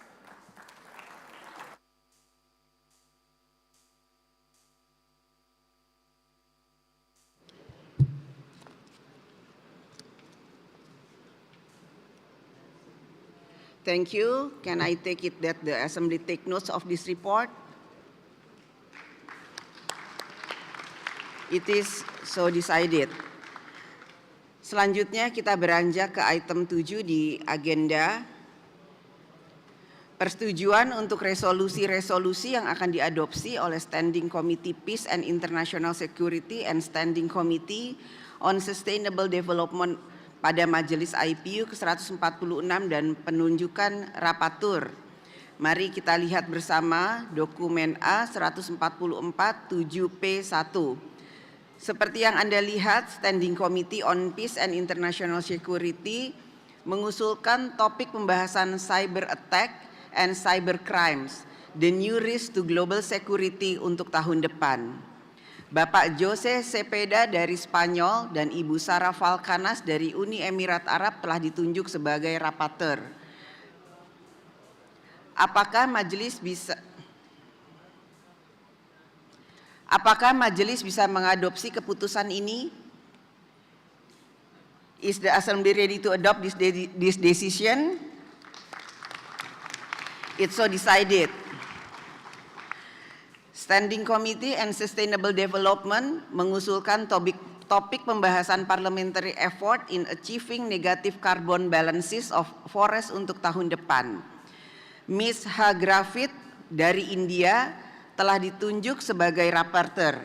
Thank you. Can I take it that the Assembly take notes of this report? It is so decided. Selanjutnya kita beranjak ke item 7 di agenda. Persetujuan untuk resolusi-resolusi yang akan diadopsi oleh Standing Committee Peace and International Security and Standing Committee on Sustainable Development pada Majelis IPU ke-146 dan penunjukan rapatur. Mari kita lihat bersama dokumen A 144 7P1. Seperti yang Anda lihat, Standing Committee on Peace and International Security mengusulkan topik pembahasan cyber attack and cyber crimes, the new risk to global security untuk tahun depan. Bapak Jose Cepeda dari Spanyol dan Ibu Sarah Falcanas dari Uni Emirat Arab telah ditunjuk sebagai rapporteur. Apakah majelis bisa mengadopsi keputusan ini? Is the Assembly ready to adopt this decision? It's so decided. Standing Committee and Sustainable Development mengusulkan topik pembahasan parliamentary effort in achieving negative carbon balances of forest untuk tahun depan. Ms. H. Graffit dari India telah ditunjuk sebagai rapporteur.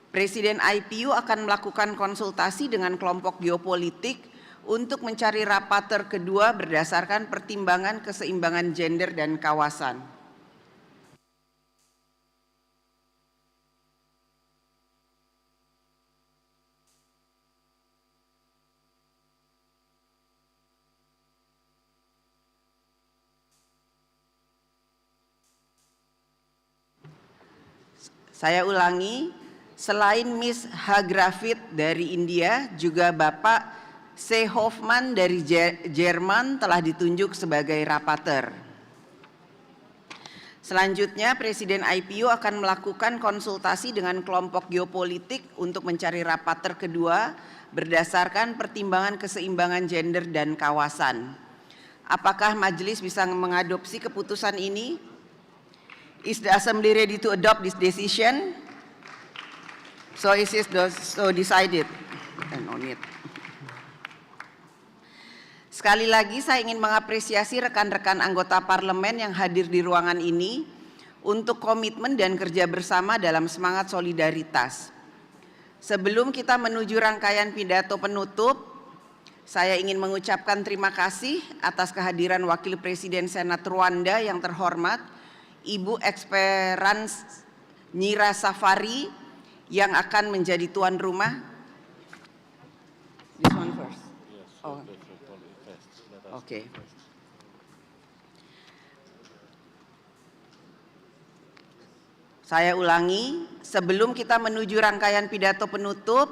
Presiden IPU akan melakukan konsultasi dengan kelompok geopolitik untuk mencari rapporteur kedua berdasarkan pertimbangan keseimbangan gender dan kawasan. Saya ulangi, selain Ms. H. Graffit dari India, juga Bapak C. Hoffman dari Jerman telah ditunjuk sebagai rapporteur. Selanjutnya, Presiden IPU akan melakukan konsultasi dengan kelompok geopolitik untuk mencari rapporteur kedua berdasarkan pertimbangan keseimbangan gender dan kawasan. Apakah majelis bisa mengadopsi keputusan ini? Is the Assembly ready to adopt this decision? So is it so decided? No need. Sekali lagi saya ingin mengapresiasi rekan-rekan anggota parlemen yang hadir di ruangan ini untuk komitmen dan kerja bersama dalam semangat solidaritas. Sebelum kita menuju rangkaian pidato penutup, saya ingin mengucapkan terima kasih atas kehadiran Wakil Presiden Senat Rwanda yang terhormat, Ibu Esperance Nyira Safari yang akan menjadi tuan rumah. This one first. Oh. Oke. Saya ulangi, sebelum kita menuju rangkaian pidato penutup,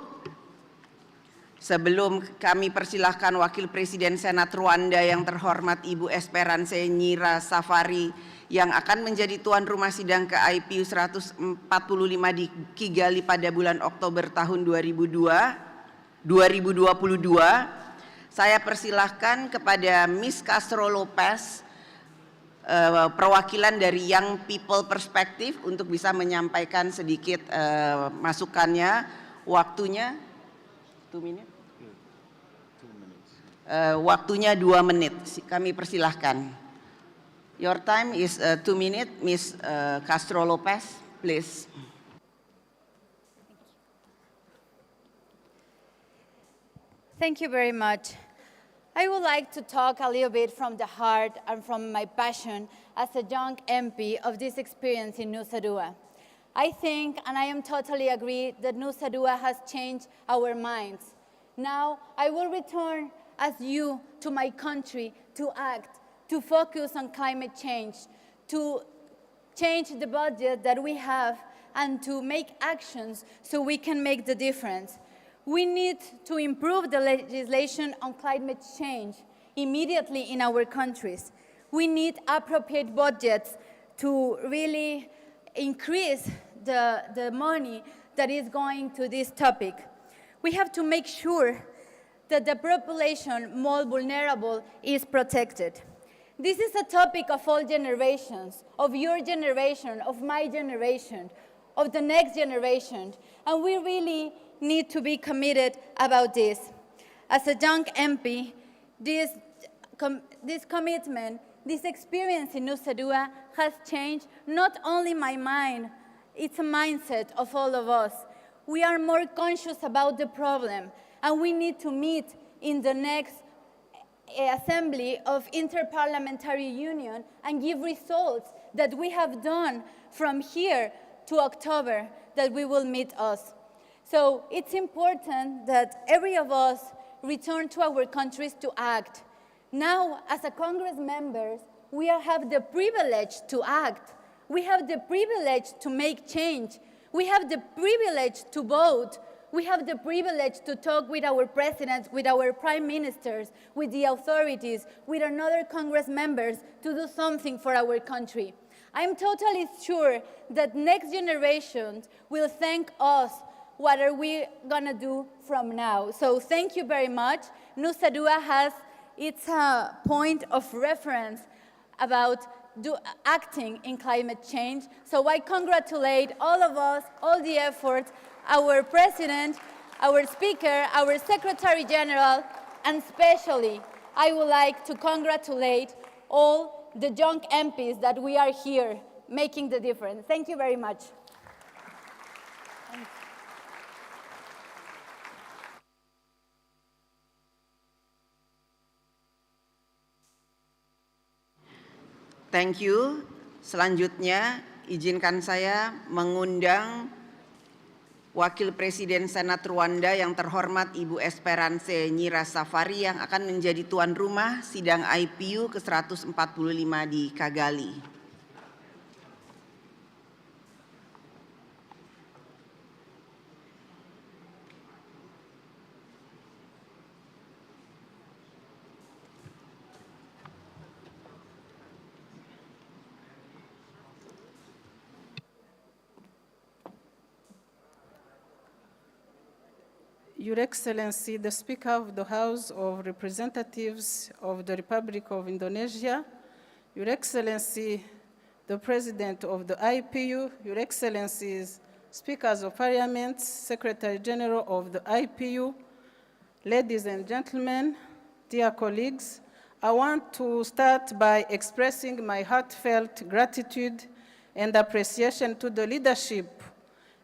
sebelum kami persilahkan Wakil Presiden Senat Rwanda yang terhormat Ibu Esperance Nyira Safari yang akan menjadi tuan rumah sidang ke IPU 145 di Kigali pada bulan Oktober tahun 2022, saya persilahkan kepada Miss Castro Lopez, perwakilan dari Young People Perspective untuk bisa menyampaikan sedikit masukannya. Waktunya 2 menit. Waktunya 2 menit. Kami persilahkan. Your time is 2 minutes, Miss Castro Lopez, please. Thank you very much. I would like to talk a little bit from the heart and from my passion as a young MP of this experience in Nusa Dua. I think, and I am totally agree, that Nusa Dua has changed our minds. Now, I will return as you to my country to act, to focus on climate change, to change the budget that we have, and to make actions so we can make the difference. We need to improve the legislation on climate change immediately in our countries. We need appropriate budgets to really increase the money that is going to this topic. We have to make sure that the population more vulnerable is protected. This is a topic of all generations, of your generation, of my generation, of the next generation, and we really need to be committed about this. As a young MP, this commitment, this experience in Nusa Dua has changed not only my mind, it's a mindset of all of us. We are more conscious about the problem, and we need to meet in the next assembly of Inter-Parliamentary Union and give results that we have done from here to October that we will meet us. So it's important that every of us return to our countries to act. Now, as a Congress members, we have the privilege to act. We have the privilege to make change. We have the privilege to vote. We have the privilege to talk with our presidents, with our prime ministers, with the authorities, with another Congress members to do something for our country. I'm totally sure that next generations will thank us. What are we going to do from now? So thank you very much. Nusa Dua has its point of reference about acting in climate change. So I congratulate all of us, all the efforts, our President, our Speaker, our Secretary General, and especially I would like to congratulate all the young MPs that we are here making the difference. Thank you very much. Thank you. Selanjutnya, izinkan saya mengundang Wakil Presiden Senat Rwanda yang terhormat Ibu Esperance Nyira Safari yang akan menjadi tuan rumah sidang IPU ke-145 di Kigali. Your Excellency, the Speaker of the House of Representatives of the Republic of Indonesia, Your Excellency, the President of the IPU, Your Excellencies, Speakers of Parliament, Secretary General of the IPU, ladies and gentlemen, dear colleagues, I want to start by expressing my heartfelt gratitude and appreciation to the leadership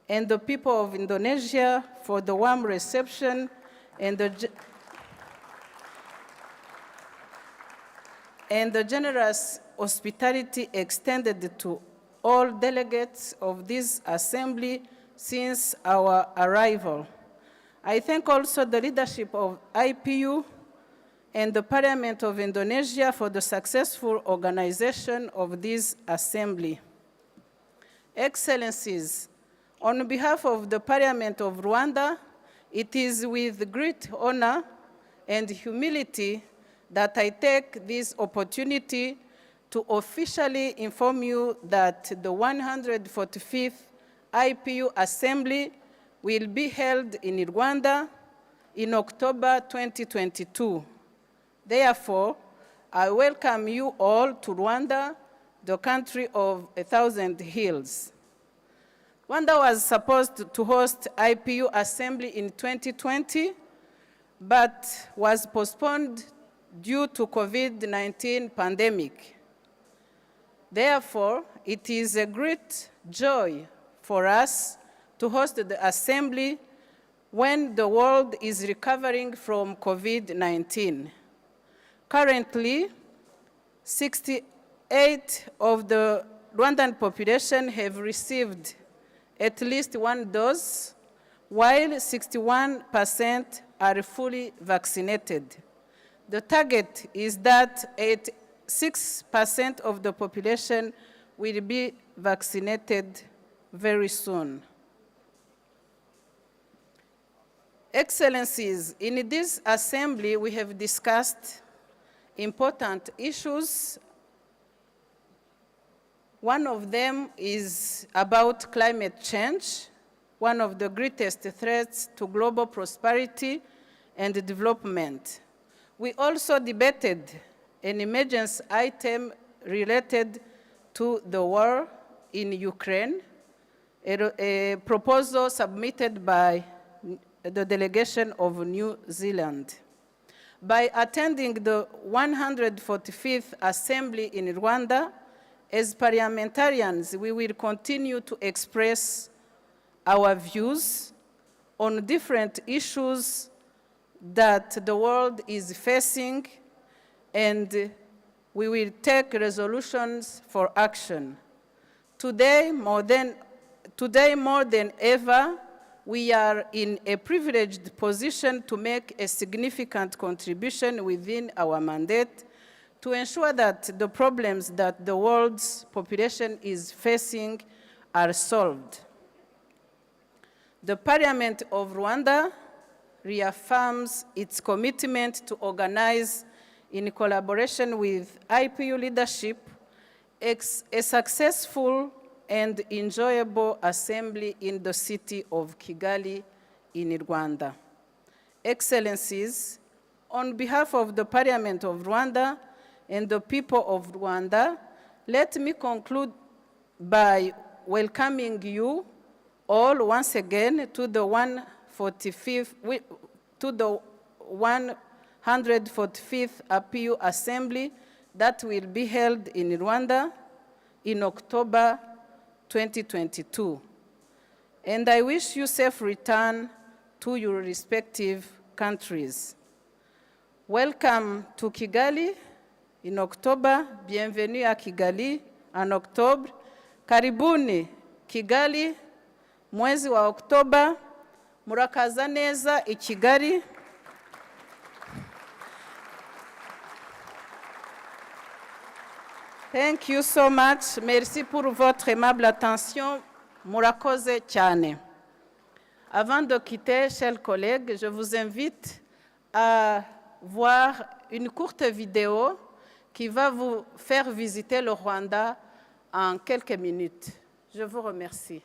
and the people of Indonesia for the warm reception and the generous hospitality extended to all delegates of this assembly since our arrival. I thank also the leadership of IPU and the Parliament of Indonesia for the successful organization of this assembly. Excellencies, on behalf of the Parliament of Rwanda, it is with great honor and humility that I take this opportunity to officially inform you that the 145th IPU Assembly will be held in Rwanda in October 2022. Therefore, I welcome you all to Rwanda, the country of 1,000 hills. Rwanda was supposed to host IPU Assembly in 2020, but was postponed due to COVID-19 pandemic. Therefore, it is a great joy for us to host the Assembly when the world is recovering from COVID-19. Currently, 68% of the Rwandan population have received at least one dose, while 61% are fully vaccinated. The target is that 6% of the population will be vaccinated very soon. Excellencies, in this assembly we have discussed important issues. One of them is about climate change, one of the greatest threats to global prosperity and development. We also debated an emergency item related to the war in Ukraine, a proposal submitted by the delegation of New Zealand. By attending the 145th Assembly in Rwanda, as parliamentarians, we will continue to express our views on different issues that the world is facing, and we will take resolutions for action. Today, more than ever, we are in a privileged position to make a significant contribution within our mandate to ensure that the problems that the world's population is facing are solved. The Parliament of Rwanda reaffirms its commitment to organize, in collaboration with IPU leadership, a successful and enjoyable assembly in the city of Kigali in Rwanda. Excellencies, on behalf of the Parliament of Rwanda and the people of Rwanda, let me conclude by welcoming you all once again to the 145th IPU Assembly that will be held in Rwanda in October 2022. And I wish you safe return to your respective countries. Welcome to Kigali in October. Bienvenue à Kigali en Octobre. Karibuni Kigali, mwezi wa Oktoba. Murakaza neza I Kigali. Thank you so much. Merci pour votre aimable attention. Murakoze cyane. Avant de quitter, chers collègues, je vous invite à voir une courte vidéo qui va vous faire visiter le Rwanda en quelques minutes. Je vous remercie.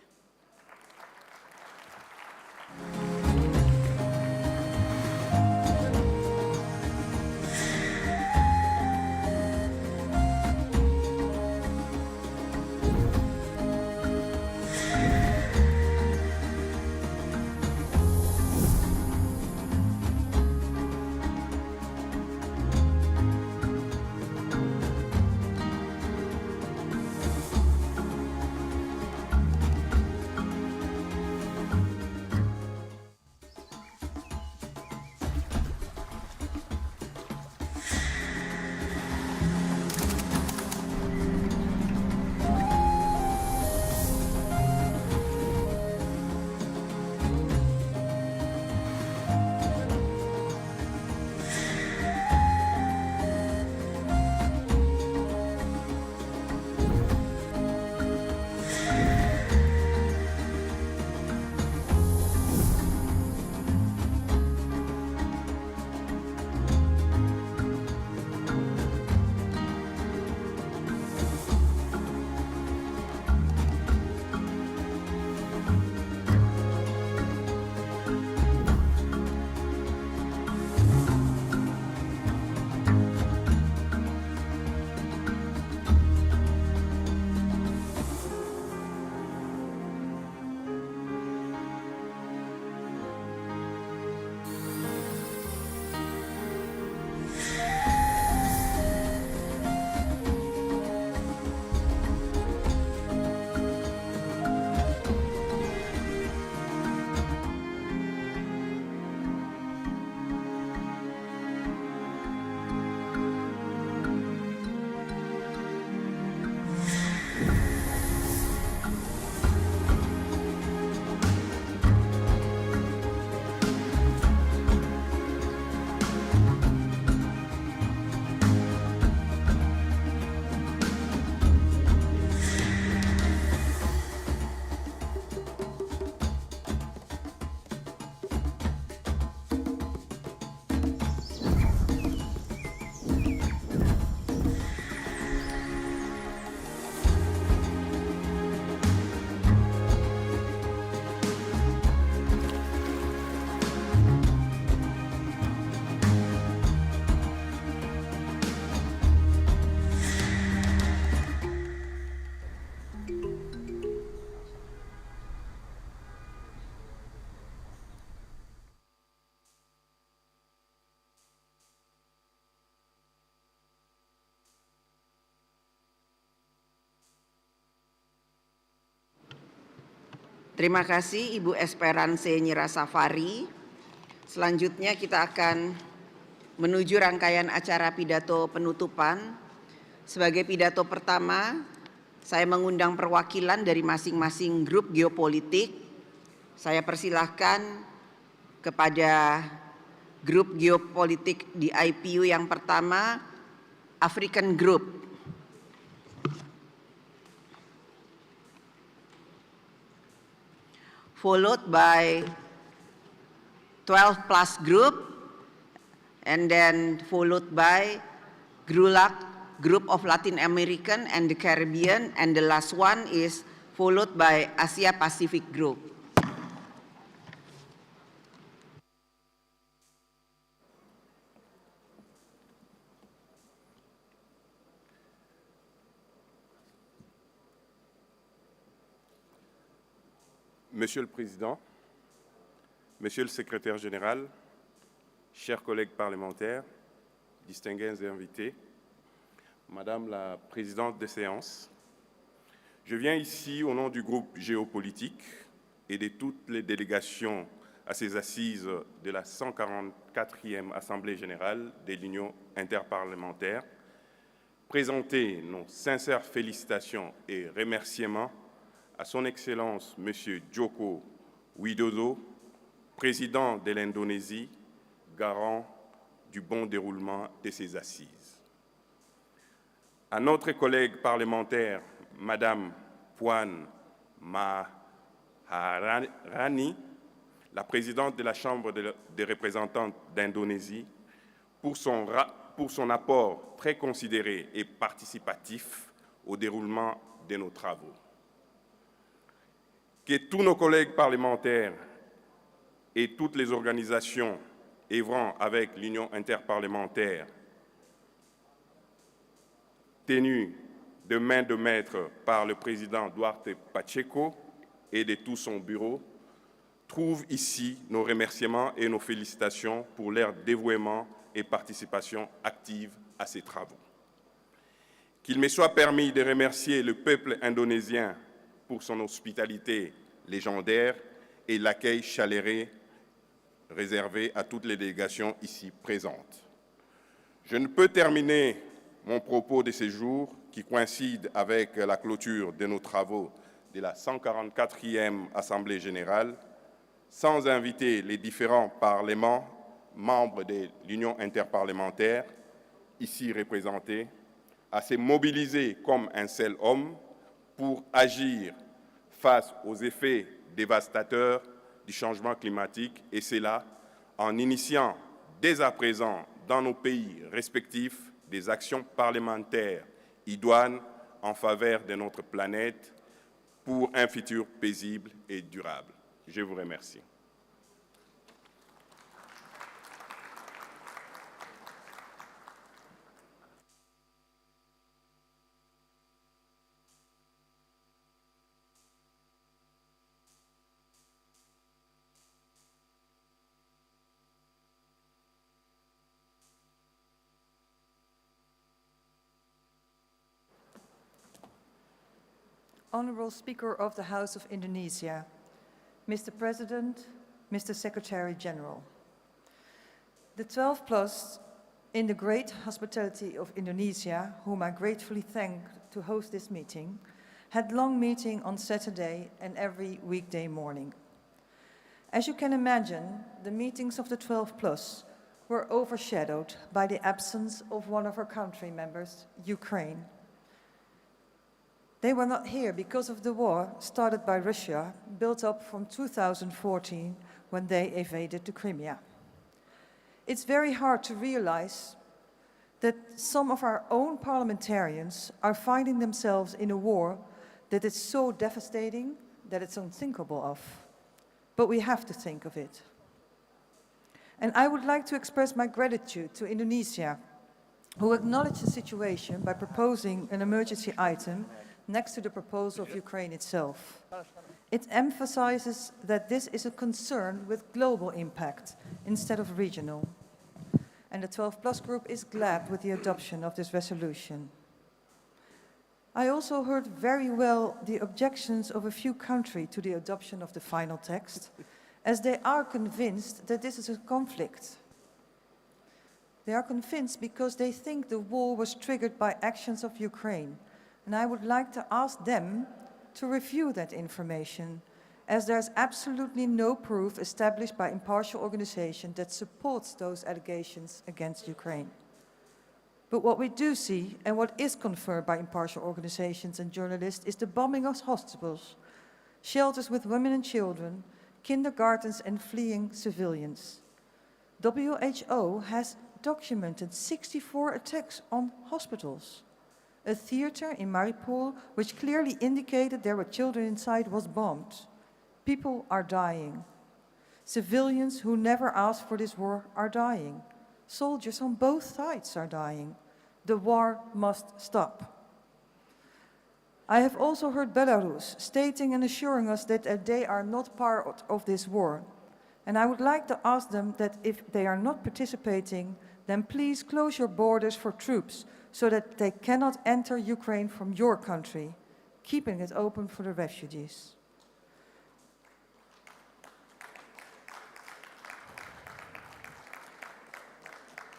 Terima kasih Ibu Esperance Nyirasafari. Selanjutnya kita akan menuju rangkaian acara pidato penutupan. Sebagai pidato pertama, saya mengundang perwakilan dari masing-masing grup geopolitik. Saya persilahkan kepada grup geopolitik di IPU yang pertama, African Group. Followed by 12 plus group, and then followed by GRULAC, Group of Latin American and the Caribbean, and the last one is followed by Asia Pacific Group. Monsieur le Président, Monsieur le Secrétaire Général, chers collègues parlementaires, distingués invités, Madame la Présidente des séances, je viens ici au nom du groupe Géopolitique et de toutes les délégations à ces assises de la 144e Assemblée générale de l'Union interparlementaire, présenter nos sincères félicitations et remerciements à son Excellence M. Joko Widodo, président de l'Indonésie, garant du bon déroulement de ces assises. À notre collègue parlementaire, Madame Puan Maharani, la présidente de la Chambre des représentants d'Indonésie, pour son apport très considéré et participatif au déroulement de nos travaux. Que tous nos collègues parlementaires et toutes les organisations œuvrant avec l'Union interparlementaire, tenues de main de maître par le président Duarte Pacheco et de tout son bureau, trouvent ici nos remerciements et nos félicitations pour leur dévouement et participation active à ces travaux. Qu'il me soit permis de remercier le peuple indonésien pour son hospitalité légendaire et l'accueil chaleureux réservé à toutes les délégations ici présentes. Je ne peux terminer mon propos de ce jour, qui coïncide avec la clôture de nos travaux de la 144e Assemblée générale, sans inviter les différents parlements membres de l'Union interparlementaire, ici représentés, à se mobiliser comme un seul homme pour agir face aux effets dévastateurs du changement climatique, et cela en initiant dès à présent dans nos pays respectifs des actions parlementaires idoines en faveur de notre planète pour un futur paisible et durable. Je vous remercie. Honourable Speaker of the House of Indonesia, Mr. President, Mr. Secretary General. The 12 plus in the great hospitality of Indonesia, whom I gratefully thank to host this meeting, had long meeting on Saturday and every weekday morning. As you can imagine, the meetings of the 12 plus were overshadowed by the absence of one of our country members, Ukraine. They were not here because of the war started by Russia, built up from 2014 when they invaded the Crimea. It's very hard to realize that some of our own parliamentarians are finding themselves in a war that is so devastating that it's unthinkable of. But we have to think of it. And I would like to express my gratitude to Indonesia, who acknowledged the situation by proposing an emergency item next to the proposal of Ukraine itself. It emphasizes that this is a concern with global impact instead of regional. And the 12 Plus group is glad with the adoption of this resolution. I also heard very well the objections of a few countries to the adoption of the final text, as they are convinced that this is a conflict. They are convinced because they think the war was triggered by actions of Ukraine. And I would like to ask them to review that information, as there's absolutely no proof established by impartial organization that supports those allegations against Ukraine. But what we do see, and what is confirmed by impartial organizations and journalists, is the bombing of hospitals, shelters with women and children, kindergartens and fleeing civilians. WHO has documented 64 attacks on hospitals. A theater in Mariupol, which clearly indicated there were children inside, was bombed. People are dying. Civilians who never asked for this war are dying. Soldiers on both sides are dying. The war must stop. I have also heard Belarus stating and assuring us that they are not part of this war. And I would like to ask them that if they are not participating, then please close your borders for troops so that they cannot enter Ukraine from your country, keeping it open for the refugees.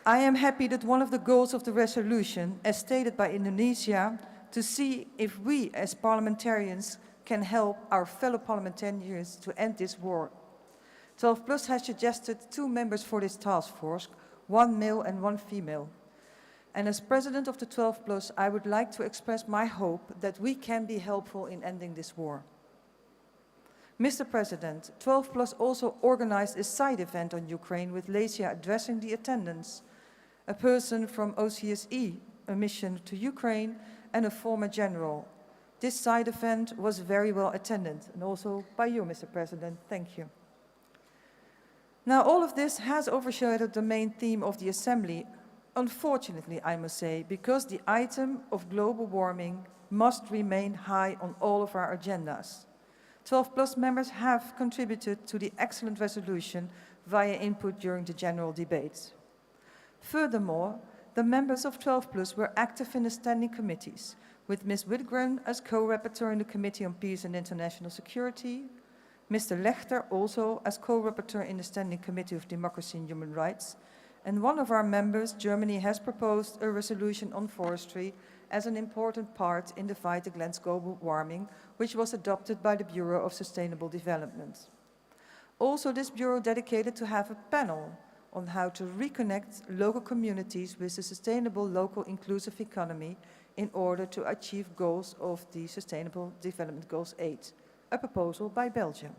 I am happy that one of the goals of the resolution, as stated by Indonesia, to see if we as parliamentarians can help our fellow parliamentarians to end this war. 12 Plus has suggested 2 members for this task force, 1 male and 1 female. And as president of the 12 Plus, I would like to express my hope that we can be helpful in ending this war. Mr. President, 12 Plus also organized a side event on Ukraine with Lesia addressing the attendance, a person from OCSE, a mission to Ukraine, and a former general. This side event was very well attended, and also by you, Mr. President. Thank you. Now, all of this has overshadowed the main theme of the Assembly, unfortunately, I must say, because the item of global warming must remain high on all of our agendas. 12 Plus members have contributed to the excellent resolution via input during the general debate. Furthermore, the members of 12 Plus were active in the standing committees, with Ms. Whitgren as co-rapporteur in the Committee on Peace and International Security, Mr. Lechter also as co-rapporteur in the Standing Committee of Democracy and Human Rights, and one of our members, Germany, has proposed a resolution on forestry as an important part in the fight against global warming, which was adopted by the Bureau of Sustainable Development. Also, this Bureau dedicated to have a panel on how to reconnect local communities with the sustainable local inclusive economy in order to achieve goals of the Sustainable Development Goals 8, a proposal by Belgium.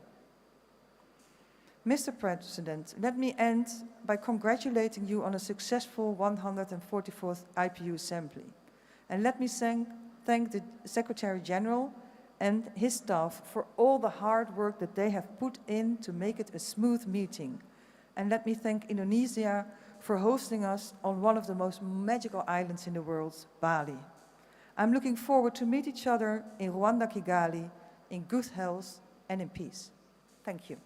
Mr. President, let me end by congratulating you on a successful 144th IPU Assembly. And let me thank the Secretary General and his staff for all the hard work that they have put in to make it a smooth meeting. And let me thank Indonesia for hosting us on one of the most magical islands in the world, Bali. I'm looking forward to meet each other in Rwanda, Kigali, in good health and in peace. Thank you.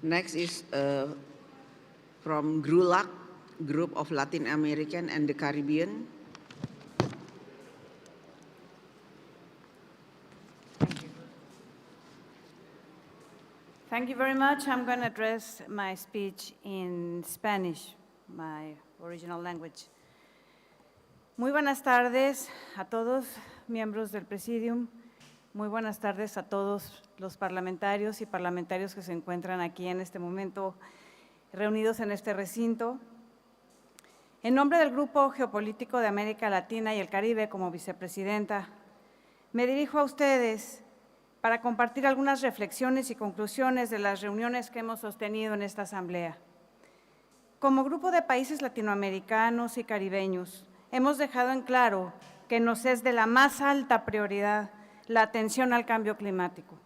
Next is from GRULAC, Group of Latin American and the Caribbean. Thank you very much. I'm going to address my speech in Spanish, my original language. Muy buenas tardes a todos, miembros del Presidium. Muy buenas tardes a todos los parlamentarios y parlamentarios que se encuentran aquí en este momento reunidos en este recinto. En nombre del Grupo Geopolítico de América Latina y el Caribe, como vicepresidenta, me dirijo a ustedes para compartir algunas reflexiones y conclusiones de las reuniones que hemos sostenido en esta Asamblea. Como grupo de países latinoamericanos y caribeños, hemos dejado en claro que nos es de la más alta prioridad la atención al cambio climático,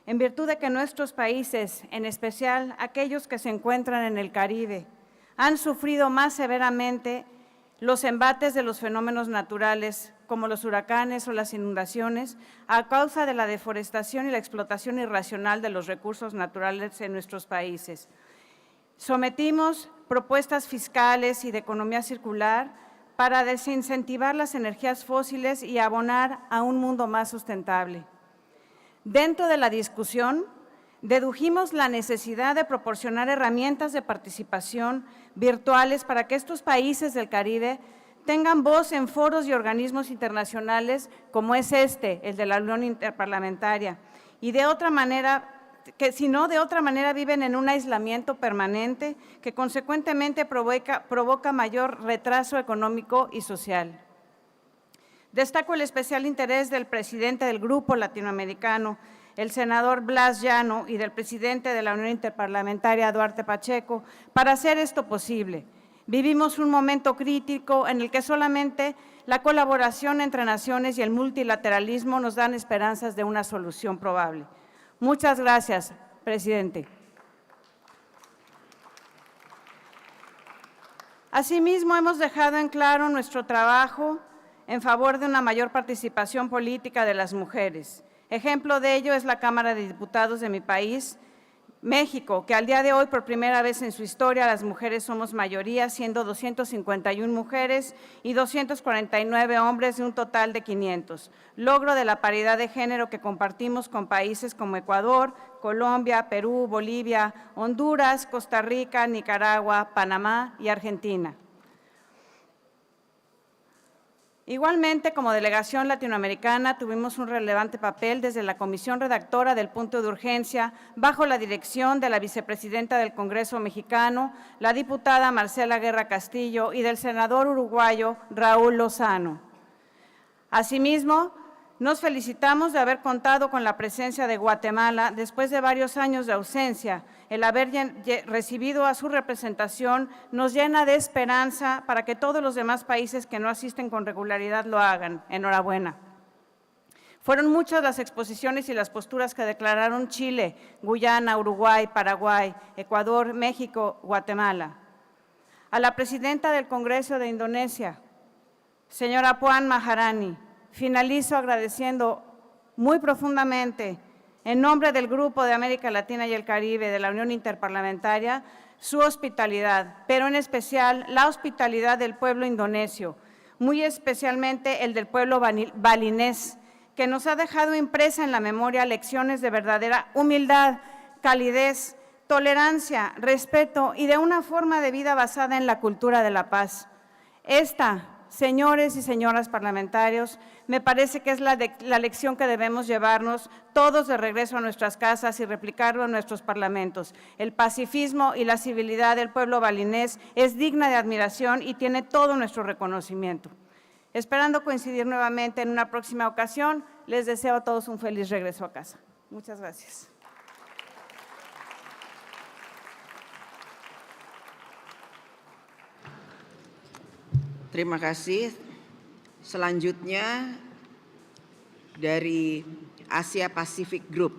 en virtud de que nuestros países, en especial aquellos que se encuentran en el Caribe, han sufrido más severamente los embates de los fenómenos naturales, como los huracanes o las inundaciones, a causa de la deforestación y la explotación irracional de los recursos naturales en nuestros países. Sometimos propuestas fiscales y de economía circular para desincentivar las energías fósiles y abonar a un mundo más sustentable. Dentro de la discusión, dedujimos la necesidad de proporcionar herramientas de participación virtuales para que estos países del Caribe tengan voz en foros y organismos internacionales como es el de la Unión Interparlamentaria, y de otra manera, que si no, de otra manera viven en un aislamiento permanente que consecuentemente provoca mayor retraso económico y social. Destaco el especial interés del presidente del Grupo Latinoamericano, el senador Blas Llano, y del presidente de la Unión Interparlamentaria, Duarte Pacheco, para hacer esto posible. Vivimos un momento crítico en el que solamente la colaboración entre naciones y el multilateralismo nos dan esperanzas de una solución probable. Muchas gracias, presidente. Asimismo, hemos dejado en claro nuestro trabajo en favor de una mayor participación política de las mujeres. Ejemplo de ello es la Cámara de Diputados de mi país, México, que al día de hoy, por primera vez en su historia, las mujeres somos mayoría, siendo 251 mujeres y 249 hombres de un total de 500, logro de la paridad de género que compartimos con países como Ecuador, Colombia, Perú, Bolivia, Honduras, Costa Rica, Nicaragua, Panamá y Argentina. Igualmente, como delegación latinoamericana, tuvimos un relevante papel desde la comisión redactora del punto de urgencia, bajo la dirección de la vicepresidenta del Congreso mexicano, la diputada Marcela Guerra Castillo, y del senador uruguayo Raúl Lozano. Asimismo, nos felicitamos de haber contado con la presencia de Guatemala después de varios años de ausencia. El haber recibido a su representación nos llena de esperanza para que todos los demás países que no asisten con regularidad lo hagan. Enhorabuena. Fueron muchas las exposiciones y las posturas que declararon Chile, Guyana, Uruguay, Paraguay, Ecuador, México, Guatemala. A la presidenta del Congreso de Indonesia, señora Puan Maharani, finalizo agradeciendo muy profundamente, en nombre del Grupo de América Latina y el Caribe de la Unión Interparlamentaria, su hospitalidad, pero en especial la hospitalidad del pueblo indonesio, muy especialmente el del pueblo balinés, que nos ha dejado impresa en la memoria lecciones de verdadera humildad, calidez, tolerancia, respeto y de una forma de vida basada en la cultura de la paz. Esta, señores y señoras parlamentarios, me parece que es la lección que debemos llevarnos todos de regreso a nuestras casas y replicarlo en nuestros parlamentos. El pacifismo y la civilidad del pueblo balinés es digna de admiración y tiene todo nuestro reconocimiento. Esperando coincidir nuevamente en una próxima ocasión, les deseo a todos un feliz regreso a casa. Muchas gracias. Terima kasih. Selanjutnya dari Asia Pacific Group,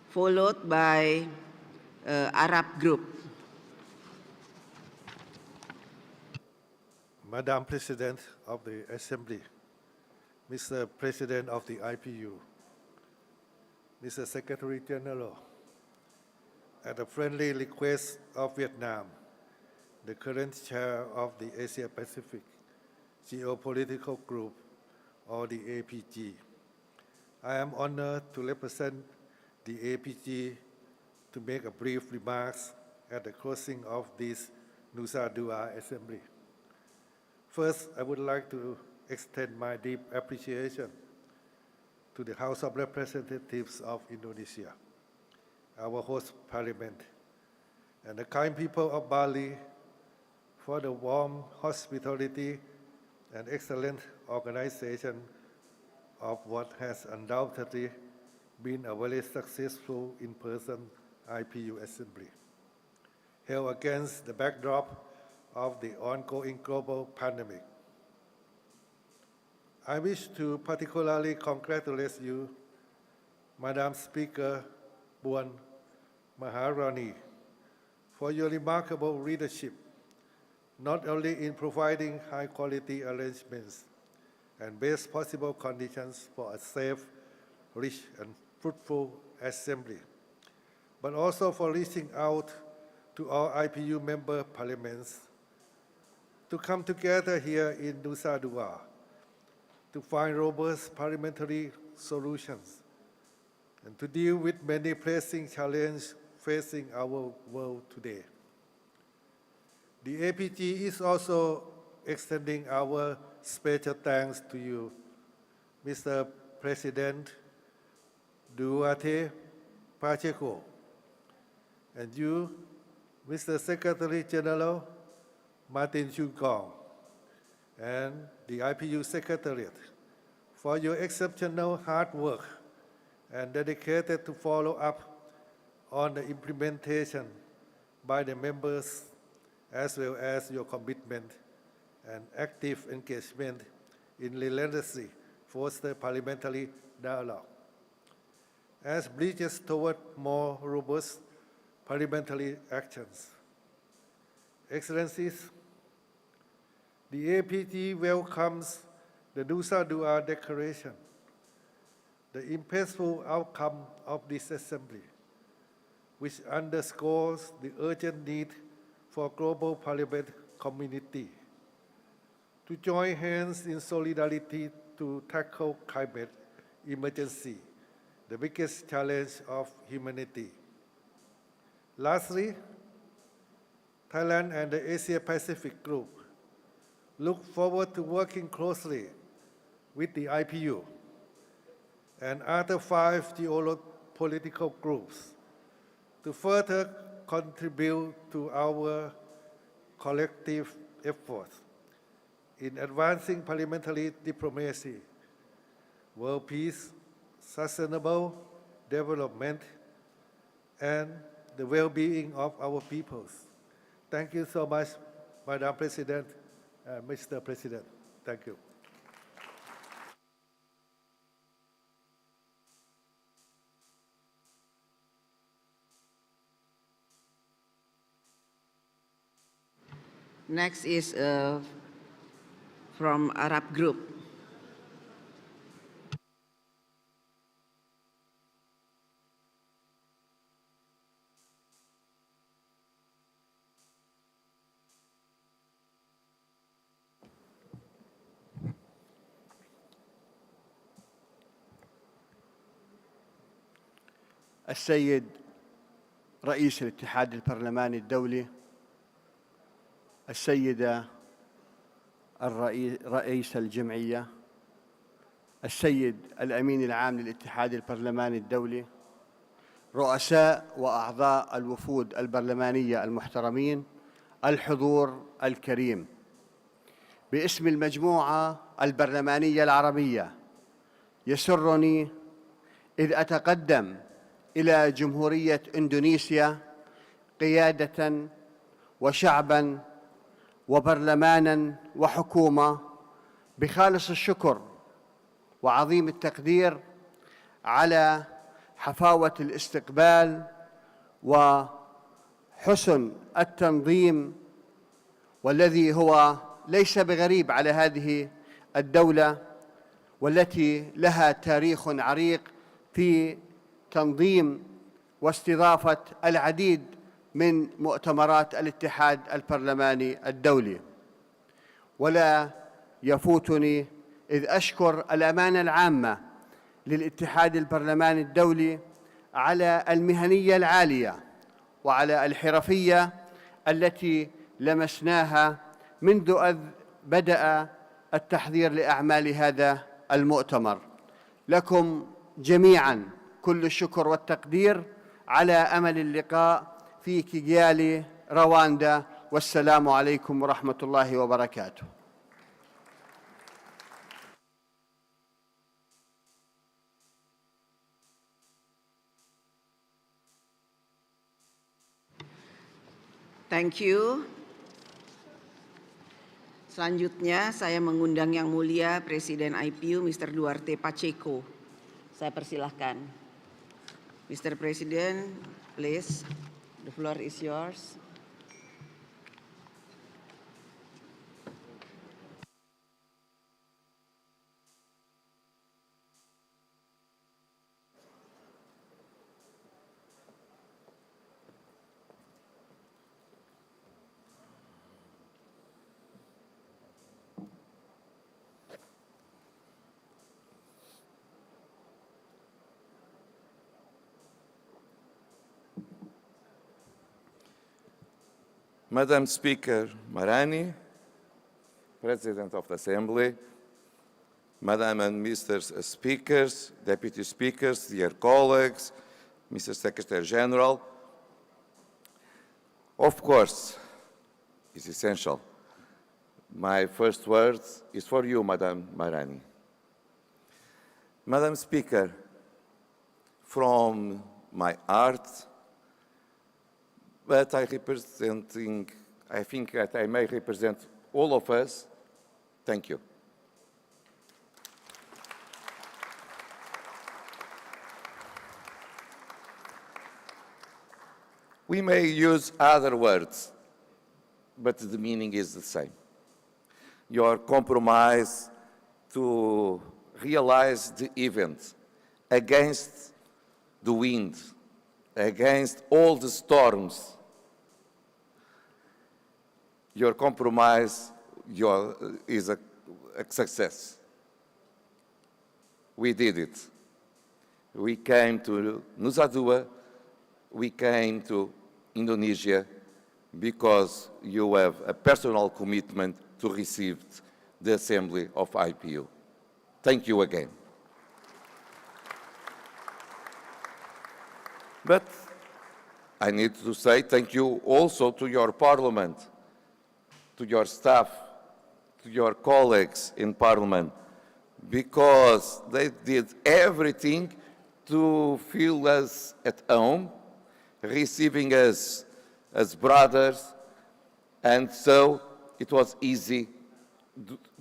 followed by Arab Group. Madam President of the Assembly, Mr. President of the IPU, Mr. Secretary General, at the friendly request of Vietnam, the current chair of the Asia Pacific Geopolitical Group, or the APG. I am honored to represent the APG to make a brief remarks at the closing of this Nusa Dua Assembly. First, I would like to extend my deep appreciation to the House of Representatives of Indonesia, our host parliament, and the kind people of Bali for the warm hospitality and excellent organization of what has undoubtedly been a very successful in-person IPU assembly, held against the backdrop of the ongoing global pandemic. I wish to particularly congratulate you, Madam Speaker Buan, Maharani, for your remarkable leadership, not only in providing high-quality arrangements and best possible conditions for a safe, rich, and fruitful assembly, but also for reaching out to all IPU member parliaments to come together here in Nusa Dua to find robust parliamentary solutions and to deal with many pressing challenges facing our world today. The APG is also extending our special thanks to you, Mr. President Duarte Pacheco, and you, Mr. Secretary General Martin Chugong, and the IPU Secretariat for your exceptional hard work and dedicated to follow up on the implementation by the members, as well as your commitment and active engagement in relentlessly foster parliamentary dialogue as bridges toward more robust parliamentary actions. Excellencies, the APG welcomes the Nusa Dua Declaration, the impactful outcome of this assembly, which underscores the urgent need for global parliament community to join hands in solidarity to tackle climate emergency, the biggest challenge of humanity. Lastly, Thailand and the Asia-Pacific Group look forward to working closely with the IPU and other 5 geopolitical groups to further contribute to our collective efforts in advancing parliamentary diplomacy, world peace, sustainable development, and the well-being of our peoples. Thank you so much, Madam President and Mr. President. Thank you. Next is from Arab Group. السيد رئيس الاتحاد البرلماني الدولي، السيدة رئيس الجمعية، السيد الأمين العام للاتحاد البرلماني الدولي، رؤساء وأعضاء الوفود البرلمانية المحترمين، الحضور الكريم، باسم المجموعة البرلمانية العربية يسرني إذ أتقدم إلى جمهورية إندونيسيا قيادة وشعبا وبرلمانا وحكومة بخالص الشكر وعظيم التقدير على حفاوة الاستقبال وحسن التنظيم، والذي هو ليس بغريب على هذه الدولة والتي لها تاريخ عريق في تنظيم واستضافة العديد من مؤتمرات الاتحاد البرلماني الدولي. ولا يفوتني إذ أشكر الأمانة العامة للاتحاد البرلماني الدولي على المهنية العالية وعلى الحرفية التي لمسناها منذ أن بدأ التحضير لأعمال هذا المؤتمر. لكم جميعاً كل الشكر والتقدير على أمل اللقاء في كيغالي رواندا، والسلام عليكم ورحمة الله وبركاته. Thank you. Selanjutnya saya mengundang Yang Mulia Presiden IPU Mr. Duarte Pacheco. Saya persilahkan. Mr. President, please, the floor is yours. Madam Speaker Marani, President of the Assembly, Madam and Mr. Speakers, Deputy Speakers, dear colleagues, Mr. Secretary General, of course, it's essential. My first words is for you, Madam Marani. Madam Speaker, from my heart, but I think that I may represent all of us. Thank you. We may use other words, but the meaning is the same. Your compromise to realize the event against the wind, against all the storms. Your compromise is a success. We did it. We came to Nusa Dua, we came to Indonesia because you have a personal commitment to receive the Assembly of IPU. Thank you again. But I need to say thank you also to your Parliament, to your staff, to your colleagues in Parliament, because they did everything to feel us at home, receiving us as brothers, and so it was easy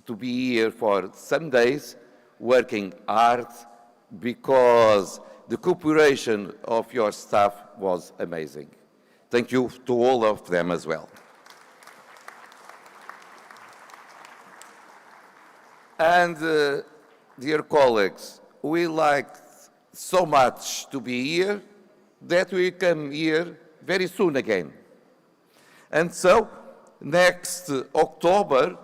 to be here for some days, working hard, because the cooperation of your staff was amazing. Thank you to all of them as well. And dear colleagues, we liked so much to be here that we come here very soon again. And so next October,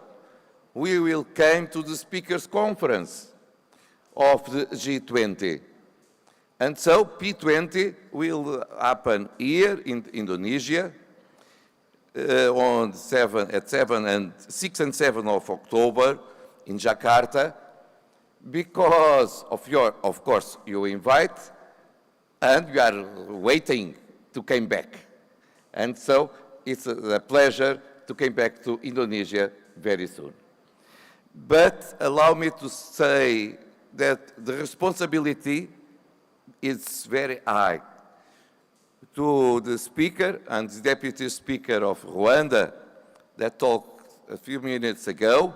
we will come to the Speakers' Conference of the G20. And so P20 will happen here in Indonesia on 6 and 7 of October in Jakarta, because of course, you invite, and we are waiting to come back. And so it's a pleasure to come back to Indonesia very soon. But allow me to say that the responsibility is very high. To the Speaker and the Deputy Speaker of Rwanda that talked a few minutes ago,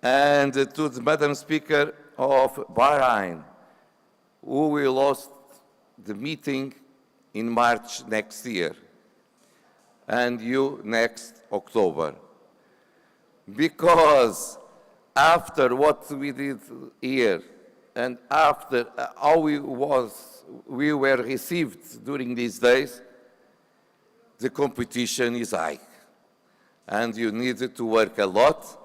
and to the Madam Speaker of Bahrain, who will host the meeting in March next year, and you next October. Because after what we did here, and after how we were received during these days, the competition is high. And you needed to work a lot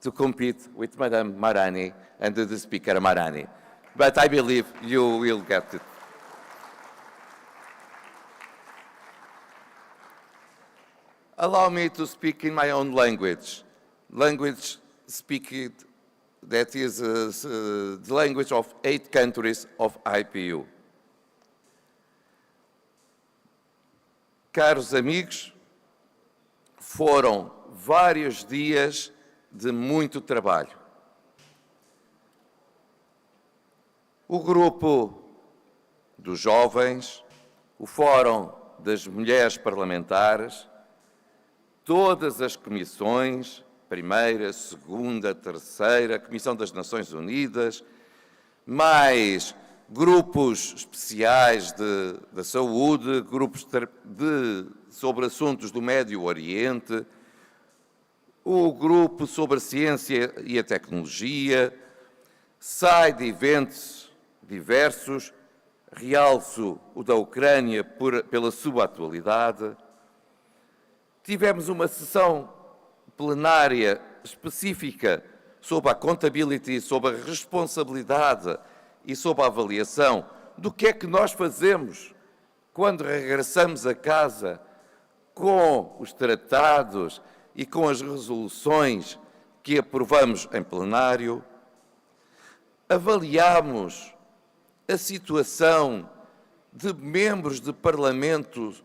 to compete with Madam Marani and the Speaker Marani. But I believe you will get it. Allow me to speak in my own language speaking that is the language of 8 countries of IPU. Caros amigos, foram vários dias de muito trabalho. O grupo dos jovens, o Fórum das Mulheres Parlamentares, todas as comissões, primeira, segunda, terceira, Comissão das Nações Unidas, mais grupos especiais da saúde, grupos sobre assuntos do Médio Oriente, o grupo sobre a ciência e a tecnologia, side events diversos, realço o da Ucrânia pela sua atualidade. Tivemos uma sessão plenária específica sobre a accountability, sobre a responsabilidade e sobre a avaliação do que é que nós fazemos quando regressamos a casa com os tratados e com as resoluções que aprovamos em plenário. Avaliamos a situação de membros de parlamento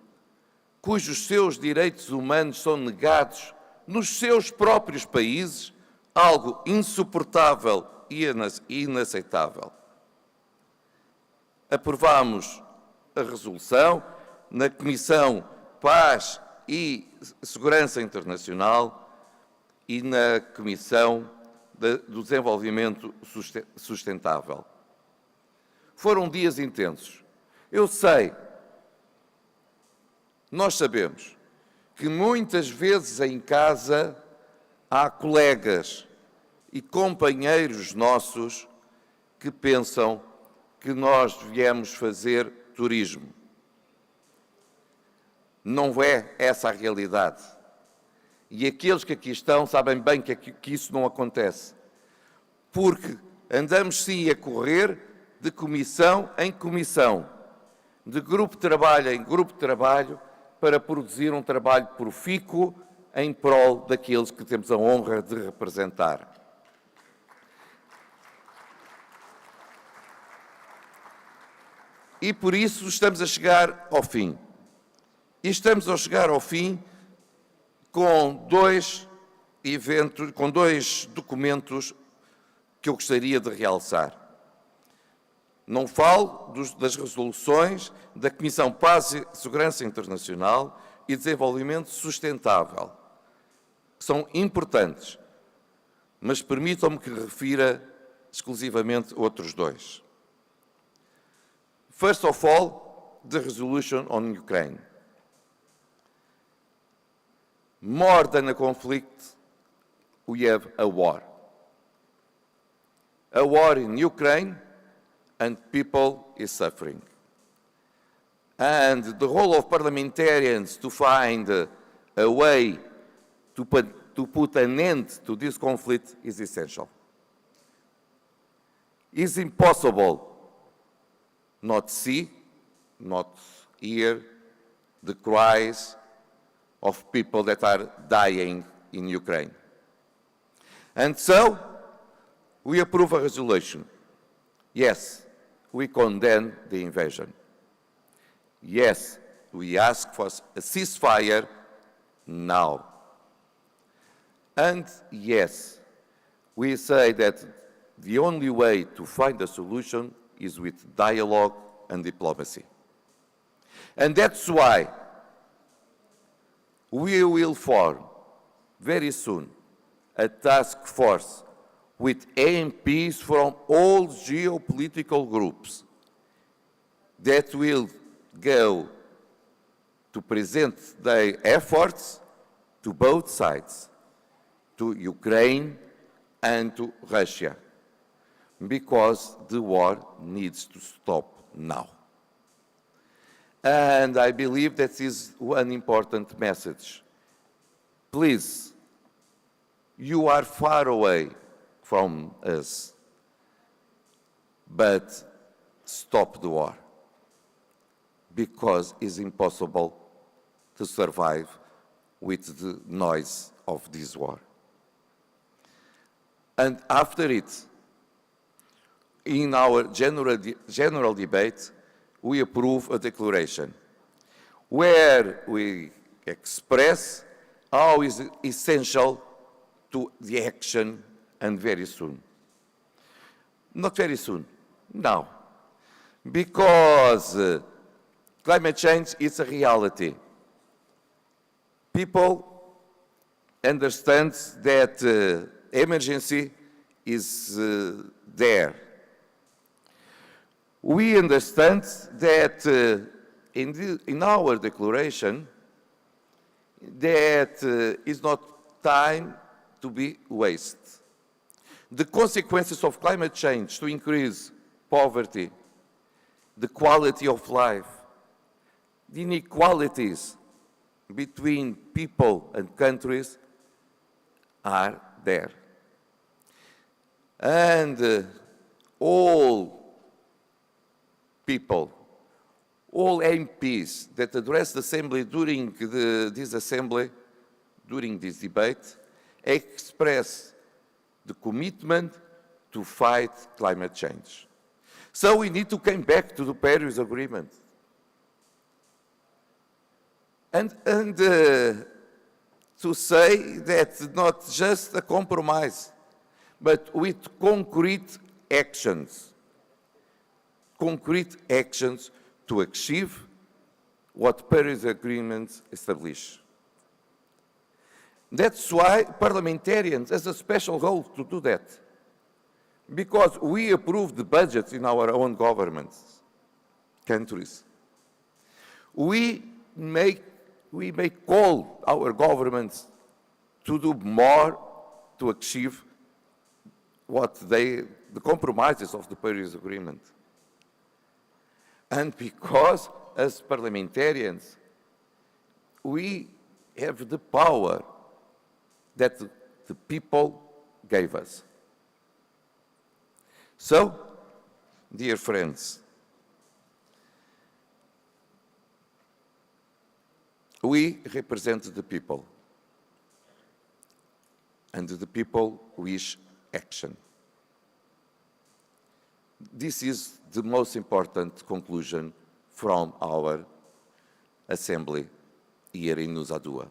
cujos seus direitos humanos são negados nos seus próprios países, algo insuportável e inaceitável. Aprovamos a resolução na Comissão Paz e Segurança Internacional e na Comissão do Desenvolvimento Sustentável. Foram dias intensos. Eu sei, nós sabemos, que muitas vezes em casa há colegas e companheiros nossos que pensam que nós viemos fazer turismo. Não é essa a realidade. E aqueles que aqui estão sabem bem que isso não acontece. Porque andamos sim a correr de comissão em comissão, de grupo de trabalho em grupo de trabalho, para produzir um trabalho profícuo em prol daqueles que temos a honra de representar. E por isso estamos a chegar ao fim. E estamos a chegar ao fim com dois documentos que eu gostaria de realçar. Não falo das resoluções da Comissão Paz e Segurança Internacional e Desenvolvimento Sustentável. São importantes, mas permitam-me que refira exclusivamente outros dois. First of all, the resolution on Ukraine. More than a conflict, we have a war. A war in Ukraine, and people is suffering. And the role of parliamentarians to find a way to put an end to this conflict is essential. It's impossible not see, not hear the cries of people that are dying in Ukraine. And so, we approve a resolution. Yes, we condemn the invasion. Yes, we ask for a ceasefire now. And yes, we say that the only way to find a solution is with dialogue and diplomacy. And that's why we will form very soon a task force with MPs from all geopolitical groups that will go to present their efforts to both sides, to Ukraine and to Russia, because the war needs to stop now. And I believe that is one important message. Please, you are far away from us, but stop the war, because it's impossible to survive with the noise of this war. And after it, in our general debate, we approve a declaration where we express how is essential to the action, and very soon. Not very soon, now. Because climate change is a reality. People understand that emergency is there. We understand that in our declaration that is not time to be wasted. The consequences of climate change to increase poverty, the quality of life, the inequalities between people and countries are there. And all people, all MPs that addressed the Assembly during this Assembly, during this debate, express the commitment to fight climate change. So we need to come back to the Paris Agreement. And to say that not just a compromise, but with concrete actions to achieve what Paris Agreement establishes. That's why parliamentarians has a special role to do that, because we approve the budgets in our own governments, countries. We may call our governments to do more to achieve what the compromises of the Paris Agreement. And because as parliamentarians, we have the power that the people gave us. So, dear friends, we represent the people, and the people wish action. This is the most important conclusion from our Assembly here in Nusa Dua.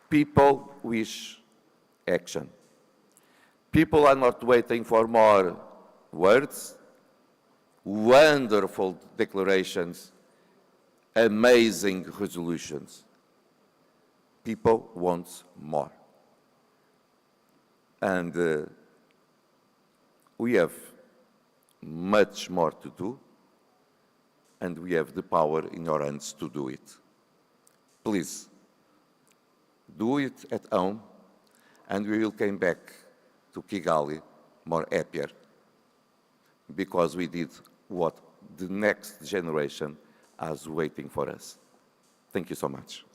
People wish action. People are not waiting for more words, wonderful declarations, amazing resolutions. People want more. And we have much more to do, and we have the power in our hands to do it. Please, do it at home, and we will come back to Kigali more happier, because we did what the next generation is waiting for us. Thank you so much.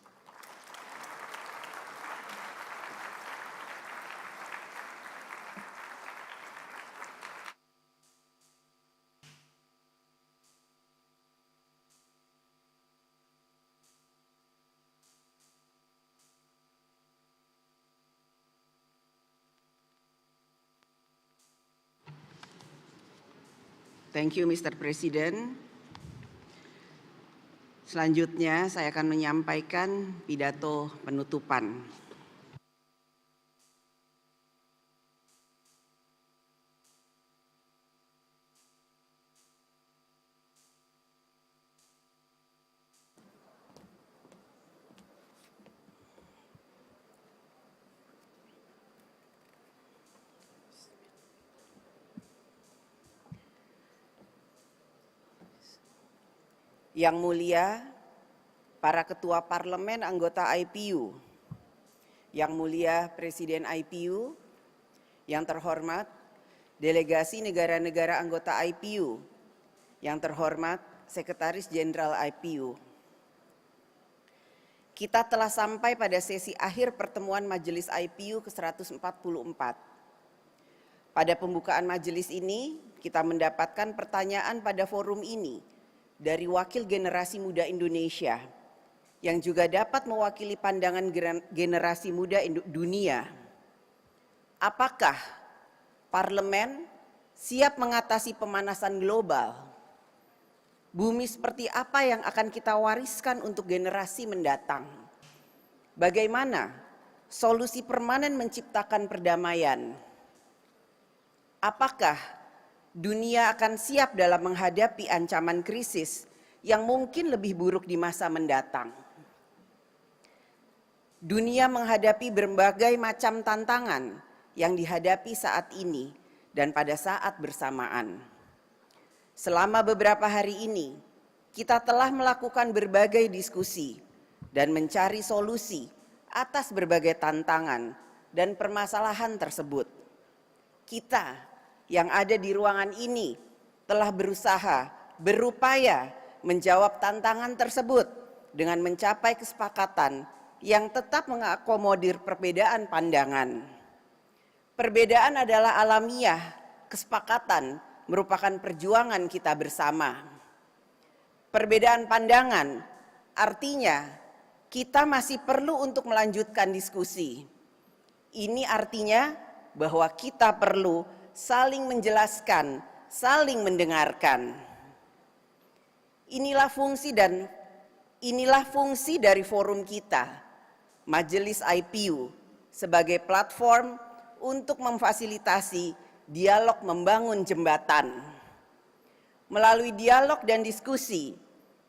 Thank you, Mr. President. Selanjutnya, saya akan menyampaikan pidato penutupan. Yang mulia, para ketua parlemen anggota IPU, yang mulia Presiden IPU, yang terhormat delegasi negara-negara anggota IPU, yang terhormat Sekretaris Jenderal IPU. Kita telah sampai pada sesi akhir pertemuan Majelis IPU ke-144. Pada pembukaan majelis ini, kita mendapatkan pertanyaan pada forum ini dari wakil generasi muda Indonesia yang juga dapat mewakili pandangan generasi muda dunia. Apakah parlemen siap mengatasi pemanasan global? Bumi seperti apa yang akan kita wariskan untuk generasi mendatang? Bagaimana solusi permanen menciptakan perdamaian? Apakah dunia akan siap dalam menghadapi ancaman krisis yang mungkin lebih buruk di masa mendatang? Dunia menghadapi berbagai macam tantangan yang dihadapi saat ini dan pada saat bersamaan. Selama beberapa hari ini, kita telah melakukan berbagai diskusi dan mencari solusi atas berbagai tantangan dan permasalahan tersebut. Kita yang ada di ruangan ini telah berupaya menjawab tantangan tersebut dengan mencapai kesepakatan yang tetap mengakomodir perbedaan pandangan. Perbedaan adalah alamiah, kesepakatan merupakan perjuangan kita bersama. Perbedaan pandangan artinya kita masih perlu untuk melanjutkan diskusi. Ini artinya bahwa kita perlu saling menjelaskan, saling mendengarkan. Inilah fungsi dari forum kita, Majelis IPU, sebagai platform untuk memfasilitasi dialog membangun jembatan. Melalui dialog dan diskusi,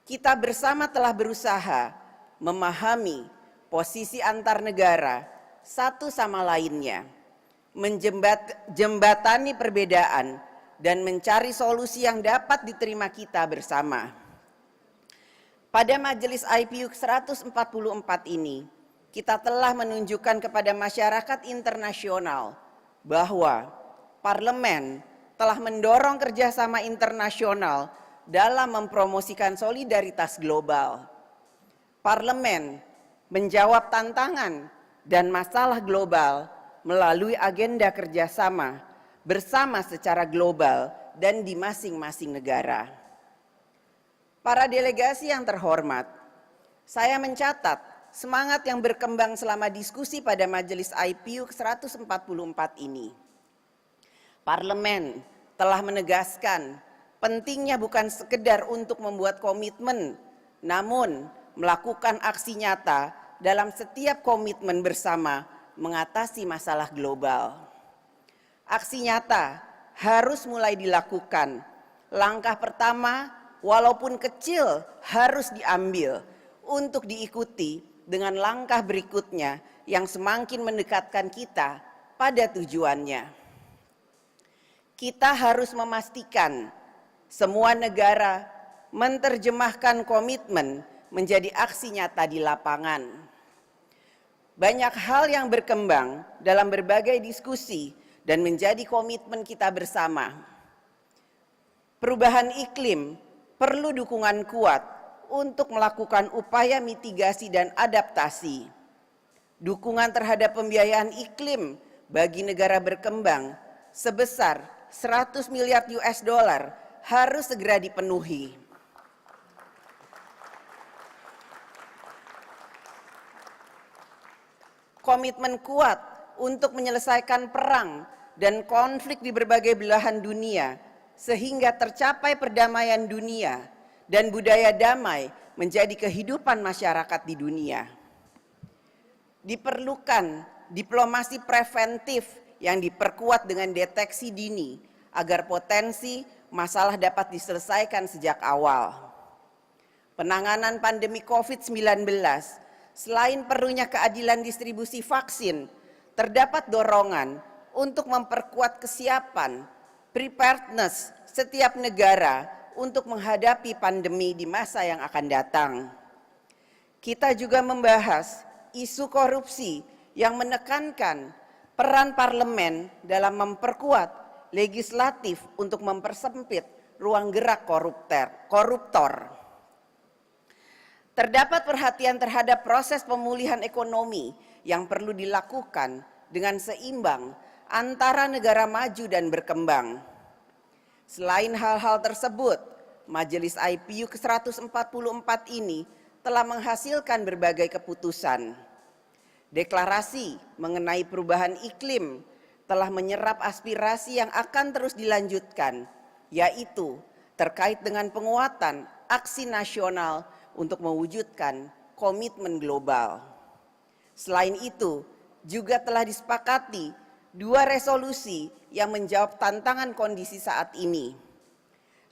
kita bersama telah berusaha memahami posisi antar negara satu sama lainnya, menjembatani perbedaan, dan mencari solusi yang dapat diterima kita bersama. Pada Majelis IPU ke-144 ini, kita telah menunjukkan kepada masyarakat internasional bahwa Parlemen telah mendorong kerjasama internasional dalam mempromosikan solidaritas global. Parlemen menjawab tantangan dan masalah global melalui agenda kerjasama bersama secara global dan di masing-masing negara. Para delegasi yang terhormat, saya mencatat semangat yang berkembang selama diskusi pada Majelis IPU ke-144 ini. Parlemen telah menegaskan pentingnya bukan sekedar untuk membuat komitmen, namun melakukan aksi nyata dalam setiap komitmen bersama mengatasi masalah global. Aksi nyata harus mulai dilakukan. Langkah pertama, walaupun kecil, harus diambil untuk diikuti dengan langkah berikutnya yang semakin mendekatkan kita pada tujuannya. Kita harus memastikan semua negara menerjemahkan komitmen menjadi aksi nyata di lapangan. Banyak hal yang berkembang dalam berbagai diskusi dan menjadi komitmen kita bersama. Perubahan iklim perlu dukungan kuat untuk melakukan upaya mitigasi dan adaptasi. Dukungan terhadap pembiayaan iklim bagi negara berkembang sebesar 100 miliar US dollar harus segera dipenuhi. Komitmen kuat untuk menyelesaikan perang dan konflik di berbagai belahan dunia sehingga tercapai perdamaian dunia dan budaya damai menjadi kehidupan masyarakat di dunia. Diperlukan diplomasi preventif yang diperkuat dengan deteksi dini agar potensi masalah dapat diselesaikan sejak awal. Penanganan pandemi COVID-19, selain perlunya keadilan distribusi vaksin, terdapat dorongan untuk memperkuat kesiapan, preparedness setiap negara untuk menghadapi pandemi di masa yang akan datang. Kita juga membahas isu korupsi yang menekankan peran parlemen dalam memperkuat legislatif untuk mempersempit ruang gerak koruptor. Terdapat perhatian terhadap proses pemulihan ekonomi yang perlu dilakukan dengan seimbang antara negara maju dan berkembang. Selain hal-hal tersebut, Majelis IPU ke-144 ini telah menghasilkan berbagai keputusan. Deklarasi mengenai perubahan iklim telah menyerap aspirasi yang akan terus dilanjutkan, yaitu terkait dengan penguatan aksi nasional untuk mewujudkan komitmen global. Selain itu, juga telah disepakati 2 resolusi yang menjawab tantangan kondisi saat ini.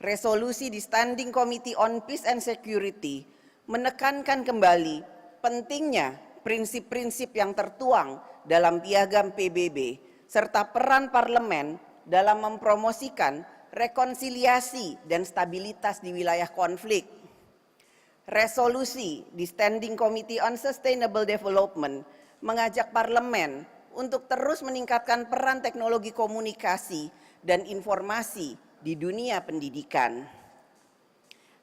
Resolusi di Standing Committee on Peace and Security menekankan kembali pentingnya prinsip-prinsip yang tertuang dalam piagam PBB, serta peran parlemen dalam mempromosikan rekonsiliasi dan stabilitas di wilayah konflik. Resolusi di Standing Committee on Sustainable Development mengajak parlemen untuk terus meningkatkan peran teknologi komunikasi dan informasi di dunia pendidikan.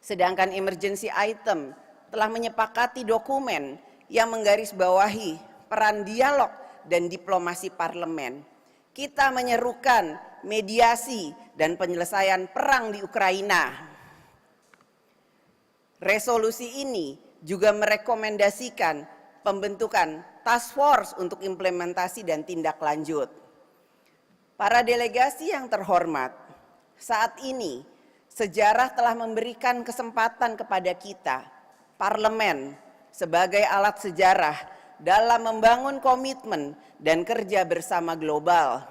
Sedangkan emergency item telah menyepakati dokumen yang menggarisbawahi peran dialog dan diplomasi parlemen. Kita menyerukan mediasi dan penyelesaian perang di Ukraina. Resolusi ini juga merekomendasikan pembentukan task force untuk implementasi dan tindak lanjut. Para delegasi yang terhormat, saat ini sejarah telah memberikan kesempatan kepada kita, parlemen, sebagai alat sejarah dalam membangun komitmen dan kerja bersama global.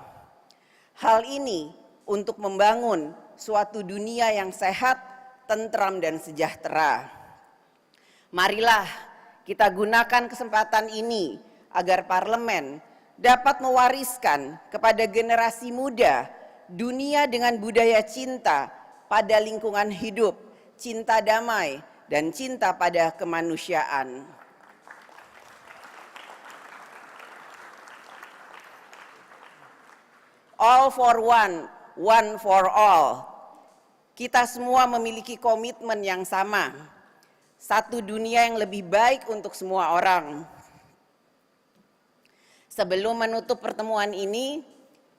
Hal ini untuk membangun suatu dunia yang sehat, tentram, dan sejahtera. Marilah kita gunakan kesempatan ini agar parlemen dapat mewariskan kepada generasi muda dunia dengan budaya cinta pada lingkungan hidup, cinta damai, dan cinta pada kemanusiaan. All for one, one for all. Kita semua memiliki komitmen yang sama. Satu dunia yang lebih baik untuk semua orang. Sebelum menutup pertemuan ini,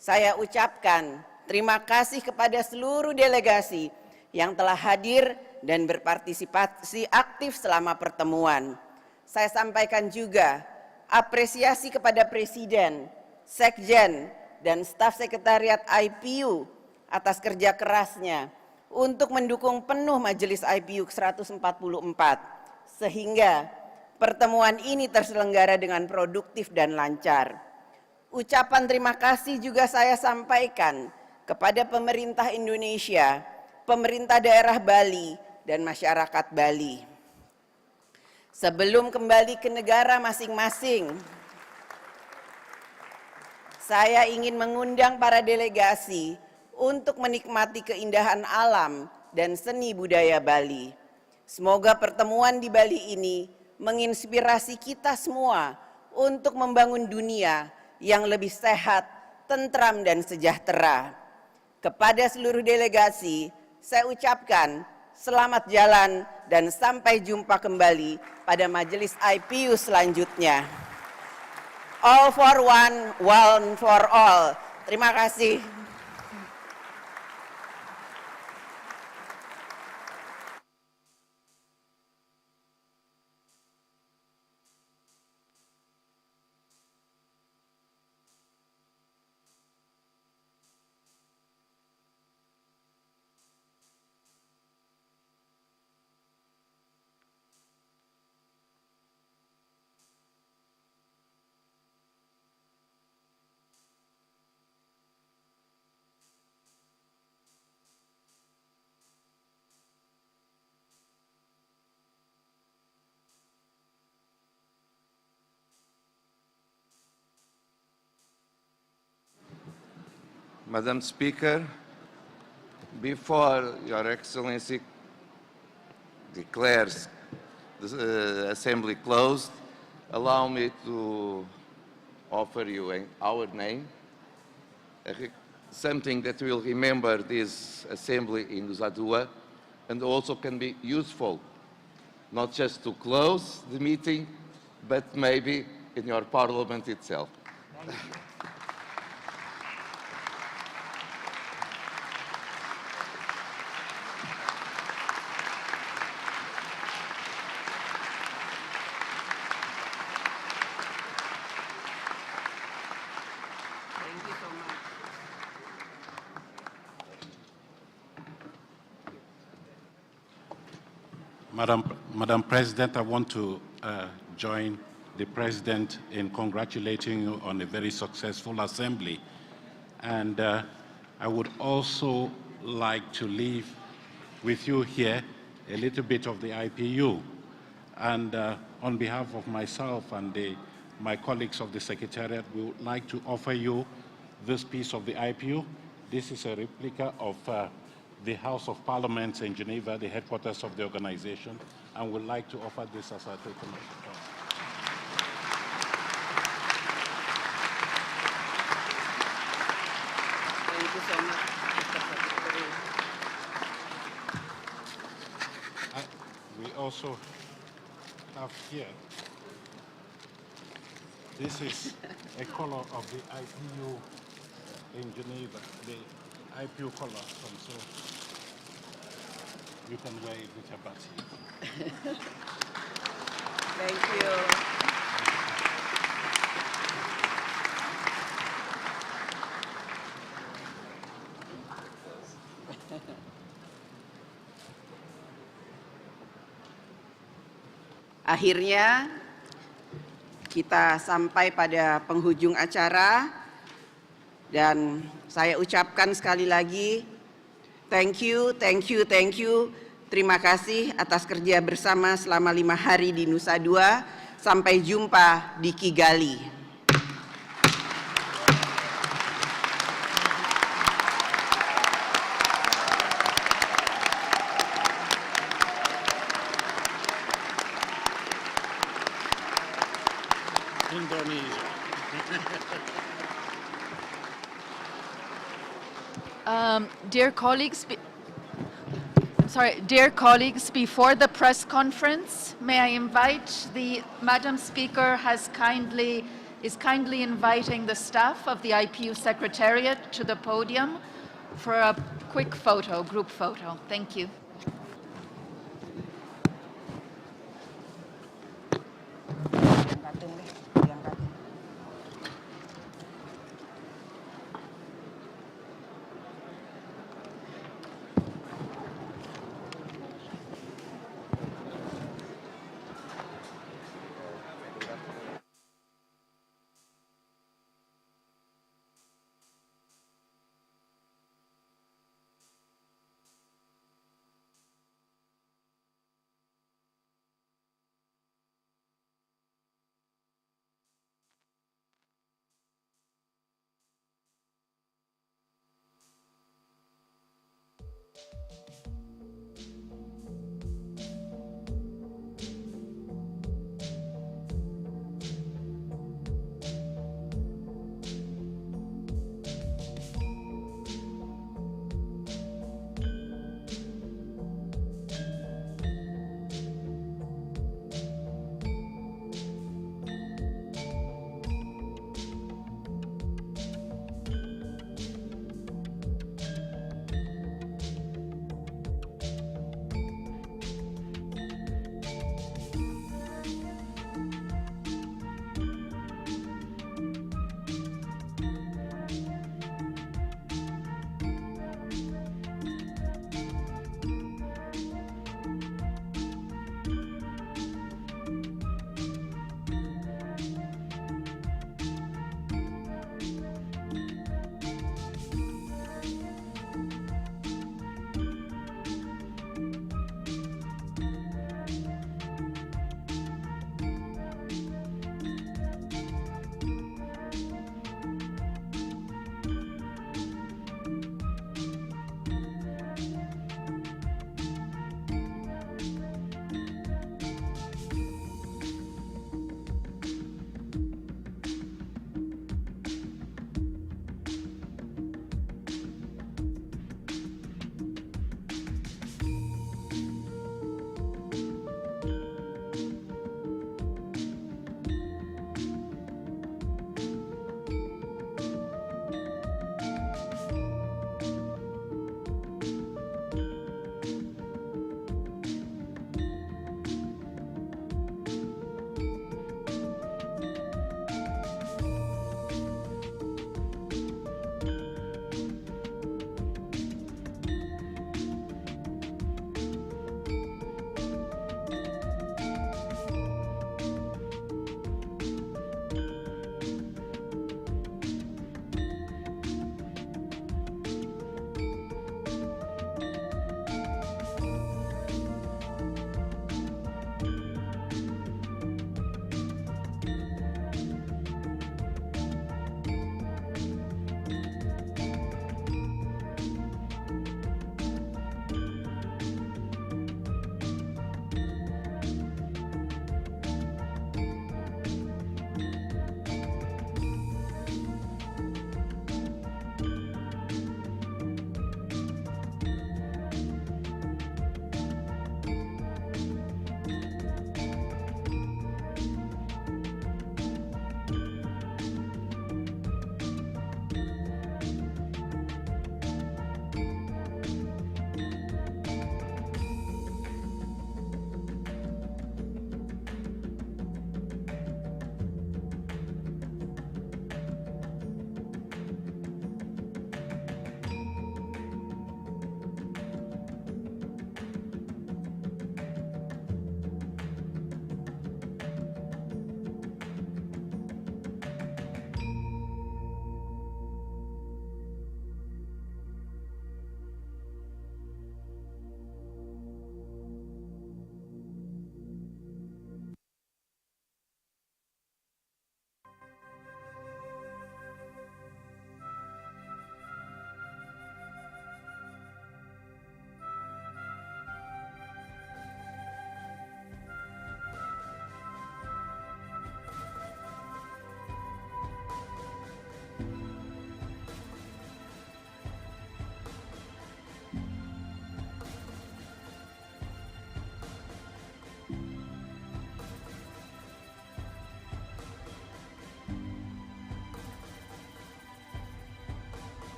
saya ucapkan terima kasih kepada seluruh delegasi yang telah hadir dan berpartisipasi aktif selama pertemuan. Saya sampaikan juga apresiasi kepada Presiden, Sekjen, dan staf sekretariat IPU atas kerja kerasnya untuk mendukung penuh Majelis IPU ke-144 sehingga pertemuan ini terselenggara dengan produktif dan lancar. Ucapan terima kasih juga saya sampaikan kepada pemerintah Indonesia, pemerintah daerah Bali, dan masyarakat Bali. Sebelum kembali ke negara masing-masing, saya ingin mengundang para delegasi untuk menikmati keindahan alam dan seni budaya Bali. Semoga pertemuan di Bali ini menginspirasi kita semua untuk membangun dunia yang lebih sehat, tentram, dan sejahtera. Kepada seluruh delegasi, saya ucapkan selamat jalan dan sampai jumpa kembali pada majelis IPU selanjutnya. All for one, one for all. Terima kasih. Madam Speaker, before Your Excellency declares the Assembly closed, allow me to offer you in our name something that will remember this Assembly in Nusa Dua and also can be useful, not just to close the meeting, but maybe in your Parliament itself. Madam President, I want to join the President in congratulating you on a very successful assembly. And I would also like to leave with you here a little bit of the IPU. And on behalf of myself and my colleagues of the Secretariat, we would like to offer you this piece of the IPU. This is a replica of the House of Parliament in Geneva, the headquarters of the organization, and we'd like to offer this as a token of support. Thank you so much, Mr. Secretary. We also have here, this is a color of the IPU in Geneva, the IPU color, so you can wear it with your batik. Thank you. Akhirnya kita sampai pada penghujung acara dan saya ucapkan sekali lagi thank you. Terima kasih atas kerja bersama selama 5 hari di Nusa Dua. Sampai jumpa di Kigali. Indonesia. Dear colleagues, before the press conference, may I invite the Madam Speaker is kindly inviting the staff of the IPU Secretariat to the podium for a quick photo, group photo. Thank you.